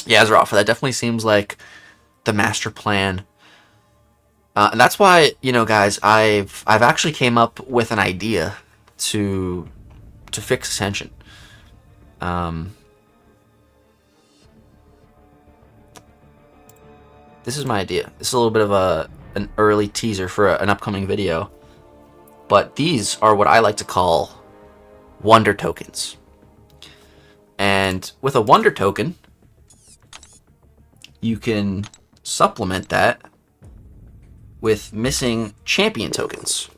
Yeah, Azrafa, that definitely seems like the master plan. And that's why, you know, guys, I've actually came up with an idea to fix Ascension. This is my idea. This is a little bit of an early teaser for an upcoming video. But these are what I like to call wonder tokens. And with a wonder token, you can supplement that with missing champion tokens.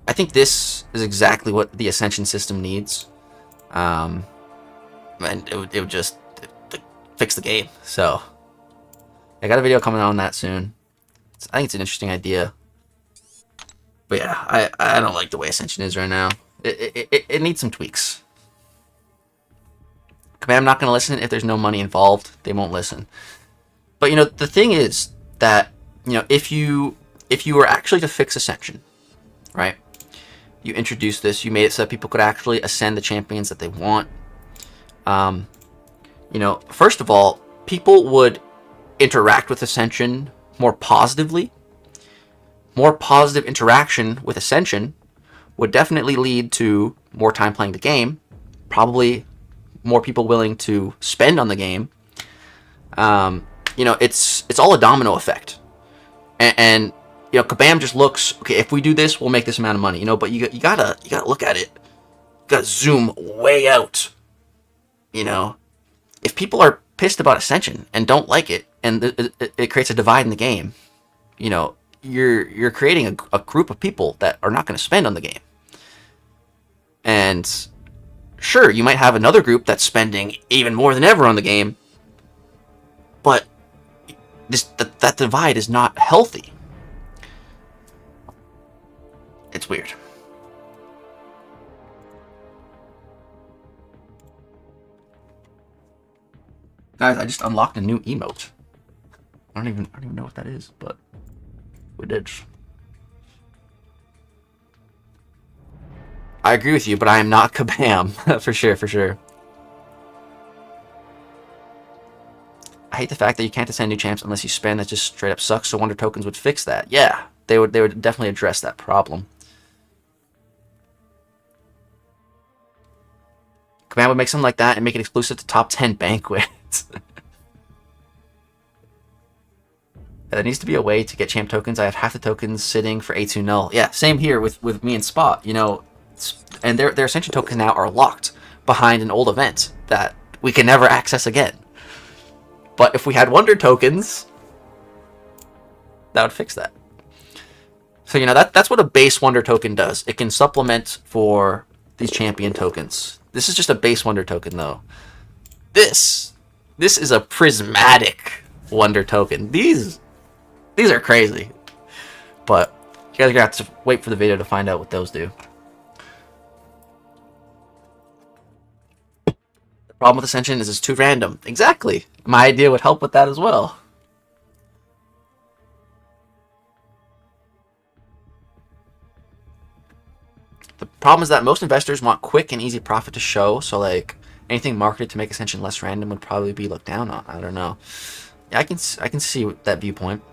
I think this is exactly what the Ascension system needs. And it would just fix the game. So I got a video coming out on that soon. I think it's an interesting idea. But yeah, I don't like the way Ascension is right now. It needs some tweaks. I'm not going to listen if there's no money involved. They won't listen. But, you know, the thing is that, you know, if you were actually to fix Ascension, right? You introduced this. You made it so that people could actually ascend the champions that they want. You know, first of all, people would interact with Ascension more positively. More positive interaction with Ascension would definitely lead to more time playing the game. Probably more people willing to spend on the game. You know, it's all a domino effect. And you know, Kabam just looks, okay, if we do this, we'll make this amount of money. You know, but you gotta look at it. You gotta zoom way out. You know, if people are pissed about Ascension and don't like it, and it creates a divide in the game, you know, you're creating a group of people that are not going to spend on the game. And sure, you might have another group that's spending even more than ever on the game, but that divide is not healthy. It's weird. Guys, I just unlocked a new emote. I don't even know what that is, but we did. I agree with you, but I am not Kabam. For sure. I hate the fact that you can't ascend new champs unless you spend. That just straight up sucks, so wonder tokens would fix that. Yeah, they would definitely address that problem. Kabam would make something like that and make it exclusive to top 10 banquets. There needs to be a way to get champ tokens. I have half the tokens sitting for A2 null. Yeah, same here with me and Spot. You know, and their Ascension tokens now are locked behind an old event that we can never access again. But if we had wonder tokens, that would fix that. So, you know, that's what a base wonder token does. It can supplement for these champion tokens. This is just a base wonder token, though. This is a prismatic wonder token. These are crazy. But you guys are going to have to wait for the video to find out what those do. The problem with Ascension is it's too random. Exactly. My idea would help with that as well. The problem is that most investors want quick and easy profit to show, so like anything marketed to make Ascension less random would probably be looked down on. I don't know. Yeah, I can see that viewpoint.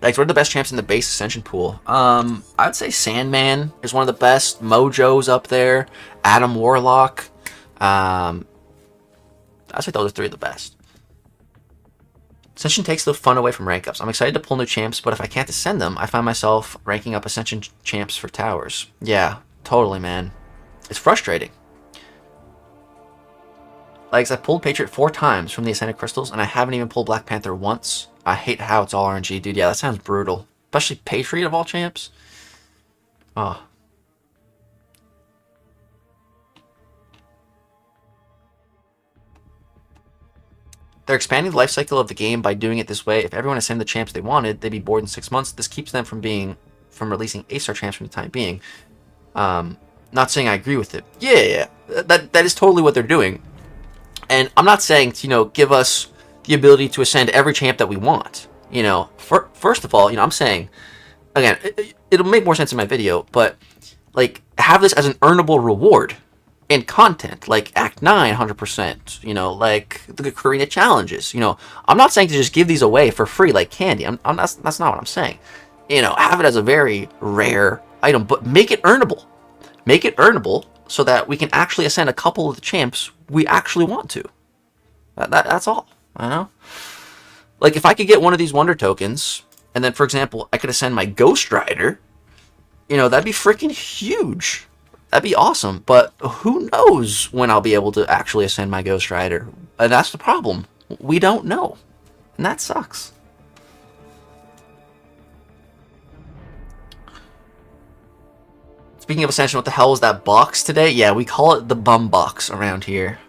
Like, what are the best champs in the base Ascension pool? I'd say Sandman is one of the best. Mojo's up there. Adam Warlock. I'd say those are three of the best. Ascension takes the fun away from rank ups. I'm excited to pull new champs, but if I can't ascend them, I find myself ranking up Ascension champs for towers. Yeah, totally, man. It's frustrating. Like, I pulled Patriot 4 times from the Ascended Crystals, and I haven't even pulled Black Panther once. I hate how it's all RNG, dude. Yeah, that sounds brutal. Especially Patriot of all champs. Oh. They're expanding the life cycle of the game by doing it this way. If everyone ascended the champs they wanted, they'd be bored in 6 months. This keeps them from releasing A-star champs for the time being. Not saying I agree with it. Yeah. That is totally what they're doing. And I'm not saying to, give us the ability to ascend every champ that we want. First of all, I'm saying, again, it'll make more sense in my video, but like have this as an earnable reward in content, like Act 9, 100%. Like the Karina challenges. I'm not saying to just give these away for free like candy. That's not what I'm saying. Have it as a very rare item, but make it earnable. Make it earnable so that we can actually ascend a couple of the champs we actually want to. That's all. Like if I could get one of these wonder tokens, and then for example I could ascend my Ghost Rider, that'd be freaking huge. That'd be awesome. But who knows when I'll be able to actually ascend my Ghost Rider? And that's the problem. We don't know, and that sucks. Speaking of Ascension, what the hell was that box today? Yeah, we call it the bum box around here.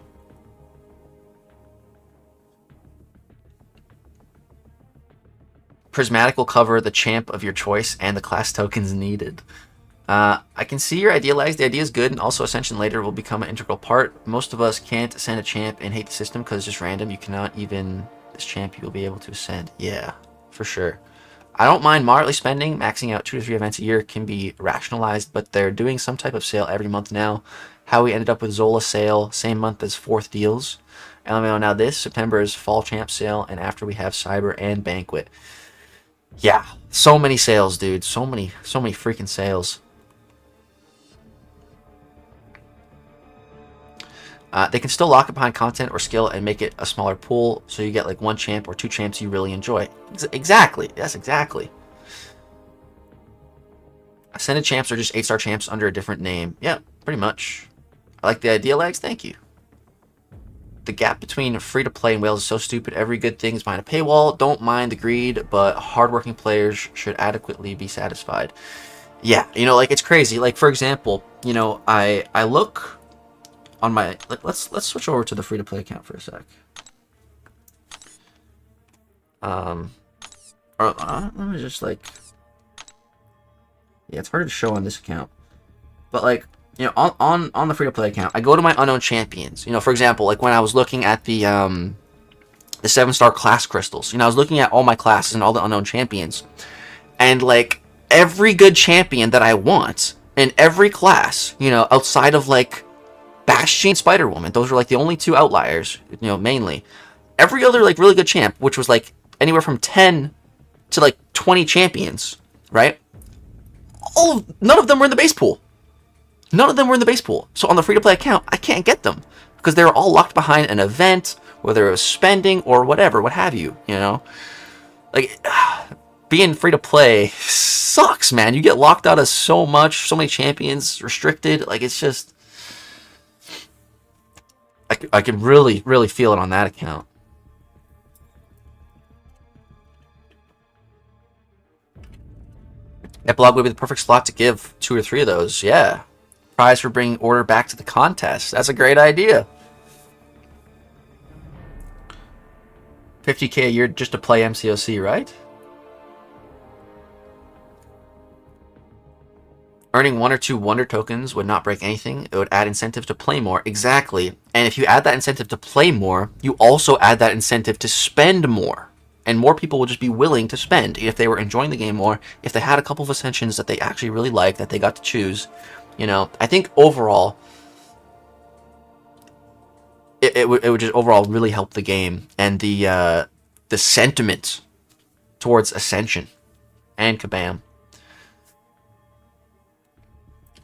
Prismatic will cover the champ of your choice and the class tokens needed. I can see your idea, Lags. The idea is good, and also Ascension later will become an integral part. Most of us can't ascend a champ and hate the system because it's just random. You cannot even... This champ you'll be able to ascend. Yeah, for sure. I don't mind moderately spending. Maxing out 2 to 3 events a year can be rationalized, but they're doing some type of sale every month now. How we ended up with Zola sale, same month as 4th deals. LMAO, now this September is Fall Champ sale, and after we have Cyber and Banquet. Yeah, so many sales, dude. So many freaking sales. They can still lock it behind content or skill and make it a smaller pool, so you get like 1 champ or 2 champs you really enjoy. Exactly. Yes, exactly. Ascended champs are just 8-star champs under a different name. Yeah, pretty much. I like the idea, Lags. Thank you. The gap between free-to-play and whales is so stupid. Every good thing is behind a paywall. Don't mind the greed, but hardworking players should adequately be satisfied. Yeah, like it's crazy. Like for example, I look on my let's switch over to the free-to-play account for a sec. Let me just like, yeah, it's hard to show on this account, but like. On the free-to-play account, I go to my unknown champions. For example, like when I was looking at the 7-star class crystals, I was looking at all my classes and all the unknown champions. And like every good champion that I want in every class, outside of like Bastion, Spider-Woman, those are like the only 2 outliers, mainly. Every other like really good champ, which was like anywhere from 10 to like 20 champions, right? None of them were in the base pool. None of them were in the base pool. So on the free-to-play account, I can't get them because they were all locked behind an event, whether it was spending or whatever, what have you, Like, being free-to-play sucks, man. You get locked out of so many champions, restricted. Like, it's just... I can really, really feel it on that account. That blog would be the perfect slot to give 2 or 3 of those, yeah. Prize for bringing order back to the contest. That's a great idea. 50k a year just to play MCOC, right? Earning 1 or 2 wonder tokens would not break anything. It would add incentive to play more. Exactly. And if you add that incentive to play more, you also add that incentive to spend more. And more people will just be willing to spend if they were enjoying the game more, if they had a couple of ascensions that they actually really liked, that they got to choose. I think overall, it would just overall really help the game and the sentiment towards Ascension and Kabam.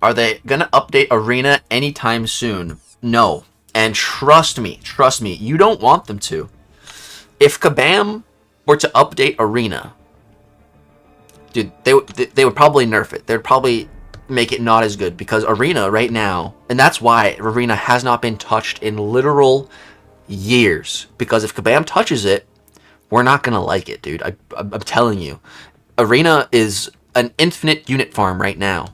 Are they gonna update Arena anytime soon? No, and trust me, you don't want them to. If Kabam were to update Arena, dude, they would probably nerf it. They'd probably make it not as good because Arena right now, and that's why Arena has not been touched in literal years, because if Kabam touches it, we're not gonna like it, dude. I'm telling you. Arena is an infinite unit farm right now.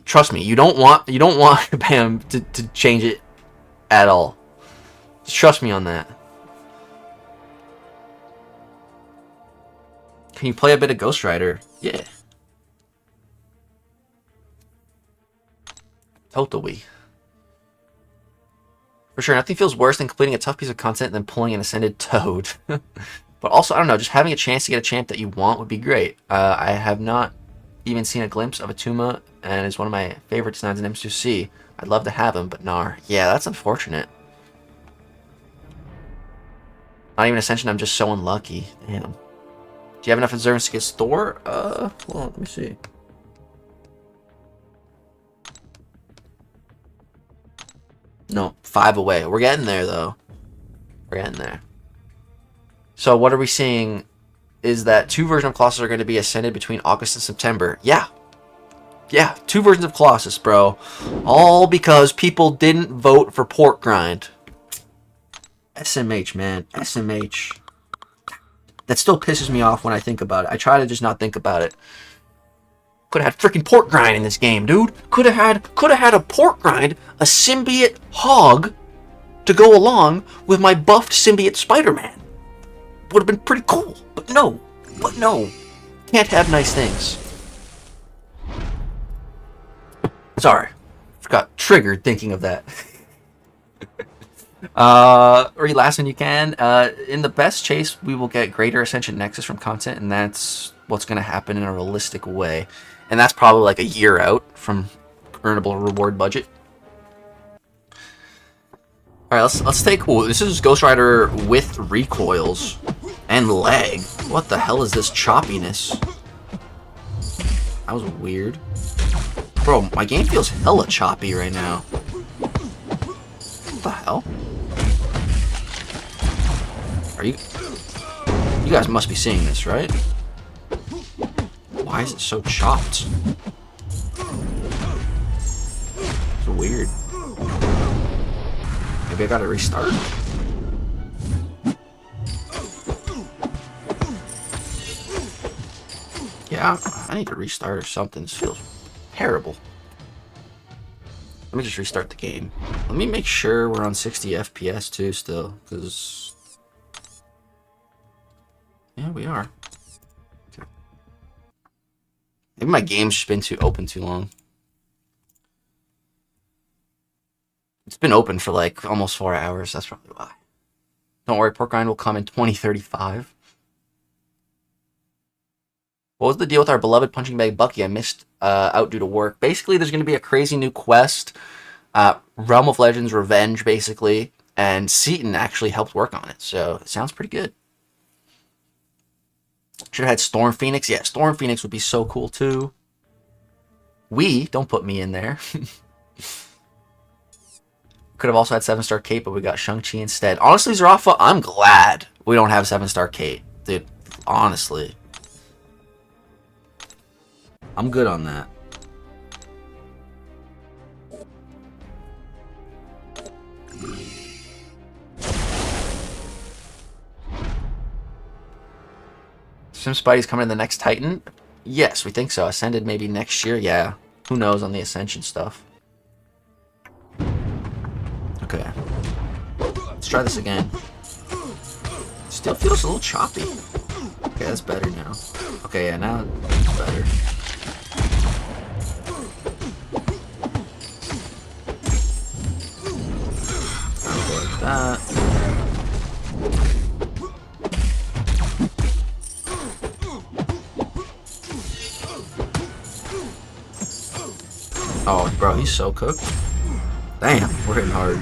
Trust me, you don't want Kabam to change it at all. Just trust me on that. Can you play a bit of Ghost Rider? Yeah. Totally. For sure, nothing feels worse than completing a tough piece of content than pulling an Ascended Toad. But also, I don't know, just having a chance to get a champ that you want would be great. I have not even seen a glimpse of a Tuma, and it's one of my favorite designs in MCOC. I'd love to have him, but Gnar. Yeah, that's unfortunate. Not even Ascension, I'm just so unlucky. Damn. Do you have enough observance to get Thor? Hold on, let me see. No, 5 away. We're getting there, though. We're getting there. So what are we seeing is that 2 versions of Colossus are going to be ascended between August and September. Yeah. Yeah, 2 versions of Colossus, bro. All because people didn't vote for Pork Grind. SMH, man. SMH. That still pisses me off when I think about it. I try to just not think about it. Could have had freaking Pork Grind in this game, dude. Could have had a Pork Grind, a symbiote hog, to go along with my buffed symbiote Spider-Man. Would have been pretty cool, but no. Can't have nice things. Sorry. Got triggered thinking of that. Read last when you can. In the best chase, we will get greater Ascension Nexus from content, and that's what's going to happen in a realistic way. And that's probably like a year out from earnable reward budget. Alright, let's take... Ooh, this is Ghost Rider with recoils and lag. What the hell is this choppiness? That was weird. Bro, my game feels hella choppy right now. What the hell? Are you... You guys must be seeing this, right? Why is it so chopped? It's weird. Maybe I gotta restart. Yeah, I need to restart or something. This feels terrible. Let me just restart the game. Let me make sure we're on 60 FPS too still, because... Yeah, we are. Okay. Maybe my game's just been open too long. It's been open for like almost 4 hours. That's probably why. Don't worry, Pork Rind will come in 2035. What was the deal with our beloved punching bag Bucky? I missed out due to work. Basically, there's going to be a crazy new quest. Realm of Legends Revenge, basically. And Seaton actually helped work on it. So, it sounds pretty good. Should have had Storm Phoenix. Yeah, Storm Phoenix would be so cool, too. Don't put me in there. Could have also had 7-star Kate, but we got Shang-Chi instead. Honestly, Zarafa, I'm glad we don't have 7-star Kate. Dude, honestly. I'm good on that. Sim Spidey's coming in the next Titan? Yes, we think so. Ascended maybe next year? Yeah. Who knows on the Ascension stuff. Okay. Let's try this again. Still feels a little choppy. Okay, that's better now. Okay, yeah, now it's better. Okay, like that. Oh, bro, he's so cooked. Damn, we're hitting hard.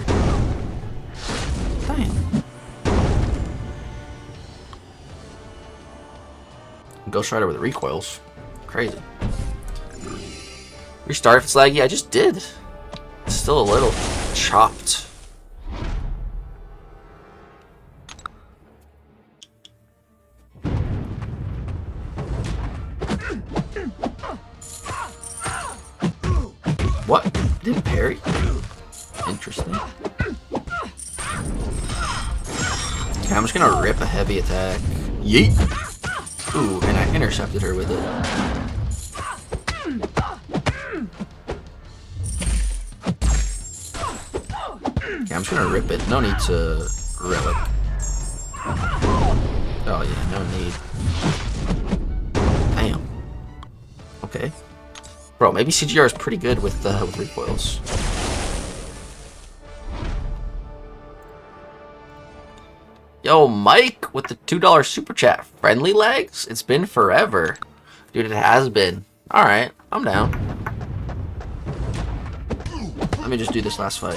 Damn. Ghost Rider with recoils. Crazy. Restart if it's laggy. I just did. It's still a little chopped. What? Didn't parry? Interesting. Okay, I'm just gonna rip a heavy attack. Yeet! Ooh, and I intercepted her with it. Okay, I'm just gonna rip it. No need to relic. Oh yeah, no need. Damn. Okay. Bro, maybe CGR is pretty good with recoils. Yo, Mike with the $2 super chat. Friendly legs? It's been forever. Dude, it has been. Alright, I'm down. Let me just do this last fight.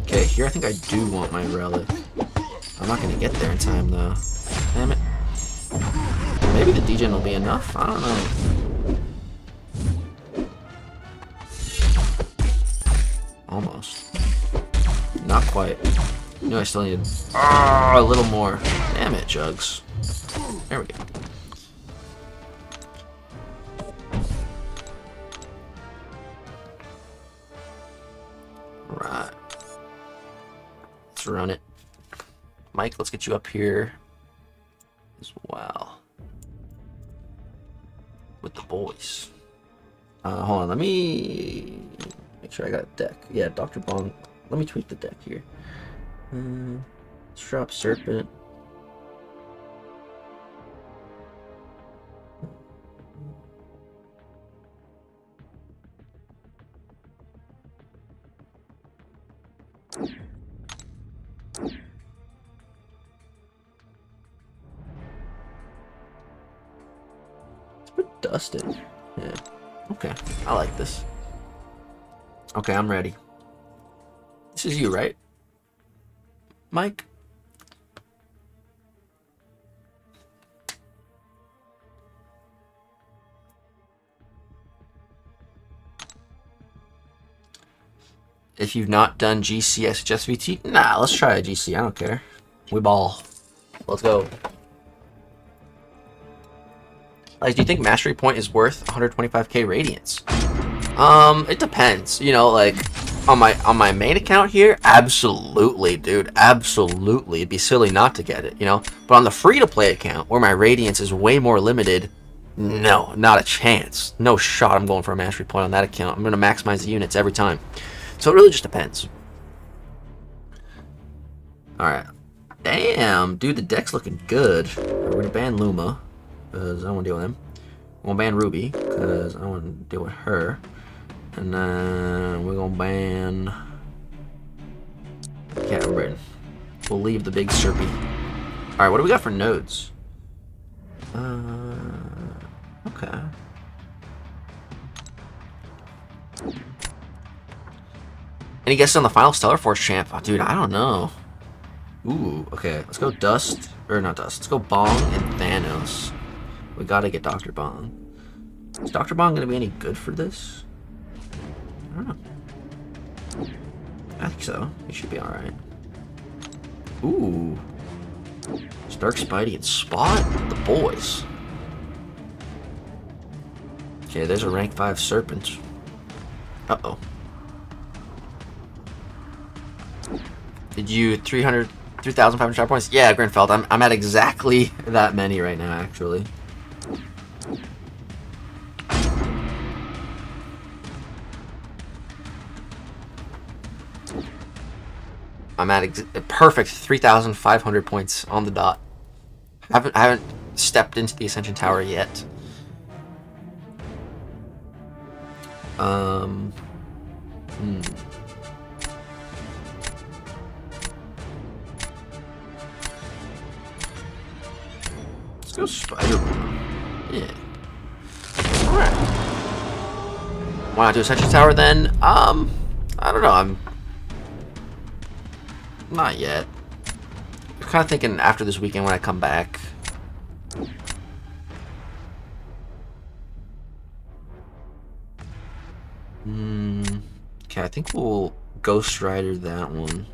Okay, here I think I do want my relic. I'm not gonna get there in time though. Damn it. Maybe the degen will be enough? I don't know. Almost. Not quite. No, I still need a little more. Damn it, Jugs. There we go. Right. Let's run it. Mike, let's get you up here as well. With the boys. Hold on, let me make sure I got a deck. Yeah, Dr. Bong. Let me tweak the deck here. Let's drop Serpent. Dusted. Yeah. Okay. I like this. Okay, I'm ready. This is you, right? Mike? If you've not done GC, I suggest VT. Nah, let's try a GC. I don't care. We ball. Let's go. Like, do you think Mastery Point is worth 125k Radiance? It depends. You know, like on my main account here, absolutely, dude, absolutely. It'd be silly not to get it, you know. But on the free-to-play account, where my Radiance is way more limited, no, not a chance. No shot. I'm going for a Mastery Point on that account. I'm gonna maximize the units every time. So it really just depends. All right. Damn, dude, the deck's looking good. We're gonna ban Luma, because I don't want to deal with him. We're going to ban Ruby, because I don't want to deal with her. And then we're going to ban Catbird. We'll leave the big Serpy. Alright, what do we got for nodes? Okay. Any guesses on the final Stellar Force champ? Oh, dude, I don't know. Ooh, okay. Let's go Dust. Or not Dust. Let's go Bong and Thanos. We gotta get Dr. Bong. Is Dr. Bong gonna be any good for this? I don't know. I think so. He should be alright. Ooh. It's Dark Spidey and Spot? The boys. Okay, there's a rank 5 Serpent. Uh-oh. Did you 3,500 star points? Yeah, Grinfeld. I'm at exactly that many right now, actually. I'm at a perfect 3,500 points on the dot. I haven't stepped into the Ascension Tower yet. Let's go Spider-Man. Yeah. Alright. Why not do Ascension Tower then? I don't know. I'm not yet. I'm kind of thinking after this weekend when I come back. Okay, I think we'll Ghost Rider that one.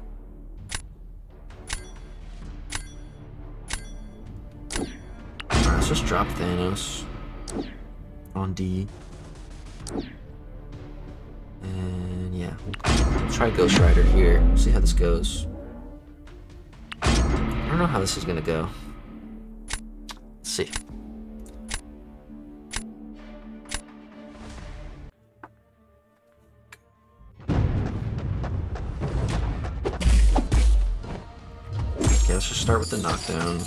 Alright, let's just drop Thanos on D. And yeah, we'll try Ghost Rider here. See how this goes. I don't know how this is gonna go. Let's see. Okay, let's just start with the knockdown.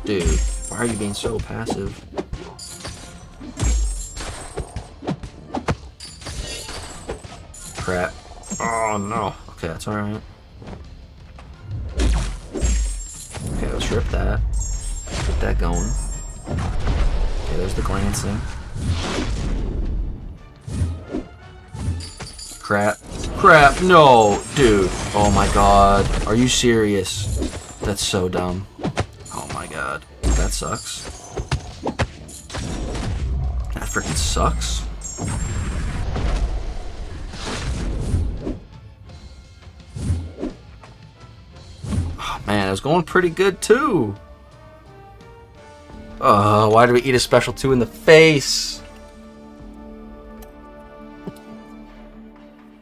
Dude, why are you being so passive? Crap. Oh no. Okay, that's alright. Okay, let's rip that. Get that going. Okay, there's the glancing. Crap. Crap. No, dude. Oh my god. Are you serious? That's so dumb. Oh my god. That sucks. That freaking sucks. Oh man, it was going pretty good too. Why did we eat a special 2 in the face?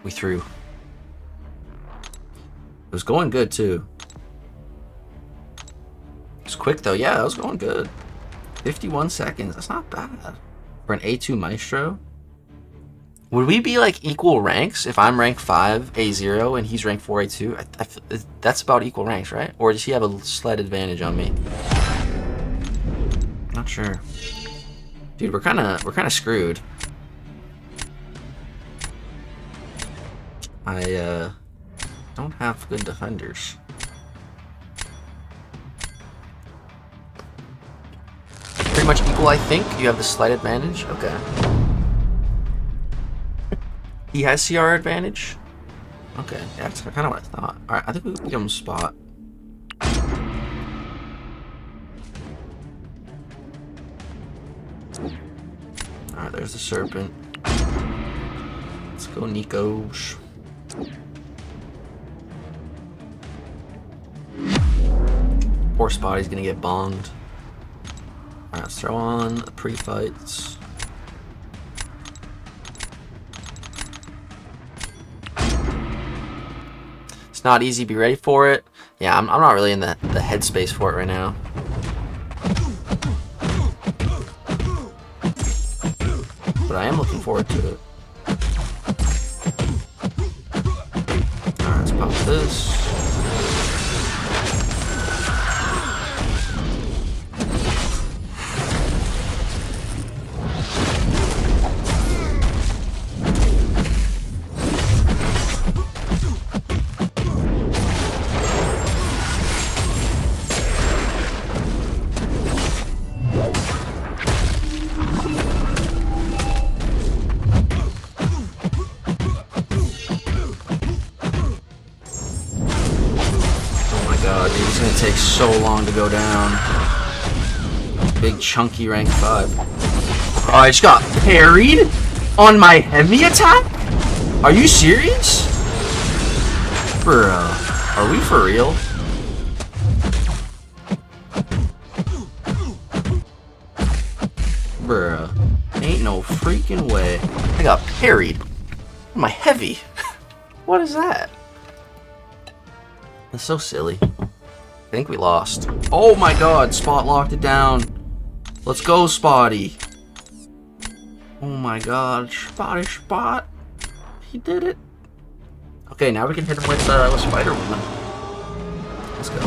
We threw. It was going good too. It was quick though. Yeah, that was going good. 51 seconds. That's not bad for an A2 Maestro. Would we be like equal ranks if I'm rank 5 A0 and he's rank 4 A2? That's about equal ranks, right? Or does he have a slight advantage on me? Not sure. Dude, we're kind of screwed. I don't have good defenders. Pretty much equal, I think. You have the slight advantage. Okay. He has CR advantage. Okay, yeah, that's kind of what I thought. All right, I think we can give him a spot. All right, there's the serpent. Let's go, Nikos. Poor Spotty's gonna get bonged. Alright, let's throw on the pre-fights. It's not easy to be ready for it. Yeah, I'm not really in the headspace for it right now. But I am looking forward to it. Alright, let's pop this. Takes so long to go down. Big chunky rank 5. Oh, I just got parried on my heavy attack? Are you serious? Bro, are we for real? Bruh, ain't no freaking way. I got parried on my heavy. What is that? That's so silly. I think we lost. Oh my god, Spot locked it down. Let's go, Spotty. Oh my god, Spot. He did it. Okay, now we can hit him with Spider-Woman. Let's go.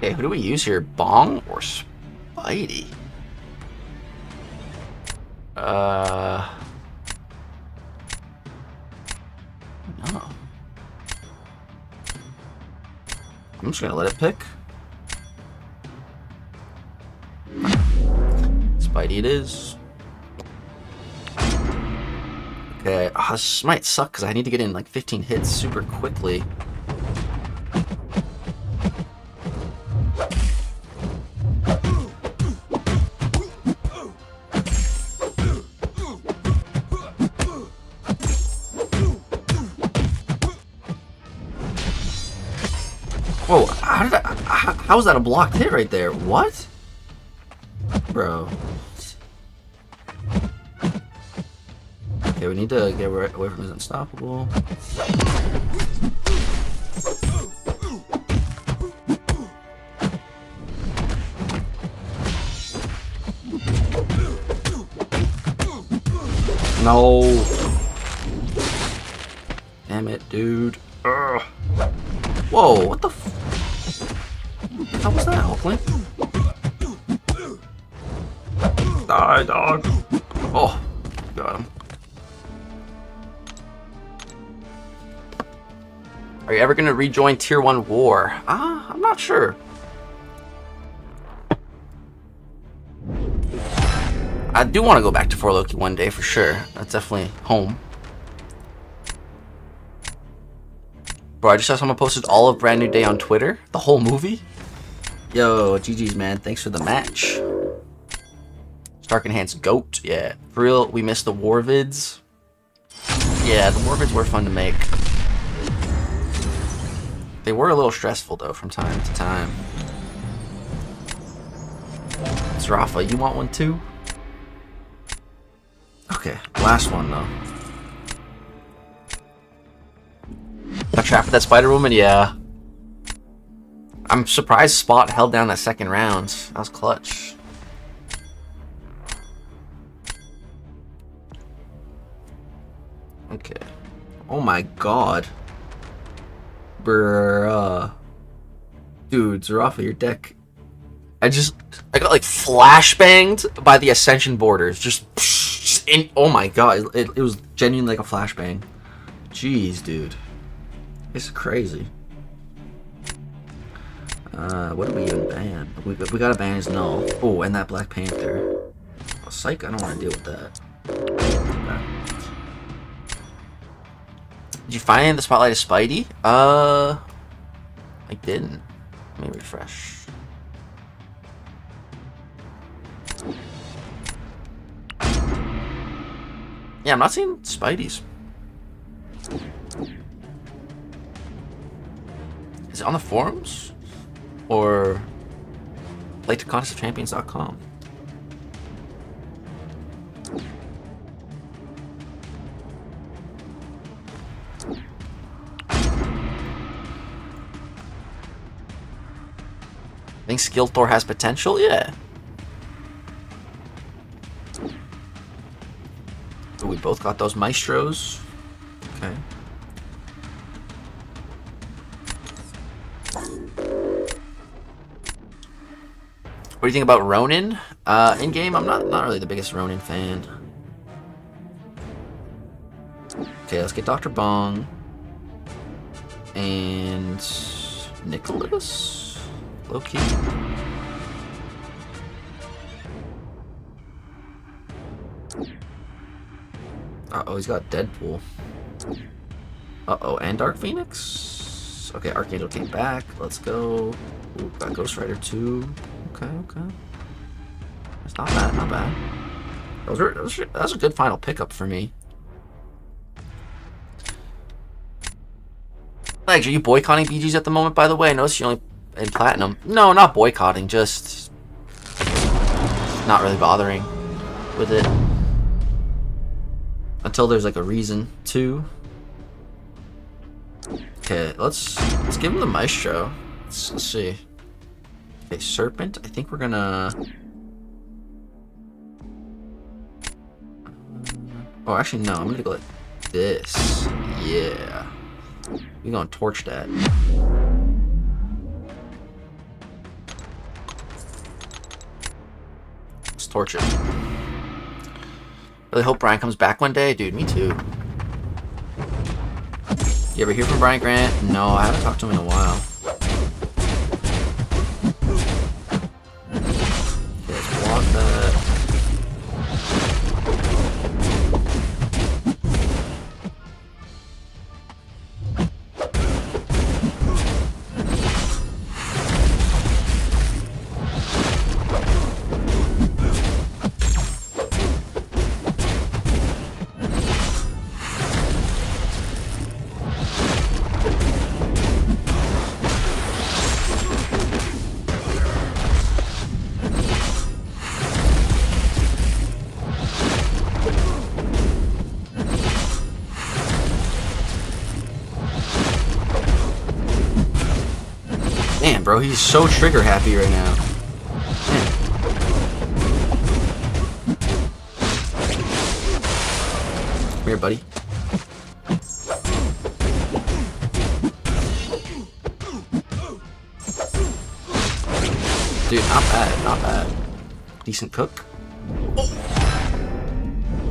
Okay, who do we use here? Bong or Spidey? No. I'm just gonna let it pick. Spidey it is. Okay, this might suck because I need to get in like 15 hits super quickly. Whoa, how was that a blocked hit right there? What? Bro. Okay, we need to get away from his unstoppable. No. Damn it, dude. Ugh. Whoa, what the how was that, Hulkling? Die, dog. Oh, got him. Are you ever gonna rejoin Tier 1 War? I'm not sure. I do want to go back to 4 Loki one day for sure. That's definitely home. Bro, I just saw someone posted all of Brand New Day on Twitter. The whole movie. Yo, GG's, man. Thanks for the match. Stark Enhanced Goat. Yeah. For real, we missed the war vids. Yeah, the war vids were fun to make. They were a little stressful, though, from time to time. It's Rafa. You want one, too? Okay. Last one, though. Got trapped with that Spider-Woman? Yeah. I'm surprised Spot held down that second round. That was clutch. Okay. Oh my god. Bruh. Dude, Zarafa, your deck. I got like flashbanged by the Ascension borders. Just in. Oh my god. It was genuinely like a flashbang. Jeez, dude. It's crazy. What do we even ban? We gotta ban his Null. Oh, and that Black Panther. Oh, psych, I don't want to deal with that. Okay. Did you find the spotlight of Spidey? I didn't. Let me refresh. Yeah, I'm not seeing Spidey's. Is it on the forums? Or play to contestofchampions.com? Think Skeletor has potential? Yeah. Ooh, we both got those Maestros. Okay. What do you think about Ronin? In game, I'm not really the biggest Ronin fan. Okay, let's get Dr. Bong and Nicholas. Low key. Uh-oh, he's got Deadpool. Uh-oh, and Dark Phoenix. Okay, Archangel came back. Let's go. Ooh, got Ghost Rider 2. Okay. That's not bad, not bad. That was a good final pickup for me. Like, are you boycotting BGs at the moment, by the way? I noticed you only in Platinum. No, not boycotting, just not really bothering with it. Until there's like a reason to. Okay, let's give him the Maestro. Let's see. Okay, Serpent. I think we're gonna. Oh, actually no. I'm gonna go like this. Yeah. We're gonna torch that. Let's torch it. Really hope Brian comes back one day, dude. Me too. You ever hear from Brian Grant? No, I haven't talked to him in a while. Okay, let's block that. Man, bro, he's so trigger happy right now. Man. Come here, buddy. Dude, not bad, not bad. Decent cook. Oh.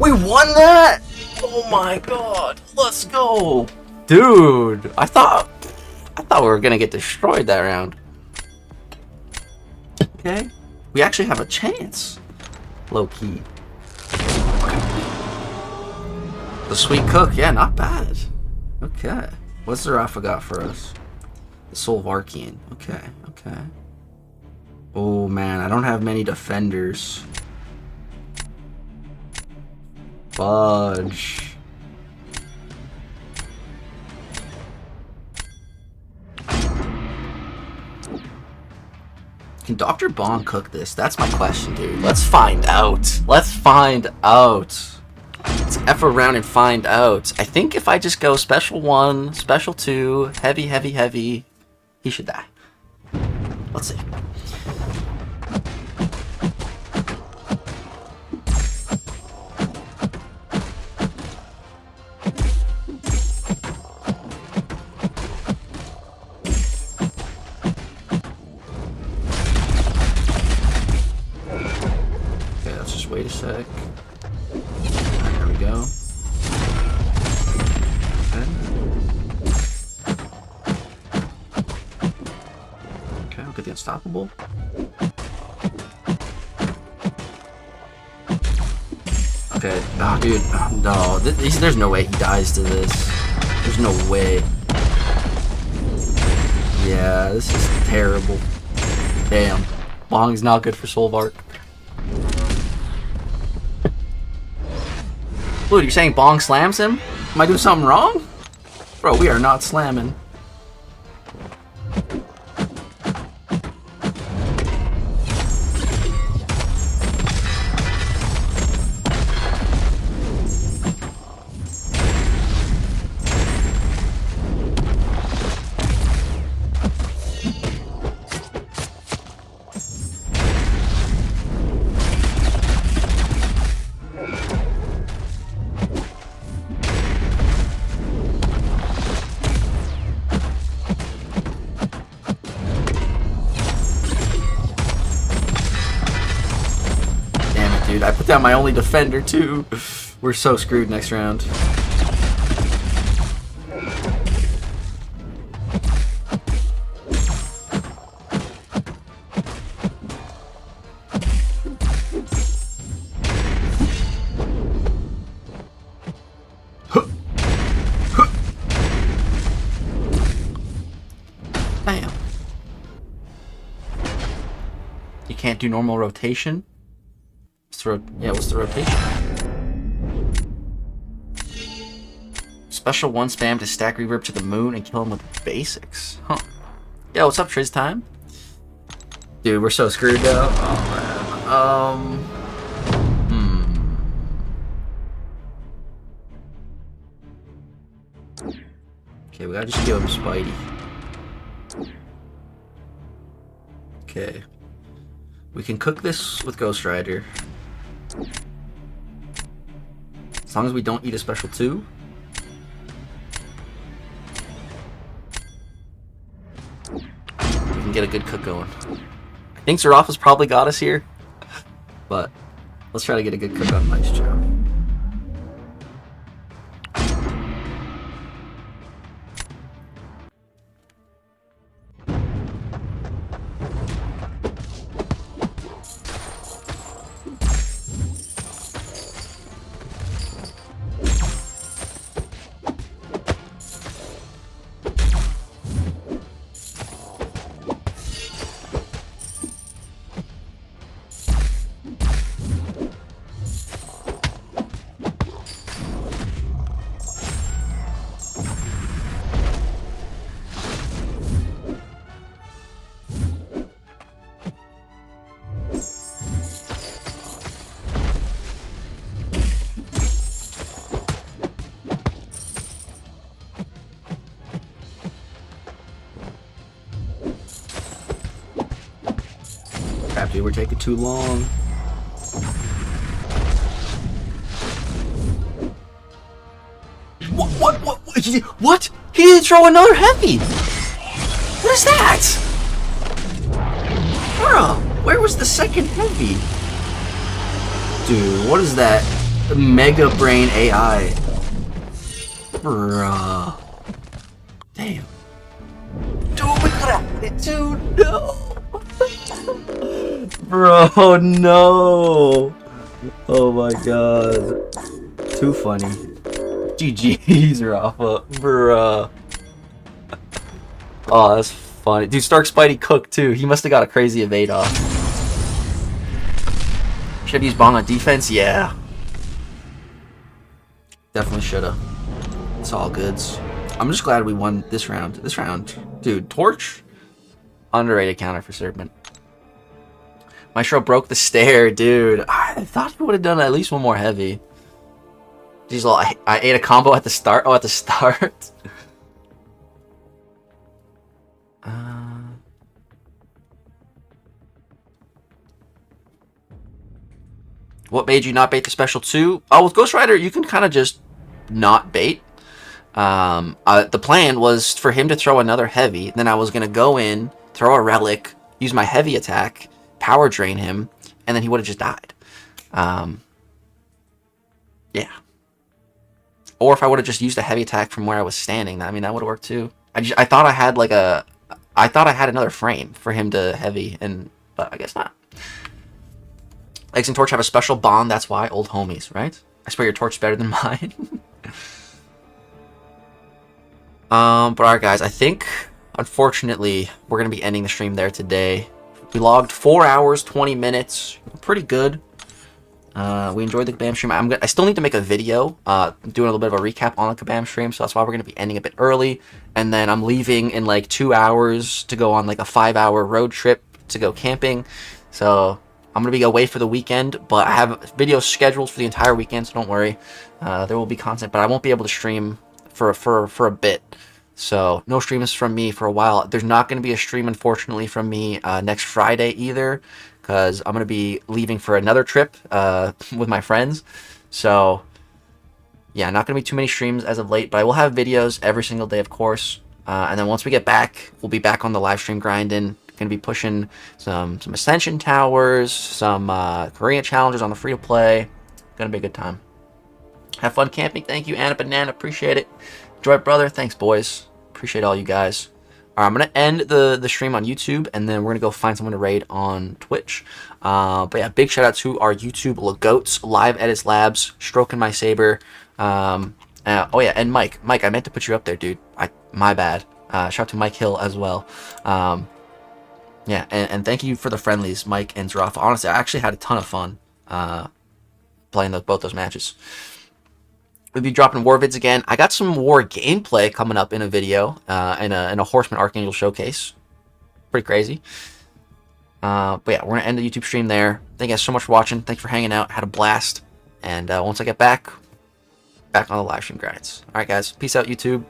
We won that! Oh my god, let's go! Dude, I thought we were gonna get destroyed that round. Okay, we actually have a chance. Low key. The sweet cook, yeah, not bad. Okay, what's the Rafa got for us? The Solvarkian. Okay, okay. Oh man, I don't have many defenders. Fudge. Can Dr. Bond cook this? That's my question, dude. Let's find out. Let's find out. Let's F around and find out. I think if I just go special 1, special 2, heavy, heavy, heavy, he should die. Let's see. Wait a sec. There we go. Okay, I'll get the unstoppable. Okay, oh, dude, no, there's no way he dies to this. There's no way. Yeah, this is terrible. Damn, Bong's not good for Solvark. Dude, you're saying Bong slams him? Am I doing something wrong? Bro, we are not slamming. Dude, I put down my only defender too. We're so screwed next round. Bam. You can't do normal rotation? What's the rotation? Special 1 spam to stack reverb to the moon and kill him with basics. Huh. Yo, what's up, Triz time? Dude, we're so screwed now. Oh man. Okay, we gotta just give him Spidey. Okay. We can cook this with Ghost Rider. As long as we don't eat a special 2. We can get a good cook going. I think Zarafa's probably got us here. But let's try to get a good cook on Nice Joe. Crap, dude, we're taking too long. What? He didn't throw another heavy. What is that? Bruh, where was the second heavy? Dude, what is that? Mega Brain AI. Bruh. Damn. Dude, we could have hit it, dude. No. Bro, no. Oh my god. Too funny. GG's, Rafa. Bruh. Oh, that's funny. Dude, Stark Spidey cooked too. He must have got a crazy evade off. Should have used Bong on defense? Yeah. Definitely should have. It's all goods. I'm just glad we won this round. This round. Dude, Torch? Underrated counter for Serpent. Maestro broke the stair, dude. I thought he would have done at least one more heavy. Jeez, I ate a combo at the start. Oh, at the start. What made you not bait the special 2? Oh, with Ghost Rider, you can kind of just not bait. The plan was for him to throw another heavy. Then I was going to go in, throw a relic, use my heavy attack, power drain him, and then he would have just died. Yeah. Or if I would have just used a heavy attack from where I was standing, I mean, that would have worked too. I thought I had like I thought I had another frame for him to heavy, but I guess not. Legs and Torch have a special bond, that's why. Old homies, right? I swear your Torch's better than mine. But alright guys, I think, unfortunately, we're going to be ending the stream there today. We logged 4 hours, 20 minutes. Pretty good. We enjoyed the Kabam stream. I still need to make a video doing a little bit of a recap on the Kabam stream, so that's why we're going to be ending a bit early. And then I'm leaving in like 2 hours to go on like a 5-hour road trip to go camping. So I'm going to be away for the weekend, but I have videos scheduled for the entire weekend, so don't worry. There will be content, but I won't be able to stream for a bit. So no streams from me for a while. There's not going to be a stream, unfortunately, from me next Friday either, because I'm going to be leaving for another trip with my friends. So yeah, not going to be too many streams as of late, but I will have videos every single day, of course. And then once we get back, we'll be back on the live stream grinding. Going to be pushing some Ascension Towers, some Korean challenges on the free-to-play. Going to be a good time. Have fun camping. Thank you, Anna Banana. Appreciate it. Enjoy it, brother. Thanks, boys. Appreciate all you guys. All right, I'm going to end the stream on YouTube, and then we're going to go find someone to raid on Twitch. But yeah, big shout out to our YouTube Lagoats, Live Edits Labs, Stroking My Saber. Oh yeah, and Mike, I meant to put you up there, dude. My bad. Shout out to Mike Hill as well. Yeah, and thank you for the friendlies, Mike and Zarafa. Honestly, I actually had a ton of fun playing both those matches. We'll be dropping war vids again. I got some war gameplay coming up in a video in a Horseman Archangel showcase. Pretty crazy. But yeah, we're going to end the YouTube stream there. Thank you guys so much for watching. Thanks for hanging out. Had a blast. And once I get back on the live stream grinds. All right, guys. Peace out, YouTube.